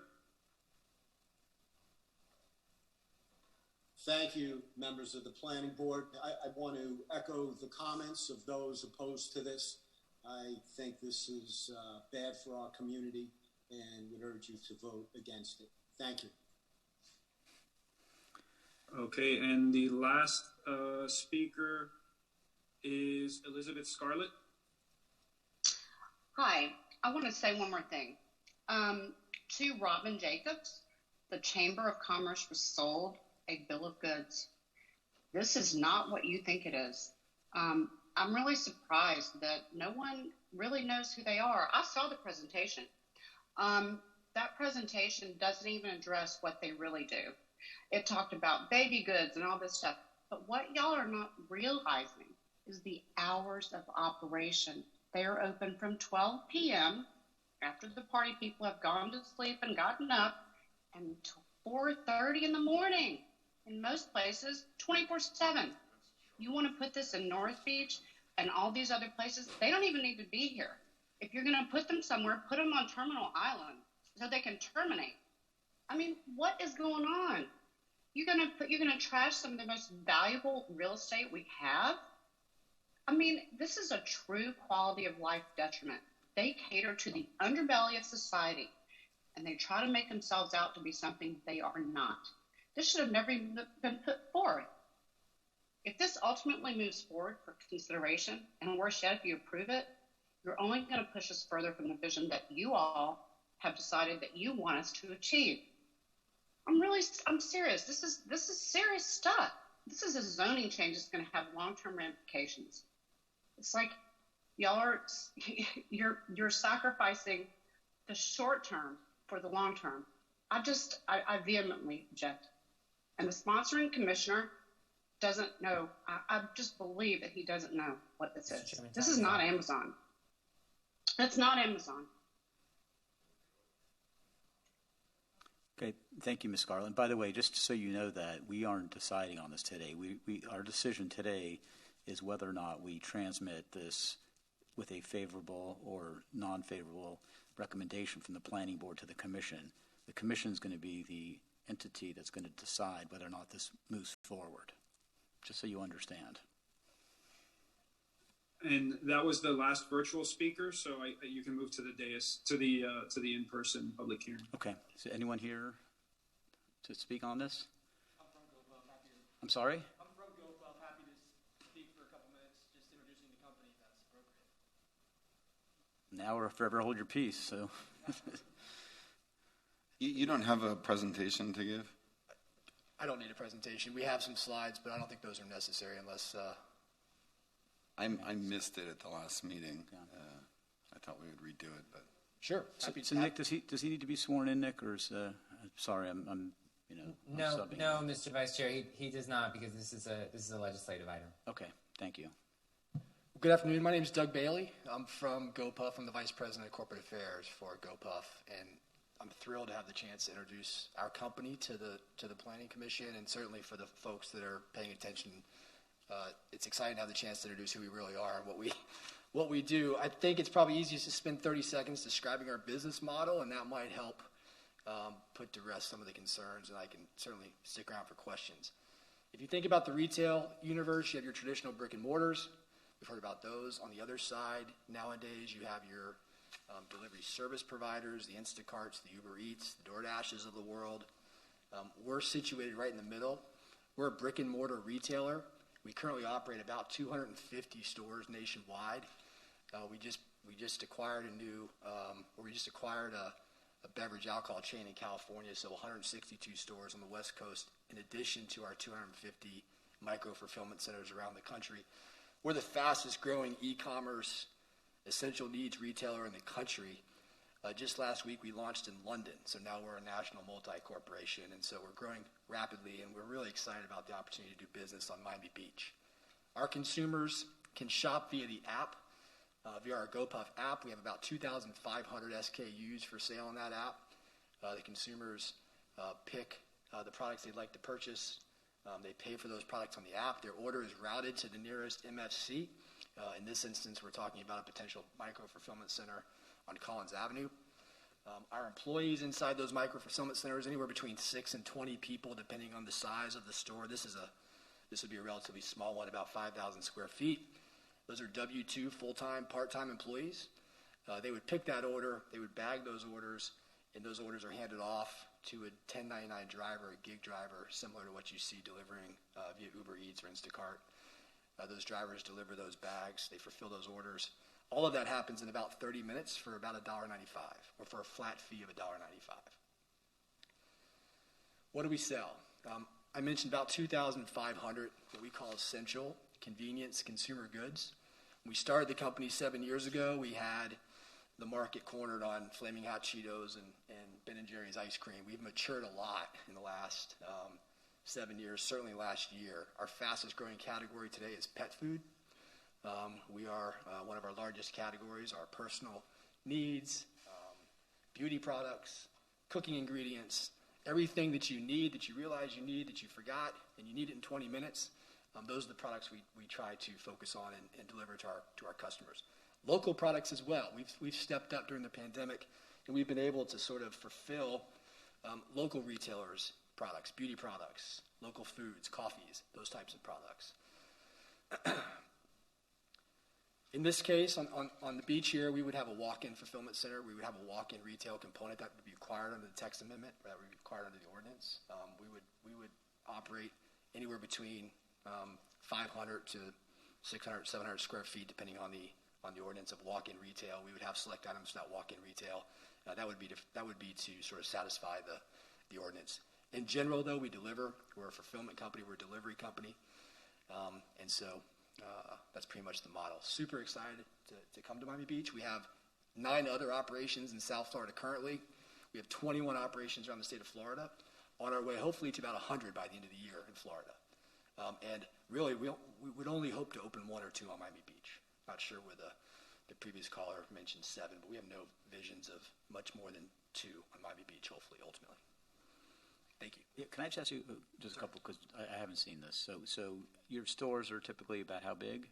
Speaker 8: Thank you, members of the Planning Board. I want to echo the comments of those opposed to this. I think this is bad for our community and would urge you to vote against it. Thank you.
Speaker 3: Okay, and the last speaker is Elizabeth Scarlett.
Speaker 14: Hi, I want to say one more thing. To Robin Jacobs, the Chamber of Commerce was sold a bill of goods. This is not what you think it is. I'm really surprised that no one really knows who they are. I saw the presentation. That presentation doesn't even address what they really do. It talked about baby goods and all this stuff. But what y'all are not realizing is the hours of operation. They are open from 12 p.m. after the party people have gone to sleep and gotten up until 4:30 in the morning. In most places, 24/7. You want to put this in North Beach and all these other places, they don't even need to be here. If you're going to put them somewhere, put them on Terminal Island so they can terminate. I mean, what is going on? You're going to trash some of the most valuable real estate we have? I mean, this is a true quality of life detriment. They cater to the underbelly of society, and they try to make themselves out to be something they are not. This should have never even been put forward. If this ultimately moves forward for consideration, and worse yet, if you approve it, you're only going to push us further from the vision that you all have decided that you want us to achieve. I'm serious. This is serious stuff. This is a zoning change that's going to have long-term ramifications. It's like y'all are, you're sacrificing the short term for the long term. I vehemently object. And the sponsoring commissioner doesn't know. I just believe that he doesn't know what this is. This is not Amazon. It's not Amazon.
Speaker 10: Okay, thank you, Ms. Garland. By the way, just so you know that we aren't deciding on this today. Our decision today is whether or not we transmit this with a favorable or non-favorable recommendation from the Planning Board to the Commission. The Commission is going to be the entity that's going to decide whether or not this moves forward, just so you understand.
Speaker 3: And that was the last virtual speaker, so you can move to the dais, to the in-person public hearing.
Speaker 10: Okay. Is there anyone here to speak on this? I'm from GoPuff. I'm sorry?
Speaker 18: I'm from GoPuff. Happy to speak for a couple minutes, just introducing the company, if that's appropriate.
Speaker 10: Now or forever hold your peace. So.
Speaker 5: You don't have a presentation to give?
Speaker 18: I don't need a presentation. We have some slides, but I don't think those are necessary unless...
Speaker 5: I missed it at the last meeting. I thought we would redo it, but...
Speaker 18: Sure.
Speaker 10: So Nick, does he need to be sworn in, Nick, or is... sorry, I'm subbing.
Speaker 2: No, Mr. Vice Chair, he does not, because this is a legislative item.
Speaker 10: Okay, thank you.
Speaker 18: Good afternoon. My name is Doug Bailey. I'm from GoPuff. I'm the Vice President of Corporate Affairs for GoPuff, and I'm thrilled to have the chance to introduce our company to the Planning Commission, and certainly for the folks that are paying attention. It's exciting to have the chance to introduce who we really are and what we do. I think it's probably easiest to spend 30 seconds describing our business model, and that might help put to rest some of the concerns, and I can certainly stick around for questions. If you think about the retail universe, you have your traditional brick and mortars. We've heard about those. On the other side, nowadays, you have your delivery service providers, the Instacarts, the Uber Eats, the DoorDashes of the world. We're situated right in the middle. We're a brick and mortar retailer. We currently operate about 250 stores nationwide. We just acquired a beverage alcohol chain in California, so 162 stores on the West Coast, in addition to our 250 micro fulfillment centers around the country. We're the fastest growing e-commerce essential needs retailer in the country. Just last week we launched in London, so now we're a national multi-corporation, and so we're growing rapidly, and we're really excited about the opportunity to do business on Miami Beach. Our consumers can shop via the app, via our GoPuff app. We have about 2,500 SKUs for sale on that app. The consumers pick the products they'd like to purchase. They pay for those products on the app. Their order is routed to the nearest MFC. In this instance, we're talking about a potential micro-fulfillment center on Collins Avenue. Our employees inside those micro-fulfillment centers, anywhere between 6 and 20 people, depending on the size of the store. This would be a relatively small one, about 5,000 square feet. Those are W-2 full-time, part-time employees. They would pick that order, they would bag those orders, and those orders are handed off to a 1099 driver, a gig driver, similar to what you see delivering via Uber Eats or Instacart. Those drivers deliver those bags, they fulfill those orders. All of that happens in about 30 minutes for about $1.95, or for a flat fee of $1.95. What do we sell? I mentioned about 2,500 what we call essential convenience consumer goods. When we started the company 7 years ago, we had the market cornered on Flaming Hot Cheetos and Ben & Jerry's ice cream. We've matured a lot in the last 7 years, certainly last year. Our fastest growing category today is pet food. We are one of our largest categories are personal needs, beauty products, cooking ingredients, everything that you need, that you realize you need, that you forgot, and you need it in 20 minutes. Those are the products we try to focus on and deliver to our customers. Local products as well. We've stepped up during the pandemic, and we've been able to sort of fulfill local retailers' products, beauty products, local foods, coffees, those types of products. In this case, on the beach here, we would have a walk-in fulfillment center. We would have a walk-in retail component that would be required under the text amendment, that would be required under the ordinance. We would operate anywhere between 500 to 600, 700 square feet, depending on the ordinance of walk-in retail. We would have select items for that walk-in retail. That would be to sort of satisfy the ordinance. In general, though, we deliver. We're a fulfillment company. We're a delivery company. And so that's pretty much the model. Super excited to come to Miami Beach. We have 9 other operations in South Florida currently. We have 21 operations around the state of Florida, on our way hopefully to about 100 by the end of the year in Florida. And really, we would only hope to open 1 or 2 on Miami Beach. Not sure where the previous caller mentioned 7, but we have no visions of much more than 2 on Miami Beach, hopefully, ultimately. Thank you.
Speaker 10: Yeah, can I just ask you just a couple, because I haven't seen this. So your stores are typically about how big?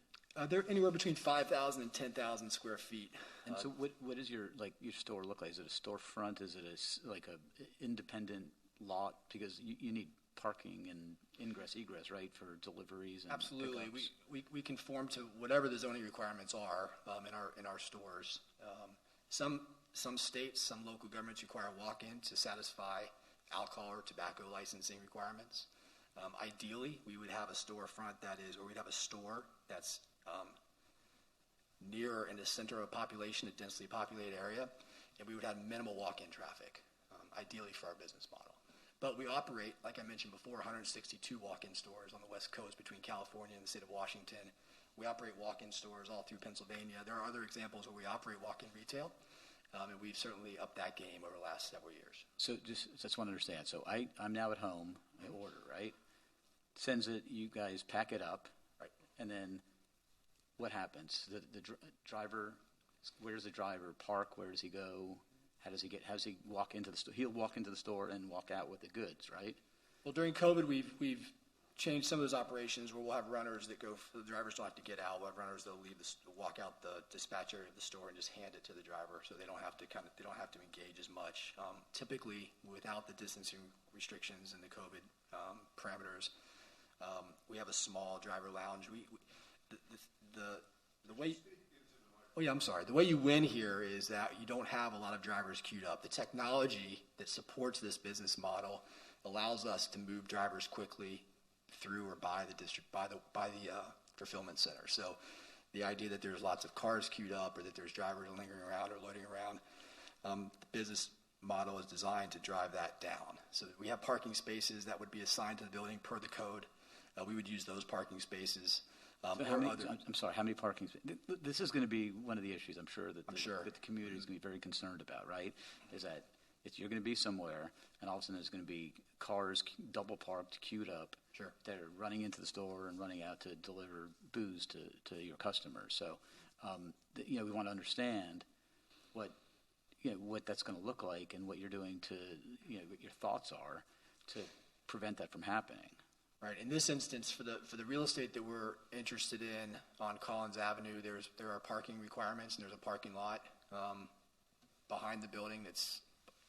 Speaker 18: They're anywhere between 5,000 and 10,000 square feet.
Speaker 10: And so what is your store look like? Is it a storefront? Is it like a independent lot? Because you need parking and ingress, egress, right, for deliveries and
Speaker 18: Absolutely.
Speaker 10: pickups.
Speaker 18: We conform to whatever the zoning requirements are in our stores. Some states, some local governments require walk-in to satisfy alcohol or tobacco licensing requirements. Ideally, we would have a storefront we'd have a store that's near in the center of a population, a densely populated area, and we would have minimal walk-in traffic, ideally for our business model. But we operate, like I mentioned before, 162 walk-in stores on the West Coast between California and the state of Washington. We operate walk-in stores all through Pennsylvania. There are other examples where we operate walk-in retail, and we've certainly upped that game over the last several years.
Speaker 10: So just want to understand. So I'm now at home. I order, right? Sends it. You guys pack it up,
Speaker 18: right?
Speaker 10: And then what happens? The driver. Where does the driver park? Where does he go? How does he walk into the store? He'll walk into the store and walk out with the goods, right?
Speaker 18: Well, during COVID, we've changed some of those operations where we'll have runners that go. The drivers don't have to get out. We'll have runners that'll walk out the dispatch area of the store and just hand it to the driver, so they don't have to engage as much. Typically, without the distancing restrictions and the COVID parameters, we have a small driver lounge. The way. Oh, yeah, I'm sorry. The way you win here is that you don't have a lot of drivers queued up. The technology that supports this business model allows us to move drivers quickly through or by the fulfillment center. So the idea that there's lots of cars queued up or that there's drivers lingering around or loitering around, the business model is designed to drive that down. So we have parking spaces that would be assigned to the building per the code. We would use those parking spaces.
Speaker 10: So I'm sorry, how many parking spaces? This is going to be one of the issues, I'm sure, that the community is going to be very concerned about, right? Is that you're going to be somewhere, and all of a sudden there's going to be cars double parked, queued up, that are running into the store and running out to deliver booze to your customers. So, we want to understand what that's going to look like and what you're doing to, what your thoughts are to prevent that from happening.
Speaker 18: Right. In this instance, for the real estate that we're interested in on Collins Avenue, there are parking requirements, and there's a parking lot behind the building that's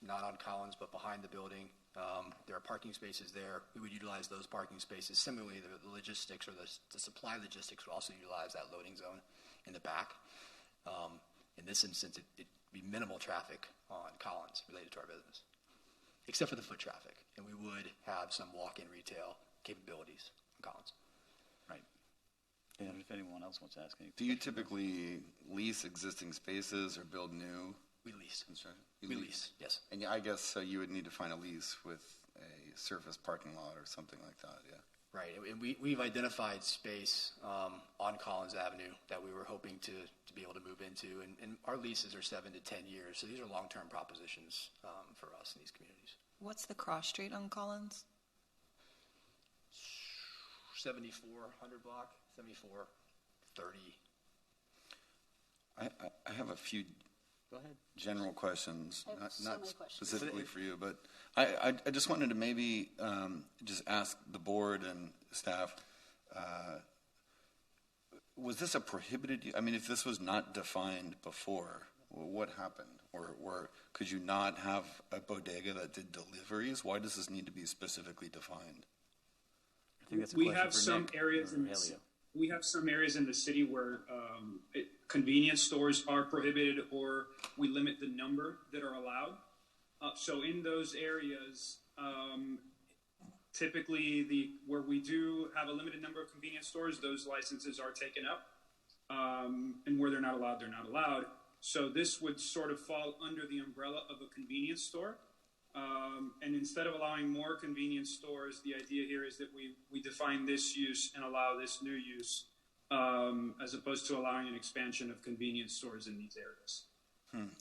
Speaker 18: not on Collins, but behind the building. There are parking spaces there. We would utilize those parking spaces. Similarly, the logistics or the supply logistics would also utilize that loading zone in the back. In this instance, it'd be minimal traffic on Collins related to our business, except for the foot traffic, and we would have some walk-in retail capabilities on Collins.
Speaker 10: Right. And if anyone else wants to ask anything.
Speaker 5: Do you typically lease existing spaces or build new?
Speaker 18: We lease.
Speaker 5: We
Speaker 18: lease, yes.
Speaker 5: And I guess so you would need to find a lease with a surface parking lot or something like that, yeah.
Speaker 18: Right, and we've identified space on Collins Avenue that we were hoping to be able to move into, and our leases are 7 to 10 years, so these are long-term propositions for us in these communities.
Speaker 21: What's the cross street on Collins?
Speaker 18: 7400 block, 7430.
Speaker 5: I have a few
Speaker 10: Go ahead.
Speaker 5: general questions,
Speaker 20: I have
Speaker 5: not
Speaker 20: so many questions.
Speaker 5: specifically for you, but I just wanted to maybe just ask the board and staff, was this a prohibited, I mean, if this was not defined before, what happened? Or could you not have a bodega that did deliveries? Why does this need to be specifically defined?
Speaker 10: I think that's a
Speaker 3: We
Speaker 10: question
Speaker 3: have
Speaker 10: for
Speaker 3: some
Speaker 10: Nick
Speaker 3: areas
Speaker 10: or
Speaker 3: in
Speaker 10: Elio.
Speaker 3: we have some areas in the city where convenience stores are prohibited, or we limit the number that are allowed. So in those areas, typically where we do have a limited number of convenience stores, those licenses are taken up, and where they're not allowed, they're not allowed. So this would sort of fall under the umbrella of a convenience store. And instead of allowing more convenience stores, the idea here is that we define this use and allow this new use, as opposed to allowing an expansion of convenience stores in these areas.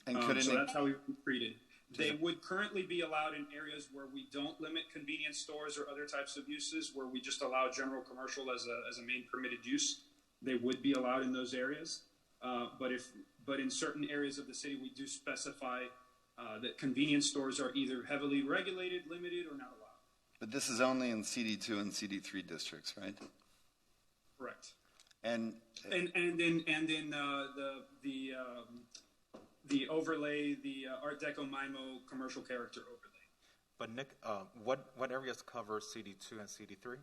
Speaker 5: And
Speaker 3: so that's how we treat it. They would currently be allowed in areas where we don't limit convenience stores or other types of uses, where we just allow general commercial as a main permitted use. They would be allowed in those areas. But in certain areas of the city, we do specify that convenience stores are either heavily regulated, limited, or not allowed.
Speaker 5: But this is only in CD2 and CD3 districts, right?
Speaker 3: Correct.
Speaker 5: And
Speaker 3: in the overlay, the Art Deco MIMO commercial character overlay.
Speaker 13: But Nick, what areas cover CD2 and CD3?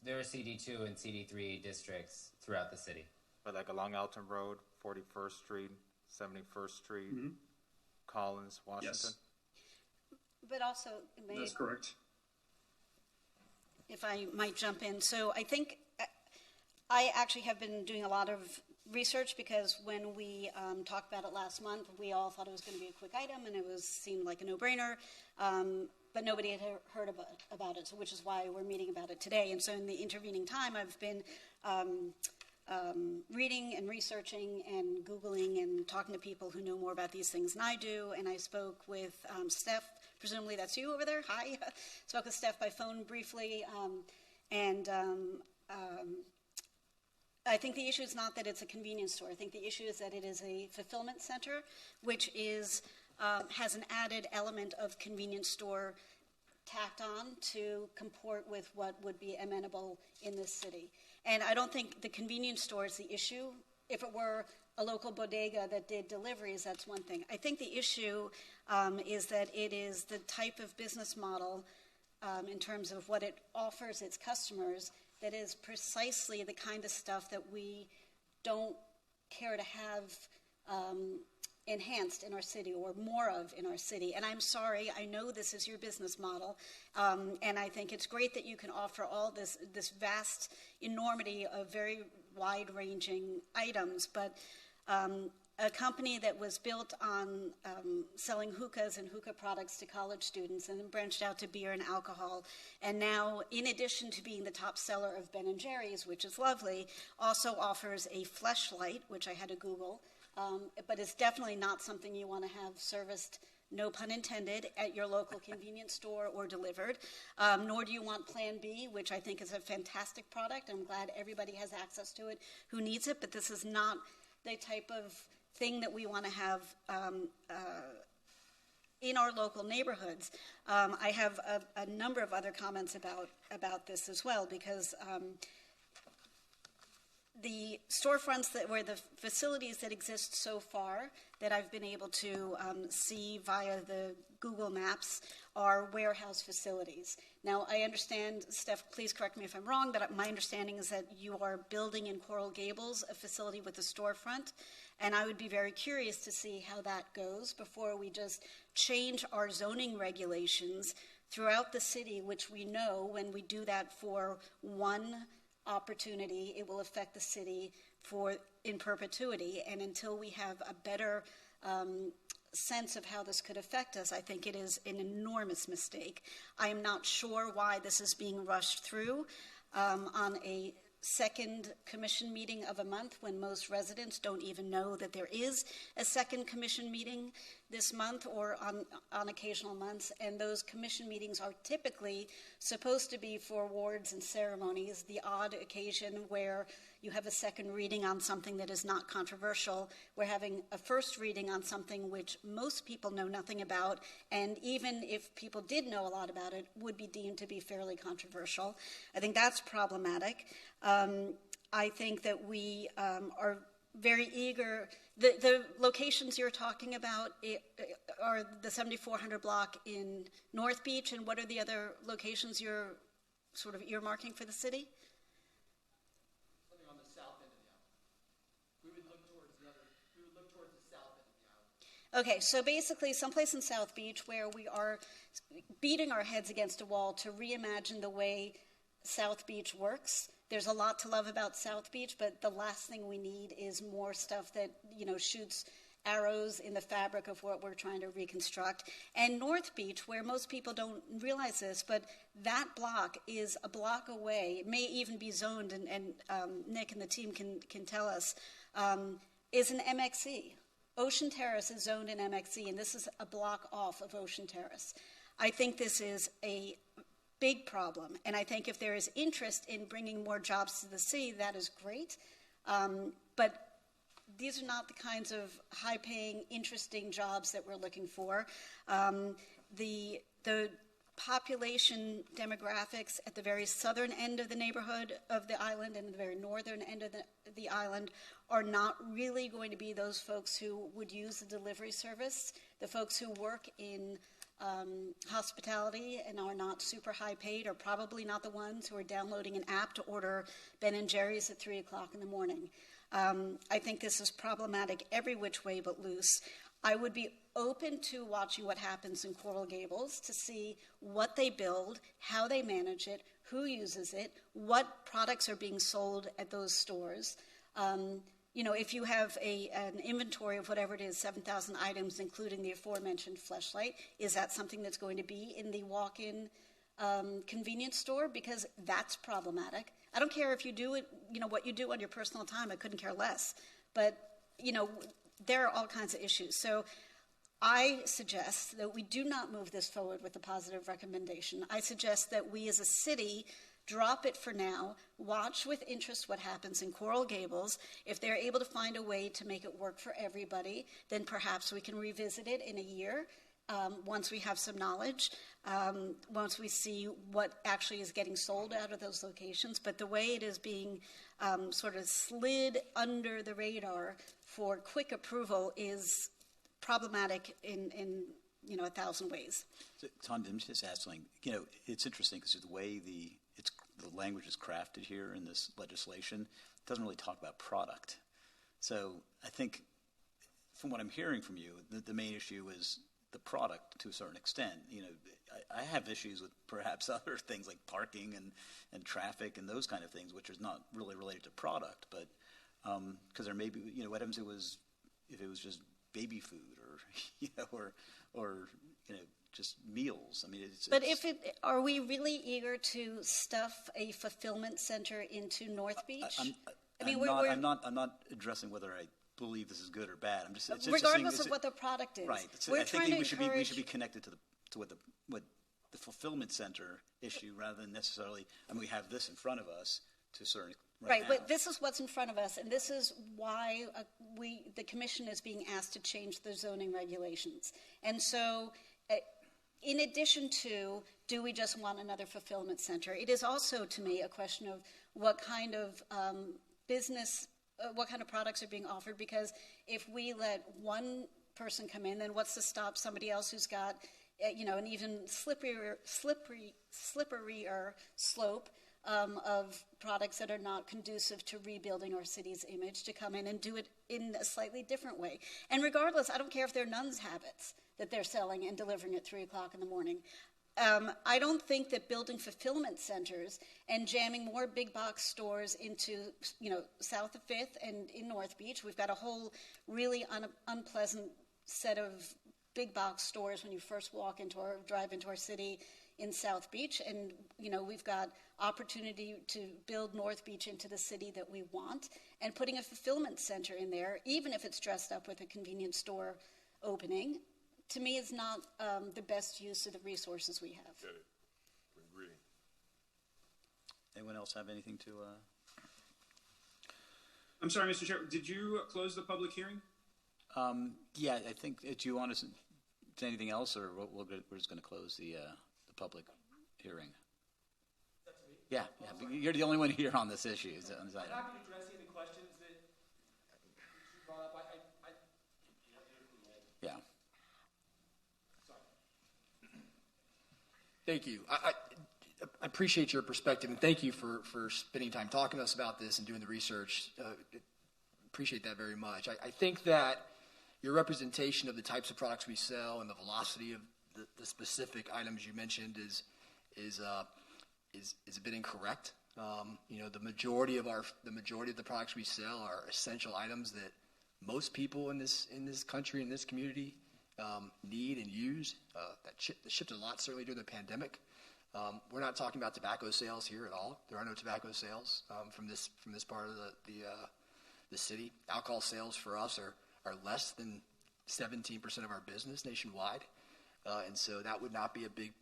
Speaker 2: There are CD2 and CD3 districts throughout the city.
Speaker 13: But like along Alton Road, 41st Street, 71st Street, Collins, Washington?
Speaker 3: Yes.
Speaker 20: But also,
Speaker 3: That's correct.
Speaker 20: if I might jump in. So I think I actually have been doing a lot of research, because when we talked about it last month, we all thought it was going to be a quick item, and it seemed like a no-brainer, but nobody had heard about it, so which is why we're meeting about it today. And so in the intervening time, I've been reading and researching and Googling and talking to people who know more about these things than I do. And I spoke with Steph, presumably that's you over there, hi. Spoke with Steph by phone briefly, I think the issue is not that it's a convenience store. I think the issue is that it is a fulfillment center, which has an added element of convenience store tacked on to comport with what would be amenable in this city. And I don't think the convenience store is the issue. If it were a local bodega that did deliveries, that's one thing. I think the issue is that it is the type of business model in terms of what it offers its customers that is precisely the kind of stuff that we don't care to have enhanced in our city, or more of in our city. And I'm sorry, I know this is your business model, and I think it's great that you can offer all this vast enormity of very wide-ranging items, but a company that was built on selling hookahs and hookah products to college students, and then branched out to beer and alcohol. And now, in addition to being the top seller of Ben & Jerry's, which is lovely, also offers a Fleshlight, which I had to Google, but it's definitely not something you want to have serviced, no pun intended, at your local convenience store or delivered. Nor do you want Plan B, which I think is a fantastic product. I'm glad everybody has access to it who needs it, but this is not the type of thing that we want to have in our local neighborhoods. I have a number of other comments about this as well, because the storefronts where the facilities that exist so far that I've been able to see via the Google Maps are warehouse facilities. Now, I understand, Steph, please correct me if I'm wrong, but my understanding is that you are building in Coral Gables a facility with a storefront, and I would be very curious to see how that goes before we just change our zoning regulations throughout the city, which we know when we do that for one opportunity, it will affect the city in perpetuity. And until we have a better sense of how this could affect us, I think it is an enormous mistake. I am not sure why this is being rushed through on a second commission meeting of a month when most residents don't even know that there is a second commission meeting this month or on occasional months. And those commission meetings are typically supposed to be for awards and ceremonies, the odd occasion where you have a second reading on something that is not controversial. We're having a first reading on something which most people know nothing about, and even if people did know a lot about it, would be deemed to be fairly controversial. I think that's problematic. I think that we are very eager. The locations you're talking about are the 7400 block in North Beach, and what are the other locations you're sort of earmarking for the city?
Speaker 18: Something on the south end of the island. We would look towards the south end of the island.
Speaker 20: Okay, so basically someplace in South Beach where we are beating our heads against a wall to reimagine the way South Beach works. There's a lot to love about South Beach, but the last thing we need is more stuff that, shoots arrows in the fabric of what we're trying to reconstruct. And North Beach, where most people don't realize this, but that block is a block away, it may even be zoned, and Nick and the team can tell us, is an MXE. Ocean Terrace is zoned in MXE, and this is a block off of Ocean Terrace. I think this is a big problem, and I think if there is interest in bringing more jobs to the city, that is great. But these are not the kinds of high-paying, interesting jobs that we're looking for. The population demographics at the very southern end of the neighborhood of the island and the very northern end of the island are not really going to be those folks who would use the delivery service. The folks who work in hospitality and are not super high paid are probably not the ones who are downloading an app to order Ben & Jerry's at 3 o'clock in the morning. I think this is problematic every which way but loose. I would be open to watching what happens in Coral Gables to see what they build, how they manage it, who uses it, what products are being sold at those stores. If you have an inventory of whatever it is, 7,000 items, including the aforementioned Fleshlight, is that something that's going to be in the walk-in convenience store? Because that's problematic. I don't care if you do it, what you do on your personal time. I couldn't care less. But, there are all kinds of issues. So I suggest that we do not move this forward with a positive recommendation. I suggest that we as a city drop it for now, watch with interest what happens in Coral Gables. If they're able to find a way to make it work for everybody, then perhaps we can revisit it in a year once we have some knowledge, once we see what actually is getting sold out of those locations. But the way it is being sort of slid under the radar for quick approval is problematic in 1,000 ways.
Speaker 10: So, Tom, I'm just asking, it's interesting because the way the language is crafted here in this legislation, it doesn't really talk about product. So I think from what I'm hearing from you, the main issue is the product to a certain extent. I have issues with perhaps other things like parking and traffic and those kind of things, which is not really related to product, but because there may be, what happens, it was if it was just baby food or just meals. I mean,
Speaker 20: But are we really eager to stuff a fulfillment center into North Beach?
Speaker 10: I'm not addressing whether I believe this is good or bad. I'm just
Speaker 20: regardless of what the product is.
Speaker 10: Right. I think we should be connected to what the fulfillment center issue rather than necessarily. I mean, we have this in front of us to a certain.
Speaker 20: Right, but this is what's in front of us, and this is why the commission is being asked to change the zoning regulations. And so, in addition to, do we just want another fulfillment center? It is also, to me, a question of what kind of business, what kind of products are being offered. Because if we let one person come in, then what's to stop somebody else who's got, an even slipperier slope of products that are not conducive to rebuilding our city's image to come in and do it in a slightly different way. And regardless, I don't care if they're nuns' habits that they're selling and delivering at 3 o'clock in the morning. I don't think that building fulfillment centers and jamming more big box stores into, south of 5th and in North Beach, we've got a whole really unpleasant set of big box stores when you first drive into our city in South Beach, and we've got opportunity to build North Beach into the city that we want, and putting a fulfillment center in there, even if it's dressed up with a convenience store opening, to me is not the best use of the resources we have.
Speaker 6: Get it. Agree.
Speaker 10: Anyone else have anything to?
Speaker 3: I'm sorry, Mr. Chair. Did you close the public hearing?
Speaker 10: Yeah, I think. Do you want to say anything else, or we're just going to close the public hearing? Yeah, but you're the only one here on this issue.
Speaker 18: I'm happy to address any questions that you brought up.
Speaker 10: Yeah.
Speaker 18: Sorry. Thank you. I appreciate your perspective, and thank you for spending time talking to us about this and doing the research. Appreciate that very much. I think that your representation of the types of products we sell and the velocity of the specific items you mentioned is a bit incorrect. The majority of the products we sell are essential items that most people in this country, in this community, need and use. That shifted a lot, certainly during the pandemic. We're not talking about tobacco sales here at all. There are no tobacco sales from this part of the city. Alcohol sales for us are less than 17% of our business nationwide. And so that would not be a big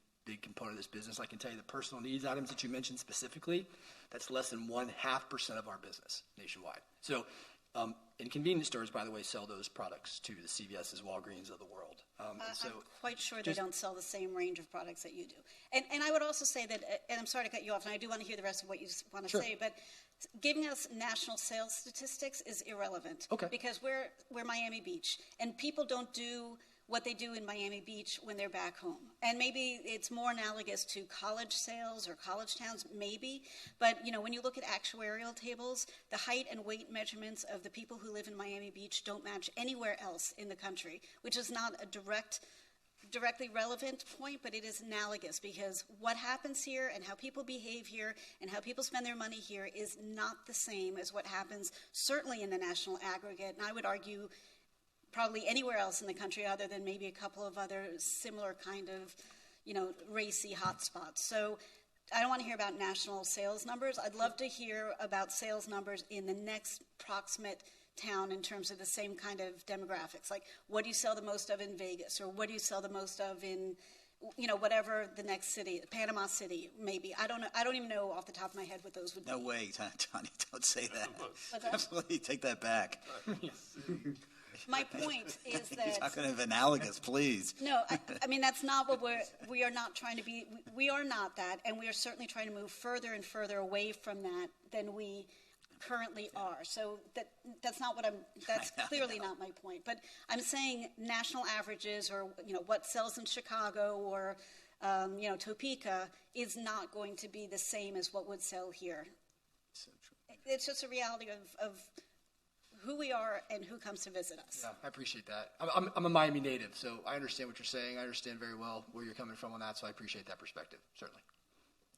Speaker 18: component of this business. I can tell you the personal needs items that you mentioned specifically, that's less than 0.5% of our business nationwide. So, and convenience stores, by the way, sell those products to the CVS's, Walgreens of the world.
Speaker 20: I'm quite sure they don't sell the same range of products that you do. And I would also say that, and I'm sorry to cut you off, and I do want to hear the rest of what you want to say, but giving us national sales statistics is irrelevant.
Speaker 18: Okay.
Speaker 20: Because we're Miami Beach, and people don't do what they do in Miami Beach when they're back home. And maybe it's more analogous to college sales or college towns, maybe. But, when you look at actuarial tables, the height and weight measurements of the people who live in Miami Beach don't match anywhere else in the country, which is not a directly relevant point, but it is analogous because what happens here and how people behave here and how people spend their money here is not the same as what happens certainly in the national aggregate. And I would argue probably anywhere else in the country other than maybe a couple of other similar kind of, racy hotspots. So I don't want to hear about national sales numbers. I'd love to hear about sales numbers in the next proximate town in terms of the same kind of demographics. Like, what do you sell the most of in Vegas? Or what do you sell the most of in, whatever the next city, Panama City, maybe. I don't know. I don't even know off the top of my head what those would be.
Speaker 10: No way, Tanya, don't say that.
Speaker 20: What's that?
Speaker 10: Absolutely, take that back.
Speaker 20: My point is that
Speaker 10: You're not going to analogous, please.
Speaker 20: No, I mean that's not what we are not trying to be. We are not that, and we are certainly trying to move further and further away from that than we currently are. So that's not what that's clearly not my point. But I'm saying national averages, or what sells in Chicago or Topeka is not going to be the same as what would sell here.
Speaker 10: So true.
Speaker 20: It's just a reality of who we are and who comes to visit us.
Speaker 18: Yeah, I appreciate that. I'm a Miami native, so I understand what you're saying. I understand very well where you're coming from on that, so I appreciate that perspective, certainly.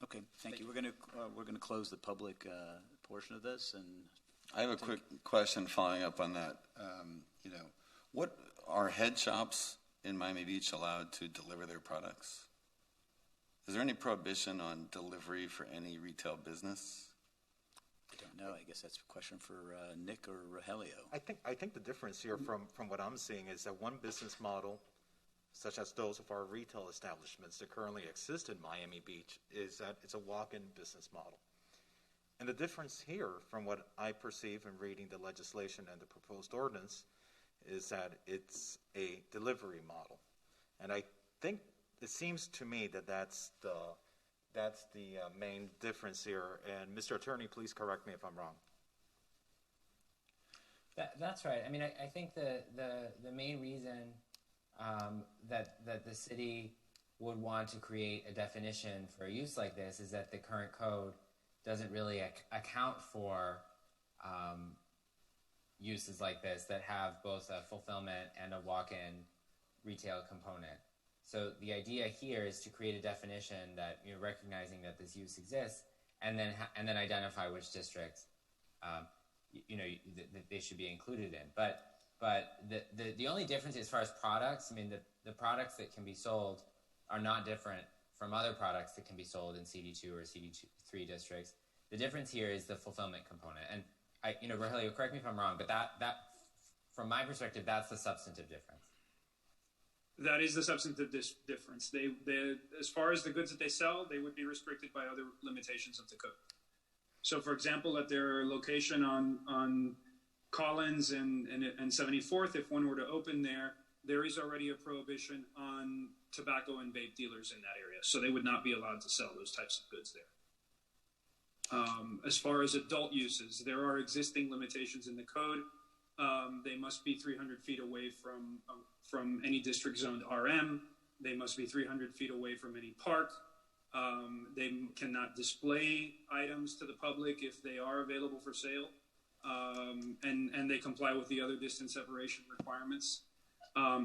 Speaker 10: Okay, thank you. We're going to close the public portion of this, and
Speaker 5: I have a quick question following up on that. What are head shops in Miami Beach allowed to deliver their products? Is there any prohibition on delivery for any retail business?
Speaker 10: I don't know. I guess that's a question for Nick or Rogelio.
Speaker 13: I think the difference here from what I'm seeing is that one business model, such as those of our retail establishments that currently exist in Miami Beach, is that it's a walk-in business model. And the difference here, from what I perceive in reading the legislation and the proposed ordinance, is that it's a delivery model. And I think it seems to me that that's the main difference here. And Mr. Attorney, please correct me if I'm wrong.
Speaker 2: That's right. I mean, I think the main reason that the city would want to create a definition for a use like this is that the current code doesn't really account for uses like this that have both a fulfillment and a walk-in retail component. So the idea here is to create a definition that, recognizing that this use exists, and then identify which districts that they should be included in. But the only difference as far as products, I mean, the products that can be sold are not different from other products that can be sold in CD2 or CD3 districts. The difference here is the fulfillment component. And Rogelio, correct me if I'm wrong, but that from my perspective, that's the substantive difference.
Speaker 3: That is the substantive difference. They, as far as the goods that they sell, they would be restricted by other limitations of the code. So, for example, at their location on Collins and 74th, if one were to open there is already a prohibition on tobacco and vape dealers in that area. So they would not be allowed to sell those types of goods there. As far as adult uses, there are existing limitations in the code. They must be 300 feet away from any district zoned RM. They must be 300 feet away from any park. They cannot display items to the public if they are available for sale. And they comply with the other distance separation requirements.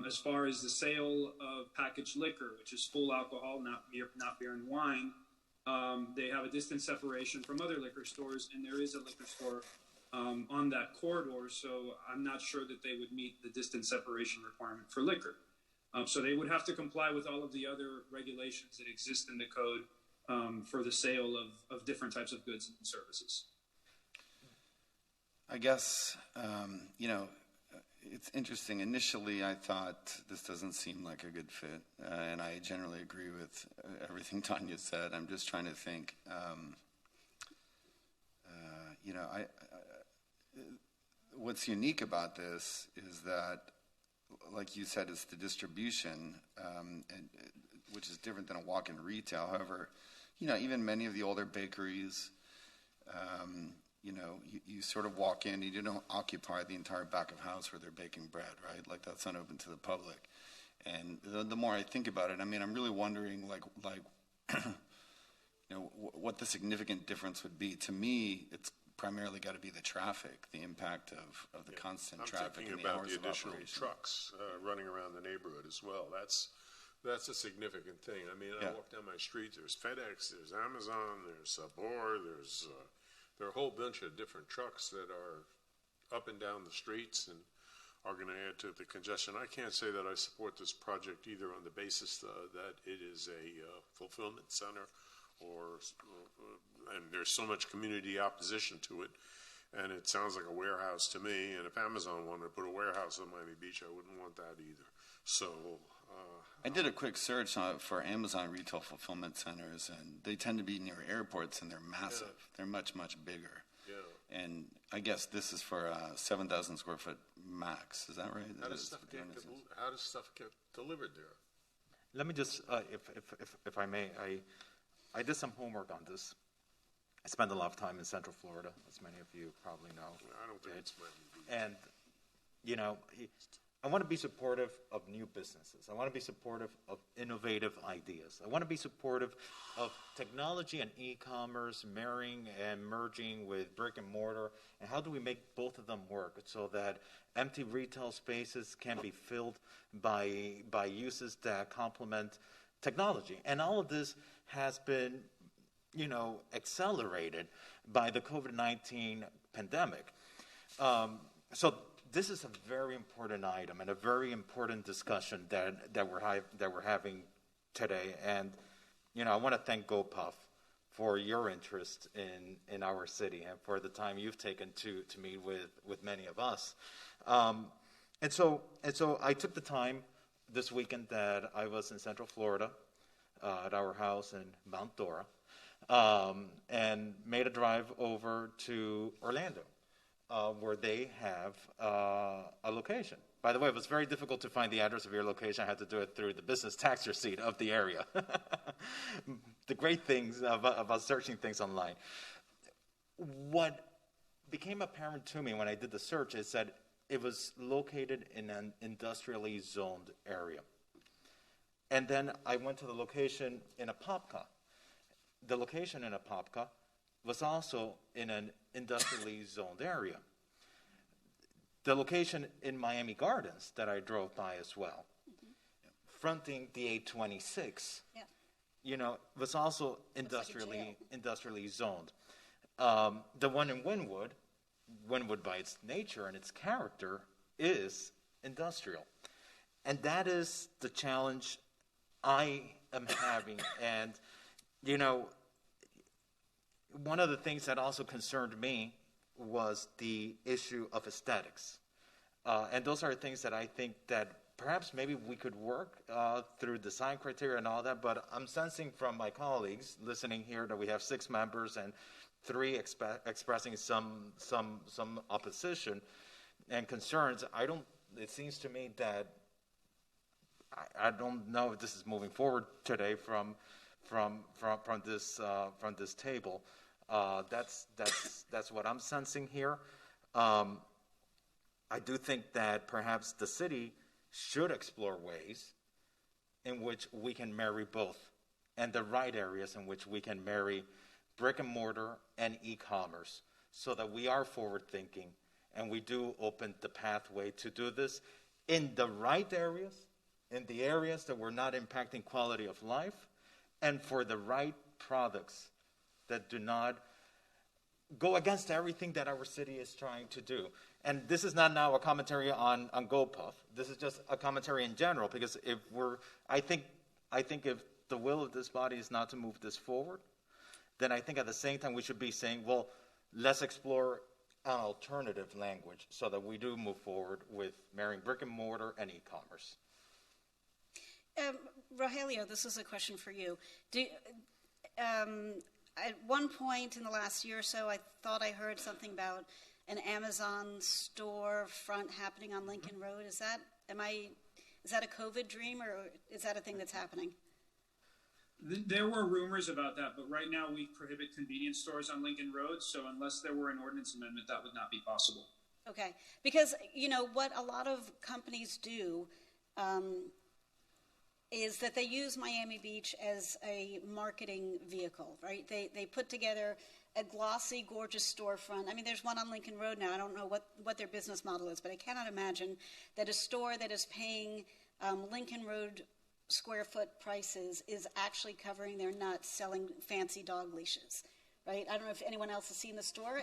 Speaker 3: As far as the sale of packaged liquor, which is full alcohol, not beer and wine, they have a distance separation from other liquor stores, and there is a liquor store on that corridor, so I'm not sure that they would meet the distance separation requirement for liquor. So they would have to comply with all of the other regulations that exist in the code for the sale of different types of goods and services.
Speaker 5: I guess, it's interesting. Initially, I thought this doesn't seem like a good fit, and I generally agree with everything Tanya said. I'm just trying to think, what's unique about this is that, like you said, it's the distribution, which is different than a walk-in retail. However, even many of the older bakeries, you sort of walk in, you don't occupy the entire back of house where they're baking bread, right? Like, that's not open to the public. And the more I think about it, I mean, I'm really wondering, what the significant difference would be. To me, it's primarily got to be the traffic, the impact of the constant traffic and the hours of operation. I'm thinking about the additional
Speaker 6: trucks running around the neighborhood as well. That's a significant thing. I mean, I walk down my street, there's FedEx, there's Amazon, there's Sabor, there are a whole bunch of different trucks that are up and down the streets and are going to add to the congestion. I can't say that I support this project either on the basis that it is a fulfillment center and there's so much community opposition to it, and it sounds like a warehouse to me, and if Amazon wanted to put a warehouse on Miami Beach, I wouldn't want that either. So
Speaker 5: I did a quick search for Amazon retail fulfillment centers, and they tend to be near airports, and they're massive. Yeah. They're much, much bigger.
Speaker 6: Yeah.
Speaker 5: And I guess this is for 7,000 square foot max. Is that right?
Speaker 6: How does stuff get delivered there?
Speaker 13: Let me just, if I may, I did some homework on this. I spent a lot of time in Central Florida, as many of you probably know.
Speaker 6: I don't think it's Miami Beach.
Speaker 13: And, I want to be supportive of new businesses. I want to be supportive of innovative ideas. I want to be supportive of technology and e-commerce marrying and merging with brick and mortar. And how do we make both of them work so that empty retail spaces can be filled by uses that complement technology? And all of this has been, accelerated by the COVID-19 pandemic. So this is a very important item and a very important discussion that we're having today. And I want to thank GoPuff for your interest in our city and for the time you've taken to meet with many of us. And so I took the time this weekend that I was in Central Florida at our house in Mount Dora, and made a drive over to Orlando, where they have a location. By the way, it was very difficult to find the address of your location. I had to do it through the business tax receipt of the area. The great things about searching things online. What became apparent to me when I did the search is that it was located in an industrially zoned area. And then I went to the location in Apopka. The location in Apopka was also in an industrially zoned area. The location in Miami Gardens that I drove by as well, fronting the 826, was also industrially zoned. The one in Wynwood by its nature and its character is industrial. And that is the challenge I am having. And, one of the things that also concerned me was the issue of aesthetics. And those are things that I think that perhaps maybe we could work through design criteria and all that, but I'm sensing from my colleagues listening here that we have 6 members and 3 expressing some opposition and concerns. It seems to me that I don't know if this is moving forward today from this table. That's what I'm sensing here. I do think that perhaps the city should explore ways in which we can marry both, and the right areas in which we can marry brick and mortar and e-commerce, so that we are forward thinking and we do open the pathway to do this in the right areas, in the areas that we're not impacting quality of life, and for the right products that do not go against everything that our city is trying to do. And this is not now a commentary on GoPuff. This is just a commentary in general, because I think if the will of this body is not to move this forward, then I think at the same time we should be saying, well, let's explore an alternative language so that we do move forward with marrying brick and mortar and e-commerce.
Speaker 20: Rogelio, this is a question for you. At one point in the last year or so, I thought I heard something about an Amazon store front happening on Lincoln Road. Is that a COVID dream, or is that a thing that's happening?
Speaker 3: There were rumors about that, but right now we prohibit convenience stores on Lincoln Road, so unless there were an ordinance amendment, that would not be possible.
Speaker 20: Okay, because what a lot of companies do is that they use Miami Beach as a marketing vehicle, right? They put together a glossy, gorgeous storefront. I mean, there's one on Lincoln Road now. I don't know what their business model is, but I cannot imagine that a store that is paying Lincoln Road square foot prices is actually covering their nuts selling fancy dog leashes, right? I don't know if anyone else has seen the store.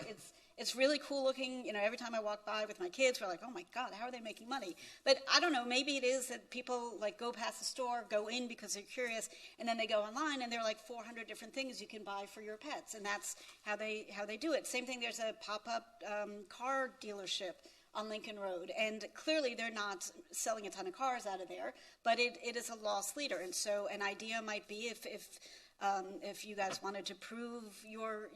Speaker 20: It's really cool looking. Every time I walk by with my kids, we're like, oh my God, how are they making money? But I don't know, maybe it is that people go past the store, go in because they're curious, and then they go online and there are 400 different things you can buy for your pets, and that's how they do it. Same thing, there's a pop-up car dealership on Lincoln Road, and clearly they're not selling a ton of cars out of there, but it is a loss leader. And so an idea might be if you guys wanted to prove your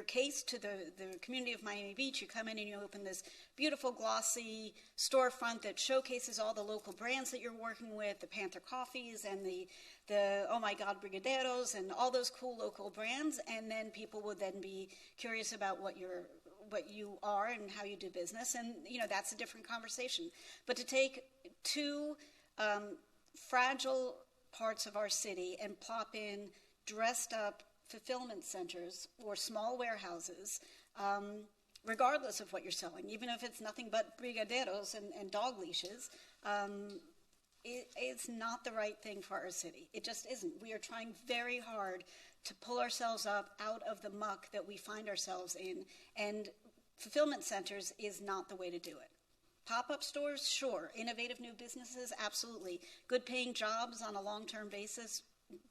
Speaker 20: case to the community of Miami Beach, you come in and you open this beautiful glossy storefront that showcases all the local brands that you're working with, the Panther Coffees and the Oh My God Brigadeiros and all those cool local brands, and then people would then be curious about what you are and how you do business, and that's a different conversation. But to take 2 fragile parts of our city and plop in dressed up fulfillment centers or small warehouses, regardless of what you're selling, even if it's nothing but brigadeiros and dog leashes, it's not the right thing for our city. It just isn't. We are trying very hard to pull ourselves up out of the muck that we find ourselves in, and fulfillment centers is not the way to do it. Pop-up stores, sure. Innovative new businesses, absolutely. Good paying jobs on a long-term basis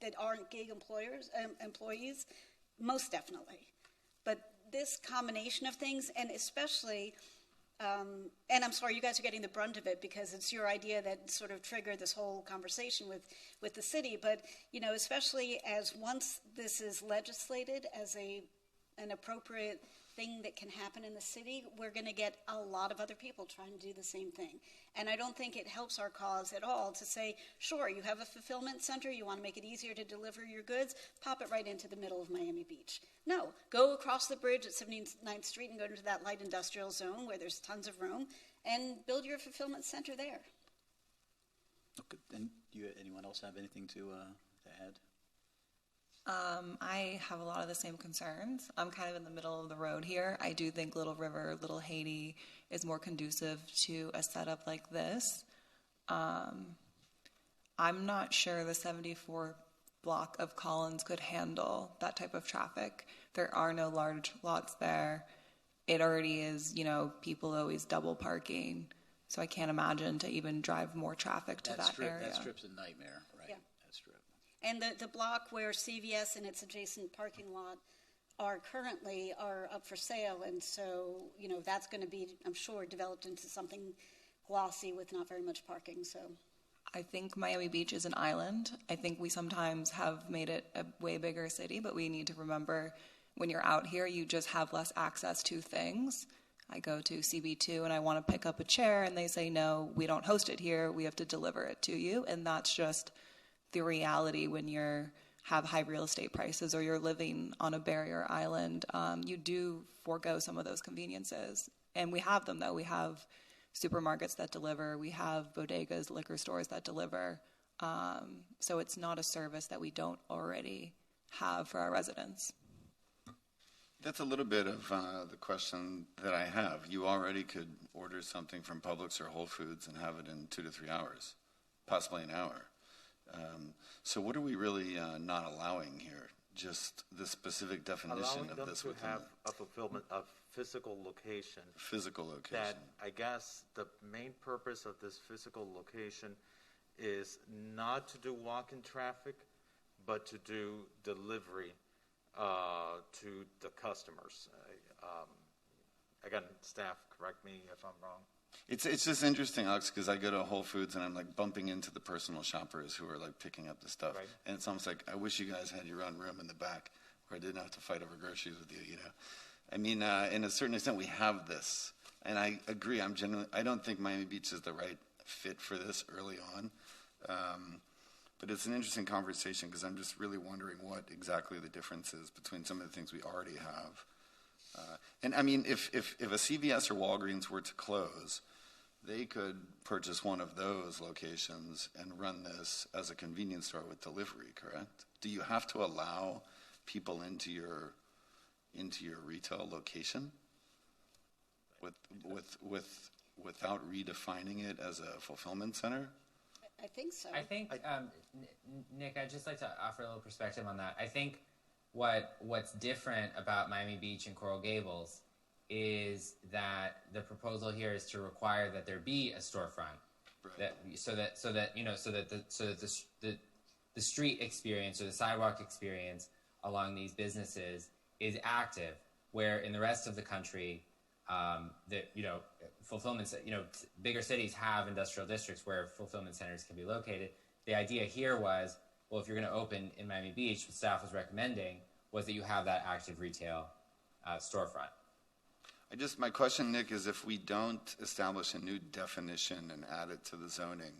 Speaker 20: that aren't gig employees, most definitely. But this combination of things, and especially, and I'm sorry, you guys are getting the brunt of it because it's your idea that sort of triggered this whole conversation with the city. But, you know, especially as once this is legislated as an appropriate thing that can happen in the city, we're going to get a lot of other people trying to do the same thing. And I don't think it helps our cause at all to say, sure, you have a fulfillment center, you want to make it easier to deliver your goods, pop it right into the middle of Miami Beach. No, go across the bridge at 79th Street and go into that light industrial zone where there's tons of room and build your fulfillment center there.
Speaker 10: Okay. And do anyone else have anything to add?
Speaker 21: I have a lot of the same concerns. I'm kind of in the middle of the road here. I do think Little River, Little Haiti is more conducive to a setup like this. I'm not sure the 74 block of Collins could handle that type of traffic. There are no large lots there. It already is, you know, people always double parking. So I can't imagine to even drive more traffic to that area.
Speaker 10: That strip's a nightmare, right?
Speaker 20: Yeah.
Speaker 10: That strip.
Speaker 20: And the block where CVS and its adjacent parking lot are currently up for sale, and so, you know, that's going to be, I'm sure, developed into something glossy with not very much parking. So
Speaker 21: I think Miami Beach is an island. I think we sometimes have made it a way bigger city, but we need to remember when you're out here, you just have less access to things. I go to CB2 and I want to pick up a chair, and they say, no, we don't host it here. We have to deliver it to you. And that's just the reality when you have high real estate prices or you're living on a barrier island. You do forego some of those conveniences. And we have them, though. We have supermarkets that deliver. We have bodegas, liquor stores that deliver. So it's not a service that we don't already have for our residents.
Speaker 5: That's a little bit of the question that I have. You already could order something from Publix or Whole Foods and have it in 2 to 3 hours, possibly an hour. So what are we really not allowing here? Just the specific definition
Speaker 13: Allowing
Speaker 5: of
Speaker 13: them
Speaker 5: this
Speaker 13: to
Speaker 5: within
Speaker 13: have a fulfillment of physical location.
Speaker 5: physical location.
Speaker 13: That I guess the main purpose of this physical location is not to do walk-in traffic, but to do delivery to the customers. Again, staff, correct me if I'm wrong.
Speaker 5: It's just interesting, Alex, because I go to Whole Foods and I'm like bumping into the personal shoppers who are like picking up the stuff.
Speaker 13: Right.
Speaker 5: And it's almost like, I wish you guys had your own room in the back where I didn't have to fight over groceries with you, you know. I mean, in a certain extent, we have this. And I agree, I don't think Miami Beach is the right fit for this early on. But it's an interesting conversation because I'm just really wondering what exactly the difference is between some of the things we already have. And I mean, if a CVS or Walgreens were to close, they could purchase one of those locations and run this as a convenience store with delivery, correct? Do you have to allow people into your retail location without redefining it as a fulfillment center?
Speaker 20: I think so.
Speaker 2: I think, Nick, I'd just like to offer a little perspective on that. I think what's different about Miami Beach and Coral Gables is that the proposal here is to require that there be a storefront, right. so that the street experience or the sidewalk experience along these businesses is active, where in the rest of the country, fulfillment, bigger cities have industrial districts where fulfillment centers can be located. The idea here was, well, if you're going to open in Miami Beach, what staff was recommending was that you have that active retail storefront.
Speaker 5: My question, Nick, is if we don't establish a new definition and add it to the zoning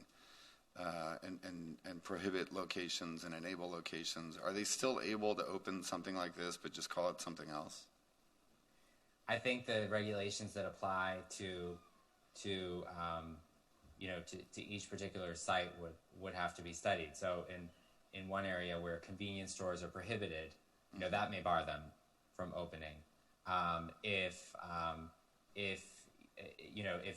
Speaker 5: and prohibit locations and enable locations, are they still able to open something like this but just call it something else?
Speaker 2: I think the regulations that apply to each particular site would have to be studied. So in one area where convenience stores are prohibited, that may bar them from opening. If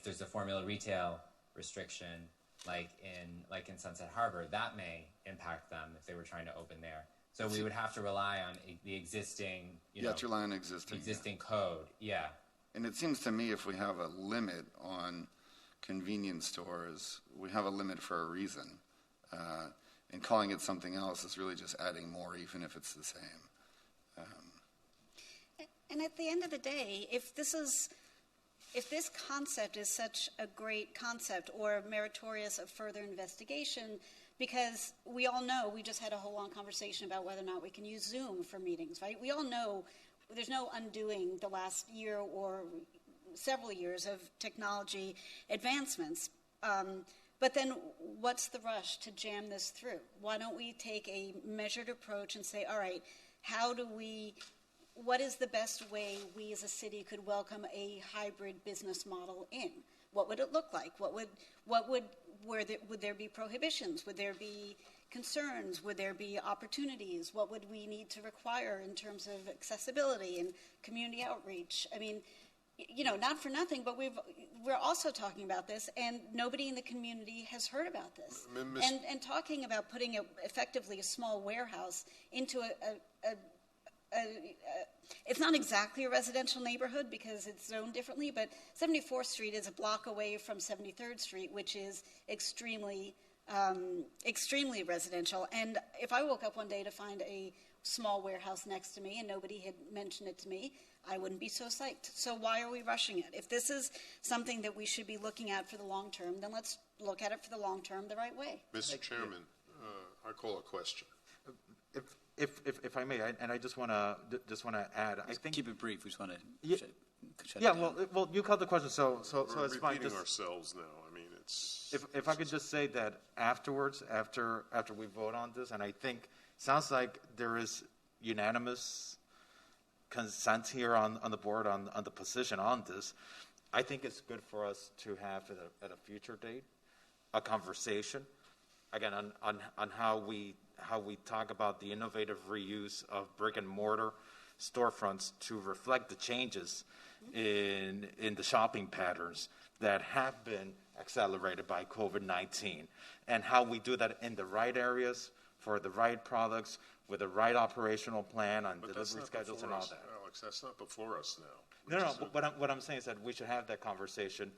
Speaker 2: there's a formula retail restriction like in Sunset Harbor, that may impact them if they were trying to open there. So we would have to rely on the existing,
Speaker 5: you have to rely on existing
Speaker 2: code. Yeah.
Speaker 5: And it seems to me if we have a limit on convenience stores, we have a limit for a reason. And calling it something else is really just adding more, even if it's the same.
Speaker 20: And at the end of the day, if this concept is such a great concept or meritorious of further investigation, because we all know, we just had a whole long conversation about whether or not we can use Zoom for meetings, right? We all know there's no undoing the last year or several years of technology advancements. But then what's the rush to jam this through? Why don't we take a measured approach and say, all right, what is the best way we as a city could welcome a hybrid business model in? What would it look like? Would there be prohibitions? Would there be concerns? Would there be opportunities? What would we need to require in terms of accessibility and community outreach? I mean, not for nothing, but we're also talking about this, and nobody in the community has heard about this. And talking about putting effectively a small warehouse into it's not exactly a residential neighborhood because it's zoned differently, but 74th Street is a block away from 73rd Street, which is extremely residential. And if I woke up one day to find a small warehouse next to me and nobody had mentioned it to me, I wouldn't be so psyched. So why are we rushing it? If this is something that we should be looking at for the long term, then let's look at it for the long term the right way.
Speaker 6: Mr. Chairman, I call a question.
Speaker 13: If I may, I just want to add. I think
Speaker 10: keep it brief. We just want to.
Speaker 13: Well, you called the question, so
Speaker 6: We're
Speaker 13: it's fine.
Speaker 6: repeating ourselves now. I mean, it's.
Speaker 13: If I could just say that afterwards, after we vote on this, and I think sounds like there is unanimous consent here on the board on the position on this. I think it's good for us to have at a future date a conversation again on how we talk about the innovative reuse of brick and mortar storefronts to reflect the changes in the shopping patterns that have been accelerated by COVID-19, and how we do that in the right areas for the right products with the right operational plan on delivery schedules and all that.
Speaker 6: Alex, that's not before us now.
Speaker 13: No. What I'm saying is that we should have that conversation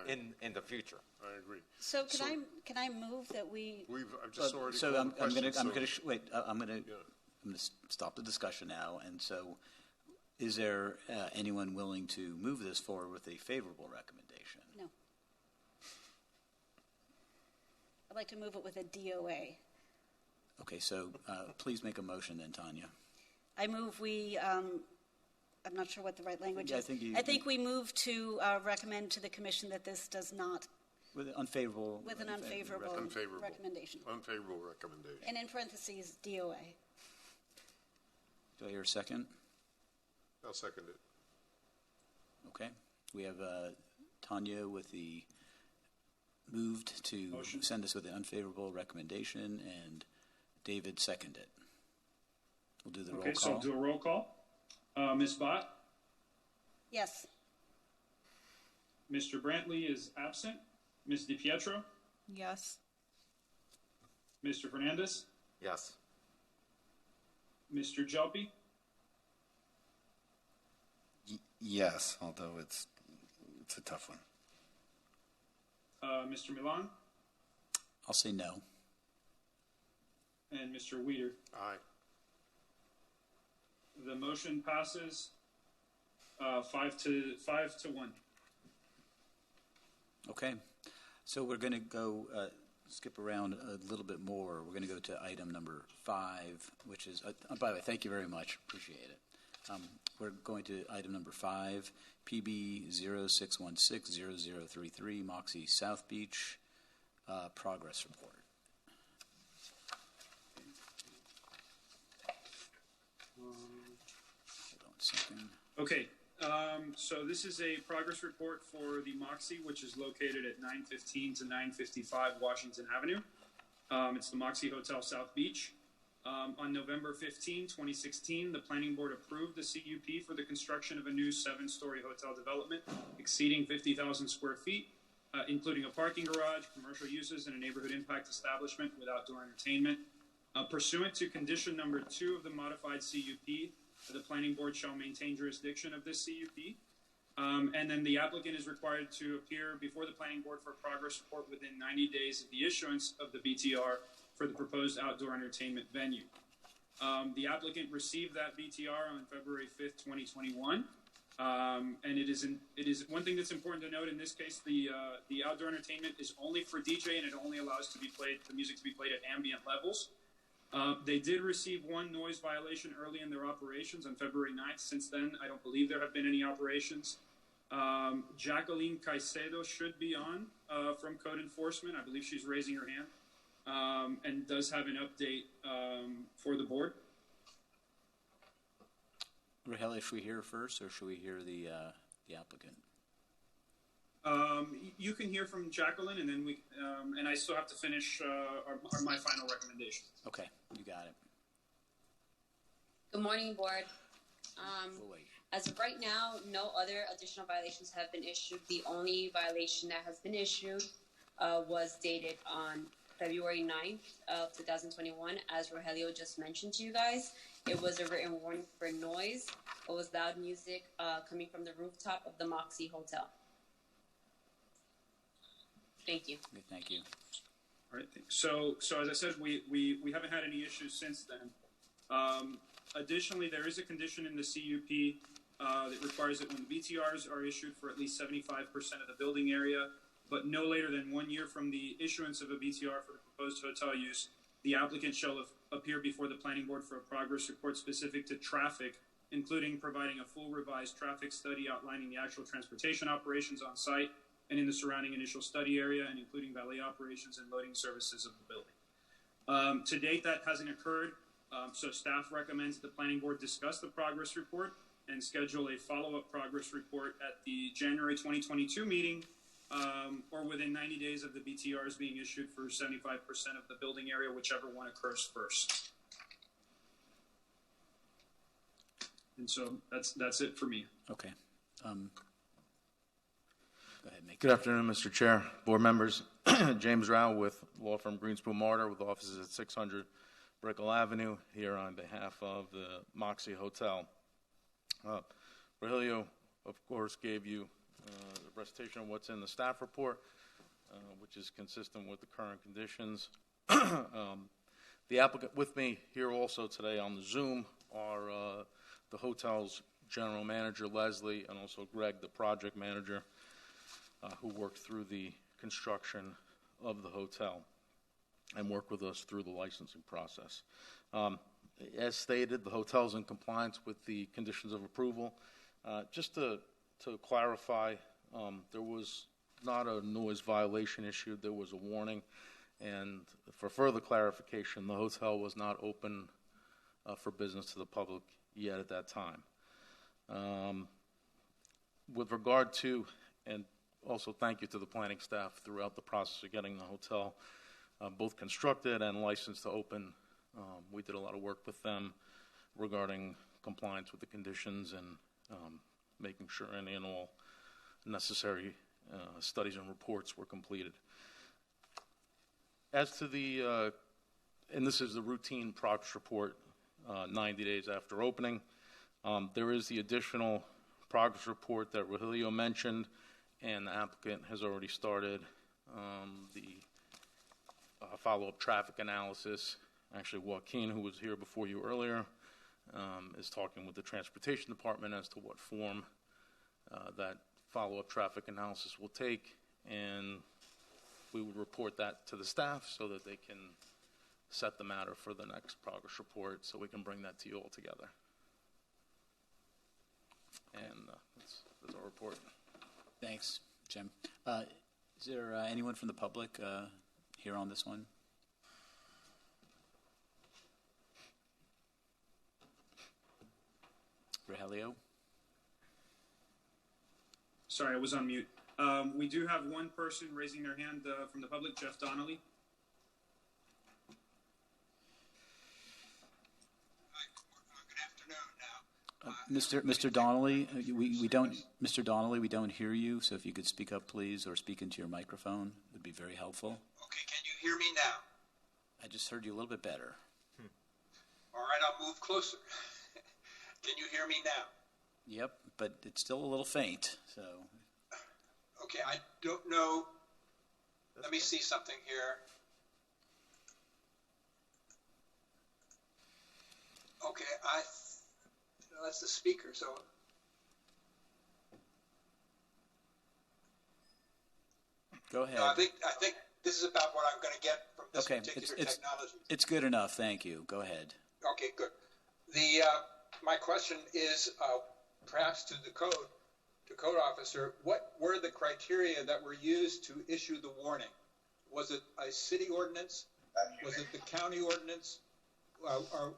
Speaker 13: in the future.
Speaker 6: I agree.
Speaker 20: So can I move that we?
Speaker 6: I've just already.
Speaker 10: So I'm going to wait. I'm going to stop the discussion now. And so, is there anyone willing to move this forward with a favorable recommendation?
Speaker 20: No. I'd like to move it with a DOA.
Speaker 10: Okay. So please make a motion then, Tanya.
Speaker 20: I move we. I'm not sure what the right language is.
Speaker 10: I
Speaker 20: think we move to recommend to the commission that this does not.
Speaker 10: With an unfavorable.
Speaker 20: With an unfavorable recommendation.
Speaker 6: Unfavorable recommendation.
Speaker 20: And in parentheses, DOA.
Speaker 10: Do I hear a second?
Speaker 6: I'll second it.
Speaker 10: Okay. We have Tanya with the moved to send us with an unfavorable recommendation, and David seconded it. We'll do the roll call.
Speaker 3: Okay, so do a roll call. Ms. Bott?
Speaker 20: Yes.
Speaker 3: Mr. Brantley is absent. Ms. DiPietro?
Speaker 21: Yes.
Speaker 3: Mr. Fernandez?
Speaker 13: Yes.
Speaker 3: Mr. Jalpi?
Speaker 5: Yes, although it's a tough one.
Speaker 3: Mr. Milan?
Speaker 10: I'll say no.
Speaker 3: And Mr. Weeder?
Speaker 6: Aye.
Speaker 3: The motion passes 5 to 1.
Speaker 10: Okay. So we're going to go skip around a little bit more. We're going to go to item number 5, which is, by the way, thank you very much. Appreciate it. We're going to item number 5, PB 06160033, Moxie South Beach progress report. Hold on a second.
Speaker 3: Okay, so this is a progress report for the Moxie, which is located at 915 to 955 Washington Avenue. It's the Moxie Hotel South Beach. On November 15, 2016, the Planning Board approved the CUP for the construction of a new 7-story hotel development exceeding 50,000 square feet, including a parking garage, commercial uses, and a neighborhood impact establishment with outdoor entertainment. Pursuant to condition number 2 of the modified CUP, the Planning Board shall maintain jurisdiction of this CUP. And then the applicant is required to appear before the planning board for a progress report within 90 days of the issuance of the BTR for the proposed outdoor entertainment venue. The applicant received that BTR on February 5th, 2021. And it is one thing that's important to note in this case, the outdoor entertainment is only for DJ, and it only allows the music to be played at ambient levels. They did receive one noise violation early in their operations on February 9th. Since then, I don't believe there have been any operations. Jacqueline Caicedo should be on from Code Enforcement. I believe she's raising her hand and does have an update for the board.
Speaker 10: Rogelio, should we hear first, or should we hear the applicant?
Speaker 3: You can hear from Jacqueline, and then and I still have to finish my final recommendation.
Speaker 10: Okay, you got it.
Speaker 9: Good morning, board. As of right now, no other additional violations have been issued. The only violation that has been issued was dated on February 9th of 2021, as Rogelio just mentioned to you guys. It was a written warning for noise. It was loud music coming from the rooftop of the Moxie Hotel. Thank you.
Speaker 10: Okay, thank you.
Speaker 3: All right. So as I said, we haven't had any issues since then. Additionally, there is a condition in the CUP that requires that when the BTRs are issued for at least 75% of the building area, but no later than 1 year from the issuance of a BTR for the proposed hotel use, the applicant shall appear before the planning board for a progress report specific to traffic, including providing a full revised traffic study outlining the actual transportation operations on site and in the surrounding initial study area, and including valet operations and loading services of the building. To date, that hasn't occurred, so staff recommends the planning board discuss the progress report and schedule a follow-up progress report at the January 2022 meeting, or within 90 days of the BTRs being issued for 75% of the building area, whichever one occurs first. And so that's it for me.
Speaker 10: Okay. Go ahead, make
Speaker 17: Good afternoon, Mr. Chair, board members. James Rao with law firm Greenspoon Martyr with offices at 600 Brickell Avenue, here on behalf of the Moxie Hotel. Rogelio, of course, gave you the recitation of what's in the staff report, which is consistent with the current conditions. The applicant with me here also today on the Zoom are the hotel's general manager, Leslie, and also Greg, the project manager, who worked through the construction of the hotel and worked with us through the licensing process. As stated, the hotel is in compliance with the conditions of approval. Just to clarify, there was not a noise violation issued, there was a warning. And for further clarification, the hotel was not open for business to the public yet at that time. With regard to, and also thank you to the planning staff throughout the process of getting the hotel both constructed and licensed to open. We did a lot of work with them regarding compliance with the conditions and making sure any and all necessary studies and reports were completed. As to the, and this is the routine progress report 90 days after opening, there is the additional progress report that Rogelio mentioned, and the applicant has already started the follow-up traffic analysis. Actually, Joaquin, who was here before you earlier, is talking with the transportation department as to what form that follow-up traffic analysis will take, and we would report that to the staff so that they can set the matter for the next progress report, so we can bring that to you all together. And that's our report.
Speaker 10: Thanks, Jim. Is there anyone from the public here on this one? Rogelio?
Speaker 3: Sorry, I was on mute. We do have one person raising their hand from the public, Jeff Donnelly.
Speaker 10: Mr. Donnelly, we don't, Mr. Donnelly, we don't hear you. So if you could speak up, please, or speak into your microphone, would be very helpful.
Speaker 12: Okay, can you hear me now?
Speaker 10: I just heard you a little bit better.
Speaker 12: All right, I'll move closer. Can you hear me now?
Speaker 10: Yep, but it's still a little faint, so.
Speaker 7: Okay, I don't know. Let me see something here. Okay, that's the speaker, so.
Speaker 10: Go ahead.
Speaker 7: No, I think this is about what I'm going to get from this
Speaker 10: Okay,
Speaker 7: particular
Speaker 10: it's
Speaker 7: technology.
Speaker 10: it's good enough. Thank you. Go ahead.
Speaker 7: Okay, good. My question is perhaps to the code officer, what were the criteria that were used to issue the warning? Was it a city ordinance? Was it the county ordinance? Or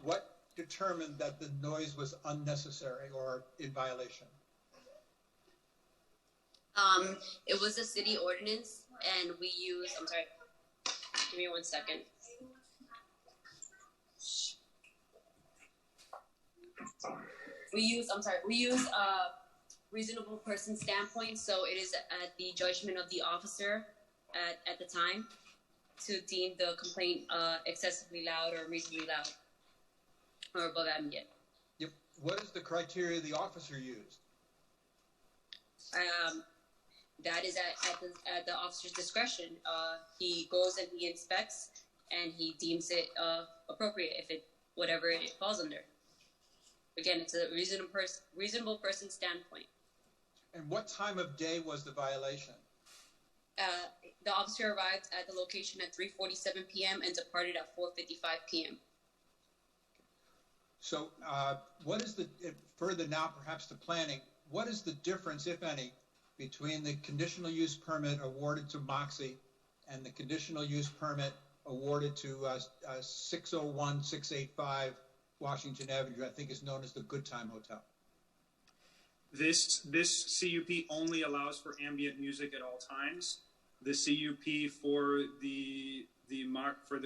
Speaker 7: what determined that the noise was unnecessary or in violation?
Speaker 9: It was a city ordinance, and we use. I'm sorry. Give me 1 second. We use reasonable person standpoint, so it is at the judgment of the officer at the time to deem the complaint excessively loud or reasonably loud or above ambient.
Speaker 7: Yep. What is the criteria the officer used?
Speaker 9: That is at the officer's discretion. He goes and he inspects, and he deems it appropriate whatever it falls under. Again, it's a reasonable person standpoint.
Speaker 7: And what time of day was the violation?
Speaker 9: The officer arrived at the location at 3:47 p.m. and departed at 4:55 p.m.
Speaker 7: So what is further now perhaps to planning, what is the difference, if any, between the conditional use permit awarded to Moxie and the conditional use permit awarded to 601-685 Washington Avenue, I think is known as the Good Time Hotel?
Speaker 3: This CUP only allows for ambient music at all times. The CUP for the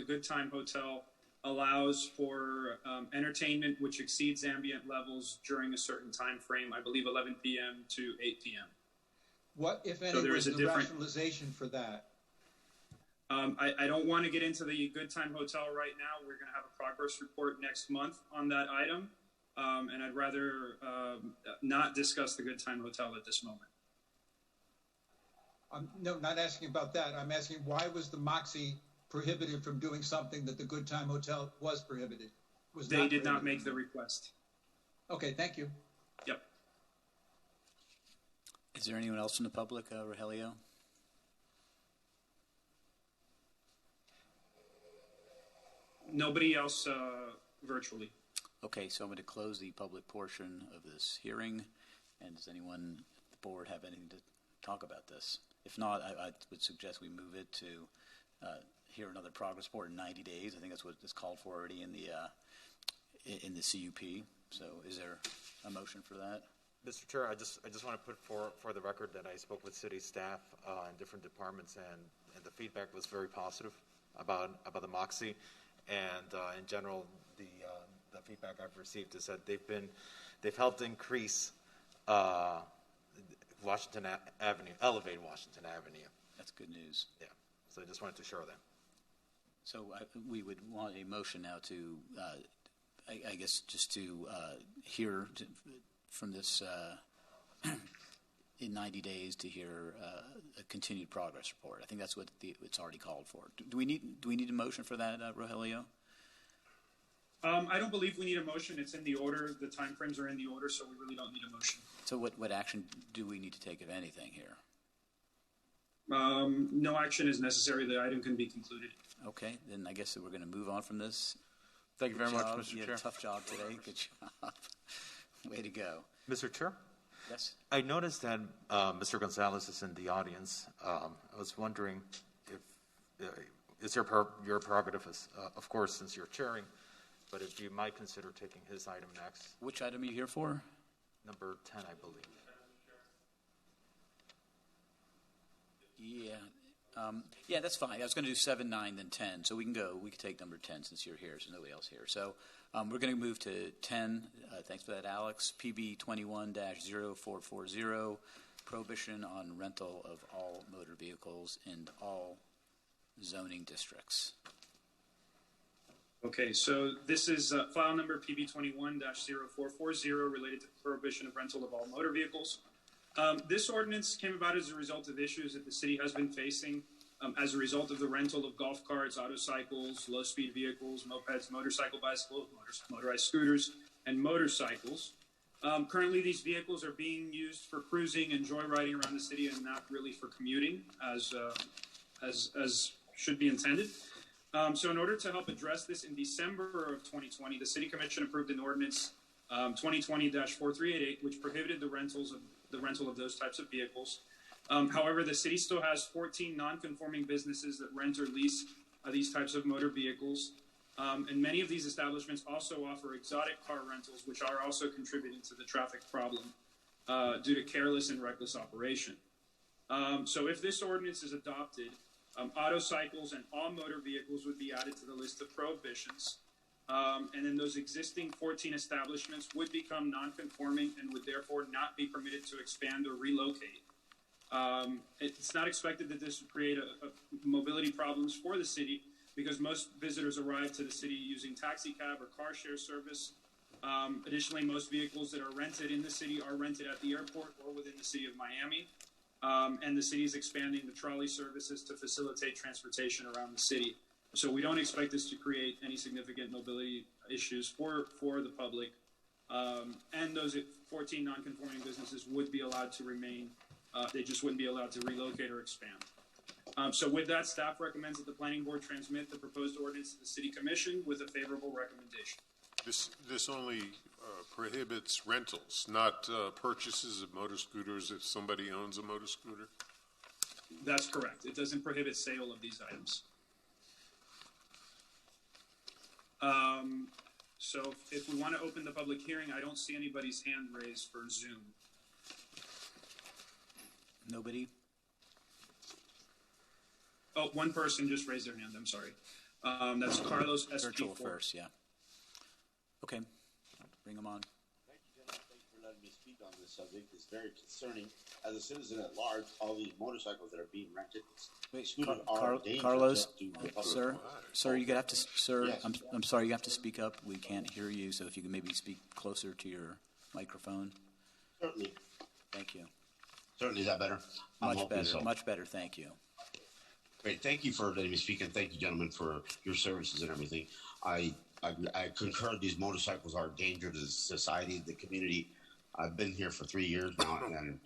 Speaker 3: Good Time Hotel allows for entertainment which exceeds ambient levels during a certain time frame, I believe 11 p.m. to 8 p.m.
Speaker 7: What, if any, was the rationalization for that?
Speaker 3: I don't want to get into the Good Time Hotel right now. We're going to have a progress report next month on that item, and I'd rather not discuss the Good Time Hotel at this moment.
Speaker 7: No, not asking about that. I'm asking why was the Moxie prohibited from doing something that the Good Time Hotel was prohibited?
Speaker 3: They did not make the request.
Speaker 7: Okay, thank you.
Speaker 3: Yep.
Speaker 10: Is there anyone else in the public, Rogelio?
Speaker 3: Nobody else virtually.
Speaker 10: Okay, so I'm going to close the public portion of this hearing. And does anyone at the board have anything to talk about this? If not, I would suggest we move it to hear another progress report in 90 days. I think that's what is called for already in the CUP. So is there a motion for that?
Speaker 13: Mr. Chair, I just want to put for the record that I spoke with city staff in different departments, and the feedback was very positive about the Moxie, and in general, the feedback I've received is that they've helped increase Washington Avenue, elevate Washington Avenue.
Speaker 10: That's good news.
Speaker 13: Yeah. So I just wanted to share that.
Speaker 10: So we would want a motion now to, I guess, just to hear from this in 90 days to hear a continued progress report. I think that's what it's already called for. Do we need a motion for that, Rogelio?
Speaker 3: I don't believe we need a motion. It's in the order. The timeframes are in the order, so we really don't need a motion.
Speaker 10: So what action do we need to take, if anything, here?
Speaker 3: No action is necessary. The item can be concluded.
Speaker 10: Okay, then I guess that we're going to move on from this.
Speaker 17: Thank you very much, Mr.
Speaker 10: You
Speaker 17: Chair.
Speaker 10: had a tough job today. Good job. Way to go.
Speaker 13: Mr. Chair?
Speaker 10: Yes?
Speaker 13: I noticed that Mr. Gonzalez is in the audience. I was wondering if it's your prerogative, of course, since you're chairing, but if you might consider taking his item next.
Speaker 10: Which item are you here for?
Speaker 13: Number 10, I believe.
Speaker 10: Yeah. Yeah, that's fine. I was going to do 7, 9, then 10. So we can take number 10 since you're here, so nobody else here. So we're going to move to 10. Thanks for that, Alex. PB 21-0440, prohibition on rental of all motor vehicles in all zoning districts.
Speaker 3: Okay, so this is file number PB21-0440 related to prohibition of rental of all motor vehicles. This ordinance came about as a result of issues that the city has been facing as a result of the rental of golf carts, autocycles, low-speed vehicles, mopeds, motorcycle bicycles, motorized scooters, and motorcycles. Currently, these vehicles are being used for cruising and joyriding around the city and not really for commuting as should be intended. So in order to help address this, in December of 2020, the City Commission approved an ordinance 2020-4388, which prohibited the rental of those types of vehicles. However, the city still has 14 non-conforming businesses that rent or lease these types of motor vehicles. And many of these establishments also offer exotic car rentals, which are also contributing to the traffic problem due to careless and reckless operation. So if this ordinance is adopted, autocycles and all motor vehicles would be added to the list of prohibitions. And then those existing 14 establishments would become non-conforming and would therefore not be permitted to expand or relocate. It's not expected that this would create mobility problems for the city because most visitors arrive to the city using taxi cab or car share service. Additionally, most vehicles that are rented in the city are rented at the airport or within the city of Miami. And the city is expanding the trolley services to facilitate transportation around the city. So we don't expect this to create any significant mobility issues for the public. And those 14 non-conforming businesses would be allowed to remain. They just wouldn't be allowed to relocate or expand. So with that, staff recommends that the planning board transmit the proposed ordinance to the city commission with a favorable recommendation.
Speaker 6: This only prohibits rentals, not purchases of motor scooters if somebody owns a motor scooter?
Speaker 3: That's correct. It doesn't prohibit sale of these items. So if we want to open the public hearing, I don't see anybody's hand raised for Zoom.
Speaker 10: Nobody?
Speaker 3: Oh, one person just raised their hand. I'm sorry. That's Carlos SP4.
Speaker 10: Virtual first, yeah. Okay, bring them on.
Speaker 4: Thank you, gentlemen. Thank you for letting me speak on this subject. It's very concerning. As a citizen at large, all these motorcycles that are being rented,
Speaker 10: Carlos, sir, you have to, sir.
Speaker 4: Yes.
Speaker 10: I'm sorry, you have to speak up. We can't hear you, so if you can maybe speak closer to your microphone.
Speaker 4: Certainly.
Speaker 10: Thank you.
Speaker 4: Certainly, is that better?
Speaker 10: Much better. Thank you.
Speaker 4: Great. Thank you for letting me speak, and thank you, gentlemen, for your services and everything. I concur these motorcycles are a danger to society, the community. I've been here for 3 years now, and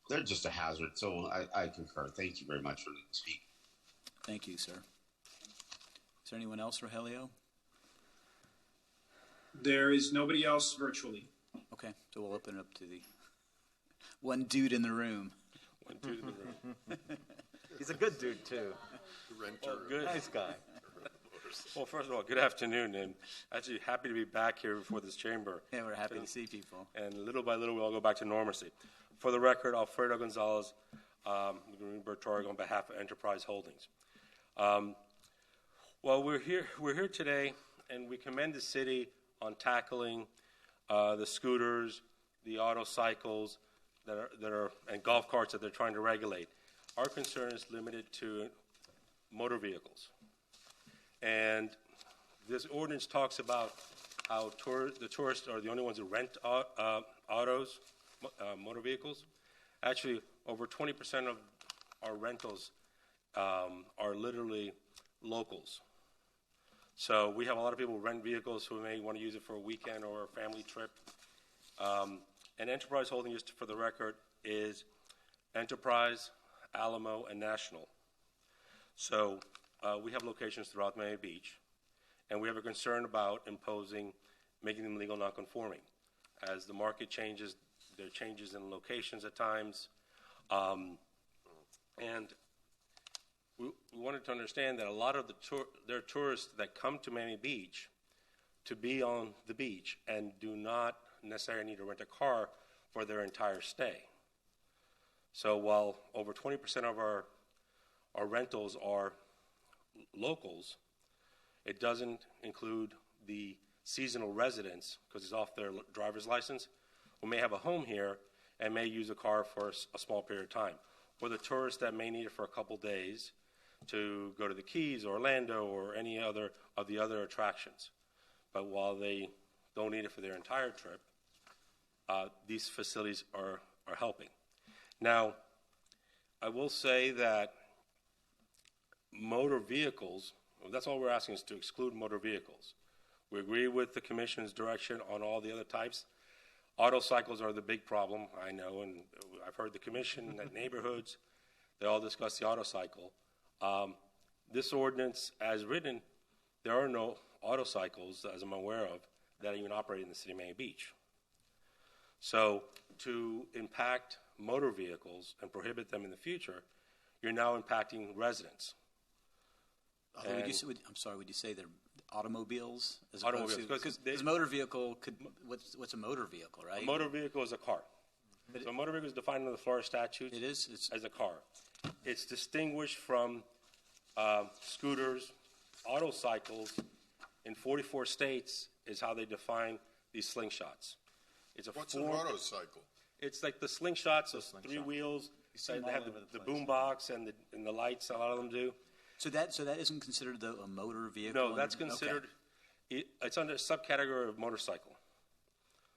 Speaker 4: they're just a hazard. So I concur. Thank you very much for letting me speak.
Speaker 10: Thank you, sir. Is there anyone else, Rogelio?
Speaker 3: There is nobody else virtually.
Speaker 10: Okay, so we'll open it up to the one dude in the room.
Speaker 1: One dude in the room.
Speaker 13: He's a good dude, too.
Speaker 1: Well, good.
Speaker 13: Nice guy.
Speaker 1: Well, first of all, good afternoon, and actually happy to be back here before this chamber.
Speaker 10: Yeah, we're happy to see people.
Speaker 1: And little by little, we'll all go back to normalcy. For the record, Alfredo Gonzalez, Greenberg Torg, on behalf of Enterprise Holdings. Well, we're here today, and we commend the city on tackling the scooters, the autocycles that are and golf carts that they're trying to regulate. Our concern is limited to motor vehicles. And this ordinance talks about how the tourists are the only ones who rent autos, motor vehicles. Actually, over 20% of our rentals are literally locals. So we have a lot of people who rent vehicles who may want to use it for a weekend or a family trip. And Enterprise Holding, just for the record, is Enterprise, Alamo, and National. So we have locations throughout Miami Beach, and we have a concern about making them legal non-conforming. As the market changes, there are changes in locations at times, and we wanted to understand that a lot of there are tourists that come to Miami Beach to be on the beach and do not necessarily need to rent a car for their entire stay. So while over 20% of our rentals are locals, it doesn't include the seasonal residents, because it's off their driver's license, who may have a home here and may use a car for a small period of time, or the tourists that may need it for a couple days. to go to the Keys, Orlando, or any other of the other attractions. But while they don't need it for their entire trip, these facilities are helping. Now, I will say that motor vehicles, that's all we're asking is to exclude motor vehicles. We agree with the Commission's direction on all the other types. Autocycles are the big problem, I know, and I've heard the Commission at neighborhoods, they all discuss the autocycle. This ordinance, as written, there are no autocycles, as I'm aware of, that even operate in the city of Miami Beach. So to impact motor vehicles and prohibit them in the future, you're now impacting residents.
Speaker 10: I'm sorry, would you say they're automobiles?
Speaker 1: Automobiles,
Speaker 10: because motor vehicle could, what's a motor vehicle, right?
Speaker 1: A motor vehicle is a car. So a motor vehicle is defined in the Florida statutes as a car. It's distinguished from scooters, autocycles. In 44 states is how they define these slingshots.
Speaker 6: What's an autocycle?
Speaker 1: It's like the slingshots, those 3 wheels. They have the boom box and the lights, a lot of them do.
Speaker 10: So that isn't considered a motor vehicle?
Speaker 1: No, that's considered, it's under a subcategory of motorcycle.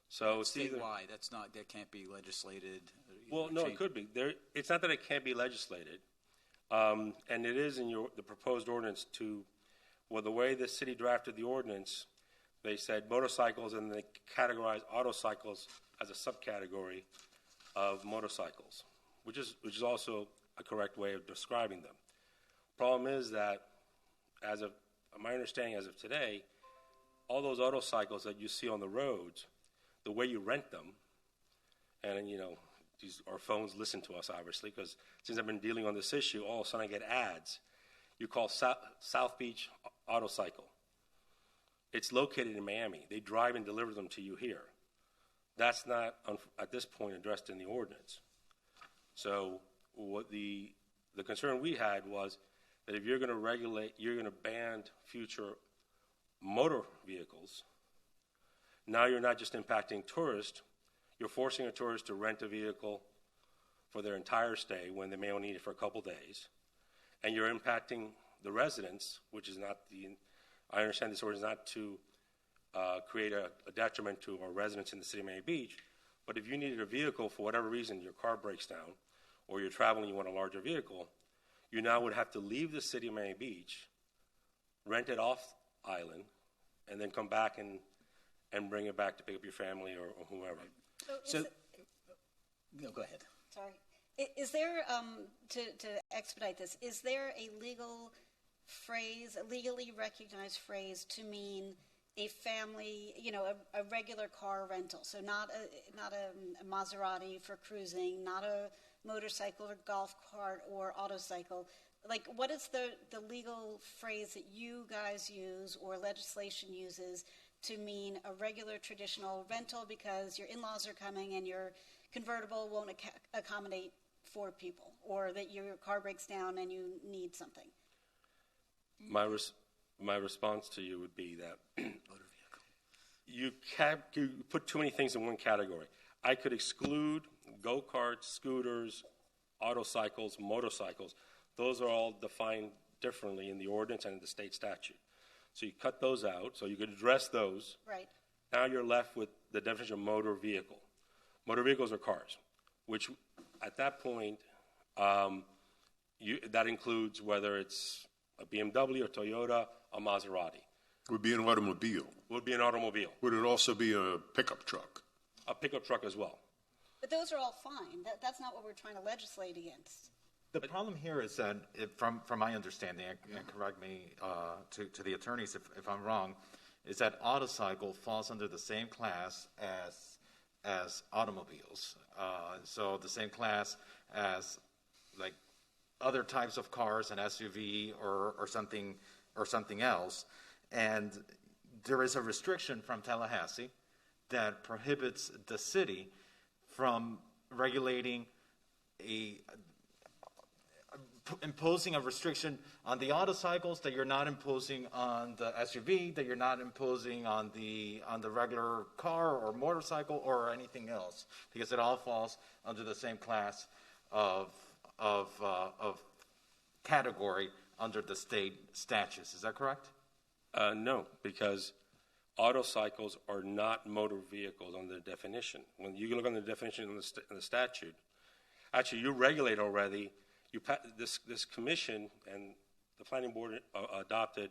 Speaker 1: So it's either,
Speaker 10: statewide, that can't be legislated?
Speaker 1: Well, no, it could be. It's not that it can't be legislated, and it is in the proposed ordinance the way the city drafted the ordinance, they said motorcycles and they categorized autocycles as a subcategory of motorcycles, which is also a correct way of describing them. Problem is that, as of my understanding as of today, all those autocycles that you see on the roads, the way you rent them, and our phones listen to us obviously, because since I've been dealing on this issue, all of a sudden I get ads. You call South Beach Autocycle. It's located in Miami. They drive and deliver them to you here. That's not, at this point, addressed in the ordinance. So what the concern we had was that if you're going to regulate, you're going to ban future motor vehicles, now you're not just impacting tourists, you're forcing a tourist to rent a vehicle for their entire stay when they may only need it for a couple days, and you're impacting the residents, which is not I understand this ordinance is not to create a detriment to our residents in the city of Miami Beach, but if you needed a vehicle for whatever reason, your car breaks down, or you're traveling, you want a larger vehicle, you now would have to leave the city of Miami Beach, rent it off island, and then come back and bring it back to pick up your family or whoever.
Speaker 10: No, go ahead.
Speaker 20: Sorry. Is there, to expedite this, is there a legally recognized phrase to mean a family, a regular car rental? So not a Maserati for cruising, not a motorcycle or golf cart or autocycle. Like, what is the legal phrase that you guys use or legislation uses to mean a regular traditional rental because your in-laws are coming and your convertible won't accommodate 4 people, or that your car breaks down and you need something?
Speaker 1: My response to you would be that
Speaker 10: motor vehicle.
Speaker 1: You put too many things in one category. I could exclude go-karts, scooters, autocycles, motorcycles. Those are all defined differently in the ordinance and in the state statute. So you cut those out, so you could address those.
Speaker 20: Right.
Speaker 1: Now you're left with the definition of motor vehicle. Motor vehicles are cars, which at that point, that includes whether it's a BMW, a Toyota, a Maserati.
Speaker 6: Would be an automobile.
Speaker 1: Would be an automobile.
Speaker 6: Would it also be a pickup truck?
Speaker 1: A pickup truck as well.
Speaker 20: But those are all fine. That's not what we're trying to legislate against.
Speaker 13: The problem here is that, from my understanding, and correct me to the attorneys if I'm wrong, is that autocycle falls under the same class as automobiles. So the same class as like other types of cars, an SUV or something else. And there is a restriction from Tallahassee that prohibits the city from regulating imposing a restriction on the autocycles that you're not imposing on the SUV, that you're not imposing on the regular car or motorcycle or anything else, because it all falls under the same class of category under the state statutes. Is that correct?
Speaker 1: No, because autocycles are not motor vehicles under the definition. When you look on the definition in the statute, actually you regulate already. This commission and the planning board adopted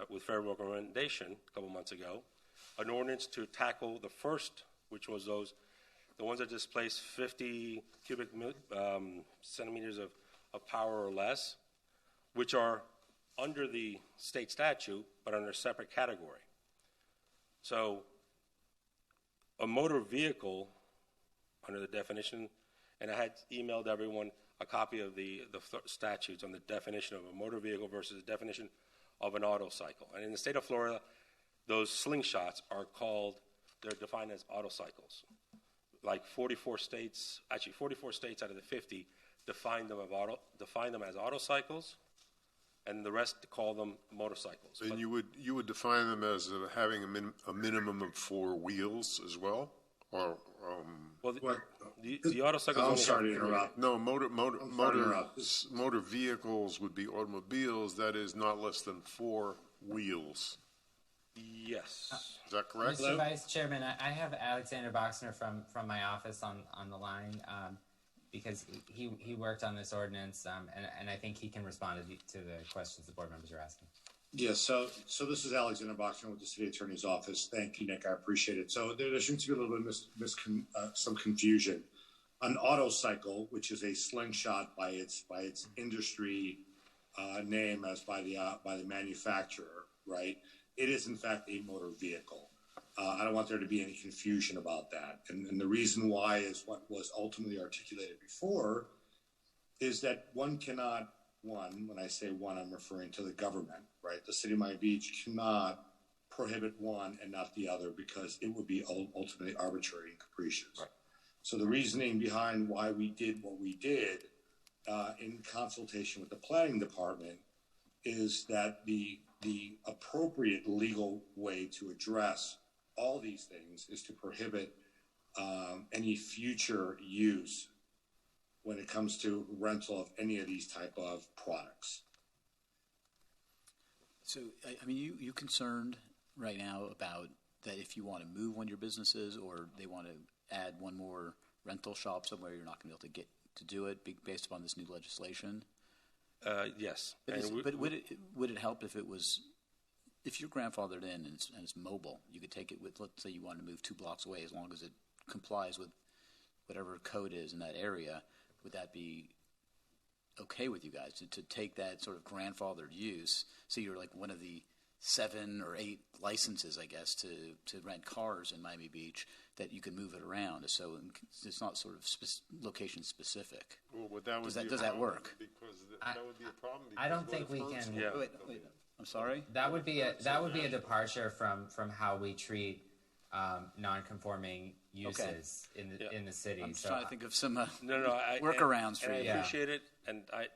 Speaker 1: with fair recommendation a couple months ago an ordinance to tackle the first, which was the ones that displace 50 cubic centimeters of power or less, which are under the state statute, but under a separate category. So a motor vehicle, under the definition, and I had emailed everyone a copy of the statutes on the definition of a motor vehicle versus the definition of an autocycle. And in the state of Florida, those slingshots they're defined as autocycles. Like 44 states out of the 50 define them as autocycles, and the rest call them motorcycles.
Speaker 6: And you would define them as having a minimum of 4 wheels as well, or
Speaker 1: well, the autocycles.
Speaker 12: I'm sorry to interrupt.
Speaker 6: No, motor vehicles would be automobiles. That is not less than 4 wheels.
Speaker 1: Yes.
Speaker 6: Is that correct?
Speaker 2: Mr. Vice Chairman, I have Alexander Boxner from my office on the line because he worked on this ordinance, and I think he can respond to the questions the board members are asking.
Speaker 12: Yes, so this is Alexander Boxner with the City Attorney's Office. Thank you, Nick. I appreciate it. So there seems to be a little bit of some confusion. An autocycle, which is a slingshot by its industry name as by the manufacturer, right? It is in fact a motor vehicle. I don't want there to be any confusion about that. And the reason why is what was ultimately articulated before is that one cannot, when I say one, I'm referring to the government, right? The City of Miami Beach cannot prohibit one and not the other because it would be ultimately arbitrary and capricious. Right. So the reasoning behind why we did what we did in consultation with the planning department is that the appropriate legal way to address all these things is to prohibit any future use when it comes to rental of any of these type of products.
Speaker 10: So, I mean, you concerned right now about that if you want to move one of your businesses or they want to add one more rental shop somewhere, you're not going to be able to get to do it based upon this new legislation?
Speaker 1: Yes.
Speaker 10: But would it help if you're grandfathered in and it's mobile, you could take it with, let's say you wanted to move 2 blocks away, as long as it complies with whatever code is in that area, would that be okay with you guys to take that sort of grandfathered use? So you're like one of the 7 or 8 licenses, I guess, to rent cars in Miami Beach, that you can move it around. So it's not sort of location specific.
Speaker 6: Well,
Speaker 10: does that work?
Speaker 6: Because that would be a problem.
Speaker 2: I don't think we can.
Speaker 1: Yeah.
Speaker 10: Wait, I'm sorry.
Speaker 2: That would be a departure from how we treat non-conforming uses in the city.
Speaker 10: I'm just trying to think of some
Speaker 1: workarounds
Speaker 10: for you.
Speaker 1: I appreciate it, and I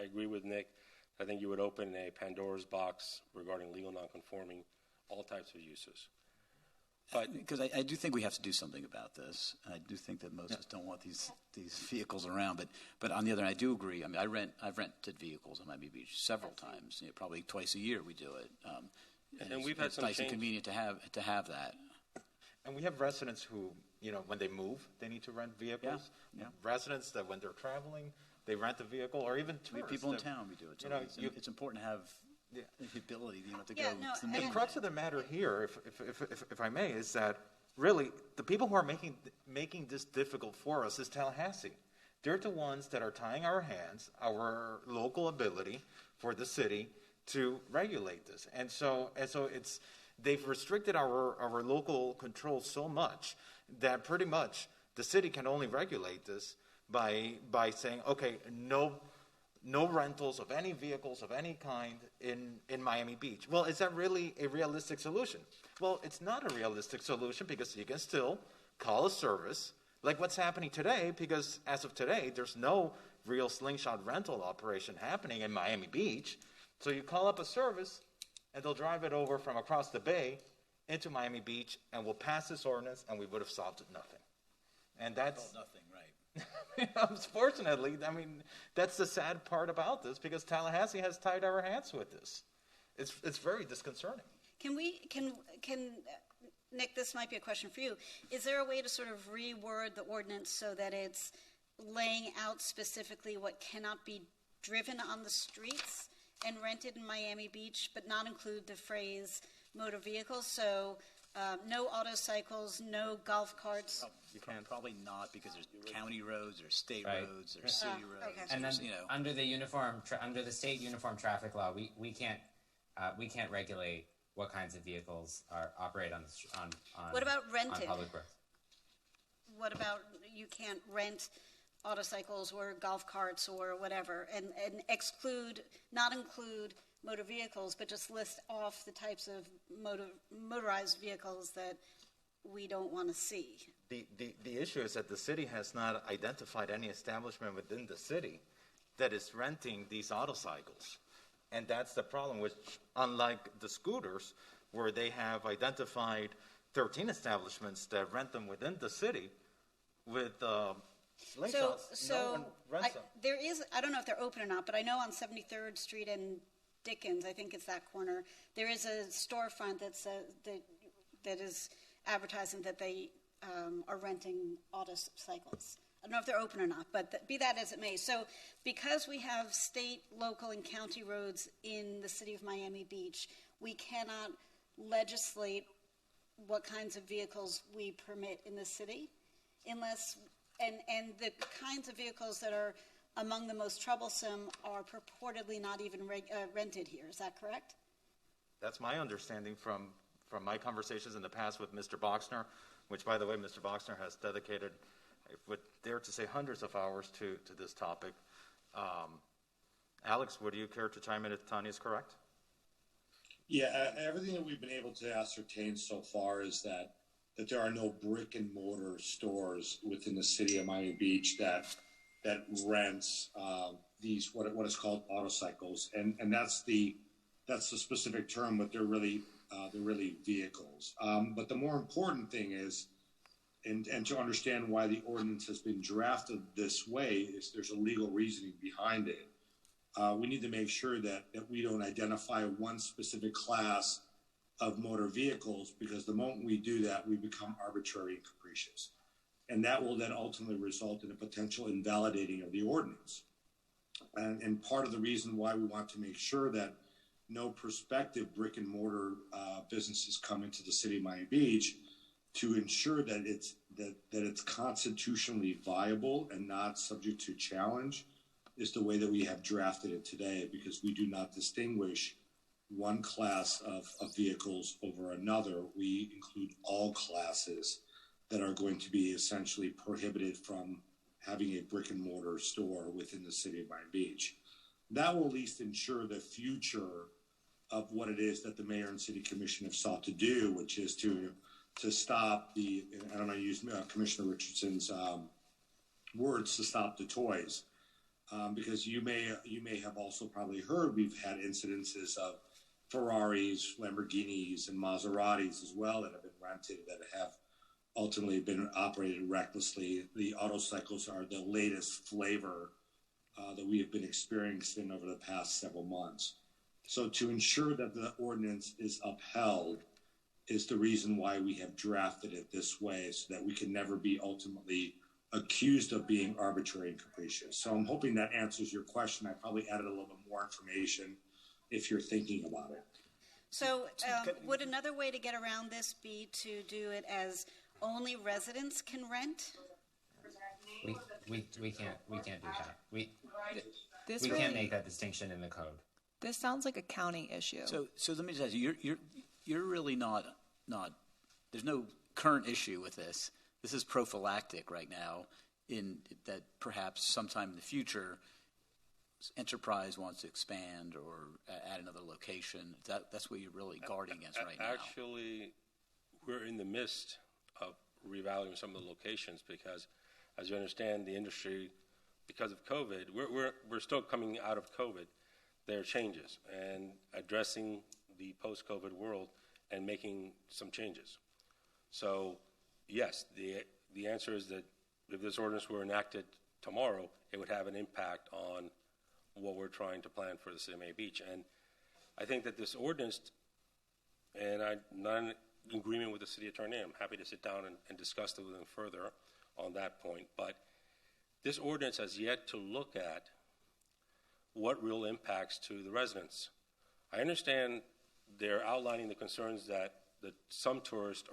Speaker 1: agree with Nick. I think you would open a Pandora's box regarding legal non-conforming, all types of uses. But
Speaker 10: because I do think we have to do something about this, and I do think that most of us don't want these vehicles around. But on the other hand, I do agree. I mean, I've rented vehicles on Miami Beach several times. Probably twice a year we do it.
Speaker 1: And we've had some
Speaker 10: nice and convenient to have that.
Speaker 13: And we have residents who, when they move, they need to rent vehicles.
Speaker 10: Yeah.
Speaker 13: Residents that when they're traveling, they rent a vehicle, or even tourists.
Speaker 10: People in town, we do it. So it's important to have the ability to go to the main.
Speaker 13: The crux of the matter here, if I may, is that really the people who are making this difficult for us is Tallahassee. They're the ones that are tying our hands, our local ability for the city to regulate this, and so they've restricted our local control so much that pretty much the city can only regulate this by saying, okay, no rentals of any vehicles of any kind in Miami Beach. Well, is that really a realistic solution? Well, it's not a realistic solution because you can still call a service like what's happening today, because as of today, there's no real slingshot rental operation happening in Miami Beach. So you call up a service and they'll drive it over from across the bay into Miami Beach, and we'll pass this ordinance and we would have solved nothing. And that's
Speaker 10: nothing, right?
Speaker 13: Unfortunately, I mean, that's the sad part about this, because Tallahassee has tied our hands with this. It's very disconcerting.
Speaker 20: Can Nick, this might be a question for you. Is there a way to sort of reword the ordinance so that it's laying out specifically what cannot be driven on the streets and rented in Miami Beach, but not include the phrase motor vehicles? So no auto-cycles, no golf carts.
Speaker 10: You can probably not, because there's county roads, there's state
Speaker 2: Right.
Speaker 10: roads, there's city roads.
Speaker 20: Okay.
Speaker 2: And then
Speaker 10: there's, you know,
Speaker 2: under the state uniform traffic law, we can't regulate what kinds of vehicles operate on
Speaker 20: What about
Speaker 2: on
Speaker 20: rented?
Speaker 2: public roads.
Speaker 20: What about you can't rent autocycles or golf carts or whatever, and not include motor vehicles, but just list off the types of motorized vehicles that we don't want to see?
Speaker 13: The issue is that the city has not identified any establishment within the city that is renting these autocycles. And that's the problem, which, unlike the scooters, where they have identified 13 establishments that rent them within the city, with slingshots, no one rents them.
Speaker 20: There is, I don't know if they're open or not, but I know on 73rd Street and Dickens, I think it's that corner, there is a storefront that is advertising that they are renting autocycles. I don't know if they're open or not, but be that as it may. So because we have state, local, and county roads in the city of Miami Beach, we cannot legislate what kinds of vehicles we permit in the city unless, and the kinds of vehicles that are among the most troublesome are purportedly not even rented here. Is that correct?
Speaker 13: That's my understanding from my conversations in the past with Mr. Boxner, which, by the way, Mr. Boxner has dedicated, I would dare to say, hundreds of hours to this topic. Alex, would you care to chime in if Tanya is correct?
Speaker 12: Yeah, everything that we've been able to ascertain so far is that there are no brick and mortar stores within the city of Miami Beach that rents these what is called autocycles, and that's the specific term, but they're really vehicles. But the more important thing is, and to understand why the ordinance has been drafted this way, is there's a legal reasoning behind it. We need to make sure that we don't identify one specific class of motor vehicles, because the moment we do that, we become arbitrary and capricious. And that will then ultimately result in a potential invalidating of the ordinance. And part of the reason why we want to make sure that no prospective brick and mortar businesses come into the city of Miami Beach, to ensure that it's constitutionally viable and not subject to challenge, is the way that we have drafted it today, because we do not distinguish one class of vehicles over another. We include all classes that are going to be essentially prohibited from having a brick and mortar store within the city of Miami Beach. That will at least ensure the future of what it is that the mayor and city commission have sought to do, which is to stop the, and I'm going to use Commissioner Richardson's words, to stop the toys. Because you may have also probably heard we've had incidences of Ferraris, Lamborghinis, and Maseratis as well that have been rented, that have ultimately been operated recklessly. The autocycles are the latest flavor that we have been experiencing over the past several months. So to ensure that the ordinance is upheld is the reason why we have drafted it this way, so that we can never be ultimately accused of being arbitrary and capricious. So I'm hoping that answers your question. I probably added a little bit more information if you're thinking about it.
Speaker 20: So would another way to get around this be to do it as only residents can rent?
Speaker 2: We can't do that. We
Speaker 21: This
Speaker 2: can't make that distinction in the code.
Speaker 21: This sounds like a county issue.
Speaker 10: So let me just ask you, you're really not. There's no current issue with this. This is prophylactic right now, in that perhaps sometime in the future, enterprise wants to expand or add another location. That's what you're really guarding against right now.
Speaker 1: Actually, we're in the midst of reevaluating some of the locations, because, as you understand, the industry, because of COVID, we're still coming out of COVID. There are changes, and addressing the post-COVID world and making some changes. So, yes, the answer is that if this ordinance were enacted tomorrow, it would have an impact on what we're trying to plan for the city of Miami Beach. And I think that this ordinance, and I'm not in agreement with the city attorney, I'm happy to sit down and discuss it with him further on that point, but this ordinance has yet to look at what real impacts to the residents. I understand they're outlining the concerns that some tourists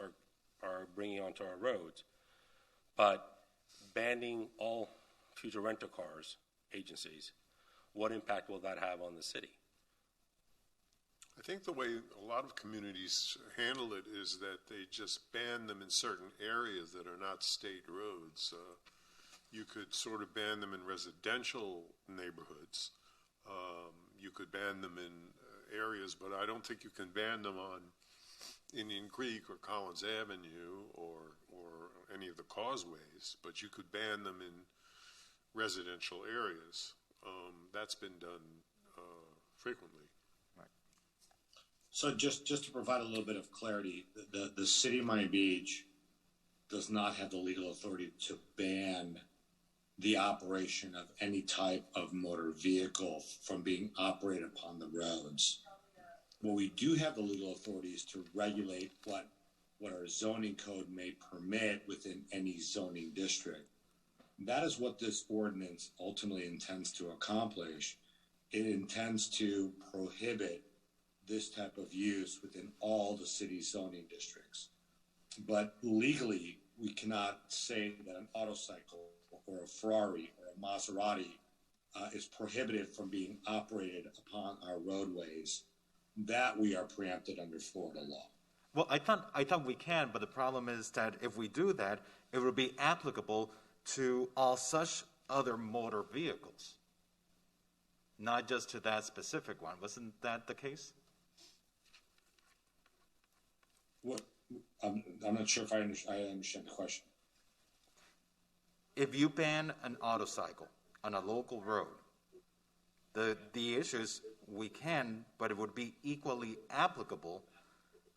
Speaker 1: are bringing onto our roads, but banning all future rental cars agencies, what impact will that have on the city?
Speaker 6: I think the way a lot of communities handle it is that they just ban them in certain areas that are not state roads. You could sort of ban them in residential neighborhoods. You could ban them in areas, but I don't think you can ban them on Indian Creek or Collins Avenue or any of the causeways, but you could ban them in residential areas. That's been done frequently.
Speaker 12: So just to provide a little bit of clarity, the city of Miami Beach does not have the legal authority to ban the operation of any type of motor vehicle from being operated upon the roads. What we do have the legal authority is to regulate what our zoning code may permit within any zoning district. That is what this ordinance ultimately intends to accomplish. It intends to prohibit this type of use within all the city's zoning districts. But legally, we cannot say that an autocycle or a Ferrari or a Maserati is prohibited from being operated upon our roadways. That we are preempted under Florida law.
Speaker 13: Well, I thought we can, but the problem is that if we do that, it will be applicable to all such other motor vehicles, not just to that specific one. Wasn't that the case?
Speaker 12: What? I'm not sure if I understand the question.
Speaker 13: If you ban an autocycle on a local road, the issue is we can, but it would be equally applicable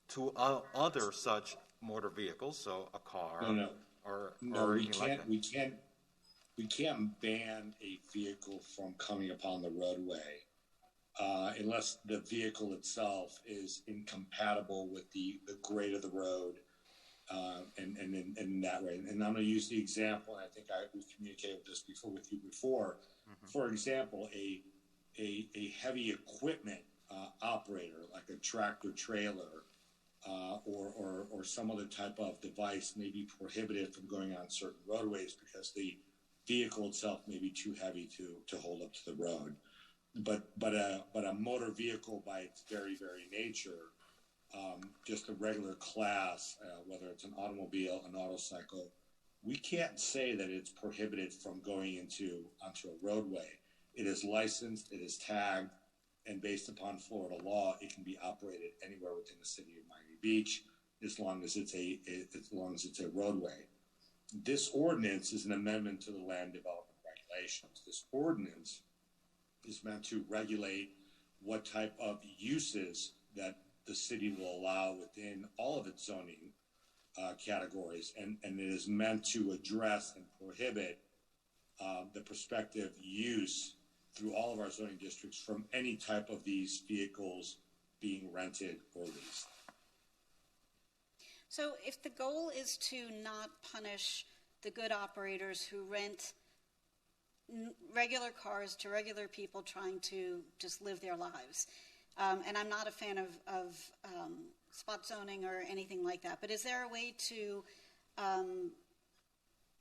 Speaker 13: to other such motor vehicles, so a car or anything like that.
Speaker 12: We can't ban a vehicle from coming upon the roadway unless the vehicle itself is incompatible with the grade of the road, and in that way. And I'm going to use the example, and I think we've communicated this with you before. Mm-hmm. For example, a heavy equipment operator, like a tractor trailer, or some other type of device, may be prohibited from going on certain roadways because the vehicle itself may be too heavy to hold up to the road. But a motor vehicle, by its very nature, just a regular class, whether it's an automobile, an autocycle, we can't say that it's prohibited from going onto a roadway. It is licensed, it is tagged, and based upon Florida law, it can be operated anywhere within the city of Miami Beach as long as it's a roadway. This ordinance is an amendment to the land development regulations. This ordinance is meant to regulate what type of uses that the city will allow within all of its zoning categories, and it is meant to address and prohibit the prospective use through all of our zoning districts from any type of these vehicles being rented or leased.
Speaker 20: So if the goal is to not punish the good operators who rent regular cars to regular people trying to just live their lives, and I'm not a fan of spot zoning or anything like that, but is there a way to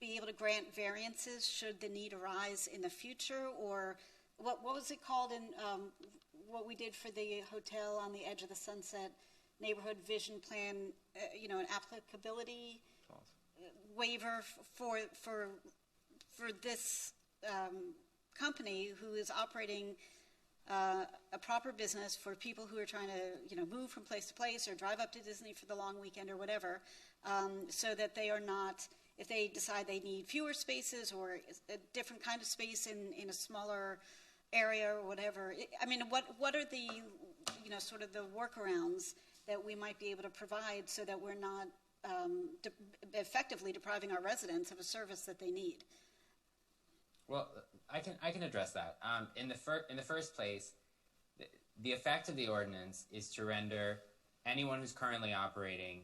Speaker 20: be able to grant variances should the need arise in the future? Or what was it called in what we did for the hotel on the edge of the Sunset Neighborhood Vision Plan, an applicability waiver for this company who is operating a proper business for people who are trying to, move from place to place or drive up to Disney for the long weekend or whatever, so that they are not, if they decide they need fewer spaces or a different kind of space in a smaller area or whatever. What are the, sort of the workarounds that we might be able to provide so that we're not effectively depriving our residents of a service that they need.
Speaker 2: Well, I can address that. In the first place, the effect of the ordinance is to render anyone who's currently operating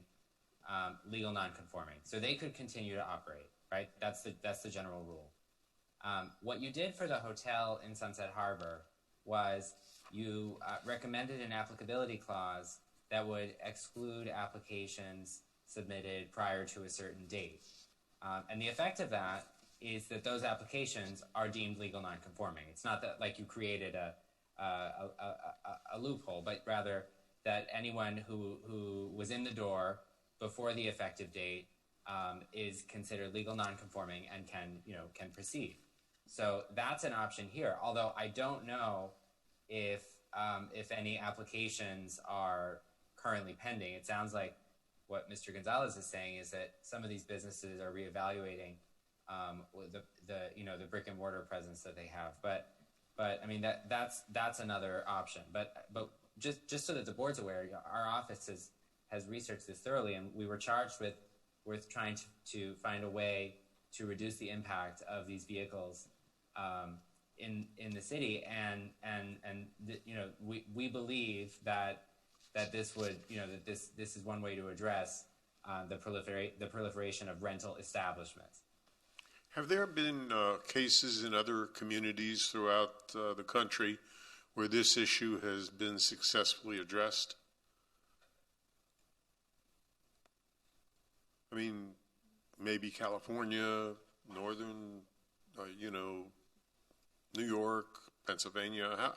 Speaker 2: legal nonconforming, so they could continue to operate. Right? That's the general rule. What you did for the hotel in Sunset Harbor was you recommended an applicability clause that would exclude applications submitted prior to a certain date. And the effect of that is that those applications are deemed legal nonconforming. It's not that like you created a loophole, but rather that anyone who was in the door before the effective date is considered legal nonconforming and can proceed. So that's an option here. Although I don't know if any applications are currently pending. It sounds like what Mr. Gonzalez is saying is that some of these businesses are reevaluating the brick and mortar presence that they have. But I mean that's another option. But just so that the board's aware, our office has researched this thoroughly, and we were charged with trying to find a way to reduce the impact of these vehicles in the city, and we believe that this would that this is one way to address the proliferation of rental establishments.
Speaker 6: Have there been cases in other communities throughout the country where this issue has been successfully addressed? I mean, maybe California, northern, New York, Pennsylvania,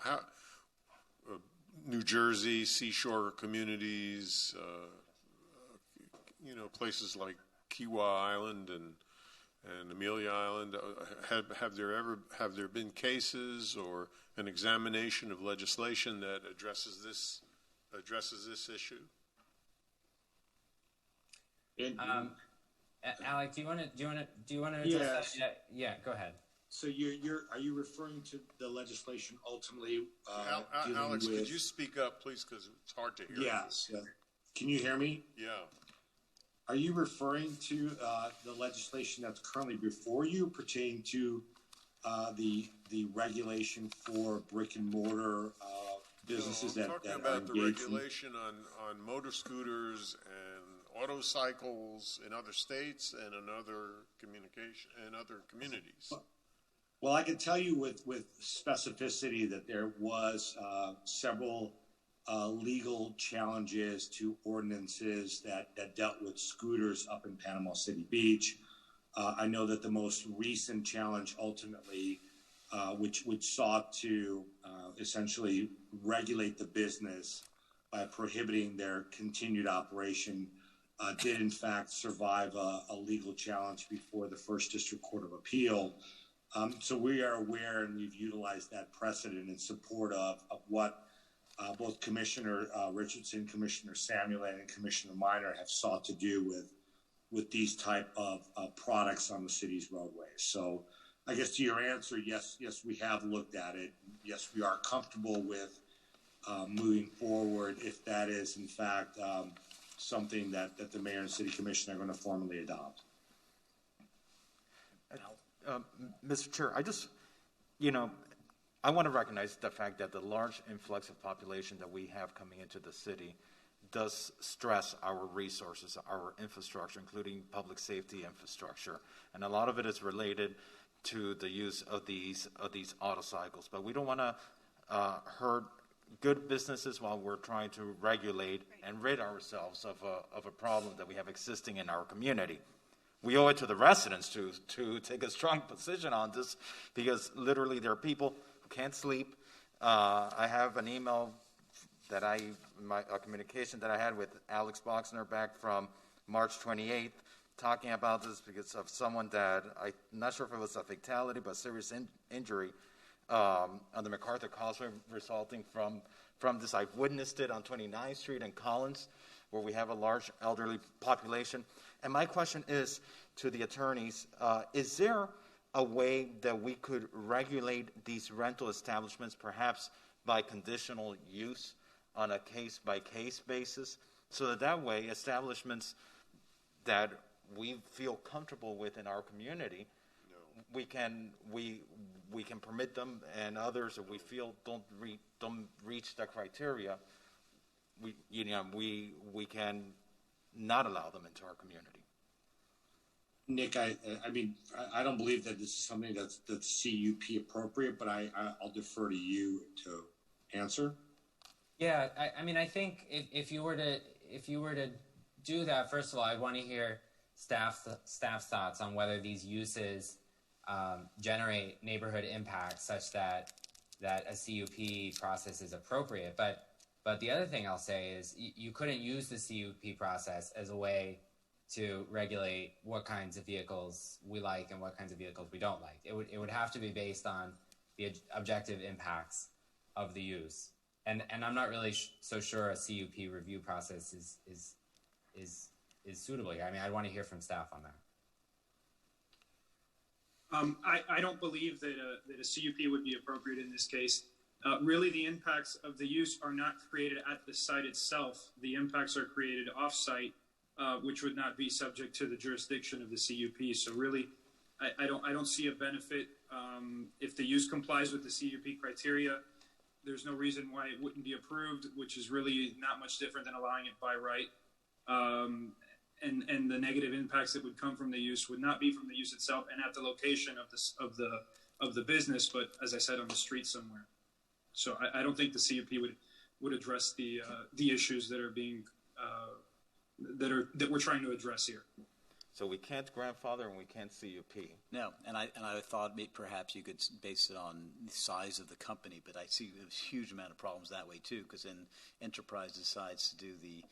Speaker 6: New Jersey, seashore communities, places like Kiawah Island and Amelia Island. Have there been cases or an examination of legislation that addresses this issue?
Speaker 2: Alec, do you want to address that? Yeah, go ahead.
Speaker 12: So are you referring to the legislation ultimately?
Speaker 6: Alex, could you speak up, please, because it's hard to hear.
Speaker 12: Yes. Can you hear me?
Speaker 6: Yeah.
Speaker 12: Are you referring to the legislation that's currently before you, pertaining to the regulation for brick and mortar businesses
Speaker 6: I'm
Speaker 12: that
Speaker 6: talking
Speaker 12: are
Speaker 6: about the
Speaker 12: engaged in?
Speaker 6: regulation on motor scooters and autocycles in other states and in other communities.
Speaker 12: Well, I can tell you with specificity that there was several legal challenges to ordinances that dealt with scooters up in Panama City Beach. I know that the most recent challenge ultimately, which sought to essentially regulate the business by prohibiting their continued operation, did in fact survive a legal challenge before the First District Court of Appeal. So we are aware, and we've utilized that precedent in support of what both Commissioner Richardson, Commissioner Samuel, and Commissioner Minor have sought to do with these type of products on the city's roadways. So I guess to your answer, yes, we have looked at it. Yes, we are comfortable with moving forward if that is in fact something that the mayor and city commission are going to formally adopt.
Speaker 13: Mr. Chair, I want to recognize the fact that the large influx of population that we have coming into the city does stress our resources, our infrastructure, including public safety infrastructure, and a lot of it is related to the use of these autocycles. But we don't want to hurt good businesses while we're trying to regulate and rid ourselves of a problem that we have existing in our community. We owe it to the residents to take a strong position on this, because literally there are people who can't sleep. I have an email that a communication that I had with Alex Boxner back from March 28th talking about this because of someone that I'm not sure if it was a fatality, but serious injury on the MacArthur Causeway resulting from this. I've witnessed it on 29th Street and Collins, where we have a large elderly population. And my question is to the attorneys, is there a way that we could regulate these rental establishments, perhaps by conditional use on a case-by-case basis, so that way establishments that we feel comfortable with in our community, we can permit them, and others that we feel don't reach the criteria, we can not allow them into our community.
Speaker 12: Nick, I don't believe that this is something that's CUP appropriate, but I'll defer to you to answer.
Speaker 2: Yeah, I think if you were to do that, first of all, I'd want to hear staff's thoughts on whether these uses generate neighborhood impact such that a CUP process is appropriate. But the other thing I'll say is you couldn't use the CUP process as a way to regulate what kinds of vehicles we like and what kinds of vehicles we don't like. It would have to be based on the objective impacts of the use. And I'm not really so sure a CUP review process is suitable here. I'd want to hear from staff on that.
Speaker 3: I don't believe that a CUP would be appropriate in this case. Really, the impacts of the use are not created at the site itself. The impacts are created off-site, which would not be subject to the jurisdiction of the CUP. So really, I don't see a benefit. If the use complies with the CUP criteria, there's no reason why it wouldn't be approved, which is really not much different than allowing it by right. And the negative impacts that would come from the use would not be from the use itself and at the location of the business, but as I said, on the street somewhere. So I don't think the CUP would address the issues that are being that we're trying to address here.
Speaker 13: So we can't grandfather and we can't CUP.
Speaker 10: No, and I thought perhaps you could base it on the size of the company, but I see a huge amount of problems that way too, because then Enterprise decides to do the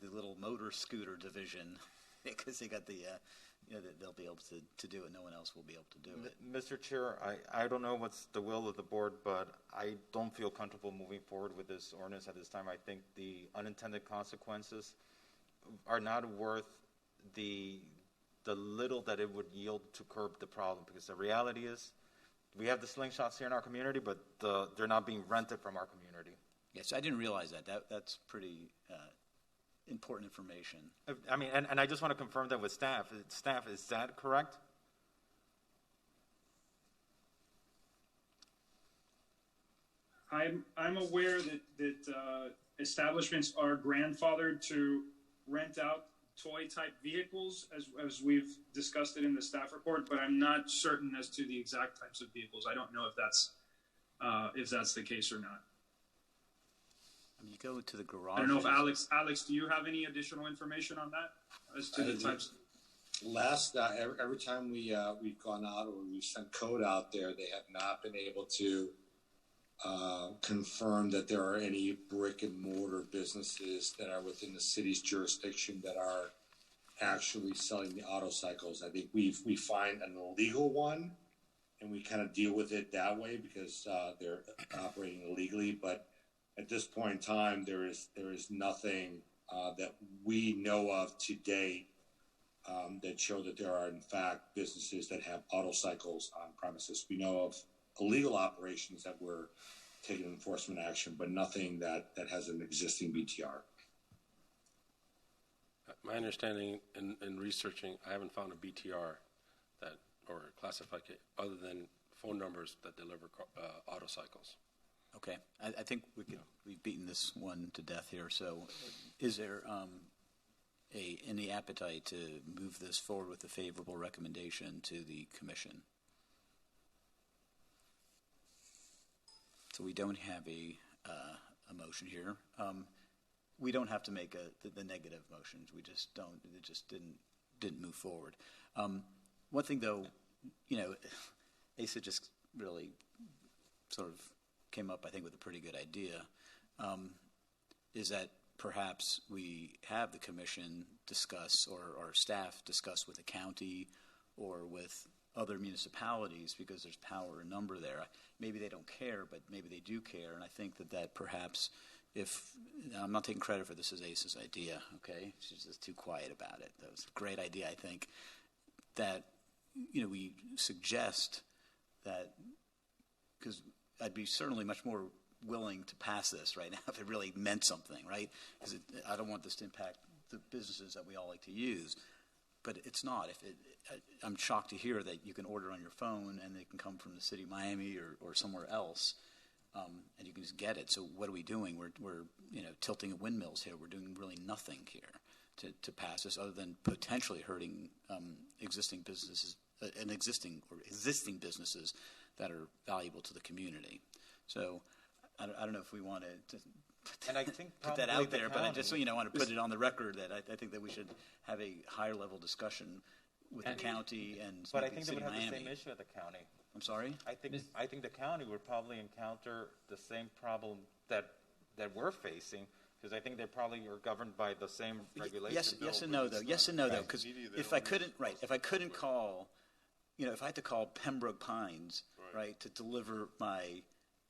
Speaker 10: little motor scooter division because they got they'll be able to do it. No one else will be able to do it.
Speaker 13: Mr. Chair, I don't know what's the will of the board, but I don't feel comfortable moving forward with this ordinance at this time. I think the unintended consequences are not worth the little that it would yield to curb the problem, because the reality is we have the slingshots here in our community, but they're not being rented from our community.
Speaker 10: Yes, I didn't realize that. That's pretty important information.
Speaker 13: And I just want to confirm that with staff. Staff, is that correct?
Speaker 3: I'm aware that establishments are grandfathered to rent out toy-type vehicles, as we've discussed it in the staff report, but I'm not certain as to the exact types of vehicles. I don't know if that's the case or not.
Speaker 10: You go to the garage.
Speaker 3: I don't know if Alex, do you have any additional information on that as to the types?
Speaker 12: Every time we've gone out or we've sent code out there, they have not been able to confirm that there are any brick and mortar businesses that are within the city's jurisdiction that are actually selling the auto cycles. I think we find an illegal one, and we kind of deal with it that way because they're operating illegally. But at this point in time, there is nothing that we know of to date that show that there are in fact businesses that have auto cycles on premises. We know of illegal operations that we're taking enforcement action, but nothing that has an existing BTR.
Speaker 1: My understanding in researching, I haven't found a BTR or classified other than phone numbers that deliver auto cycles.
Speaker 10: Okay, I think we've beaten this one to death here. So, is there any appetite to move this forward with a favorable recommendation to the commission? So we don't have a motion here. We don't have to make the negative motions. We just don't. It just didn't move forward. One thing though, Asa just really sort of came up, I think, with a pretty good idea, is that perhaps we have the commission discuss or our staff discuss with the county or with other municipalities, because there's power and number there. Maybe they don't care, but maybe they do care, and I think that perhaps I'm not taking credit for this as Ace's idea, okay? She's just too quiet about it. That was a great idea, I think, that, we suggest that, because I'd be certainly much more willing to pass this right now if it really meant something, right? Because I don't want this to impact the businesses that we all like to use. but it's not. I'm shocked to hear that you can order on your phone and they can come from the city of Miami or somewhere else, and you can just get it. So what are we doing? We're tilting windmills here. We're doing really nothing here to pass this, other than potentially hurting existing businesses existing businesses that are valuable to the community. So I don't know if we want to
Speaker 13: and I think
Speaker 10: put that out there, but I just want to put it on the record that I think that we should have a higher level discussion with the county and
Speaker 13: but I
Speaker 10: maybe
Speaker 13: think
Speaker 10: the
Speaker 13: they
Speaker 10: city
Speaker 13: would
Speaker 10: of
Speaker 13: have
Speaker 10: Miami.
Speaker 13: the same issue at the county.
Speaker 10: I'm sorry?
Speaker 13: I think the county would probably encounter the same problem that we're facing, because I think they probably are governed by the same regulations.
Speaker 10: Yes and no, though. Yes and no, though, because if I couldn't call, if I had to call Pembroke Pines, right, to deliver my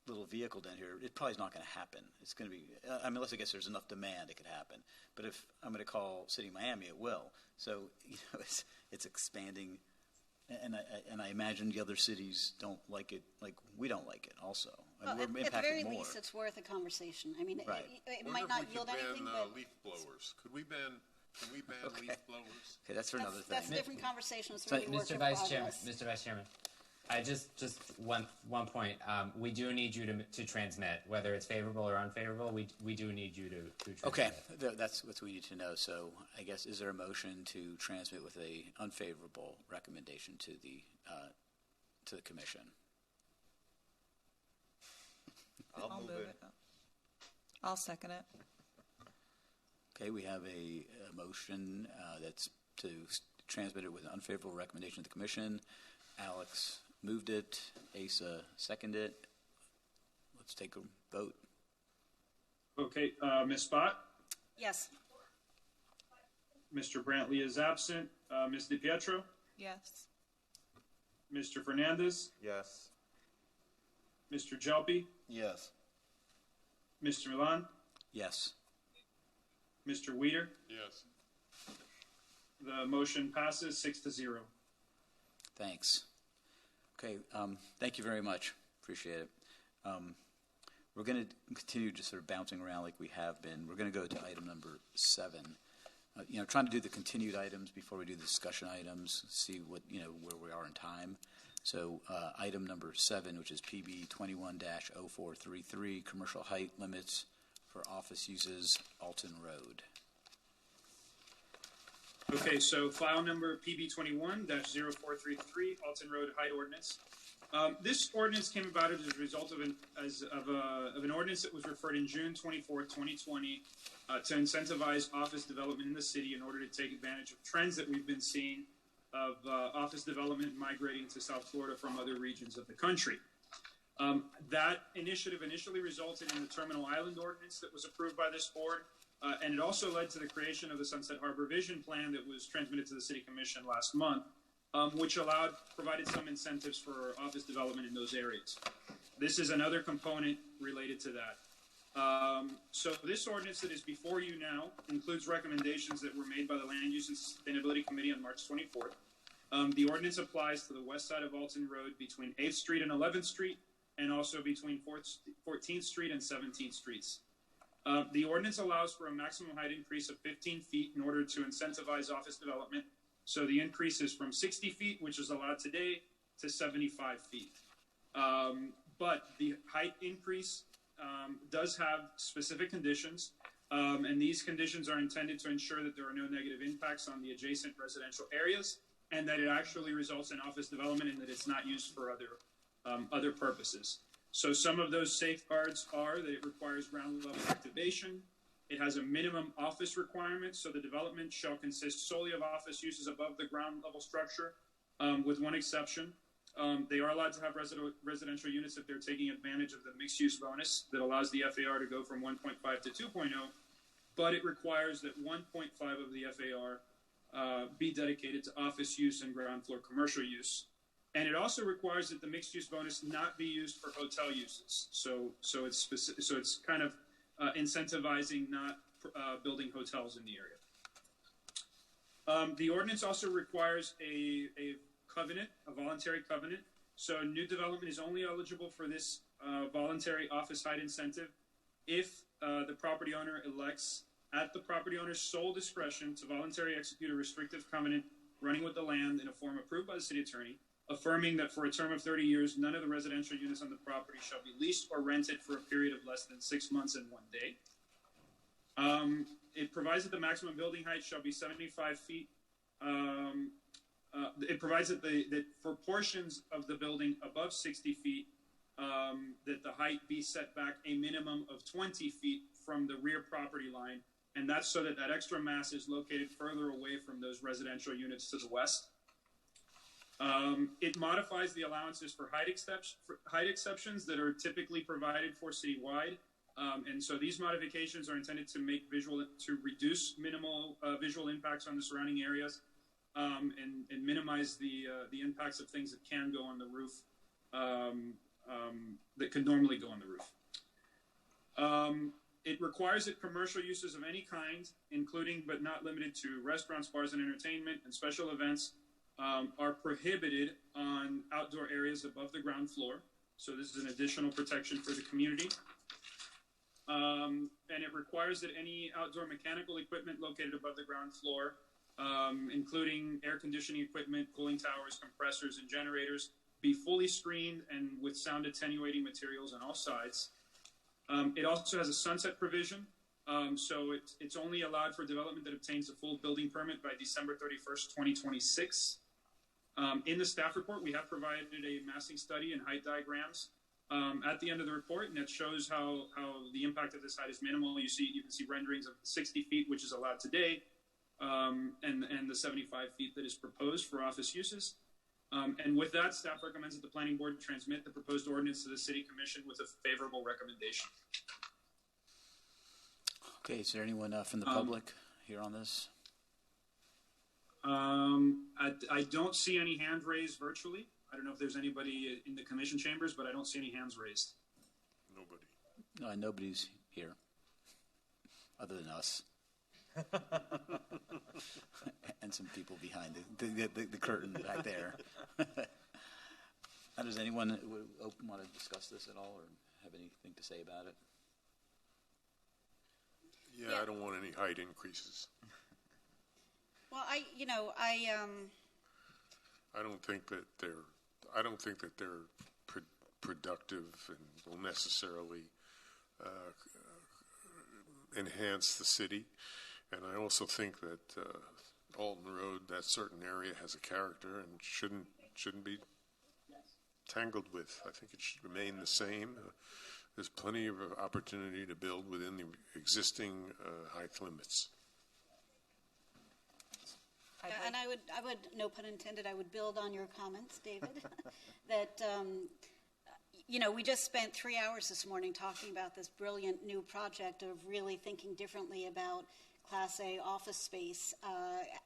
Speaker 10: little vehicle down here, it probably is not going to happen. It's going to be, unless I guess there's enough demand, it could happen. But if I'm going to call City of Miami, it will. So, it's expanding, and I imagine the other cities don't like it like we don't like it also.
Speaker 20: Well,
Speaker 10: we're
Speaker 20: at the
Speaker 10: impacted
Speaker 20: very
Speaker 10: more.
Speaker 20: least, it's worth a conversation. I mean,
Speaker 10: Right.
Speaker 20: it might not yield anything, but
Speaker 6: leaf blowers. Can we ban leaf blowers?
Speaker 10: Okay, that's for another thing.
Speaker 20: that's a different conversation. It's
Speaker 2: So,
Speaker 20: really work
Speaker 2: Mr.
Speaker 20: in
Speaker 2: Vice
Speaker 20: progress.
Speaker 2: Chairman, Mr. Vice Chairman, I just one point. We do need you to transmit, whether it's favorable or unfavorable. We do need you to transmit.
Speaker 10: Okay, that's what we need to know. So I guess, is there a motion to transmit with a unfavorable recommendation to the commission?
Speaker 21: I'll move it. I'll second it.
Speaker 10: Okay, we have a motion that's to transmit it with an unfavorable recommendation to the commission. Alex moved it. Asa seconded it. Let's take a vote.
Speaker 3: Okay, Ms. Spott?
Speaker 20: Yes.
Speaker 3: Mr. Brantley is absent. Ms. DiPietro?
Speaker 21: Yes.
Speaker 3: Mr. Fernandez?
Speaker 13: Yes.
Speaker 3: Mr. Jelpi?
Speaker 5: Yes.
Speaker 3: Mr. Milan?
Speaker 10: Yes.
Speaker 3: Mr. Weeder?
Speaker 6: Yes.
Speaker 3: The motion passes 6-0.
Speaker 10: Thanks. Okay, thank you very much. Appreciate it. We're going to continue just sort of bouncing around like we have been. We're going to go to item number 7. Trying to do the continued items before we do the discussion items, see what, where we are in time. So item number 7, which is PB 21-0433, commercial height limits for office uses, Alton Road.
Speaker 3: Okay, so file number PB21-0433, Alton Road Height Ordinance. This ordinance came about as a result of an ordinance that was referred in June 24th, 2020, to incentivize office development in the city in order to take advantage of trends that we've been seeing of office development migrating to South Florida from other regions of the country. That initiative initially resulted in the Terminal Island Ordinance that was approved by this board, and it also led to the creation of the Sunset Harbor Vision Plan that was transmitted to the City Commission last month, which provided some incentives for office development in those areas. This is another component related to that. So this ordinance that is before you now includes recommendations that were made by the Land Use and Sustainability Committee on March 24th. The ordinance applies to the west side of Alton Road between 8th Street and 11th Street, and also between 14th Street and 17th Streets. The ordinance allows for a maximum height increase of 15 feet in order to incentivize office development. So the increase is from 60 feet, which is allowed today, to 75 feet. But the height increase does have specific conditions, and these conditions are intended to ensure that there are no negative impacts on the adjacent residential areas, and that it actually results in office development and that it's not used for other purposes. So some of those safeguards are that it requires ground level activation. It has a minimum office requirement, so the development shall consist solely of office uses above the ground level structure, with one exception. They are allowed to have residential units if they're taking advantage of the mixed-use bonus that allows the FAR to go from 1.5 to 2.0, but it requires that 1.5 of the FAR be dedicated to office use and ground floor commercial use. And it also requires that the mixed-use bonus not be used for hotel uses. So it's kind of incentivizing not building hotels in the area. The ordinance also requires a covenant, a voluntary covenant. So new development is only eligible for this voluntary office height incentive if the property owner elects, at the property owner's sole discretion, to voluntarily execute a restrictive covenant running with the land in a form approved by the city attorney, affirming that for a term of 30 years, none of the residential units on the property shall be leased or rented for a period of less than 6 months and 1 day. It provides that the maximum building height shall be 75 feet. It provides that for portions of the building above 60 feet, that the height be set back a minimum of 20 feet from the rear property line, and that's so that that extra mass is located further away from those residential units to the west. It modifies the allowances for height exceptions that are typically provided for citywide. And so these modifications are intended to reduce minimal visual impacts on the surrounding areas, and minimize the impacts of things that can go on the roof, that could normally go on the roof. It requires that commercial uses of any kind, including but not limited to restaurants, bars, and entertainment, and special events, are prohibited on outdoor areas above the ground floor. So this is an additional protection for the community. And it requires that any outdoor mechanical equipment located above the ground floor, including air conditioning equipment, cooling towers, compressors, and generators, be fully screened and with sound attenuating materials on all sides. It also has a sunset provision. So it's only allowed for development that obtains a full building permit by December 31st, 2026. In the staff report, we have provided a massing study and height diagrams at the end of the report, and it shows how the impact of this height is minimal. You can see renderings of 60 feet, which is allowed today, and the 75 feet that is proposed for office uses. And with that, staff recommends that the planning board transmit the proposed ordinance to the city commission with a favorable recommendation.
Speaker 10: Okay, is there anyone from the public here on this?
Speaker 3: I don't see any hand raised virtually. I don't know if there's anybody in the commission chambers, but I don't see any hands raised.
Speaker 6: Nobody.
Speaker 10: No, nobody's here, other than us. And some people behind the curtain back there. Now, does anyone want to discuss this at all or have anything to say about it?
Speaker 6: Yeah, I don't want any height increases.
Speaker 20: Well, I
Speaker 6: don't think that they're productive and will necessarily enhance the city. And I also think that Alton Road, that certain area, has a character and shouldn't be tangled with. I think it should remain the same. There's plenty of opportunity to build within the existing height limits.
Speaker 20: And I would, no pun intended, I would build on your comments, David, that, we just spent 3 hours this morning talking about this brilliant new project of really thinking differently about Class A office space,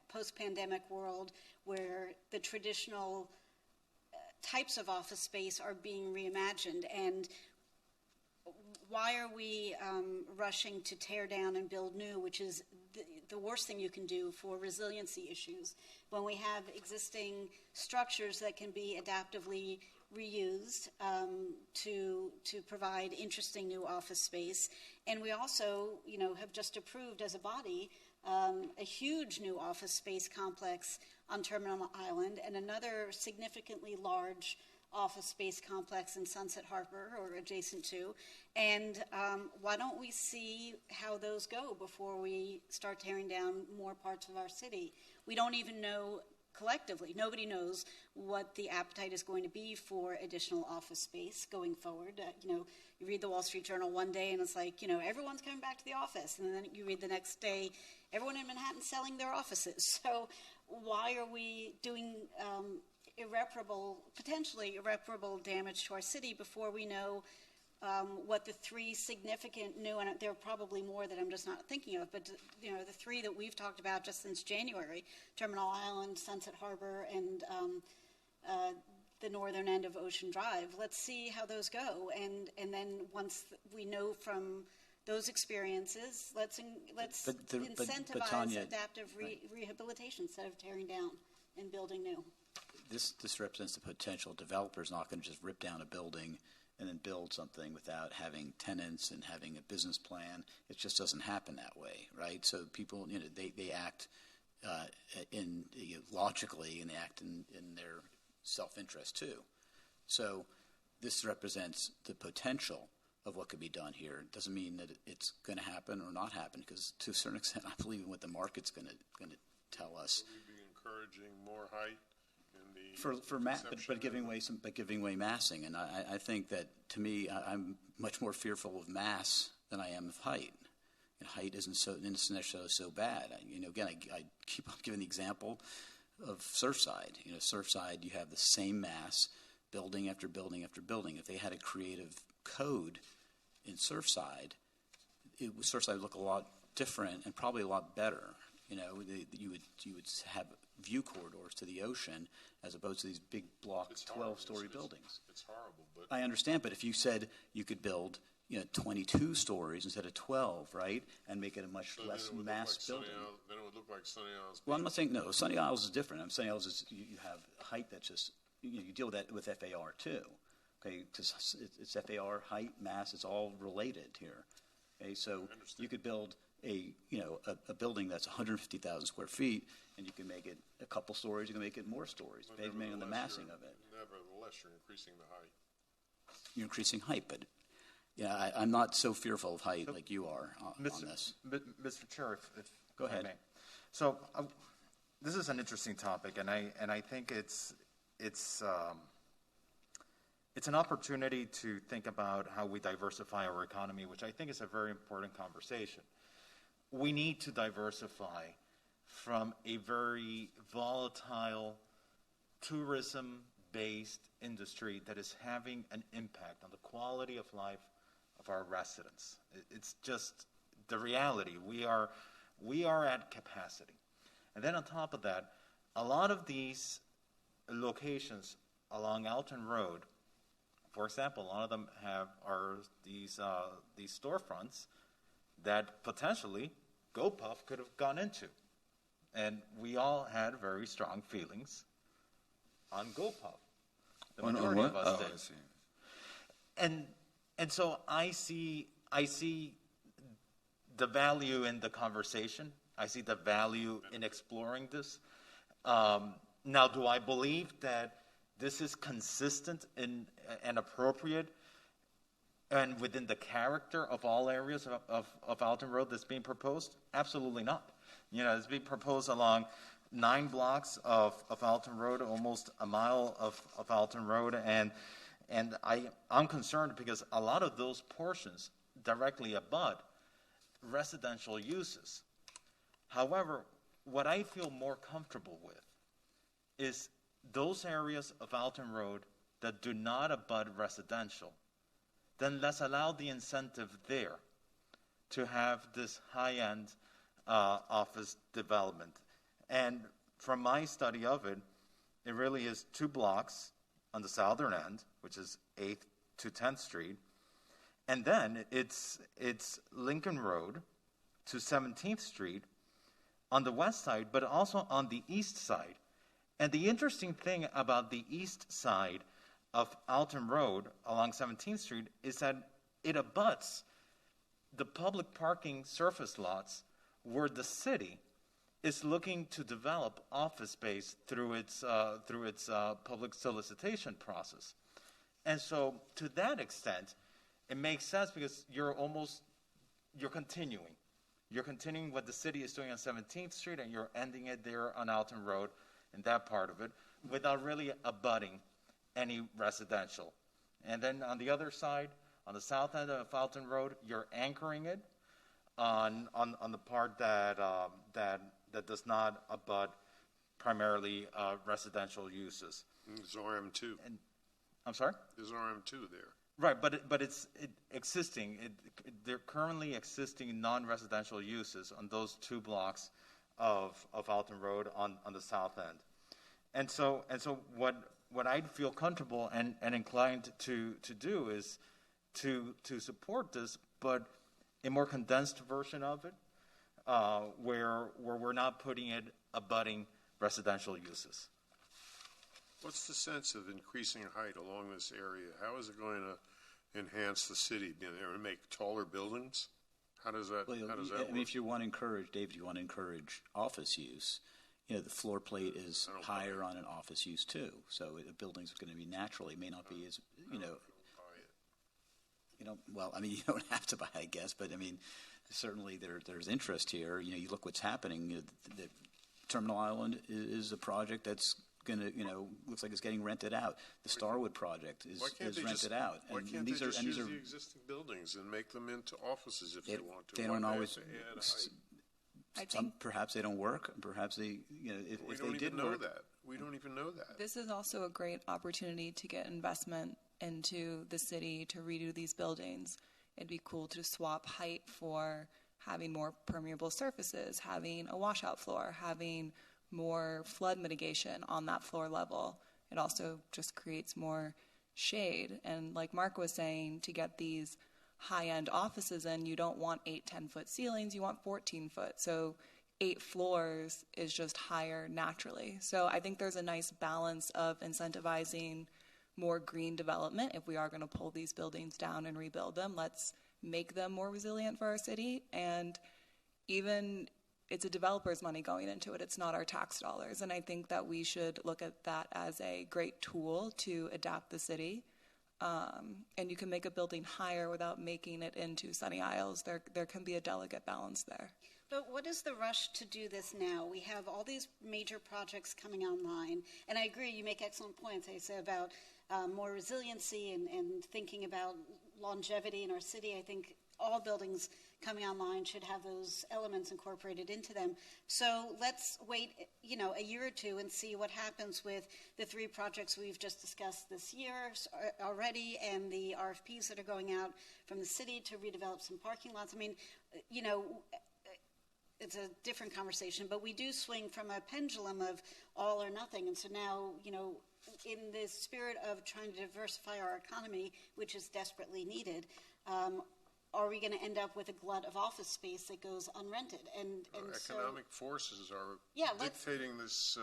Speaker 20: post-pandemic world where the traditional types of office space are being reimagined. And why are we rushing to tear down and build new, which is the worst thing you can do for resiliency issues, when we have existing structures that can be adaptively reused to provide interesting new office space. And we also, have just approved as a body a huge new office space complex on Terminal Island and another significantly large office space complex in Sunset Harbor or adjacent to. And why don't we see how those go before we start tearing down more parts of our city? We don't even know collectively. Nobody knows what the appetite is going to be for additional office space going forward. You read the Wall Street Journal one day and it's like, everyone's coming back to the office. And then you read the next day, everyone in Manhattan selling their offices. So why are we doing potentially irreparable damage to our city before we know what the three significant new, and there are probably more that I'm just not thinking of, but the three that we've talked about just since January: Terminal Island, Sunset Harbor, and the northern end of Ocean Drive. Let's see how those go, and then once we know from those experiences, let's incentivize
Speaker 10: Tanya,
Speaker 20: adaptive rehabilitation instead of tearing down and building new.
Speaker 10: This represents the potential. Developer's not going to just rip down a building and then build something without having tenants and having a business plan. It just doesn't happen that way, right? So people, they act logically and act in their self-interest too. So this represents the potential of what could be done here. It doesn't mean that it's going to happen or not happen, because to a certain extent, I believe in what the market's going to tell us.
Speaker 6: Will we be encouraging more height in the
Speaker 10: But giving away massing, and I think that, to me, I'm much more fearful of mass than I am of height. And height isn't necessarily so bad. Again, I keep on giving the example of Surfside. Surfside, you have the same mass, building after building after building. If they had a creative code in Surfside, Surfside would look a lot different and probably a lot better. You would have view corridors to the ocean as opposed to these big block 12-story buildings.
Speaker 6: It's horrible, but
Speaker 10: I understand, but if you said you could build 22 stories instead of 12, right, and make it a much less mass building.
Speaker 6: Then it would look like Sunny Isles.
Speaker 10: Well, I'm not saying, no, Sunny Isles is different. Sunny Isles is, you have height that's just, you deal with that with FAR too, okay, because it's FAR, height, mass, it's all related here. Okay, so you could build a building that's 150,000 square feet, and you can make it a couple stories, you can make it more stories, depending on the massing of it.
Speaker 6: Nevertheless, you're increasing the height.
Speaker 10: You're increasing height, but I'm not so fearful of height like you are on this.
Speaker 13: Mr. Chair, if
Speaker 10: Go ahead.
Speaker 13: I may. So this is an interesting topic, and I think it's an opportunity to think about how we diversify our economy, which I think is a very important conversation. We need to diversify from a very volatile tourism-based industry that is having an impact on the quality of life of our residents. It's just the reality. We are at capacity. And then on top of that, a lot of these locations along Alton Road, for example, a lot of them are these storefronts that potentially GoPuff could have gone into. And we all had very strong feelings on GoPuff. The majority of us did.
Speaker 5: I see.
Speaker 13: And so I see the value in the conversation. I see the value in exploring this. Now, do I believe that this is consistent and appropriate and within the character of all areas of Alton Road that's being proposed? Absolutely not. It's being proposed along 9 blocks of Alton Road, almost a mile of Alton Road, and I'm concerned because a lot of those portions directly abut residential uses. However, what I feel more comfortable with is those areas of Alton Road that do not abut residential. Then let's allow the incentive there to have this high-end office development. And from my study of it, it really is 2 blocks on the southern end, which is 8th to 10th Street. And then it's Lincoln Road to 17th Street on the west side, but also on the east side. And the interesting thing about the east side of Alton Road along 17th Street is that it abuts the public parking surface lots where the city is looking to develop office space through its public solicitation process. And so to that extent, it makes sense because you're continuing. You're continuing what the city is doing on 17th Street, and you're ending it there on Alton Road in that part of it without really abutting any residential. And then on the other side, on the south end of Alton Road, you're anchoring it on the part that does not abut primarily residential uses.
Speaker 6: There's RM2.
Speaker 13: I'm sorry?
Speaker 6: There's RM2 there.
Speaker 13: Right, but it's existing. They're currently existing non-residential uses on those 2 blocks of Alton Road on the south end. And so what I'd feel comfortable and inclined to do is to support this, but a more condensed version of it, where we're not putting it abutting residential uses.
Speaker 6: What's the sense of increasing height along this area? How is it going to enhance the city? Are they going to make taller buildings? How does that work?
Speaker 10: I mean, if you want to encourage, David, you want to encourage office use, the floor plate is higher on an office use too. So the building's going to be naturally, may not be as, well, I mean, you don't have to buy, I guess, but I mean, certainly there's interest here. You look what's happening. The Terminal Island is a project that's going to, looks like it's getting rented out. The Starwood project is rented out.
Speaker 6: Why can't they just use the existing buildings and make them into offices if they want to?
Speaker 10: They don't always. Perhaps they don't work. Perhaps they, if they did work.
Speaker 6: We don't even know that.
Speaker 21: This is also a great opportunity to get investment into the city to redo these buildings. It'd be cool to swap height for having more permeable surfaces, having a washout floor, having more flood mitigation on that floor level. It also just creates more shade. And like Mark was saying, to get these high-end offices in, you don't want 8, 10-foot ceilings, you want 14-foot. So 8 floors is just higher naturally. So I think there's a nice balance of incentivizing more green development. If we are going to pull these buildings down and rebuild them, let's make them more resilient for our city. And even it's a developer's money going into it. It's not our tax dollars. And I think that we should look at that as a great tool to adapt the city. And you can make a building higher without making it into Sunny Isles. There can be a delicate balance there.
Speaker 20: But what is the rush to do this now? We have all these major projects coming online, and I agree, you make excellent points, I say, about more resiliency and thinking about longevity in our city. I think all buildings coming online should have those elements incorporated into them. So let's wait, a year or two and see what happens with the 3 projects we've just discussed this year already, and the RFPs that are going out from the city to redevelop some parking lots. I mean, it's a different conversation, but we do swing from a pendulum of all or nothing. And so now, in the spirit of trying to diversify our economy, which is desperately needed, are we going to end up with a glut of office space that goes unrented? And
Speaker 6: economic forces are dictating this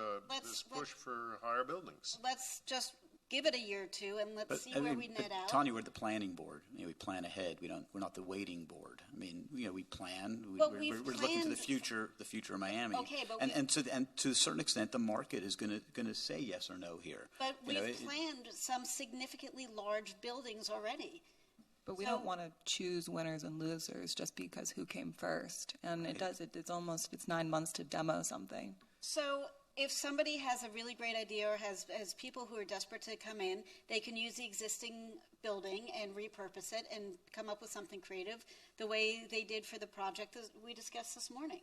Speaker 6: push for higher buildings.
Speaker 20: Let's just give it a year or two and let's see where we net out.
Speaker 10: Tanya, we're the planning board. We plan ahead. We're not the waiting board. I mean, we plan. We're looking to the future of Miami.
Speaker 20: Okay, but
Speaker 10: and to a certain extent, the market is going to say yes or no here.
Speaker 20: But we've planned some significantly large buildings already.
Speaker 21: But we don't want to choose winners and losers just because who came first. And it's 9 months to demo something.
Speaker 20: So if somebody has a really great idea or has people who are desperate to come in, they can use the existing building and repurpose it and come up with something creative the way they did for the project that we discussed this morning.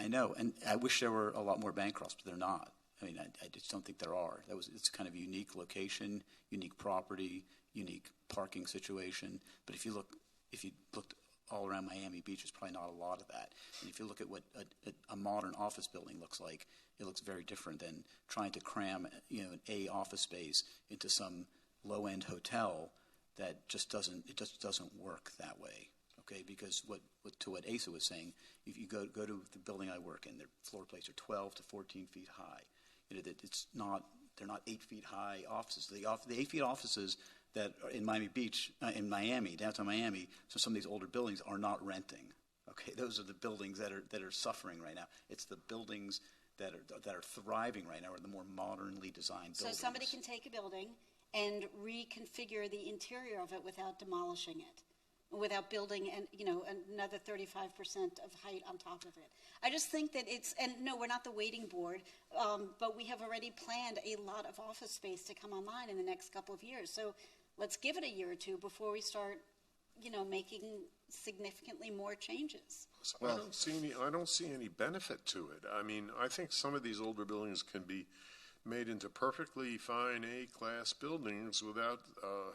Speaker 10: I know, and I wish there were a lot more Bancrofts, but they're not. I mean, I just don't think there are. It's kind of a unique location, unique property, unique parking situation. But if you looked all around Miami Beach, there's probably not a lot of that. And if you look at what a modern office building looks like, it looks very different than trying to cram an A office space into some low-end hotel that just doesn't work that way. Okay, because what Asa was saying, if you go to the building I work in, their floor plates are 12 to 14 feet high. They're not 8 feet high offices. The 8 feet offices that are in Miami Beach, in Miami, downtown Miami, so some of these older buildings are not renting. Okay, those are the buildings that are suffering right now. It's the buildings that are thriving right now, are the more modernly designed buildings.
Speaker 20: So somebody can take a building and reconfigure the interior of it without demolishing it, without building another 35% of height on top of it. I just think that no, we're not the waiting board, but we have already planned a lot of office space to come online in the next couple of years. So let's give it a year or two before we start, making significantly more changes.
Speaker 6: Well, I don't see any benefit to it. I mean, I think some of these older buildings can be made into perfectly fine A-class buildings without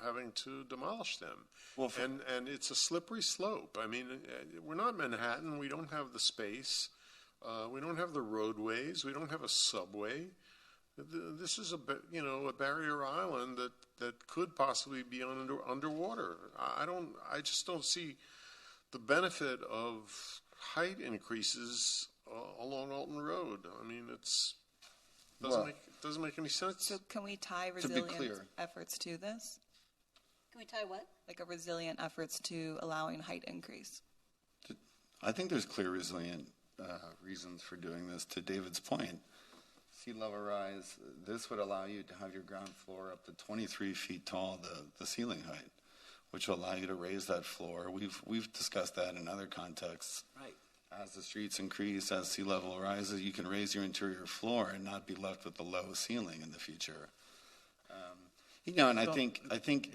Speaker 6: having to demolish them. Well, and it's a slippery slope. I mean, we're not Manhattan. We don't have the space. We don't have the roadways. We don't have a subway. This is a barrier island that could possibly be underwater. I just don't see the benefit of height increases along Alton Road. I mean, doesn't make any sense.
Speaker 21: So can we tie resilient efforts to this?
Speaker 20: Can we tie what?
Speaker 21: Like a resilient efforts to allowing height increase.
Speaker 5: I think there's clear resilient reasons for doing this. To David's point, sea level rise, this would allow you to have your ground floor up to 23 feet tall, the ceiling height, which will allow you to raise that floor. We've discussed that in other contexts.
Speaker 10: Right.
Speaker 5: As the streets increase, as sea level rises, you can raise your interior floor and not be left with the low ceiling in the future. And I think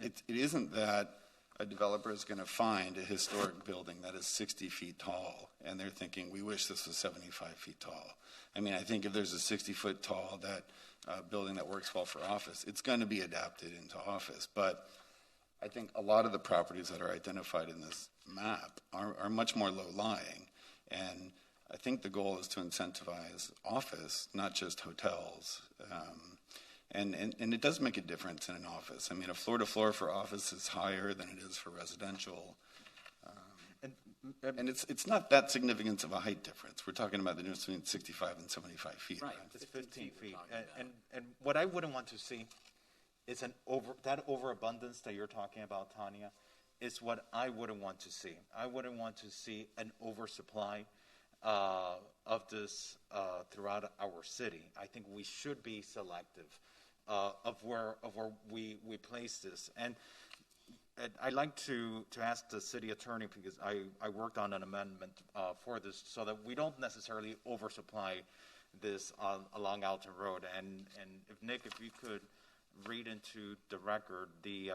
Speaker 5: it isn't that a developer is going to find a historic building that is 60 feet tall, and they're thinking, we wish this was 75 feet tall. I mean, I think if there's a 60-foot tall building that works well for office, it's going to be adapted into office. But I think a lot of the properties that are identified in this map are much more low-lying, and I think the goal is to incentivize office, not just hotels. And it does make a difference in an office. I mean, a floor-to-floor for office is higher than it is for residential. And it's not that significant of a height difference. We're talking about the difference between 65 and 75 feet.
Speaker 13: Right, it's 15 feet. And what I wouldn't want to see is that overabundance that you're talking about, Tanya, is what I wouldn't want to see. I wouldn't want to see an oversupply of this throughout our city. I think we should be selective of where we place this. And I'd like to ask the city attorney, because I worked on an amendment for this, so that we don't necessarily oversupply this along Alton Road. And if Nick, if you could read into the record the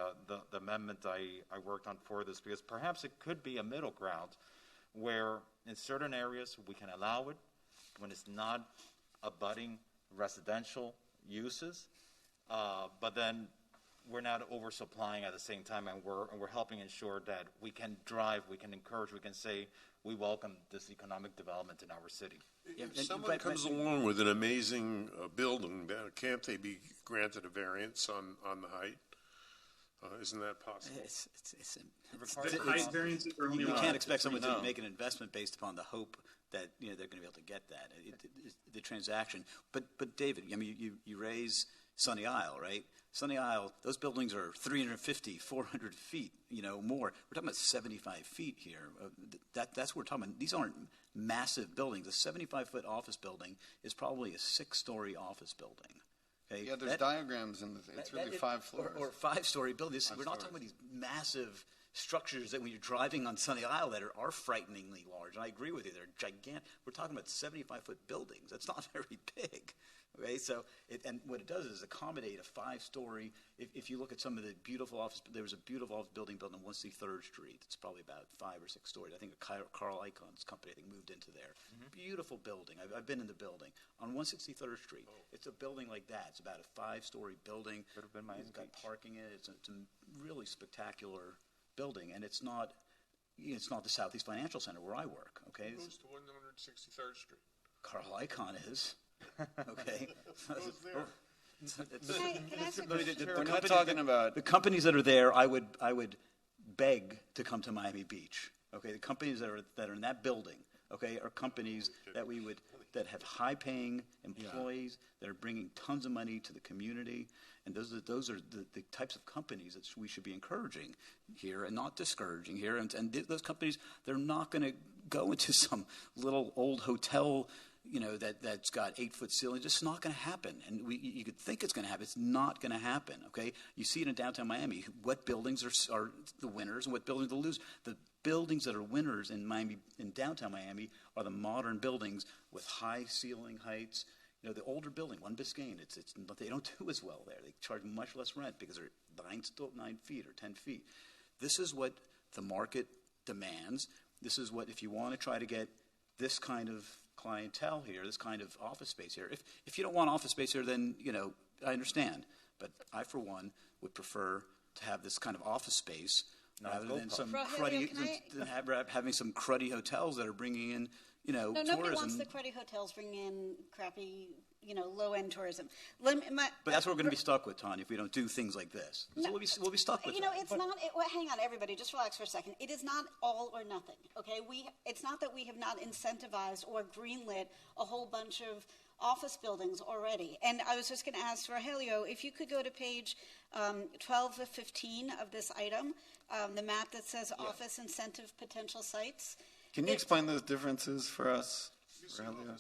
Speaker 13: amendment I worked on for this, because perhaps it could be a middle ground where in certain areas we can allow it when it's not abutting residential uses, but then we're not oversupplying at the same time, and we're helping ensure that we can drive, we can encourage, we can say we welcome this economic development in our city.
Speaker 6: If someone comes along with an amazing building, can't they be granted a variance on the height? Isn't that possible?
Speaker 3: Height variances are only
Speaker 10: you
Speaker 3: allowed.
Speaker 10: can't expect someone to make an investment based upon the hope that they're going to be able to get that. The transaction. But David, I mean, you raise Sunny Isle, right? Sunny Isle, those buildings are 350, 400 feet, more. We're talking about 75 feet here. That's what we're talking about. These aren't massive buildings. A 75-foot office building is probably a 6-story office building. Okay?
Speaker 5: Yeah, there's diagrams, and it's really 5 floors.
Speaker 10: Or 5-story buildings. We're not talking about these massive structures that when you're driving on Sunny Isle that are frighteningly large. And I agree with you, they're gigantic. We're talking about 75-foot buildings. That's not very big. Okay, so and what it does is accommodate a 5-story. If you look at some of the beautiful office, there was a beautiful office building built on 163rd Street. It's probably about 5 or 6 stories. I think Carl Icahn's company moved into there. Mm-hmm. Beautiful building. I've been in the building on 163rd Street. Oh. It's a building like that. It's about a 5-story building.
Speaker 13: Could have been Miami
Speaker 10: It's got
Speaker 13: Beach.
Speaker 10: parking in it. It's a really spectacular building, and it's not the Southeast Financial Center where I work. Okay,
Speaker 6: Who goes to 163rd Street?
Speaker 10: Carl Icahn is. Okay.
Speaker 5: We're not talking about
Speaker 10: the companies that are there. I would beg to come to Miami Beach. Okay, the companies that are in that building. Okay, are companies that have high-paying employees that are bringing tons of money to the community, and those are the types of companies that we should be encouraging here and not discouraging here. And those companies, they're not going to go into some little old hotel, that's got 8-foot ceilings. It's not going to happen. And you could think it's going to happen. It's not going to happen, okay? You see it in downtown Miami. What buildings are the winners and what buildings are the losers? The buildings that are winners in downtown Miami are the modern buildings with high ceiling heights. The older building, One Biscayne, they don't do as well there. They charge much less rent because they're 9 feet or 10 feet. This is what the market demands. This is what, if you want to try to get this kind of clientele here, this kind of office space here. If you don't want office space here, then, I understand. But I, for one, would prefer to have this kind of office space rather than some cruddy, having some cruddy hotels that are bringing in,
Speaker 20: No,
Speaker 10: tourism.
Speaker 20: nobody wants the cruddy hotels bringing in crappy, low-end tourism.
Speaker 10: But that's what we're going to be stuck with, Tanya, if we don't do things like this. So we'll be stuck with that.
Speaker 20: It's not. Hang on, everybody. Just relax for a second. It is not all or nothing. Okay, it's not that we have not incentivized or greenlit a whole bunch of office buildings already. And I was just going to ask Rogelio if you could go to page 12 of 15 of this item, the map that says office incentive potential sites.
Speaker 5: Can you explain those differences for us, Aurelio?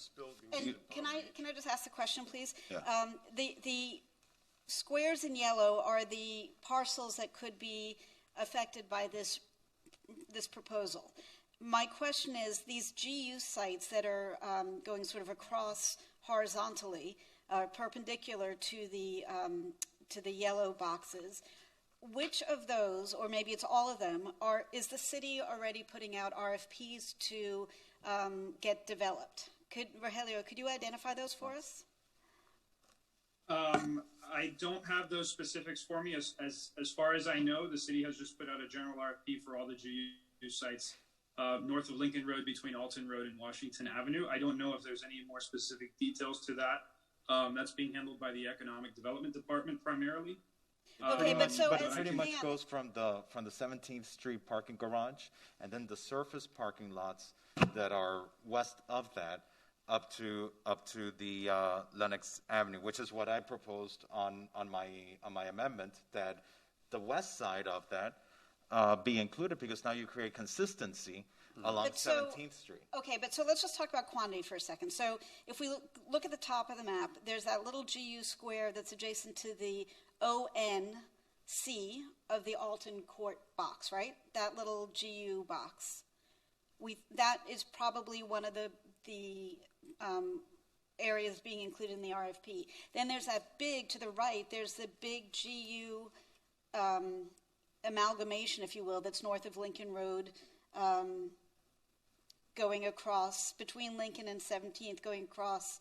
Speaker 20: And can I just ask the question, please?
Speaker 5: Yeah.
Speaker 20: The squares in yellow are the parcels that could be affected by this proposal. My question is, these GU sites that are going sort of across horizontally, perpendicular to the yellow boxes, which of those, or maybe it's all of them, is the city already putting out RFPs to get developed? Rogelio, could you identify those for us?
Speaker 3: I don't have those specifics for me. As far as I know, the city has just put out a general RFP for all the GU sites north of Lincoln Road between Alton Road and Washington Avenue. I don't know if there's any more specific details to that. That's being handled by the Economic Development Department primarily.
Speaker 20: Okay, but so
Speaker 13: it pretty much goes from the 17th Street parking garage, and then the surface parking lots that are west of that up to the Lenox Avenue, which is what I proposed on my amendment, that the west side of that be included, because now you create consistency along 17th Street. Okay,
Speaker 20: but so let's just talk about quantity for a second. So if we look at the top of the map, there's that little GU square that's adjacent to the ONC of the Alton Court box, right? That little GU box. That is probably one of the areas being included in the RFP. Then there's that big, to the right, there's the big GU amalgamation, if you will, that's north of Lincoln Road, going across, between Lincoln and 17th, going across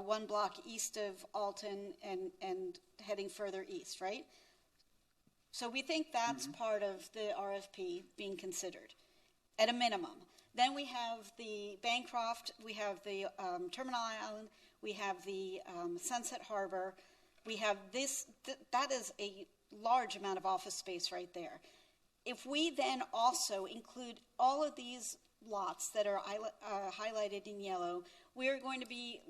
Speaker 20: one block east of Alton and heading further east, right? So we think that's part of the RFP being considered, at a minimum. Then we have the Bancroft, we have the Terminal Island, we have the Sunset Harbor, we have this, that is a large amount of office space right there. If we then also include all of these lots that are highlighted in yellow, we are going to be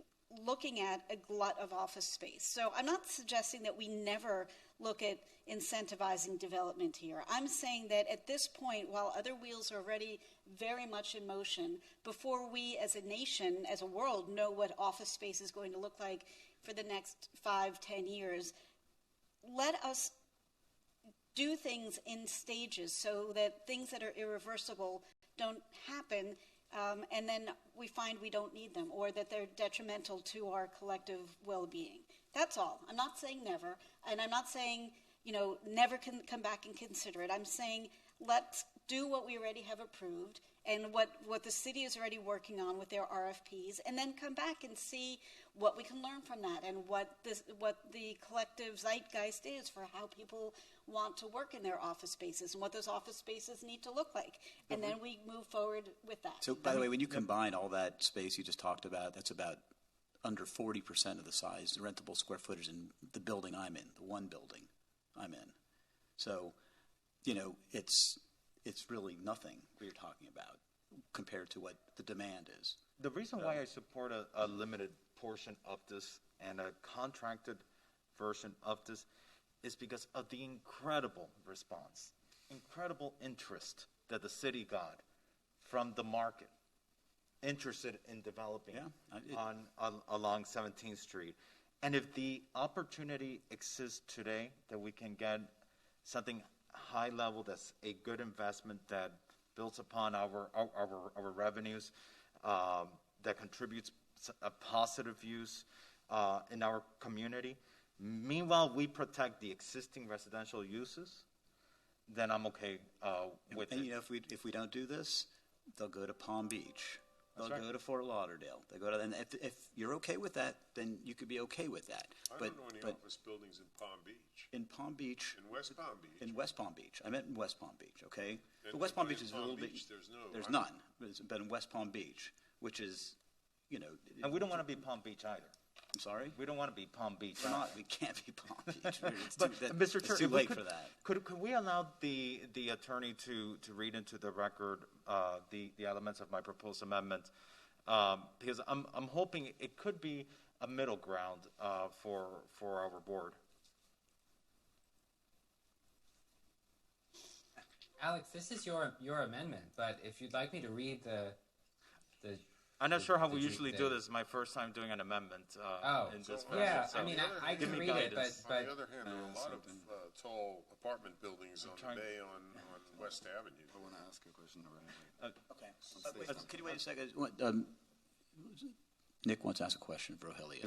Speaker 20: looking at a glut of office space. So I'm not suggesting that we never look at incentivizing development here. I'm saying that at this point, while other wheels are already very much in motion, before we as a nation, as a world, know what office space is going to look like for the next 5-10 years, let us do things in stages so that things that are irreversible don't happen, and then we find we don't need them, or that they're detrimental to our collective well-being. That's all. I'm not saying never, and I'm not saying, never can come back and consider it. I'm saying let's do what we already have approved and what the city is already working on with their RFPs, and then come back and see what we can learn from that and what the collective zeitgeist is for how people want to work in their office spaces and what those office spaces need to look like. And then we move forward with that.
Speaker 10: So, by the way, when you combine all that space you just talked about, that's about under 40% of the size, the rentable square footage in the building I'm in, the one building I'm in. So, it's really nothing we're talking about compared to what the demand is.
Speaker 13: The reason why I support a limited portion of this and a contracted version of this is because of the incredible response, incredible interest that the city got from the market interested in developing along 17th Street. And if the opportunity exists today that we can get something high level that's a good investment that builds upon our revenues, that contributes a positive use in our community. Meanwhile, we protect the existing residential uses, then I'm okay with it.
Speaker 10: If we don't do this, they'll go to Palm Beach. They'll go to Fort Lauderdale. They go to, and if you're okay with that, then you could be okay with that.
Speaker 6: I don't know any office buildings in Palm Beach.
Speaker 10: In Palm Beach.
Speaker 6: In West Palm Beach.
Speaker 10: In West Palm Beach. I meant in West Palm Beach, okay? But West Palm Beach is a little bit. There's none. But in West Palm Beach, which is,
Speaker 13: And we don't want to be Palm Beach either.
Speaker 10: I'm sorry?
Speaker 13: We don't want to be Palm Beach.
Speaker 10: We're not. We can't be Palm Beach.
Speaker 13: Mr.
Speaker 10: It's too late for that.
Speaker 13: Could we allow the attorney to read into the record the elements of my proposed amendment? Because I'm hoping it could be a middle ground for our board.
Speaker 2: Alex, this is your amendment, but if you'd like me to read the
Speaker 13: I'm not sure how we
Speaker 2: the-
Speaker 13: usually do this. My first time doing an amendment in this
Speaker 2: yeah,
Speaker 13: fashion, so
Speaker 2: I mean, I
Speaker 13: give
Speaker 2: can
Speaker 13: me
Speaker 2: read it,
Speaker 13: guidance.
Speaker 2: but
Speaker 6: On the other hand, there are a lot of tall apartment buildings on the bay on West Avenue.
Speaker 5: I want to ask a question already.
Speaker 10: Okay. Could you wait a second? Nick wants to ask a question for Rogelio.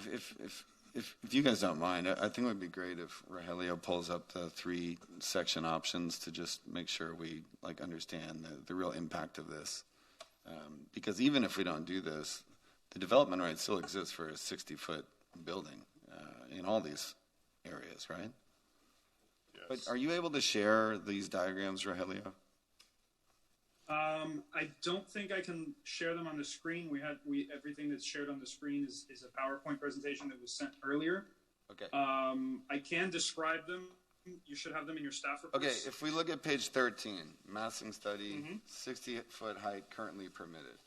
Speaker 5: If you guys don't mind, I think it would be great if Rogelio pulls up the 3 section options to just make sure we understand the real impact of this. Because even if we don't do this, the development right still exists for a 60-foot building in all these areas, right?
Speaker 6: Yes.
Speaker 5: But are you able to share these diagrams, Rogelio?
Speaker 3: I don't think I can share them on the screen. Everything that's shared on the screen is a PowerPoint presentation that was sent earlier.
Speaker 5: Okay.
Speaker 3: I can describe them. You should have them in your staff reports.
Speaker 5: Okay, if we look at page 13, massing study, 60-foot height currently permitted.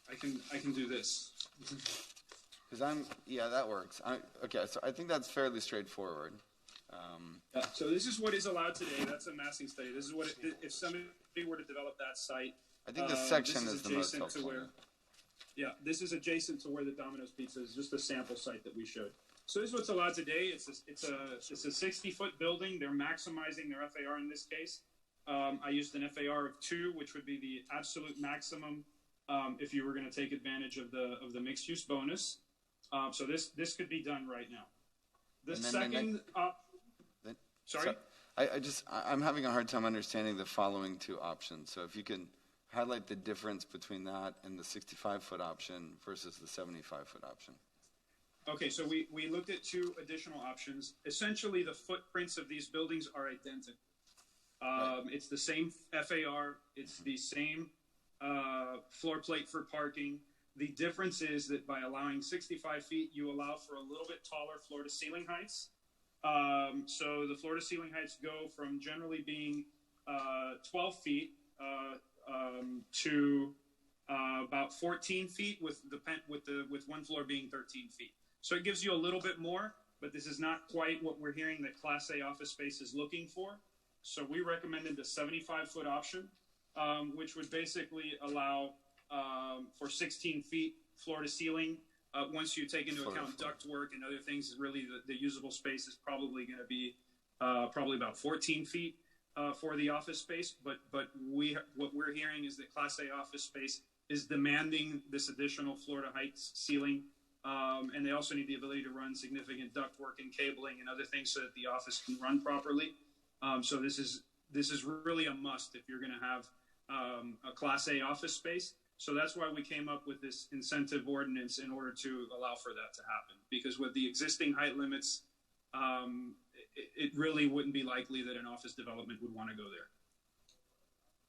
Speaker 3: I can do this.
Speaker 5: Because that works. Okay, so I think that's fairly straightforward.
Speaker 3: So this is what is allowed today. That's a massing study. This is what if somebody were to develop that site.
Speaker 5: I think the section
Speaker 3: this
Speaker 5: is the most
Speaker 3: adjacent to
Speaker 5: helpful.
Speaker 3: Yeah, this is adjacent to where the Domino's Pizza is. Just a sample site that we showed. So this is what's allowed today. It's a 60-foot building. They're maximizing their FAR in this case. I used an FAR of 2, which would be the absolute maximum if you were going to take advantage of the mixed use bonus. So this could be done right now. The second. Sorry.
Speaker 5: So I'm having a hard time understanding the following 2 options. So if you can highlight the difference between that and the 65-foot option versus the 75-foot option.
Speaker 3: Okay, so we looked at 2 additional options. Essentially, the footprints of these buildings are identical. It's the same FAR. It's the same floor plate for parking. The difference is that by allowing 65 feet, you allow for a little bit taller floor-to-ceiling heights. So the floor-to-ceiling heights go from generally being 12 feet to about 14 feet, with one floor being 13 feet. So it gives you a little bit more, but this is not quite what we're hearing that Class A office space is looking for. So we recommended the 75-foot option, which would basically allow for 16 feet floor to ceiling. Once you take into account ductwork and other things, really the usable space is probably going to be probably about 14 feet for the office space. But what we're hearing is that Class A office space is demanding this additional floor to height ceiling. And they also need the ability to run significant ductwork and cabling and other things so that the office can run properly. So this is really a must if you're going to have a Class A office space. So that's why we came up with this incentive ordinance in order to allow for that to happen. Because with the existing height limits, it really wouldn't be likely that an office development would want to go there.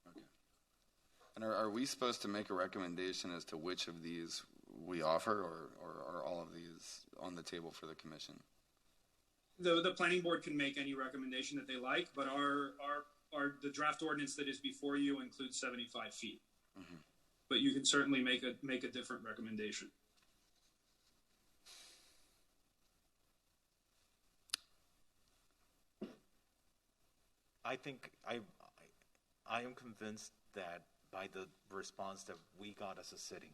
Speaker 5: Okay. And are we supposed to make a recommendation as to which of these we offer, or are all of these on the table for the commission?
Speaker 3: The planning board can make any recommendation that they like, but the draft ordinance that is before you includes 75 feet. Mm-hmm. But you can certainly make a different recommendation.
Speaker 13: I think I am convinced that by the response that we got as a city,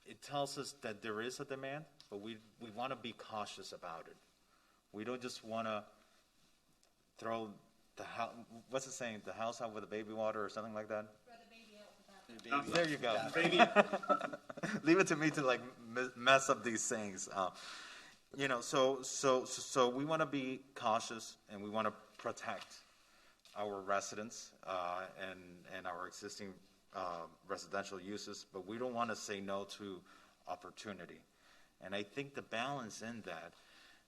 Speaker 13: it tells us that there is a demand, but we want to be cautious about it. We don't just want to throw the house, what's it saying, the house out with the baby water or something like that? There you go.
Speaker 3: Baby.
Speaker 13: Leave it to me to mess up these things. So we want to be cautious and we want to protect our residents and our existing residential uses, but we don't want to say no to opportunity. And I think the balance in that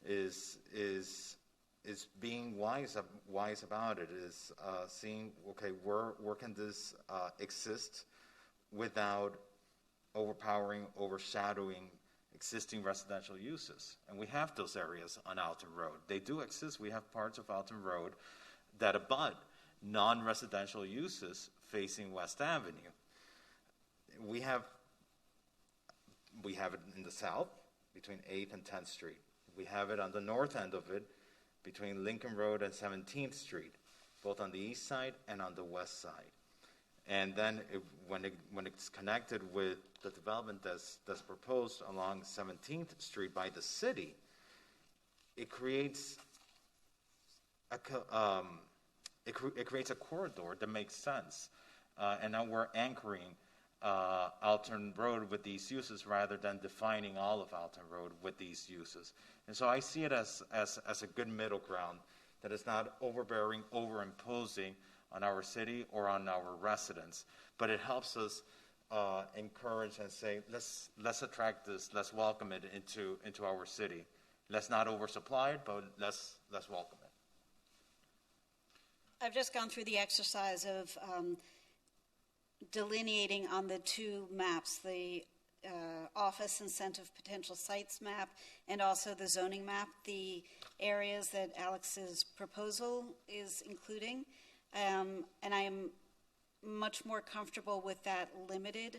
Speaker 13: is being wise about it, is seeing, okay, where can this exist without overshadowing existing residential uses. And we have those areas on Alton Road. They do exist. We have parts of Alton Road that abut non-residential uses facing West Avenue. We have it in the south between 8th and 10th Street. We have it on the north end of it between Lincoln Road and 17th Street, both on the east side and on the west side. And then when it's connected with the development that's proposed along 17th Street by the city, it creates it creates a corridor that makes sense. And now we're anchoring Alton Road with these uses rather than defining all of Alton Road with these uses. And so I see it as a good middle ground that is not overbearing, overimposing on our city or on our residents, but it helps us encourage and say, let's attract this, let's welcome it into our city. Let's not oversupply it, but let's welcome it.
Speaker 20: I've just gone through the exercise of delineating on the two maps, the office incentive potential sites map and also the zoning map, the areas that Alex's proposal is including. And I am much more comfortable with that limited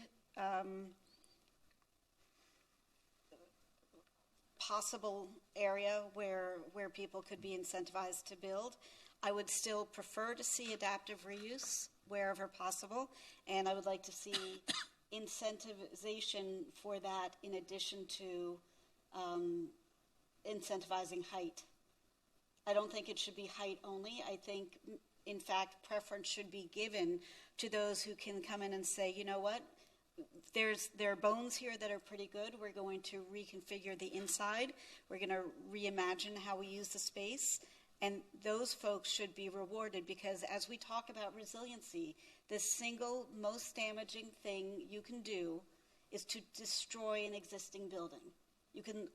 Speaker 20: possible area where people could be incentivized to build. I would still prefer to see adaptive reuse wherever possible, and I would like to see incentivization for that in addition to incentivizing height. I don't think it should be height only. I think, in fact, preference should be given to those who can come in and say, you know what, there are bones here that are pretty good. We're going to reconfigure the inside. We're going to reimagine how we use the space. And those folks should be rewarded because as we talk about resiliency, the single most damaging thing you can do is to destroy an existing building. You can,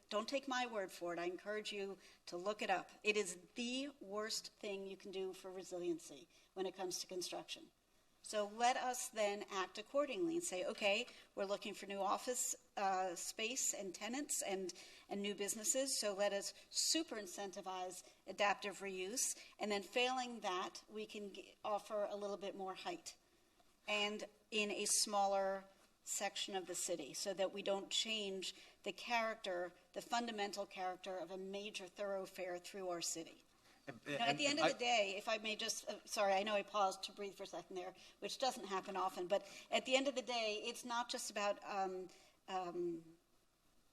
Speaker 20: don't take my word for it. I encourage you to look it up. It is the worst thing you can do for resiliency when it comes to construction. So let us then act accordingly and say, okay, we're looking for new office space and tenants and new businesses, so let us super incentivize adaptive reuse, and then failing that, we can offer a little bit more height and in a smaller section of the city so that we don't change the character, the fundamental character of a major thoroughfare through our city. Now, at the end of the day, if I may just, sorry, I know I paused to breathe for a second there, which doesn't happen often, but at the end of the day, it's not just about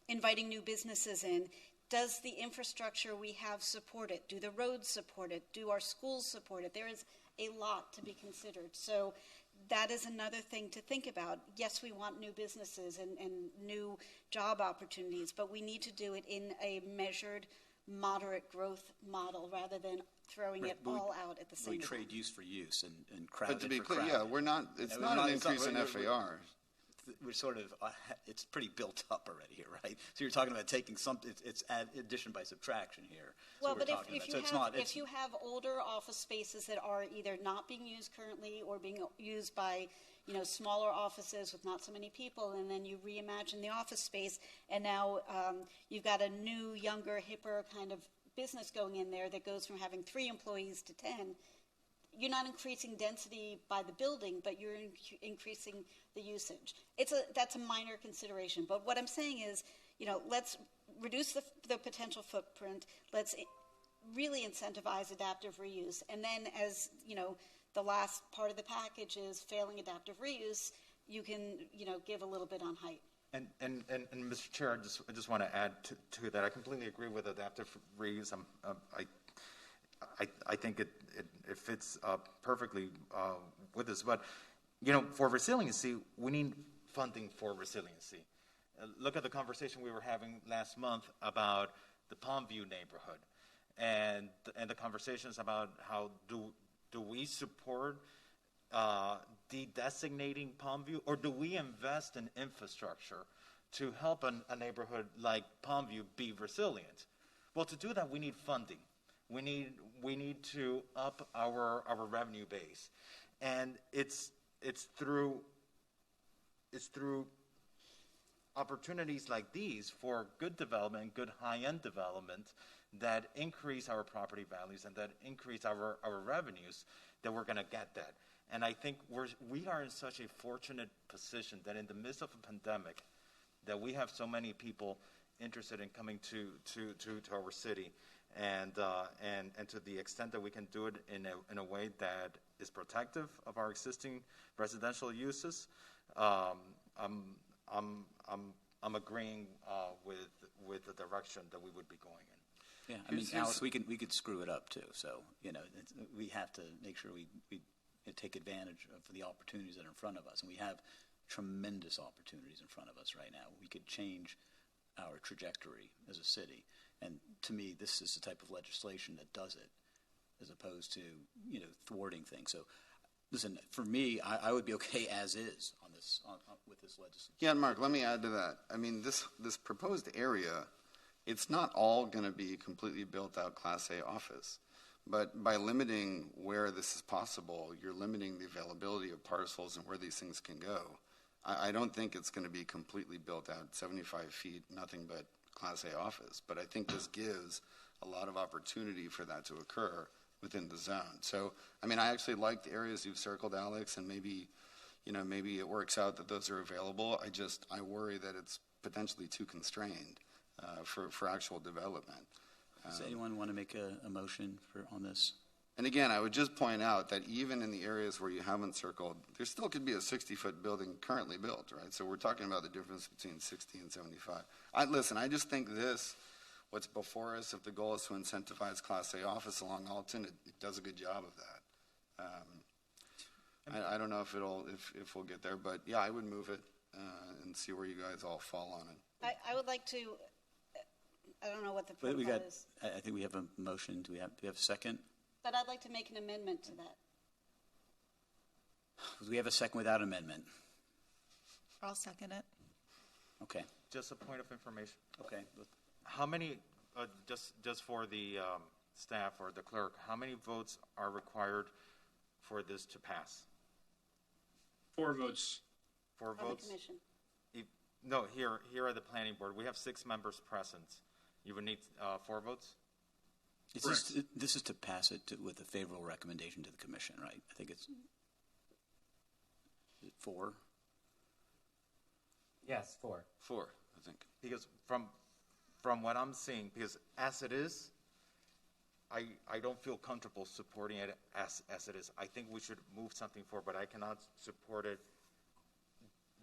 Speaker 20: inviting new businesses in. Does the infrastructure we have support it? Do the roads support it? Do our schools support it? There is a lot to be considered. So that is another thing to think about. Yes, we want new businesses and new job opportunities, but we need to do it in a measured, moderate growth model rather than throwing it all out at the same time.
Speaker 15: We trade use for use and crowded
Speaker 5: But to be
Speaker 15: for
Speaker 5: clear,
Speaker 15: crowded.
Speaker 5: yeah, we're not. It's not an increase in FAR.
Speaker 15: We're sort of, it's pretty built up already here, right? So you're talking about taking something, it's addition by subtraction here.
Speaker 20: Well, but if you have older office spaces that are either not being used currently or being used by, smaller offices with not so many people, and then you reimagine the office space, and now you've got a new, younger, hipper kind of business going in there that goes from having 3 employees to 10, you're not increasing density by the building, but you're increasing the usage. That's a minor consideration. But what I'm saying is, let's reduce the potential footprint. Let's really incentivize adaptive reuse. And then as, the last part of the package is failing adaptive reuse, you can, give a little bit on height.
Speaker 13: And Mr. Chair, I just want to add to that. I completely agree with adaptive reuse. I think it fits perfectly with this. But, for resiliency, we need funding for resiliency. Look at the conversation we were having last month about the Palmview neighborhood and the conversations about how do we support de-designating Palmview, or do we invest in infrastructure to help a neighborhood like Palmview be resilient? Well, to do that, we need funding. We need to up our revenue base, and it's through opportunities like these for good development, good high-end development that increase our property values and that increase our revenues that we're going to get that. And I think we are in such a fortunate position that in the midst of a pandemic, that we have so many people interested in coming to our city. and to the extent that we can do it in a way that is protective of our existing residential uses, I'm agreeing with the direction that we would be going in.
Speaker 15: Yeah, I mean, Alex, we could screw it up too. So we have to make sure we take advantage of the opportunities that are in front of us, and we have tremendous opportunities in front of us right now. We could change our trajectory as a city, and to me, this is the type of legislation that does it, as opposed to thwarting things. So, listen, for me, I would be okay as is on this with this legislation.
Speaker 5: Yeah, Mark, let me add to that. I mean, this proposed area, it's not all going to be completely built out Class A office. But by limiting where this is possible, you're limiting the availability of parcels and where these things can go. I don't think it's going to be completely built out, 75 feet, nothing but Class A office. But I think this gives a lot of opportunity for that to occur within the zone. So, I mean, I actually like the areas you've circled, Alex, and maybe it works out that those are available. I worry that it's potentially too constrained for actual development.
Speaker 15: Does anyone want to make a motion on this?
Speaker 5: And again, I would just point out that even in the areas where you haven't circled, there still could be a 60-foot building currently built, right? So we're talking about the difference between 60 and 75. I just think what's before us, if the goal is to incentivize Class A office along Alton, it does a good job of that. I don't know if we'll get there, but yeah, I would move it and see where you guys all fall on it.
Speaker 20: I would like to. I don't know what the protocol is.
Speaker 15: I think we have a motion. Do we have a second?
Speaker 20: But I'd like to make an amendment to that.
Speaker 15: We have a second without amendment.
Speaker 21: I'll second it.
Speaker 15: Okay.
Speaker 13: Just a point of information.
Speaker 15: Okay.
Speaker 13: How many, just for the staff or the clerk, how many votes are required for this to pass?
Speaker 3: 4 votes.
Speaker 13: 4
Speaker 20: On
Speaker 13: votes?
Speaker 20: the commission.
Speaker 13: No, here at the planning board, we have 6 members present. You would need 4 votes?
Speaker 15: This is to pass it with a favorable recommendation to the commission, right? I think it's 4.
Speaker 2: Yes, 4.
Speaker 5: 4, I think.
Speaker 13: Because from what I'm seeing, because as it is, I don't feel comfortable supporting it as it is. I think we should move something forward, but I cannot support it.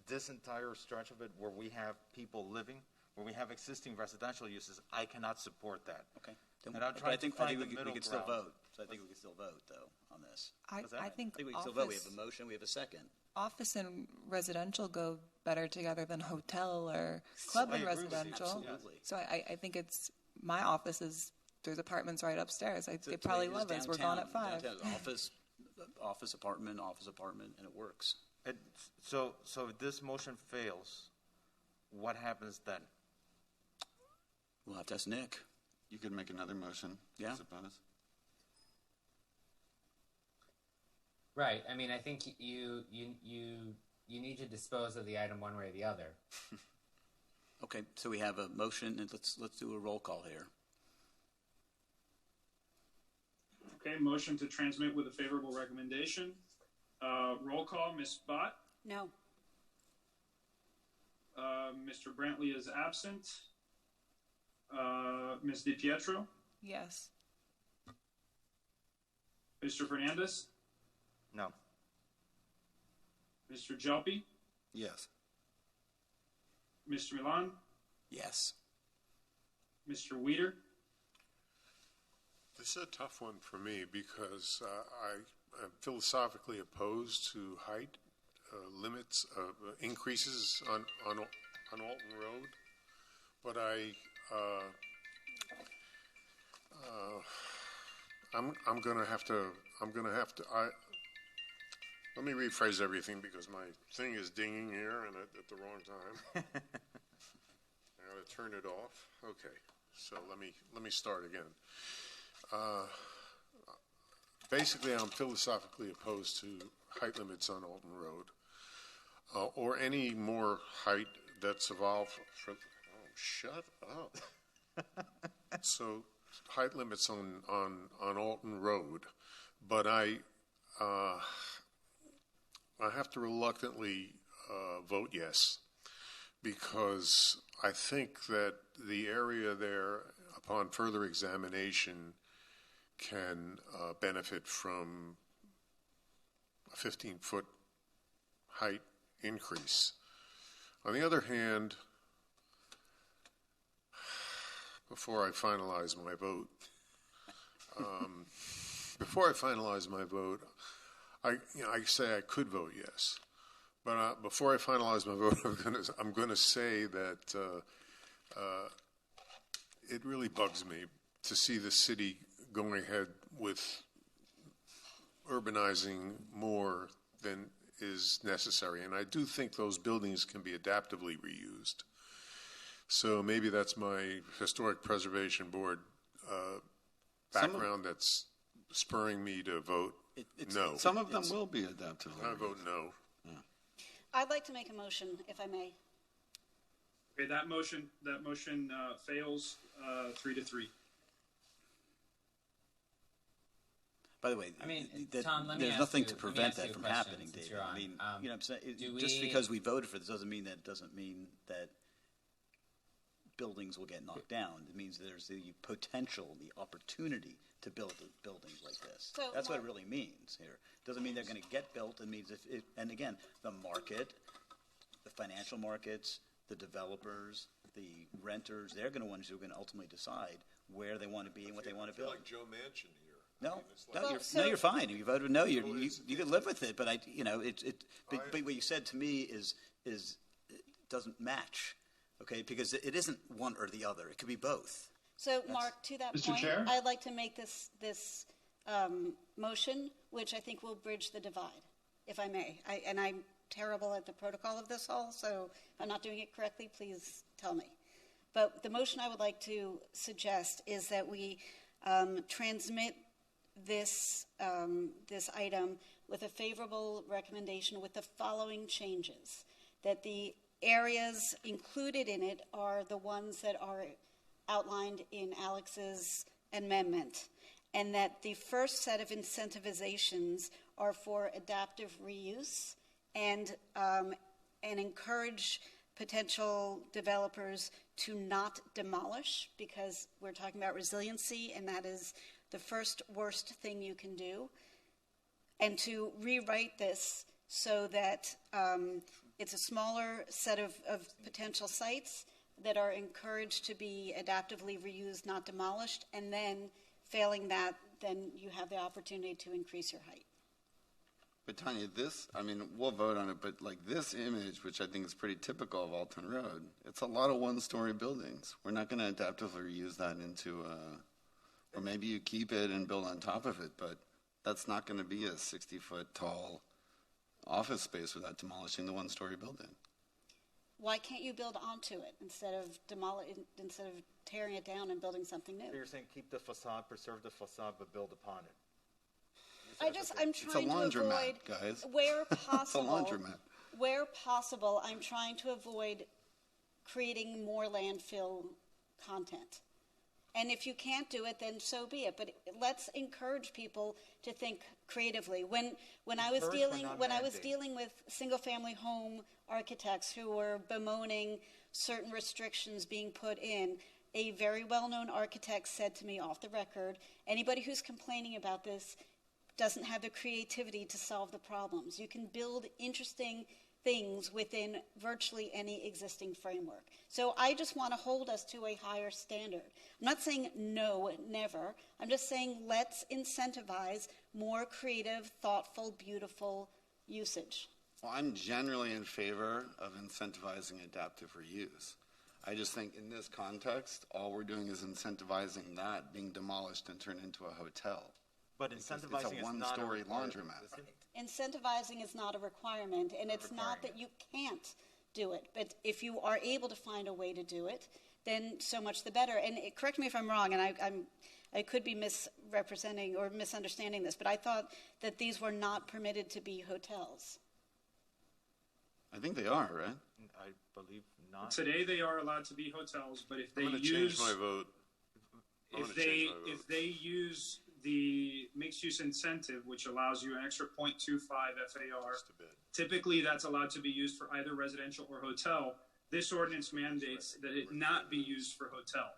Speaker 13: This entire stretch of it where we have people living, where we have existing residential uses, I cannot support that.
Speaker 15: Okay.
Speaker 13: And I'm trying to find the middle
Speaker 15: we could still
Speaker 13: ground.
Speaker 15: vote. So I think we could still vote, though, on this.
Speaker 21: I think
Speaker 15: we can still vote. We have a motion. We have a second.
Speaker 21: Office and residential go better together than hotel or club and residential.
Speaker 15: Absolutely.
Speaker 21: So I think my office is, there's apartments right upstairs. They probably love us. We're gone at 5.
Speaker 15: Office, apartment, and it works.
Speaker 13: So if this motion fails, what happens then?
Speaker 15: We'll have to ask Nick.
Speaker 5: You could make another motion,
Speaker 15: yeah.
Speaker 5: I suppose.
Speaker 2: Right. I mean, I think you need to dispose of the item one way or the other.
Speaker 15: Okay, so we have a motion, and let's do a roll call here.
Speaker 3: Okay, motion to transmit with a favorable recommendation. Roll call, Ms. Bott?
Speaker 20: No.
Speaker 3: Mr. Brantley is absent. Ms. DiPietro?
Speaker 21: Yes.
Speaker 3: Mr. Fernandez?
Speaker 13: No.
Speaker 3: Mr. Jalpi?
Speaker 5: Yes.
Speaker 3: Mr. Milan?
Speaker 15: Yes.
Speaker 3: Mr. Weider?
Speaker 6: This is a tough one for me because I am philosophically opposed to height limits, increases on Alton Road, but I'm gonna have to. Let me rephrase everything because my thing is dinging here and at the wrong time. I gotta turn it off. Okay, so let me start again. Basically, I'm philosophically opposed to height limits on Alton Road, or any more height that's evolved from. Oh, shut up! So, height limits on Alton Road, but I have to reluctantly vote yes, because I think that the area there, upon further examination, can benefit from a 15-foot height increase. On the other hand, before I finalize my vote, I say I could vote yes. But before I finalize my vote, I'm going to say that it really bugs me to see the city going ahead with urbanizing more than is necessary. And I do think those buildings can be adaptively reused. So maybe that's my Historic Preservation Board background that's spurring me to vote no.
Speaker 5: Some of them will be adaptively
Speaker 6: I vote no.
Speaker 20: I'd like to make a motion, if I may.
Speaker 3: Okay, that motion fails 3-3.
Speaker 2: By the way, Tom,
Speaker 15: there's nothing to prevent that from happening, David. I mean, you know what I'm saying? Just because we voted for this doesn't mean that buildings will get knocked down. It means there's the potential, the opportunity to build buildings like this.
Speaker 20: So,
Speaker 15: that's what it really means here. It doesn't mean they're going to get built. It means and again, the market, the financial markets, the developers, the renters, they're going to ones who are going to ultimately decide where they want to be and what they want to build.
Speaker 6: Like Joe Manchin here.
Speaker 15: You're fine. You voted no. You could live with it, but but what you said to me is it doesn't match, okay? Because it isn't one or the other. It could be both.
Speaker 20: So, Mark, to that
Speaker 12: Mr.
Speaker 20: point,
Speaker 12: Chair?
Speaker 20: I'd like to make this motion, which I think will bridge the divide, if I may. I'm terrible at the protocol of this all, so if I'm not doing it correctly, please tell me. But the motion I would like to suggest is that we transmit this item with a favorable recommendation with the following changes: that the areas included in it are the ones that are outlined in Alex's amendment, and that the first set of incentivizations are for adaptive reuse and encourage potential developers to not demolish, because we're talking about resiliency, and that is the first worst thing you can do, and to rewrite this so that it's a smaller set of potential sites that are encouraged to be adaptively reused, not demolished, and then failing that, then you have the opportunity to increase your height.
Speaker 5: But Tanya, we'll vote on it, but like this image, which I think is pretty typical of Alton Road, it's a lot of one-story buildings. We're not going to adaptively reuse that into or maybe you keep it and build on top of it, but that's not going to be a 60-foot tall office space without demolishing the one-story building.
Speaker 20: Why can't you build onto it instead of tearing it down and building something new?
Speaker 13: So you're saying keep the facade, preserve the facade, but build upon it.
Speaker 20: I'm trying to avoid,
Speaker 5: guys.
Speaker 20: Where possible,
Speaker 5: it's a laundromat.
Speaker 20: Where possible, I'm trying to avoid creating more landfill content. And if you can't do it, then so be it. But let's encourage people to think creatively. When I was dealing with single-family home architects who were bemoaning certain restrictions being put in, a very well-known architect said to me off the record, anybody who's complaining about this doesn't have the creativity to solve the problems. You can build interesting things within virtually any existing framework. So I just want to hold us to a higher standard. I'm not saying no, never. I'm just saying let's incentivize more creative, thoughtful, beautiful usage.
Speaker 5: Well, I'm generally in favor of incentivizing adaptive reuse. I just think in this context, all we're doing is incentivizing that being demolished and turned into a hotel.
Speaker 13: But incentivizing
Speaker 5: it's a one-story laundromat.
Speaker 20: Incentivizing is not a requirement, and it's not that you can't do it. But if you are able to find a way to do it, then so much the better. And correct me if I'm wrong, and I could be misrepresenting or misunderstanding this, but I thought that these were not permitted to be hotels.
Speaker 5: I think they are, right?
Speaker 13: I believe not.
Speaker 3: Today they are allowed to be hotels, but if they
Speaker 6: I'm going to change my vote.
Speaker 3: If they use the mixed-use incentive, which allows you an extra 0.25 FAR, typically that's allowed to be used for either residential or hotel. this ordinance mandates that it not be used for hotel.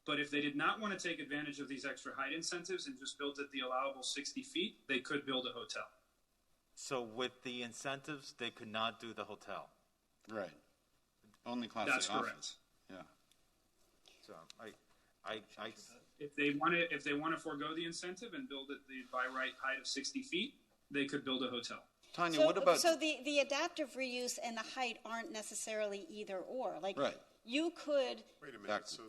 Speaker 3: But if they did not want to take advantage of these extra height incentives and just built it the allowable 60 feet, they could build a hotel.
Speaker 13: So with the incentives, they could not do the hotel.
Speaker 5: Right. Only Class
Speaker 3: That's
Speaker 5: A
Speaker 3: correct.
Speaker 5: office. Yeah.
Speaker 13: So
Speaker 3: if they want to forego the incentive and build it the by right height of 60 feet, they could build a hotel.
Speaker 5: Tanya,
Speaker 20: So,
Speaker 5: what about...
Speaker 20: so the adaptive reuse and the height aren't necessarily either or. Like
Speaker 5: Right.
Speaker 20: you could.
Speaker 6: Wait a minute, so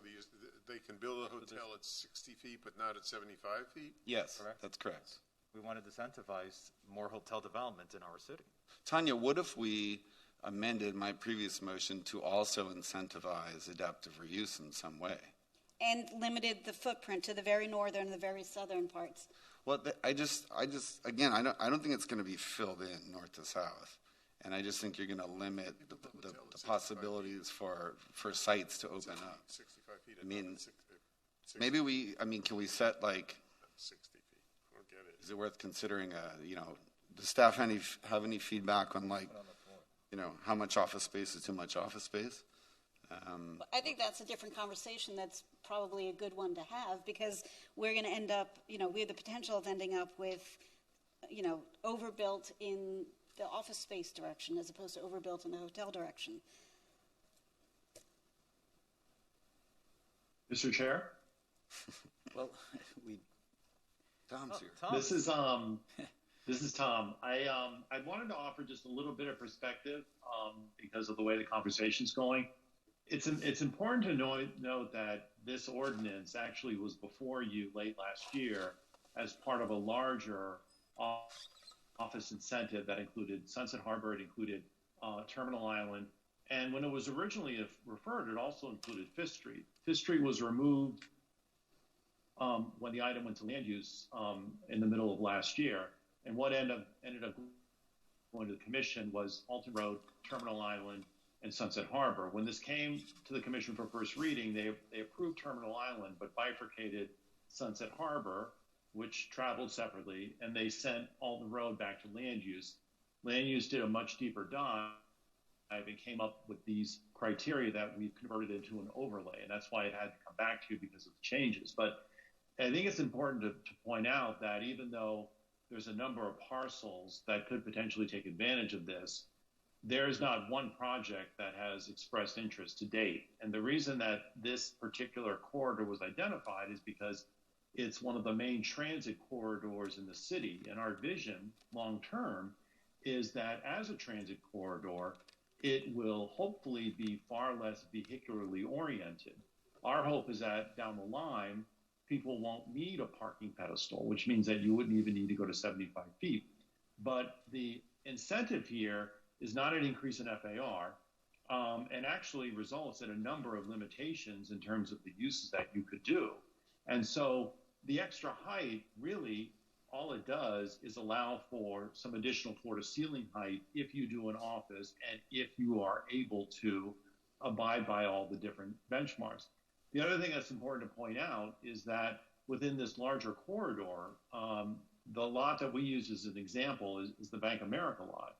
Speaker 6: they can build a hotel at 60 feet but not at 75 feet?
Speaker 5: Yes,
Speaker 13: Correct.
Speaker 5: that's correct.
Speaker 13: we want to incentivize more hotel development in our city.
Speaker 5: Tanya, what if we amended my previous motion to also incentivize adaptive reuse in some way?
Speaker 20: And limited the footprint to the very northern and the very southern parts.
Speaker 5: Well, again, I don't think it's going to be filled in north to south, and I just think you're going to limit the possibilities for sites to open up.
Speaker 6: 65 feet.
Speaker 5: I mean, maybe can we set like
Speaker 6: 60 feet? I don't get it.
Speaker 5: Is it worth considering? Does staff have any feedback on how much office space is too much office space?
Speaker 20: I think that's a different conversation. That's probably a good one to have because we're going to end up, we have the potential of ending up with, overbuilt in the office space direction as opposed to overbuilt in the hotel direction.
Speaker 16: Mr. Chair?
Speaker 5: Well, Tom's here.
Speaker 13: Tom.
Speaker 16: This is Tom. I wanted to offer just a little bit of perspective because of the way the conversation's going. It's important to note that this ordinance actually was before you late last year as part of a larger office incentive that included Sunset Harbor, it included Terminal Island, and when it was originally referred, it also included Fifth Street. Fifth Street was removed when the item went to land use in the middle of last year, and what ended up going to the commission was Alton Road, Terminal Island, and Sunset Harbor. When this came to the commission for first reading, they approved Terminal Island, but bifurcated Sunset Harbor, which traveled separately, and they sent Alton Road back to land use. Land use did a much deeper dive and came up with these criteria that we've converted into an overlay, and that's why it had to come back to you because of the changes. But I think it's important to point out that even though there's a number of parcels that could potentially take advantage of this, there is not one project that has expressed interest to date. And the reason that this particular corridor was identified is because it's one of the main transit corridors in the city. And our vision long term is that as a transit corridor, it will hopefully be far less vehicularly oriented. Our hope is that down the line, people won't need a parking pedestal, which means that you wouldn't even need to go to 75 feet. But the incentive here is not an increase in FAR, and actually results in a number of limitations in terms of the uses that you could do. And so the extra height, really, all it does is allow for some additional floor-to-ceiling height if you do an office and if you are able to abide by all the different benchmarks. The other thing that's important to point out is that within this larger corridor, the lot that we use as an example is the Bank of America lot.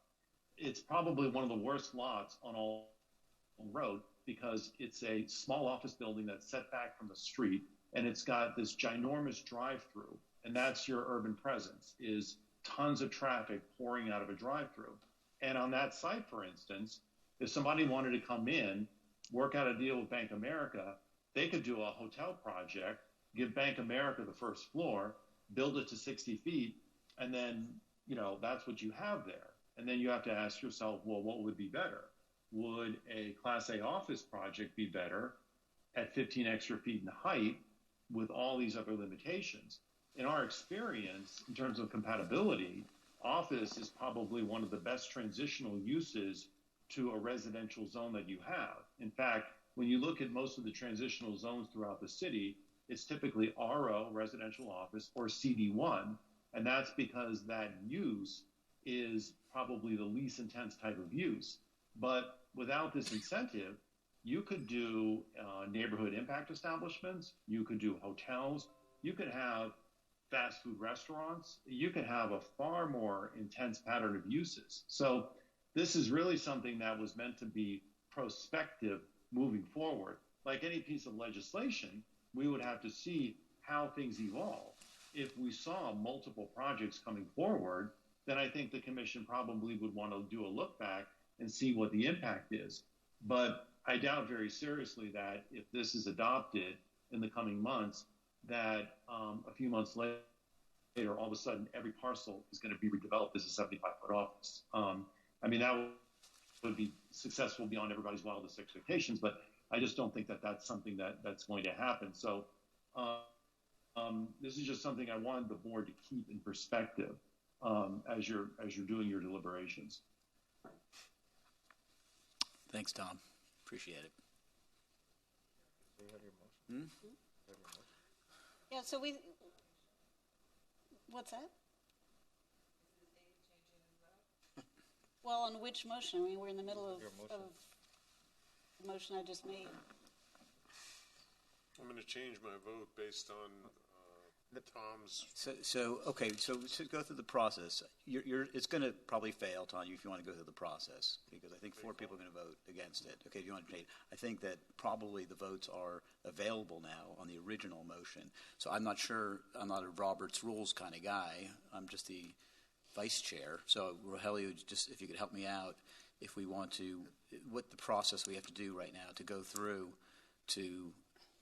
Speaker 16: It's probably one of the worst lots on Alton Road because it's a small office building that's set back from the street, and it's got this ginormous drive-through, and that's your urban presence, is tons of traffic pouring out of a drive-through. And on that site, for instance, if somebody wanted to come in, work out a deal with Bank of America, they could do a hotel project, give Bank of America the first floor, build it to 60 feet, and then, that's what you have there. And then you have to ask yourself, well, what would be better? Would a Class A office project be better at 15 extra feet in height with all these other limitations? In our experience, in terms of compatibility, office is probably one of the best transitional uses to a residential zone that you have. In fact, when you look at most of the transitional zones throughout the city, it's typically RO, residential office, or CD1, and that's because that use is probably the least intense type of use. But without this incentive, you could do neighborhood impact establishments, you could do hotels, you could have fast food restaurants, you could have a far more intense pattern of uses. So this is really something that was meant to be prospective moving forward. Like any piece of legislation, we would have to see how things evolve. If we saw multiple projects coming forward, then I think the commission probably would want to do a look back and see what the impact is. But I doubt very seriously that if this is adopted in the coming months, that a few months later, all of a sudden, every parcel is going to be redeveloped as a 75-foot office. I mean, that would be successful beyond everybody's wildest expectations, but I just don't think that that's something that's going to happen. So this is just something I wanted the board to keep in perspective as you're doing your deliberations.
Speaker 10: Thanks, Tom. Appreciate it.
Speaker 20: Yeah, so what's that? Well, on which motion? I mean, we're in the middle of the motion I just made.
Speaker 6: I'm going to change my vote based on Tom's.
Speaker 15: So to go through the process, it's going to probably fail, Tanya, if you want to go through the process, because I think 4 people are going to vote against it. Okay, if you want to change, I think that probably the votes are available now on the original motion. So I'm not sure. I'm not a Robert's Rules kind of guy. I'm just the vice chair. So Rogelio, just if you could help me out, if we want to, what the process we have to do right now to go through to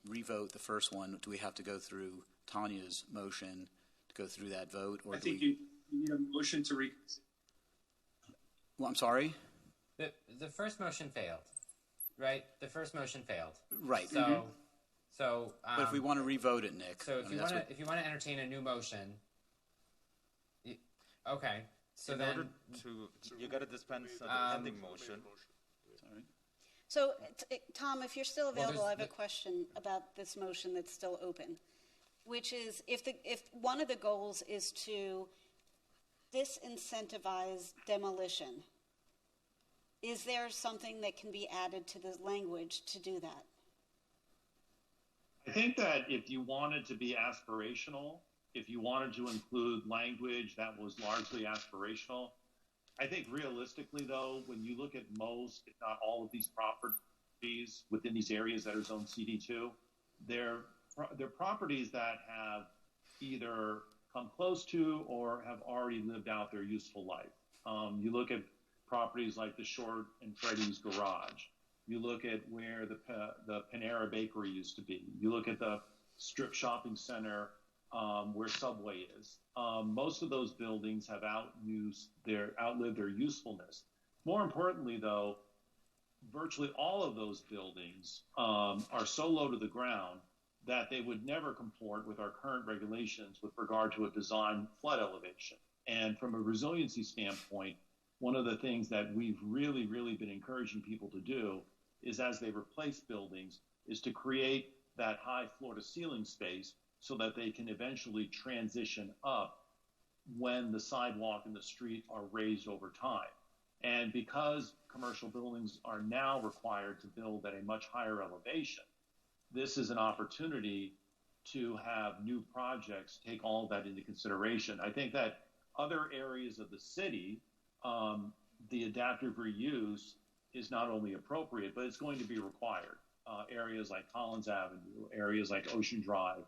Speaker 15: revote the first one. Do we have to go through Tanya's motion to go through that vote, or
Speaker 3: I think you need a motion to reconsider.
Speaker 15: Well, I'm sorry.
Speaker 2: The first motion failed, right? The first motion failed.
Speaker 15: Right.
Speaker 2: So.
Speaker 15: But if we want to revote it, Nick.
Speaker 2: So if you want to entertain a new motion, okay. So
Speaker 13: in order to, you got to dispense the pending motion.
Speaker 15: Sorry.
Speaker 20: So, Tom, if you're still available,
Speaker 2: Well,
Speaker 20: I have a question about this motion that's still open, which is if one of the goals is to disincentivize demolition, is there something that can be added to the language to do that?
Speaker 16: I think that if you wanted to be aspirational, if you wanted to include language that was largely aspirational, I think realistically, though, when you look at most, if not all of these properties within these areas that are zone CD2, they're properties that have either come close to or have already lived out their useful life. You look at properties like the Short and Freddy's Garage. You look at where the Panera Bakery used to be. You look at the strip shopping center where Subway is. Most of those buildings have outlived their usefulness. More importantly, though, virtually all of those buildings are so low to the ground that they would never comport with our current regulations with regard to a design flood elevation. And from a resiliency standpoint, one of the things that we've really, really been encouraging people to do is as they replace buildings is to create that high floor-to-ceiling space so that they can eventually transition up when the sidewalk and the street are raised over time. And because commercial buildings are now required to build at a much higher elevation, this is an opportunity to have new projects take all of that into consideration. I think that other areas of the city, the adaptive reuse is not only appropriate, but it's going to be required. Areas like Collins Avenue, areas like Ocean Drive,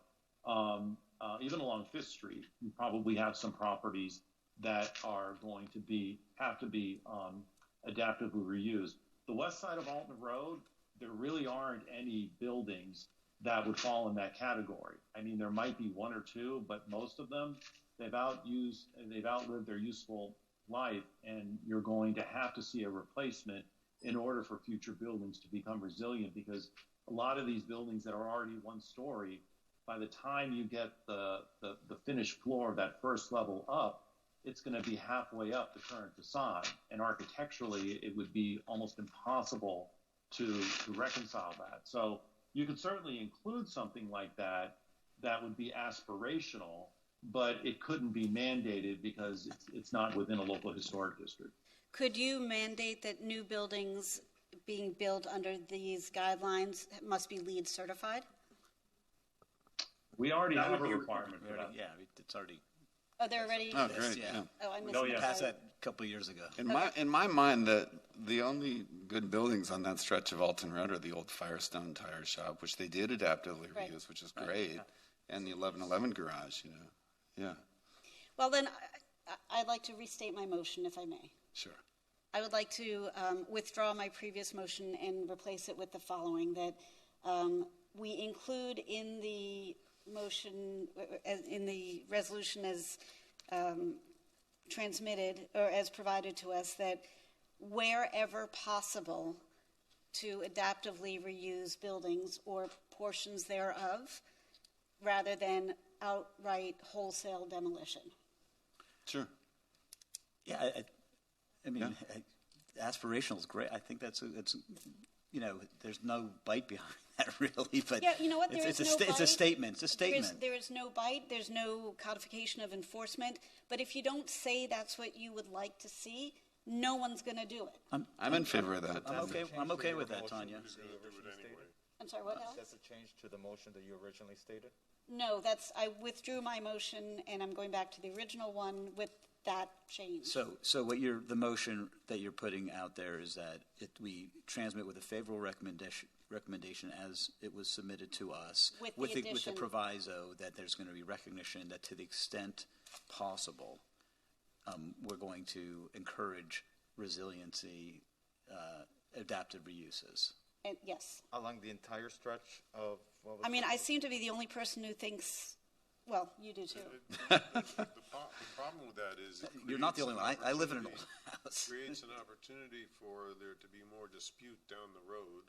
Speaker 16: even along Fifth Street, you probably have some properties that are going to have to be adaptively reused. The west side of Alton Road, there really aren't any buildings that would fall in that category. I mean, there might be one or two, but most of them, they've outlived their useful life, and you're going to have to see a replacement in order for future buildings to become resilient, because a lot of these buildings that are already one story, by the time you get the finished floor of that first level up, it's going to be halfway up the current facade. And architecturally, it would be almost impossible to reconcile that. So you could certainly include something like that would be aspirational, but it couldn't be mandated because it's not within a local historic district.
Speaker 20: Could you mandate that new buildings being built under these guidelines must be LEED certified?
Speaker 16: We already have a requirement for that.
Speaker 15: Yeah, it's already.
Speaker 20: Oh, they're already.
Speaker 5: Oh, great, yeah.
Speaker 20: Oh, I missed
Speaker 15: We
Speaker 20: that.
Speaker 15: passed that a couple of years ago.
Speaker 5: In my mind, the only good buildings on that stretch of Alton Road are the old Firestone Tire Shop, which they did adaptively
Speaker 20: Right.
Speaker 5: reuse, which is great, and the 1111 garage. Yeah,
Speaker 20: Well, then I'd like to restate my motion, if I may.
Speaker 5: sure.
Speaker 20: I would like to withdraw my previous motion and replace it with the following, that we include in the motion, in the resolution as transmitted or as provided to us, that wherever possible to adaptively reuse buildings or portions thereof rather than outright wholesale demolition.
Speaker 5: Sure.
Speaker 15: Yeah, I mean, aspirational is great. I think that's there's no bite behind that really, but
Speaker 20: Yeah, you know what? There
Speaker 15: it's
Speaker 20: is
Speaker 15: a
Speaker 20: no bite.
Speaker 15: statement. It's a statement.
Speaker 20: There is no bite. There's no codification of enforcement. But if you don't say that's what you would like to see, no one's going to do it.
Speaker 5: I'm in favor of that.
Speaker 15: I'm okay with that, Tanya.
Speaker 20: I'm sorry, what, Alex?
Speaker 13: That's a change to the motion that you originally stated?
Speaker 20: No, I withdrew my motion, and I'm going back to the original one with that change.
Speaker 15: So the motion that you're putting out there is that we transmit with a favorable recommendation as it was submitted to us, with the proviso that there's going to be recognition that to the extent possible, we're going to encourage resiliency, adaptive reuses.
Speaker 20: And yes.
Speaker 13: Along the entire stretch of what was
Speaker 20: I mean, I seem to be the only person who thinks, well, you do too.
Speaker 6: The problem with that is
Speaker 15: You're not the only one. I live in an old house.
Speaker 6: Creates an opportunity for there to be more dispute down the road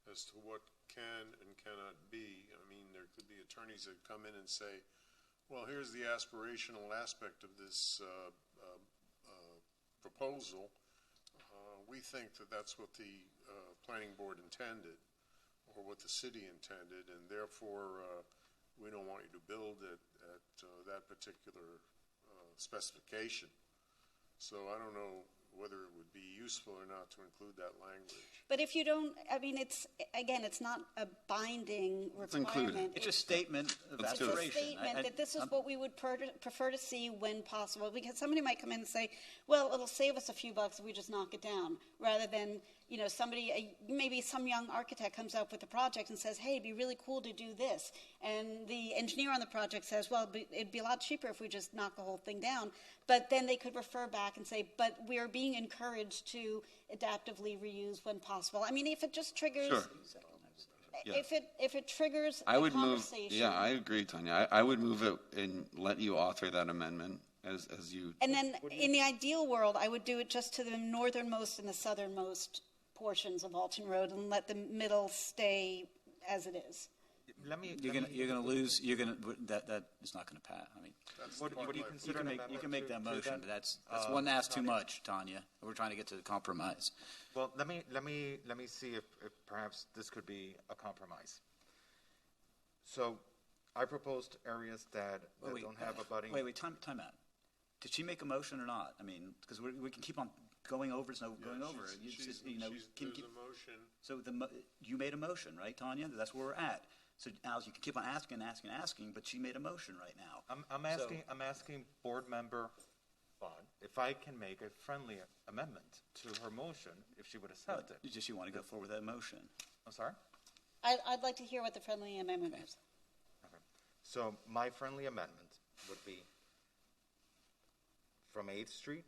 Speaker 6: as to what can and cannot be. I mean, there could be attorneys that come in and say, well, here's the aspirational aspect of this proposal. We think that that's what the planning board intended or what the city intended, and therefore we don't want you to build at that particular specification. So I don't know whether it would be useful or not to include that language.
Speaker 20: But if you don't, I mean, it's not a binding requirement.
Speaker 15: It's a statement of aspiration.
Speaker 20: It's a statement that this is what we would prefer to see when possible. Because somebody might come in and say, well, it'll save us a few bucks if we just knock it down, rather than, maybe some young architect comes up with a project and says, hey, it'd be really cool to do this. And the engineer on the project says, well, it'd be a lot cheaper if we just knock the whole thing down. But then they could refer back and say, but we are being encouraged to adaptively reuse when possible. I mean, if it just triggers,
Speaker 5: Sure. Yeah.
Speaker 20: if it triggers
Speaker 5: I would
Speaker 20: a conversation.
Speaker 5: move. Yeah, I agree, Tanya. I would move it and let you author that amendment as you.
Speaker 20: And then, in the ideal world, I would do it just to the northernmost and the southernmost portions of Alton Road, and let the middle stay as it is.
Speaker 15: You're gonna lose. That is not gonna pass. I mean,
Speaker 13: what do you consider?
Speaker 15: You can make that motion. But that's one ask too much, Tanya. We're trying to get to the compromise.
Speaker 13: Well, let me see if perhaps this could be a compromise. So, I proposed areas that don't have a budding.
Speaker 15: Wait, time out. Did she make a motion or not? I mean, because we can keep on going over. There's no going over.
Speaker 6: There's a motion.
Speaker 15: So you made a motion, right, Tanya? That's where we're at. So, Alice, you can keep on asking, but she made a motion right now.
Speaker 13: I'm asking Board Member Bond if I can make a friendly amendment to her motion, if she would accept it.
Speaker 15: Does she want to go forward with that motion?
Speaker 13: I'm sorry?
Speaker 20: I'd like to hear what the friendly amendment is.
Speaker 13: Okay. So my friendly amendment would be from 8th Street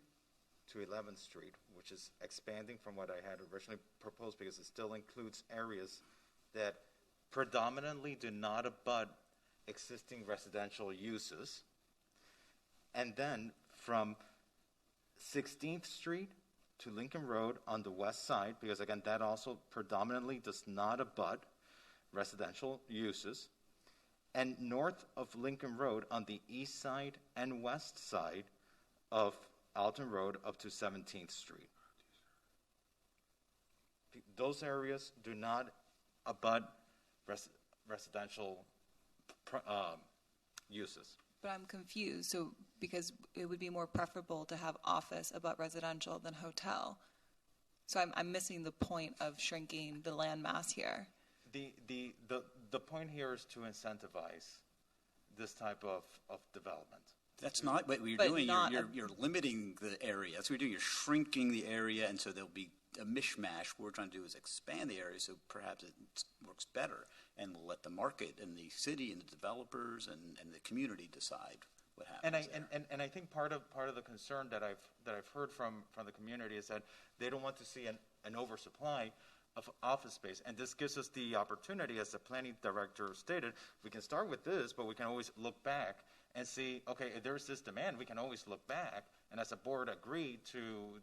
Speaker 13: to 11th Street, which is expanding from what I had originally proposed because it still includes areas that predominantly do not abut existing residential uses. And then from 16th Street to Lincoln Road on the west side, because again, that also predominantly does not abut residential uses. And north of Lincoln Road on the east side and west side of Alton Road up to 17th Street. Those areas do not abut residential uses.
Speaker 21: But I'm confused. So because it would be more preferable to have office abut residential than hotel. So I'm missing the point of shrinking the land mass here.
Speaker 13: The point here is to incentivize this type of development.
Speaker 15: That's not what you're
Speaker 21: But
Speaker 15: doing.
Speaker 21: not
Speaker 15: You're limiting the area. That's what you're doing. You're shrinking the area, and so there'll be a mishmash. What we're trying to do is expand the area so perhaps it works better, and we'll let the market and the city and the developers and the community decide what happens.
Speaker 13: And I think part of the concern that I've heard from the community is that they don't want to see an oversupply of office space, and this gives us the opportunity, as the planning director stated, we can start with this, but we can always look back and see, okay, if there's this demand, we can always look back, and as a board agree to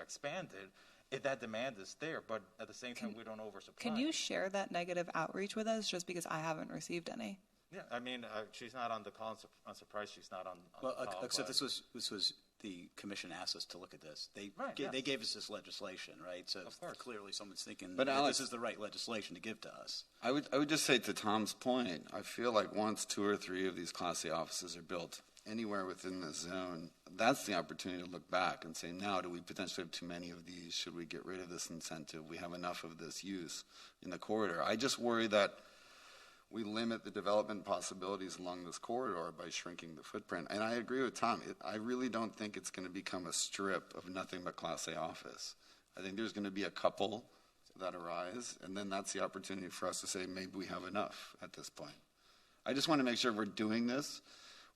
Speaker 13: expand it if that demand is there, but at the same time, we don't oversupply.
Speaker 21: Can you share that negative outreach with us, just because I haven't received any?
Speaker 13: Yeah, I mean, she's not on the call. I'm surprised she's not on
Speaker 15: Well,
Speaker 13: the call.
Speaker 15: except this was the commission asked us to look at this. They gave us this legislation, right? So clearly someone's thinking
Speaker 5: But
Speaker 15: that
Speaker 5: Alex,
Speaker 15: this is the right legislation to give to us.
Speaker 5: I would just say, to Tom's point, I feel like once 2 or 3 of these Class A offices are built anywhere within this zone, that's the opportunity to look back and say, now, do we potentially have too many of these? Should we get rid of this incentive? We have enough of this use in the corridor. I just worry that we limit the development possibilities along this corridor by shrinking the footprint. And I agree with Tom. I really don't think it's going to become a strip of nothing but Class A office. I think there's going to be a couple that arise, and then that's the opportunity for us to say, maybe we have enough at this point. I just want to make sure we're doing this.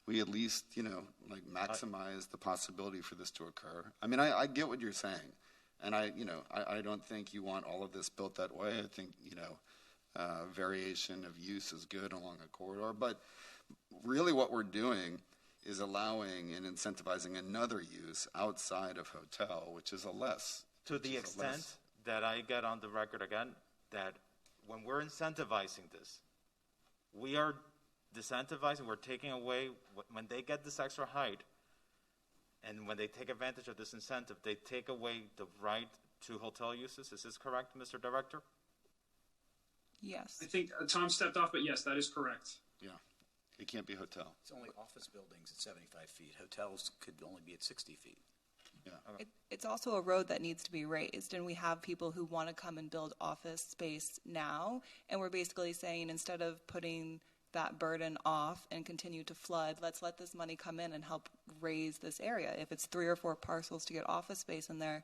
Speaker 5: We at least, maximize the possibility for this to occur. I mean, I get what you're saying. And I don't think you want all of this built that way. I think, variation of use is good along a corridor, but really what we're doing is allowing and incentivizing another use outside of hotel, which is a less.
Speaker 13: To the extent that I get on the record again, that when we're incentivizing this, we are disincentivizing, we're taking away, when they get this extra height, and when they take advantage of this incentive, they take away the right to hotel uses. Is this correct, Mr. Director?
Speaker 21: Yes.
Speaker 3: I think Tom stepped off, but yes, that is correct.
Speaker 5: Yeah. It can't be hotel.
Speaker 15: It's only office buildings at 75 feet. Hotels could only be at 60 feet.
Speaker 5: Yeah.
Speaker 21: It's also a road that needs to be raised, and we have people who want to come and build office space now, and we're basically saying, instead of putting that burden off and continue to flood, let's let this money come in and help raise this area. If it's 3 or 4 parcels to get office space in there,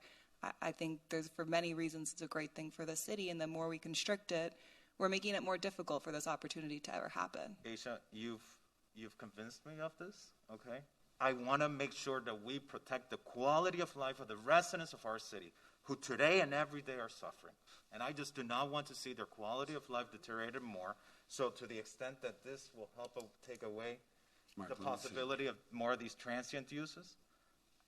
Speaker 21: I think there's, for many reasons, it's a great thing for the city, and the more we constrict it, we're making it more difficult for this opportunity to ever happen.
Speaker 13: Aisha, you've convinced me of this, okay? I want to make sure that we protect the quality of life of the residents of our city, who today and every day are suffering. And I just do not want to see their quality of life deteriorated more. So to the extent that this will help take away the possibility of more of these transient uses,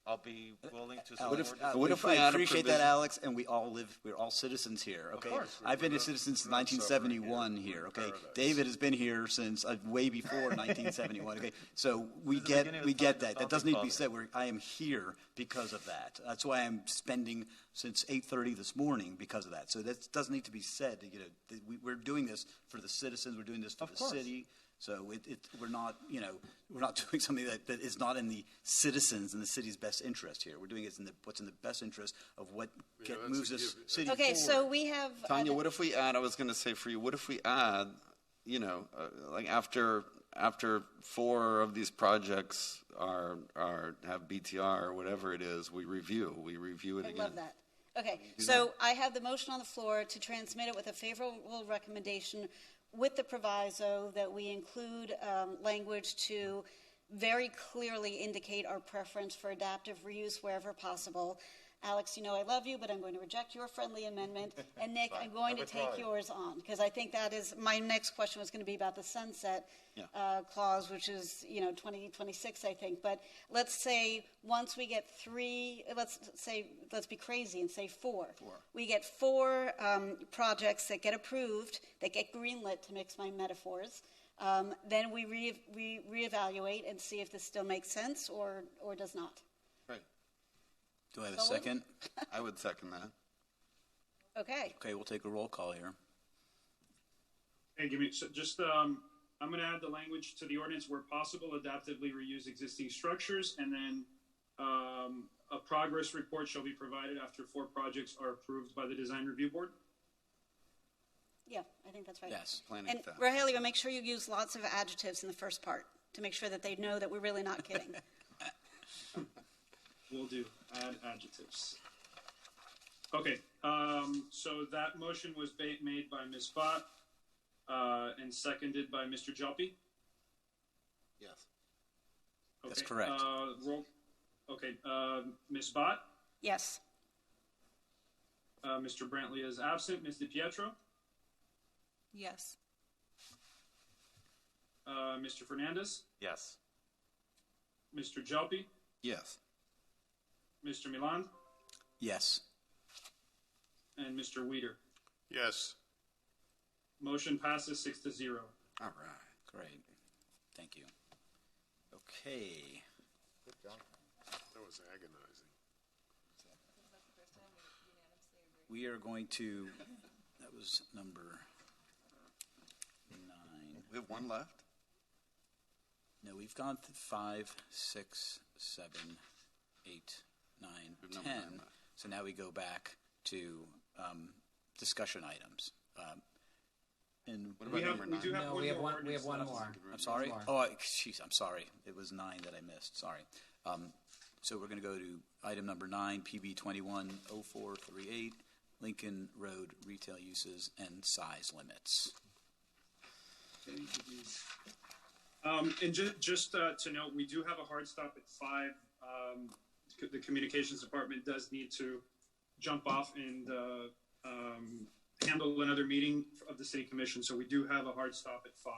Speaker 13: I'll be willing to support this.
Speaker 15: What if I appreciate that, Alex, and we're all citizens here, okay?
Speaker 13: Of course.
Speaker 15: I've been a citizen since 1971 here, okay? David has been here since way before 1971, okay? So we get that. That doesn't need to be said. I am here because of that. That's why I'm spending since 8:30 this morning because of that. So that doesn't need to be said. We're doing this for the citizens. We're doing this for the city. So we're not doing something that is not in the citizens and the city's best interest here. We're doing it what's in the best interest of what moves this city forward.
Speaker 20: Okay, so we have
Speaker 5: Tanya, what if we add? I was going to say for you, what if we add? Like after 4 of these projects have BTR or whatever it is, we review it again.
Speaker 20: I love that. Okay, so I have the motion on the floor to transmit it with a favorable recommendation, with the proviso that we include language to very clearly indicate our preference for adaptive reuse wherever possible. Alex, I love you, but I'm going to reject your friendly amendment. And Nick, I'm going to take yours on, because I think that is, my next question was going to be about the sunset clause, which is, 2026, I think. But let's say once we get 3, let's be crazy and say 4. We get 4 projects that get approved, that get greenlit, to mix my metaphors. Then we reevaluate and see if this still makes sense or does not.
Speaker 5: Right.
Speaker 15: Do I have a second?
Speaker 5: I would second that.
Speaker 20: Okay.
Speaker 15: Okay, we'll take a roll call here.
Speaker 3: Hey, I'm going to add the language to the ordinance where possible, adaptively reuse existing structures, and then a progress report shall be provided after 4 projects are approved by the Design Review Board.
Speaker 20: Yeah, I think that's right.
Speaker 15: Yes,
Speaker 20: and Rogelio, make sure you use lots of adjectives in the first part to make sure that they know that we're really not kidding.
Speaker 3: Will do. Add adjectives. Okay, so that motion was made by Ms. Bott and seconded by Mr. Jalpi.
Speaker 10: Yes.
Speaker 3: Okay.
Speaker 15: That's correct.
Speaker 3: Roll. Okay, Ms. Bott,
Speaker 20: Yes.
Speaker 3: Mr. Brantley is absent. Ms. DiPietro,
Speaker 21: Yes.
Speaker 3: Mr. Fernandez,
Speaker 13: Yes.
Speaker 3: Mr. Jalpi,
Speaker 5: Yes.
Speaker 3: Mr. Milan,
Speaker 15: Yes.
Speaker 3: and Mr. Weider.
Speaker 6: Yes.
Speaker 3: Motion passes 6-0.
Speaker 5: All right.
Speaker 15: Great. Thank you. Okay.
Speaker 6: That was agonizing.
Speaker 15: We are going to, that was number 9.
Speaker 5: We have one left?
Speaker 15: No, we've gone through 5, 6, 7, 8, 9,
Speaker 5: We've
Speaker 15: 10.
Speaker 5: number 9 left.
Speaker 15: So now we go back to discussion items. And
Speaker 5: What about number 9?
Speaker 2: No, we have one more.
Speaker 15: I'm sorry?
Speaker 2: One more.
Speaker 15: Oh, jeez, I'm sorry. It was 9 that I missed. Sorry. So we're going to go to item number 9, PB 210438, Lincoln Road retail uses and size limits.
Speaker 3: And just to note, we do have a hard stop at 5. The communications department does need to jump off and handle another meeting of the city commission, so we do have a hard stop at 5.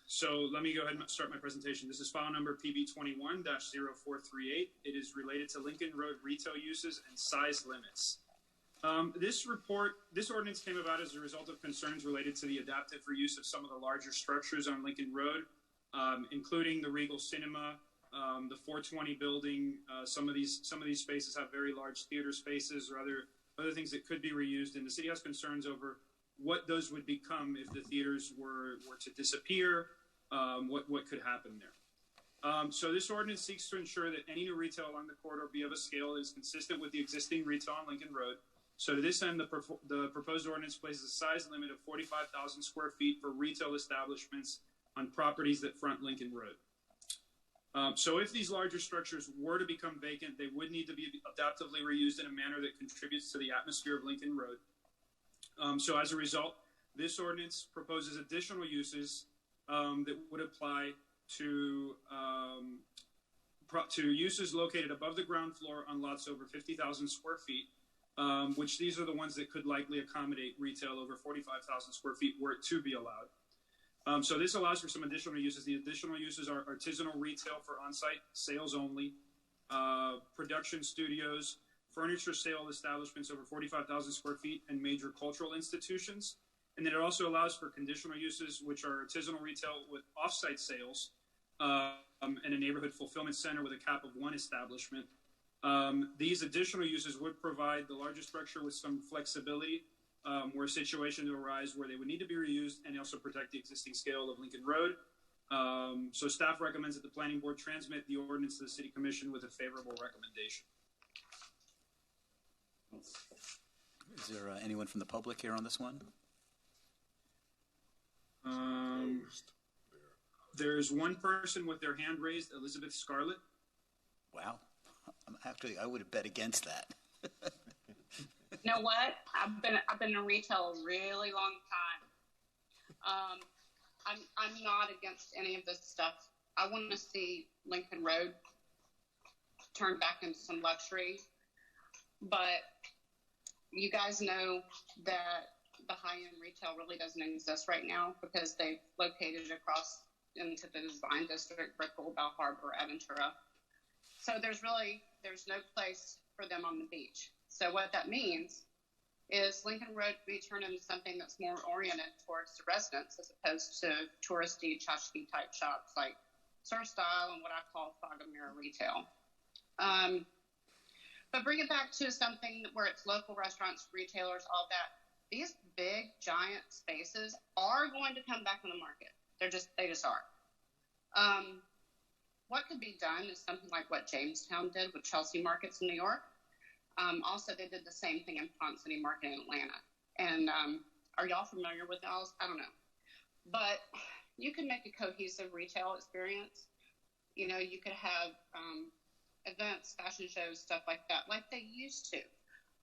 Speaker 3: So let me go ahead and start my presentation. This is file number PB 21-0438. It is related to Lincoln Road retail uses and size limits. This ordinance came about as a result of concerns related to the adaptive reuse of some of the larger structures on Lincoln Road, including the Regal Cinema, the 420 building. Some of these spaces have very large theater spaces or other things that could be reused, and the city has concerns over what those would become if the theaters were to disappear. What could happen there? So this ordinance seeks to ensure that any new retail along the corridor be of a scale that is consistent with the existing retail on Lincoln Road. So to this end, the proposed ordinance places a size limit of 45,000 square feet for retail establishments on properties that front Lincoln Road. So if these larger structures were to become vacant, they would need to be adaptively reused in a manner that contributes to the atmosphere of Lincoln Road. So as a result, this ordinance proposes additional uses that would apply to uses located above the ground floor on lots over 50,000 square feet, which these are the ones that could likely accommodate retail over 45,000 square feet were it to be allowed. So this allows for some additional uses. The additional uses are artisanal retail for on-site sales only, production studios, furniture sale establishments over 45,000 square feet, and major cultural institutions. And then it also allows for conditional uses, which are artisanal retail with off-site sales, and a neighborhood fulfillment center with a cap of 1 establishment. These additional uses would provide the larger structure with some flexibility where situations arise where they would need to be reused, and also protect the existing scale of Lincoln Road. So staff recommends that the planning board transmit the ordinance to the city commission with a favorable recommendation.
Speaker 15: Is there anyone from the public here on this one?
Speaker 3: There's one person with their hand raised, Elizabeth Scarlett.
Speaker 15: Wow. Actually, I would have bet against that.
Speaker 14: You know what? I've been in retail a really long time. I'm not against any of this stuff. I want to see Lincoln Road turned back into some luxury, but you guys know that the high-end retail really doesn't exist right now because they've located across into the design district, Brickell, Bell Harbor, Aventura. So there's no place for them on the beach. So what that means is Lincoln Road to be turned into something that's more oriented towards the residents as opposed to touristy, tchotchke type shops like Surf Style and what I call fog and mirror retail. But bring it back to something where it's local restaurants, retailers, all that. These big, giant spaces are going to come back on the market. They just are. What could be done is something like what Jamestown did with Chelsea Markets in New York. Also, they did the same thing in Pont City Market in Atlanta. And are y'all familiar with those? I don't know. But you can make a cohesive retail experience. You know, you could have events, fashion shows, stuff like that, like they used to.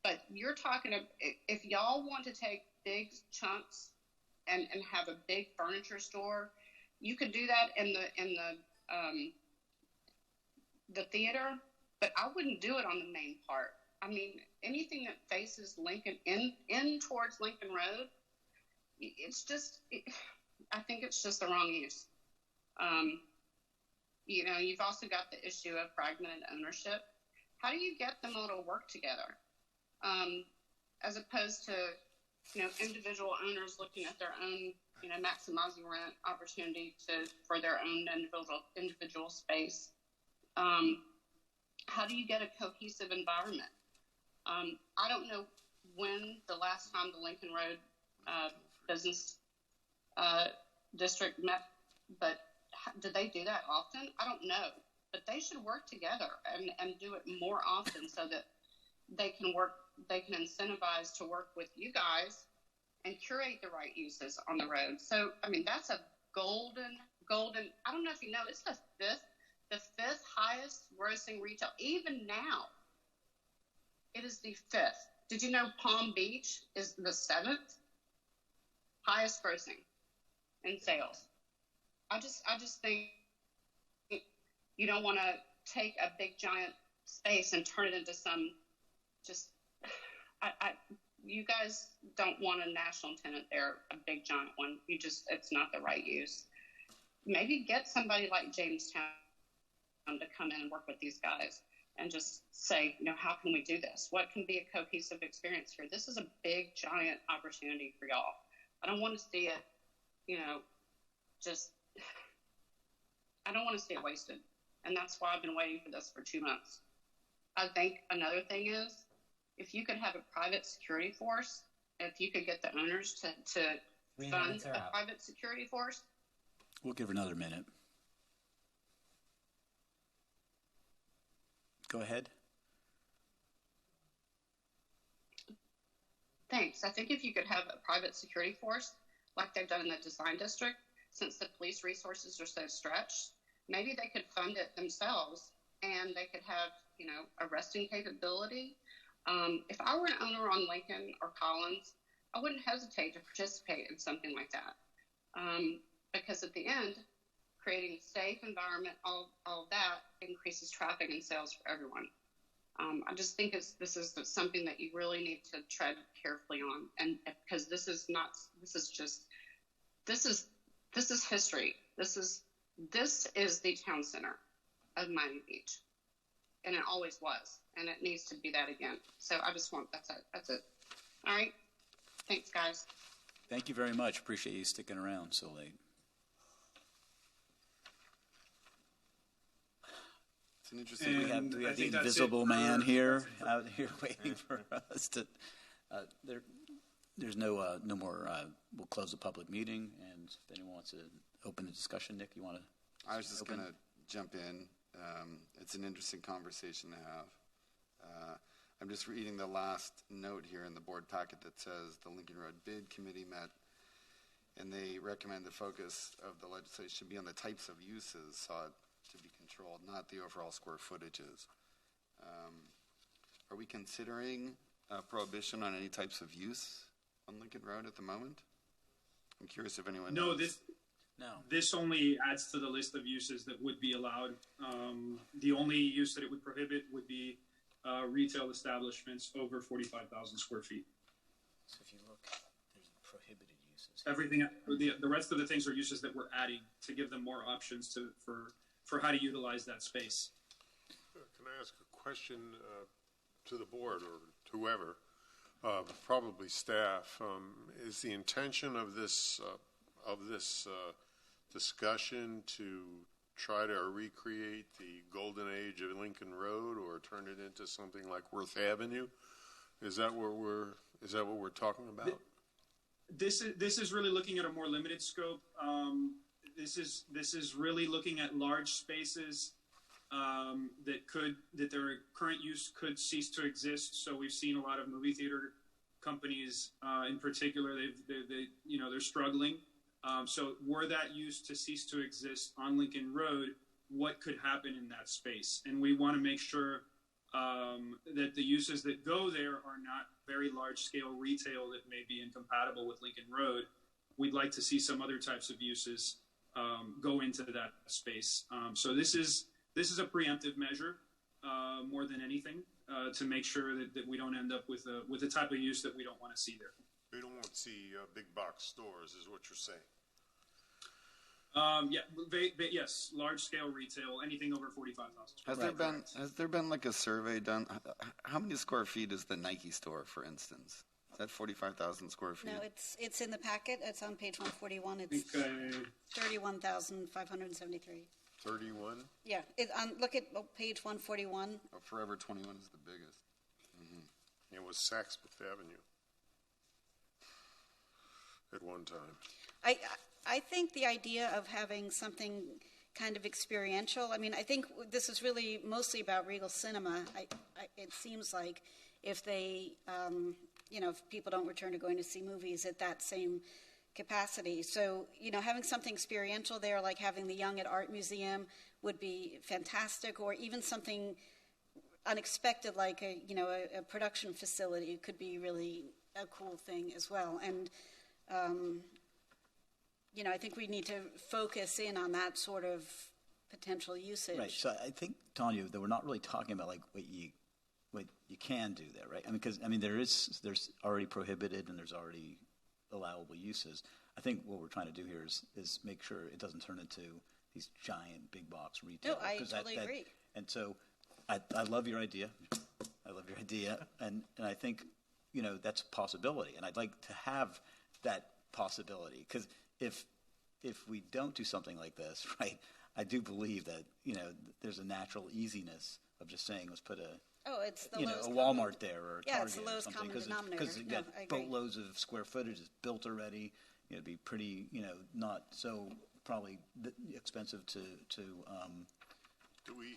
Speaker 14: But you're talking about, if y'all want to take big chunks and have a big furniture store, you could do that in the theater, but I wouldn't do it on the main part. I mean, anything that faces Lincoln in towards Lincoln Road, it's just, I think it's just the wrong use. You know, you've also got the issue of fragmented ownership. How do you get them all to work together? As opposed to, you know, individual owners looking at their own, you know, maximizing rent opportunity for their own individual space. How do you get a cohesive environment? I don't know when the last time the Lincoln Road Business District met, but do they do that often? I don't know, but they should work together and do it more often so that they can incentivize to work with you guys and curate the right uses on the road. So, I mean, that's a golden, I don't know if you know, it's the fifth highest grossing retail. Even now, it is the fifth. Did you know Palm Beach is the seventh highest grossing in sales? I just think you don't want to take a big giant space and turn it into some you guys don't want a national tenant there, a big giant one. It's not the right use. Maybe get somebody like Jamestown to come in and work with these guys and just say, you know, how can we do this? What can be a cohesive experience here? This is a big, giant opportunity for y'all. I don't want to see it, you know, I don't want to see it wasted. And that's why I've been waiting for this for 2 months. I think another thing is, if you could have a private security force, if you could get the owners to fund a private security force.
Speaker 15: We'll give her another minute. Go ahead.
Speaker 14: Thanks. I think if you could have a private security force, like they've done in the design district, since the police resources are so stretched, maybe they could fund it themselves and they could have, you know, arresting capability. If I were an owner on Lincoln or Collins, I wouldn't hesitate to participate in something like that. Because at the end, creating a safe environment, all of that increases traffic and sales for everyone. I just think this is something that you really need to tread carefully on, and because this is history. This is the town center of Miami Beach, and it always was, and it needs to be that again. So I just want that's it. All right, thanks, guys.
Speaker 15: Thank you very much. Appreciate you sticking around so late.
Speaker 5: It's an interesting.
Speaker 15: Do we have the invisible man here out here waiting for us to? There's no more. We'll close the public meeting, and if anyone wants to open the discussion, Nick, you want to?
Speaker 5: I was just going to jump in. It's an interesting conversation to have. I'm just reading the last note here in the board packet that says the Lincoln Road Bid Committee met, and they recommend the focus of the legislation should be on the types of uses sought to be controlled, not the overall square footages. Are we considering a prohibition on any types of use on Lincoln Road at the moment? I'm curious if anyone knows.
Speaker 3: This only adds to the list of uses that would be allowed. The only use that it would prohibit would be retail establishments over 45,000 square feet.
Speaker 15: So if you look, there's prohibited uses.
Speaker 3: Everything, the rest of the things are uses that we're adding to give them more options for how to utilize that space.
Speaker 6: Can I ask a question to the board or whoever, probably staff? Is the intention of this discussion to try to recreate the golden age of Lincoln Road or turn it into something like Worth Avenue? Is that what we're talking about?
Speaker 3: This is really looking at a more limited scope. This is really looking at large spaces that their current use could cease to exist. So we've seen a lot of movie theater companies, in particular, they're struggling. So were that use to cease to exist on Lincoln Road, what could happen in that space? And we want to make sure that the uses that go there are not very large-scale retail that may be incompatible with Lincoln Road. We'd like to see some other types of uses go into that space. So this is a preemptive measure more than anything to make sure that we don't end up with a type of use that we don't want to see there.
Speaker 6: We don't want to see big box stores, is what you're saying.
Speaker 3: Yes, large scale retail, anything over 45,000.
Speaker 5: Has there been like a survey done? How many square feet is the Nike store, for instance? Is that 45,000 square feet?
Speaker 20: No, it's in the packet. It's on page 141. It's 31,573.
Speaker 6: 31?
Speaker 20: Yeah, look at page 141.
Speaker 5: Oh, Forever 21 is the biggest. Mm-hmm.
Speaker 6: It was Saks Fifth Avenue at one time.
Speaker 20: I think the idea of having something kind of experiential, I mean, I think this is really mostly about Regal Cinema. It seems like if they, if people don't return to going to see movies at that same capacity. So, having something experiential there, like having the Young at Art Museum would be fantastic, or even something unexpected like a production facility could be really a cool thing as well. And, I think we need to focus in on that sort of potential usage.
Speaker 15: Right. So I think, Tanya, that we're not really talking about like what you can do there, right? I mean, because there's already prohibited and there's already allowable uses. I think what we're trying to do here is make sure it doesn't turn into these giant big box retail.
Speaker 20: No, I totally agree.
Speaker 15: And so I love your idea. And I think, that's a possibility. And I'd like to have that possibility, because if we don't do something like this, right, I do believe that, there's a natural easiness of just saying, let's put
Speaker 20: it's the
Speaker 15: a Walmart there or a Target
Speaker 20: it's the lowest
Speaker 15: or something,
Speaker 20: common denominator.
Speaker 15: because you got boatloads of square footage is built already. It'd be pretty, not so probably expensive to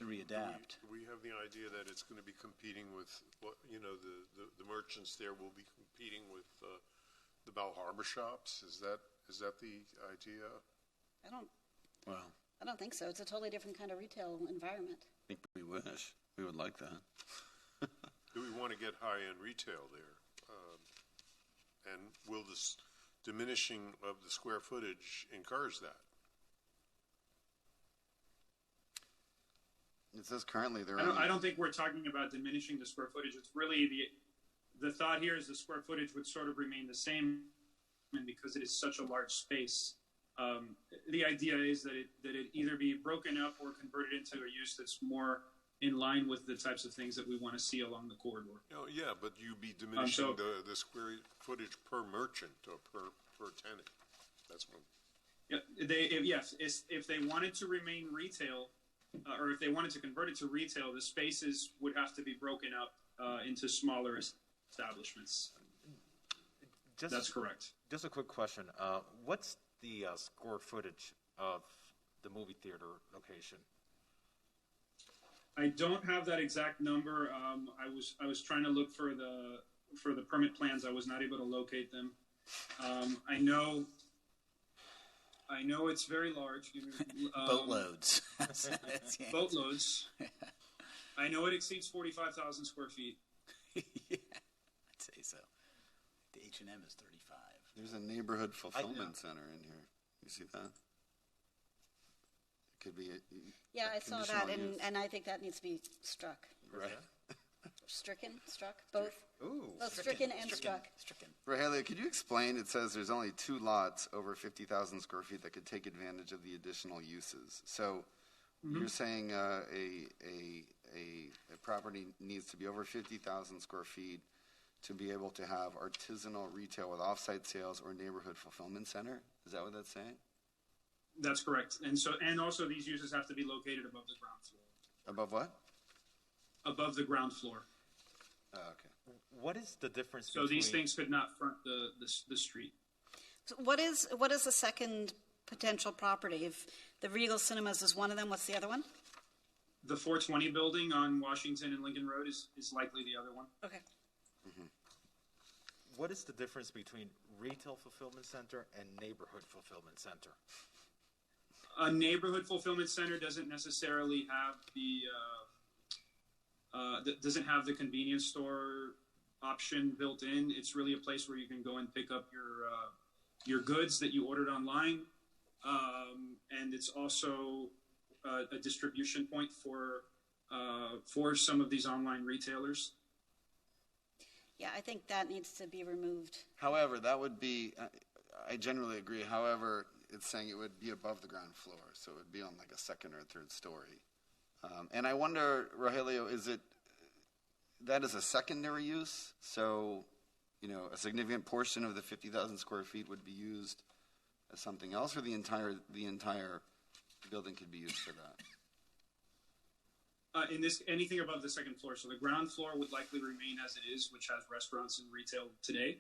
Speaker 15: readapt.
Speaker 6: Do we have the idea that it's going to be competing with what the merchants there will be competing with the Bal Harbor shops? Is that the idea?
Speaker 20: I don't think so. It's a totally different kind of retail environment.
Speaker 5: I think we wish. We would like that.
Speaker 6: Do we want to get high-end retail there? And will this diminishing of the square footage encourage that?
Speaker 5: It says currently there.
Speaker 3: I don't think we're talking about diminishing the square footage. It's really the thought here is the square footage would sort of remain the same, and because it is such a large space, the idea is that it either be broken up or converted into a use that's more in line with the types of things that we want to see along the corridor.
Speaker 6: Yeah, but you'd be diminishing the square footage per merchant or per tenant. That's what.
Speaker 3: Yeah, if they wanted to remain retail, or if they wanted to convert it to retail, the spaces would have to be broken up into smaller establishments. That's correct.
Speaker 13: Just a quick question. What's the square footage of the movie theater location?
Speaker 3: I don't have that exact number. I was trying to look for the permit plans. I was not able to locate them. I know it's very large.
Speaker 15: Boatloads.
Speaker 3: Boatloads. I know it exceeds 45,000 square feet.
Speaker 15: Yeah, I'd say so. The H&M is 35.
Speaker 5: There's a neighborhood fulfillment center in here. You see that? It could be.
Speaker 20: Yeah, I saw that, and I think that needs to be struck.
Speaker 5: Right.
Speaker 20: Struck, both.
Speaker 5: Ooh.
Speaker 20: Both stricken and struck.
Speaker 5: Rogelio, could you explain? It says there's only 2 lots over 50,000 square feet that could take advantage of the additional uses. So you're saying a property needs to be over 50,000 square feet to be able to have artisanal retail with off-site sales or neighborhood fulfillment center? Is that what that's saying?
Speaker 3: That's correct. And also these uses have to be located above the ground floor.
Speaker 5: Above what?
Speaker 3: Above the ground floor.
Speaker 5: Oh, okay.
Speaker 13: What is the difference
Speaker 3: So these things could not front the street.
Speaker 20: So what is the second potential property? If the Regal Cinemas is one of them, what's the other one?
Speaker 3: The 420 building on Washington and Lincoln Road is likely the other one.
Speaker 20: Okay.
Speaker 13: what is the difference between retail fulfillment center and neighborhood fulfillment center?
Speaker 3: A neighborhood fulfillment center doesn't necessarily have doesn't have the convenience store option built in. It's really a place where you can go and pick up your goods that you ordered online, and it's also a distribution point for some of these online retailers.
Speaker 20: Yeah, I think that needs to be removed.
Speaker 5: However, that would be, I generally agree. However, it's saying it would be above the ground floor, so it would be on like a second or third story. And I wonder, Rogelio, is it, that is a secondary use? So, you know, a significant portion of the 50,000 square feet would be used as something else, or the entire building could be used for that?
Speaker 3: In this, anything above the second floor. So the ground floor would likely remain as it is, which has restaurants and retail today.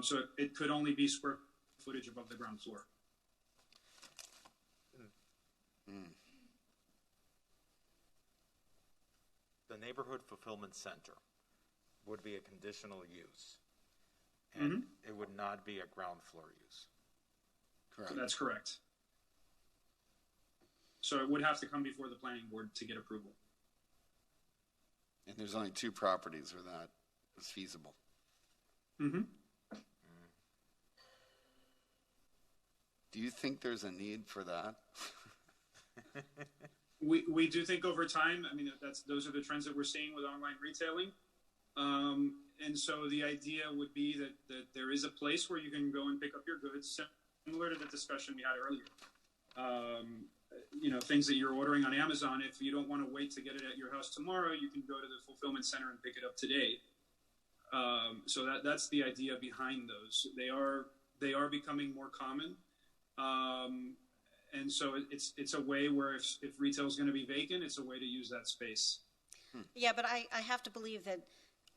Speaker 3: So it could only be square footage above the ground floor.
Speaker 13: The neighborhood fulfillment center would be a conditional use, and it would not be a ground floor use.
Speaker 3: Correct. That's correct. So it would have to come before the planning board to get approval.
Speaker 5: And there's only 2 properties where that is feasible.
Speaker 3: Mm-hmm.
Speaker 5: Do you think there's a need for that?
Speaker 3: We do think over time, I mean, those are the trends that we're seeing with online retailing. And so the idea would be that there is a place where you can go and pick up your goods, similar to the discussion we had earlier. You know, things that you're ordering on Amazon, if you don't want to wait to get it at your house tomorrow, you can go to the fulfillment center and pick it up today. So that's the idea behind those. They are becoming more common. And so it's a way where if retail is going to be vacant, it's a way to use that space.
Speaker 20: Yeah, but I have to believe that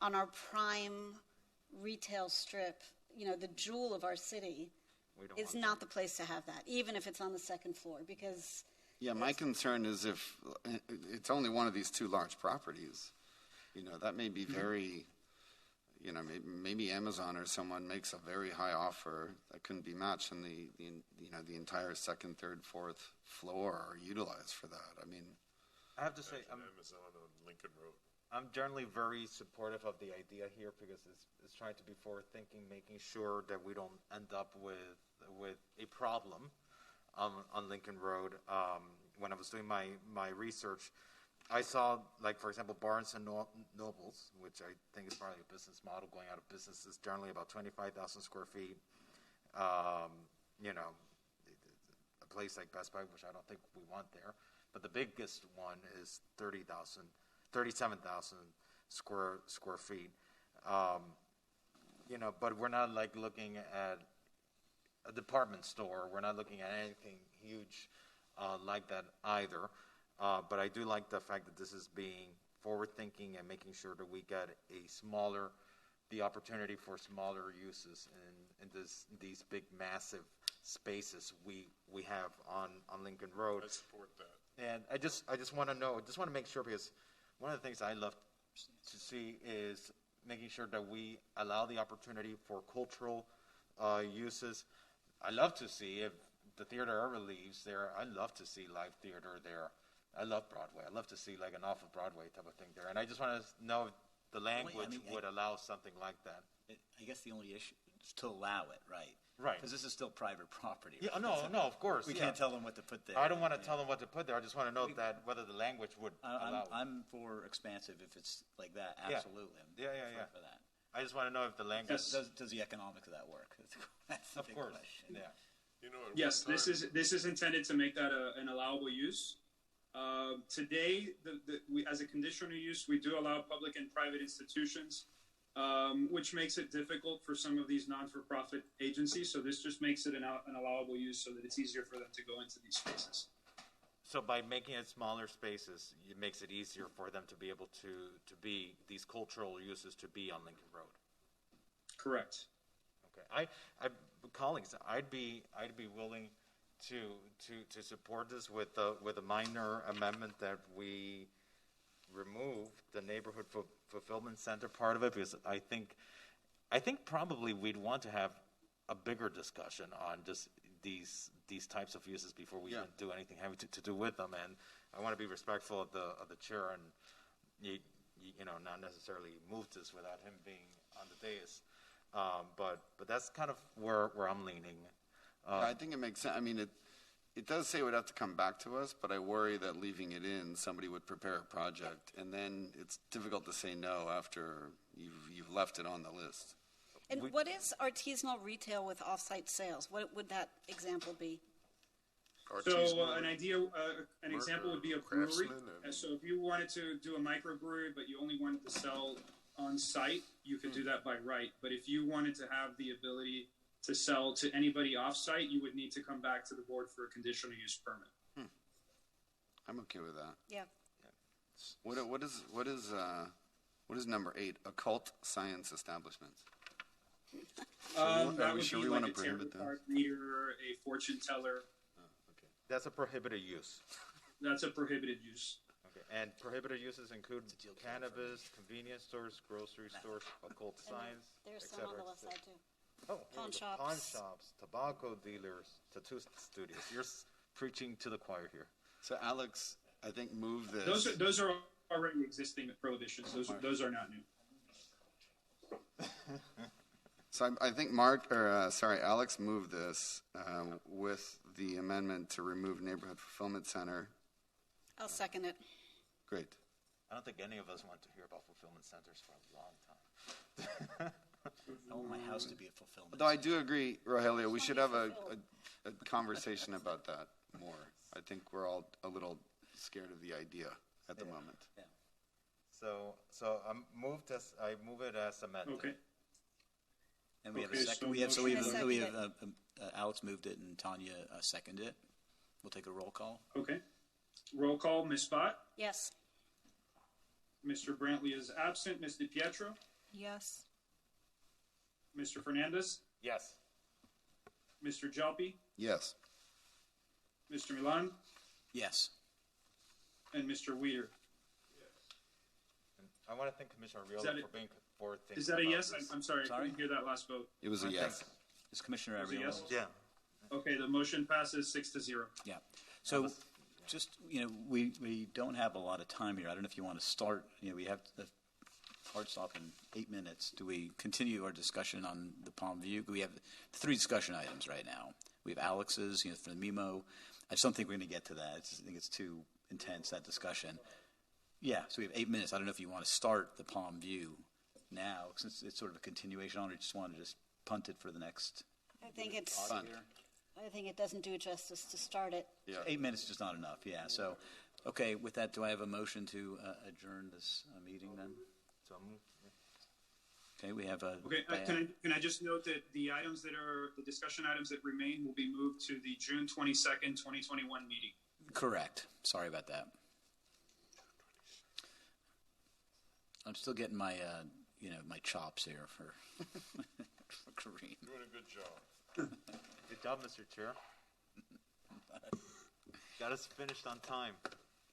Speaker 20: on our prime retail strip, you know, the jewel of our city is not the place to have that, even if it's on the second floor, because...
Speaker 5: Yeah, my concern is if it's only one of these 2 large properties, you know, that may be very, you know, maybe Amazon or someone makes a very high offer that couldn't be matched, and the entire second, third, fourth floor are utilized for that. I mean,
Speaker 13: I have to say,
Speaker 6: Amazon on Lincoln Road.
Speaker 13: I'm generally very supportive of the idea here because it's trying to be forward-thinking, making sure that we don't end up with a problem on Lincoln Road. When I was doing my research, I saw, like, for example, Barnes & Nobles, which I think is probably a business model going out of business, is generally about 25,000 square feet. You know, a place like Best Buy, which I don't think we want there. But the biggest one is 37,000 square feet. You know, but we're not like looking at a department store. We're not looking at anything huge like that either. But I do like the fact that this is being forward-thinking and making sure that we get the opportunity for smaller uses in these big, massive spaces we have on Lincoln Road.
Speaker 6: I support that.
Speaker 13: And I just want to make sure, because one of the things I love to see is making sure that we allow the opportunity for cultural uses. I love to see, if the theater ever leaves there, I love to see live theater there. I love Broadway. I love to see like an off-of-Broadway type of thing there. And I just want to know if the language would allow something like that.
Speaker 15: I guess the only issue is to allow it, right?
Speaker 13: Right.
Speaker 15: Because this is still private property.
Speaker 13: Yeah,
Speaker 15: Right?
Speaker 13: no, of course.
Speaker 15: We can't tell them what to put there.
Speaker 13: I don't want to tell them what to put there. I just want to know that whether the language would allow it.
Speaker 15: I'm for expansive if it's like that. Absolutely.
Speaker 13: Yeah.
Speaker 15: For that.
Speaker 13: I just want to know if the language...
Speaker 15: Does the economics of that work? That's the
Speaker 13: of
Speaker 15: big
Speaker 13: course.
Speaker 15: question.
Speaker 13: Yeah.
Speaker 6: You know,
Speaker 3: Yes, this is intended to make that an allowable use. Today, we, as a conditional use, we do allow public and private institutions, which makes it difficult for some of these non-for-profit agencies. So this just makes it an allowable use so that it's easier for them to go into these spaces.
Speaker 13: So by making it smaller spaces, it makes it easier for them to be able to be these cultural uses to be on Lincoln Road.
Speaker 3: Correct.
Speaker 13: Okay, colleagues, I'd be willing to support this with a minor amendment that we remove the neighborhood fulfillment center part of it, because I think I think probably we'd want to have a bigger discussion on just these types of uses before we even do anything having to do with them. And I want to be respectful of the chair and not necessarily move this without him being on the dais. But that's kind of where I'm leaning.
Speaker 5: I think it makes sense. I mean, it does say it would have to come back to us, but I worry that leaving it in, somebody would prepare a project, and then it's difficult to say no after you've left it on the list.
Speaker 20: And what is artisanal retail with off-site sales? What would that example be?
Speaker 3: So an example would be a brewery. So if you wanted to do a microbrewery, but you only wanted to sell on site, you could do that by right. But if you wanted to have the ability to sell to anybody off site, you would need to come back to the board for a conditional use permit.
Speaker 5: I'm okay with that.
Speaker 20: Yeah.
Speaker 5: What is number 8? Occult science establishments.
Speaker 3: That would be like a tarot card reader, a fortune teller.
Speaker 13: That's a prohibited use.
Speaker 3: That's a prohibited use.
Speaker 13: Okay, and prohibited uses include cannabis, convenience stores, grocery stores, occult science,
Speaker 20: There's
Speaker 13: et
Speaker 20: some
Speaker 13: cetera,
Speaker 20: on the
Speaker 13: et
Speaker 20: left
Speaker 13: cetera.
Speaker 20: side too.
Speaker 13: Oh,
Speaker 20: Pawn shops.
Speaker 13: Pawn shops, tobacco dealers, tattoo studios. You're preaching to the choir here.
Speaker 5: So Alex, I think move this.
Speaker 3: Those are already existing prohibitions. Those are not new.
Speaker 5: So I think Alex moved this with the amendment to remove neighborhood fulfillment center.
Speaker 20: I'll second it.
Speaker 5: Great.
Speaker 13: I don't think any of us want to hear about fulfillment centers for a long time.
Speaker 10: I want my house to be a fulfillment.
Speaker 5: Though I do agree, Rogelio, we should have a conversation about that more. I think we're all a little scared of the idea at the moment.
Speaker 10: Yeah.
Speaker 13: So I move it as amended.
Speaker 3: Okay.
Speaker 10: And we have a
Speaker 3: Okay,
Speaker 10: second.
Speaker 3: so
Speaker 10: We
Speaker 3: motion-
Speaker 10: have Alex moved it and Tanya seconded it. We'll take a roll call.
Speaker 3: Okay. Roll call, Ms. Spot.
Speaker 20: Yes.
Speaker 3: Mr. Brantley is absent. Ms. DiPietro.
Speaker 21: Yes.
Speaker 3: Mr. Fernandez.
Speaker 13: Yes.
Speaker 3: Mr. Jalpi.
Speaker 5: Yes.
Speaker 3: Mr. Milan.
Speaker 10: Yes.
Speaker 3: And Mr. Weeder.
Speaker 13: And I want to thank Commissioner
Speaker 3: Is
Speaker 13: Arreola
Speaker 3: that
Speaker 13: for being forward thinking.
Speaker 3: Is that a
Speaker 13: about
Speaker 3: yes?
Speaker 13: this.
Speaker 3: I'm sorry, I couldn't hear that last vote.
Speaker 5: It was a yes.
Speaker 10: Is Commissioner
Speaker 3: Was it
Speaker 10: Arreola?
Speaker 3: yes?
Speaker 13: Yeah.
Speaker 3: Okay, the motion passes 6-0.
Speaker 10: Yeah. So, just we don't have a lot of time here. I don't know if you want to start. We have the hard stop in 8 minutes. Do we continue our discussion on the Palm View? We have 3 discussion items right now. We have Alex's, for the MIMO. I just don't think we're going to get to that. I think it's too intense, that discussion. Yeah, so we have 8 minutes. I don't know if you want to start the Palm View now, since it's sort of a continuation on, or you just want to just punt it for the next.
Speaker 20: I think it's.
Speaker 10: Fun.
Speaker 20: I think it doesn't do justice to start it.
Speaker 5: Yeah.
Speaker 10: 8 minutes is just not enough. Yeah. So, okay. With that, do I have a motion to adjourn this meeting then?
Speaker 13: So move.
Speaker 10: Okay. We have a.
Speaker 3: Okay, can I just note that the items that are, the discussion items that remain will be moved to the June 22nd, 2021 meeting.
Speaker 10: Correct. Sorry about that. I'm still getting my, my chops here for Kareem.
Speaker 6: Doing a good job.
Speaker 13: Good job, Mr. Chair. Got us finished on time.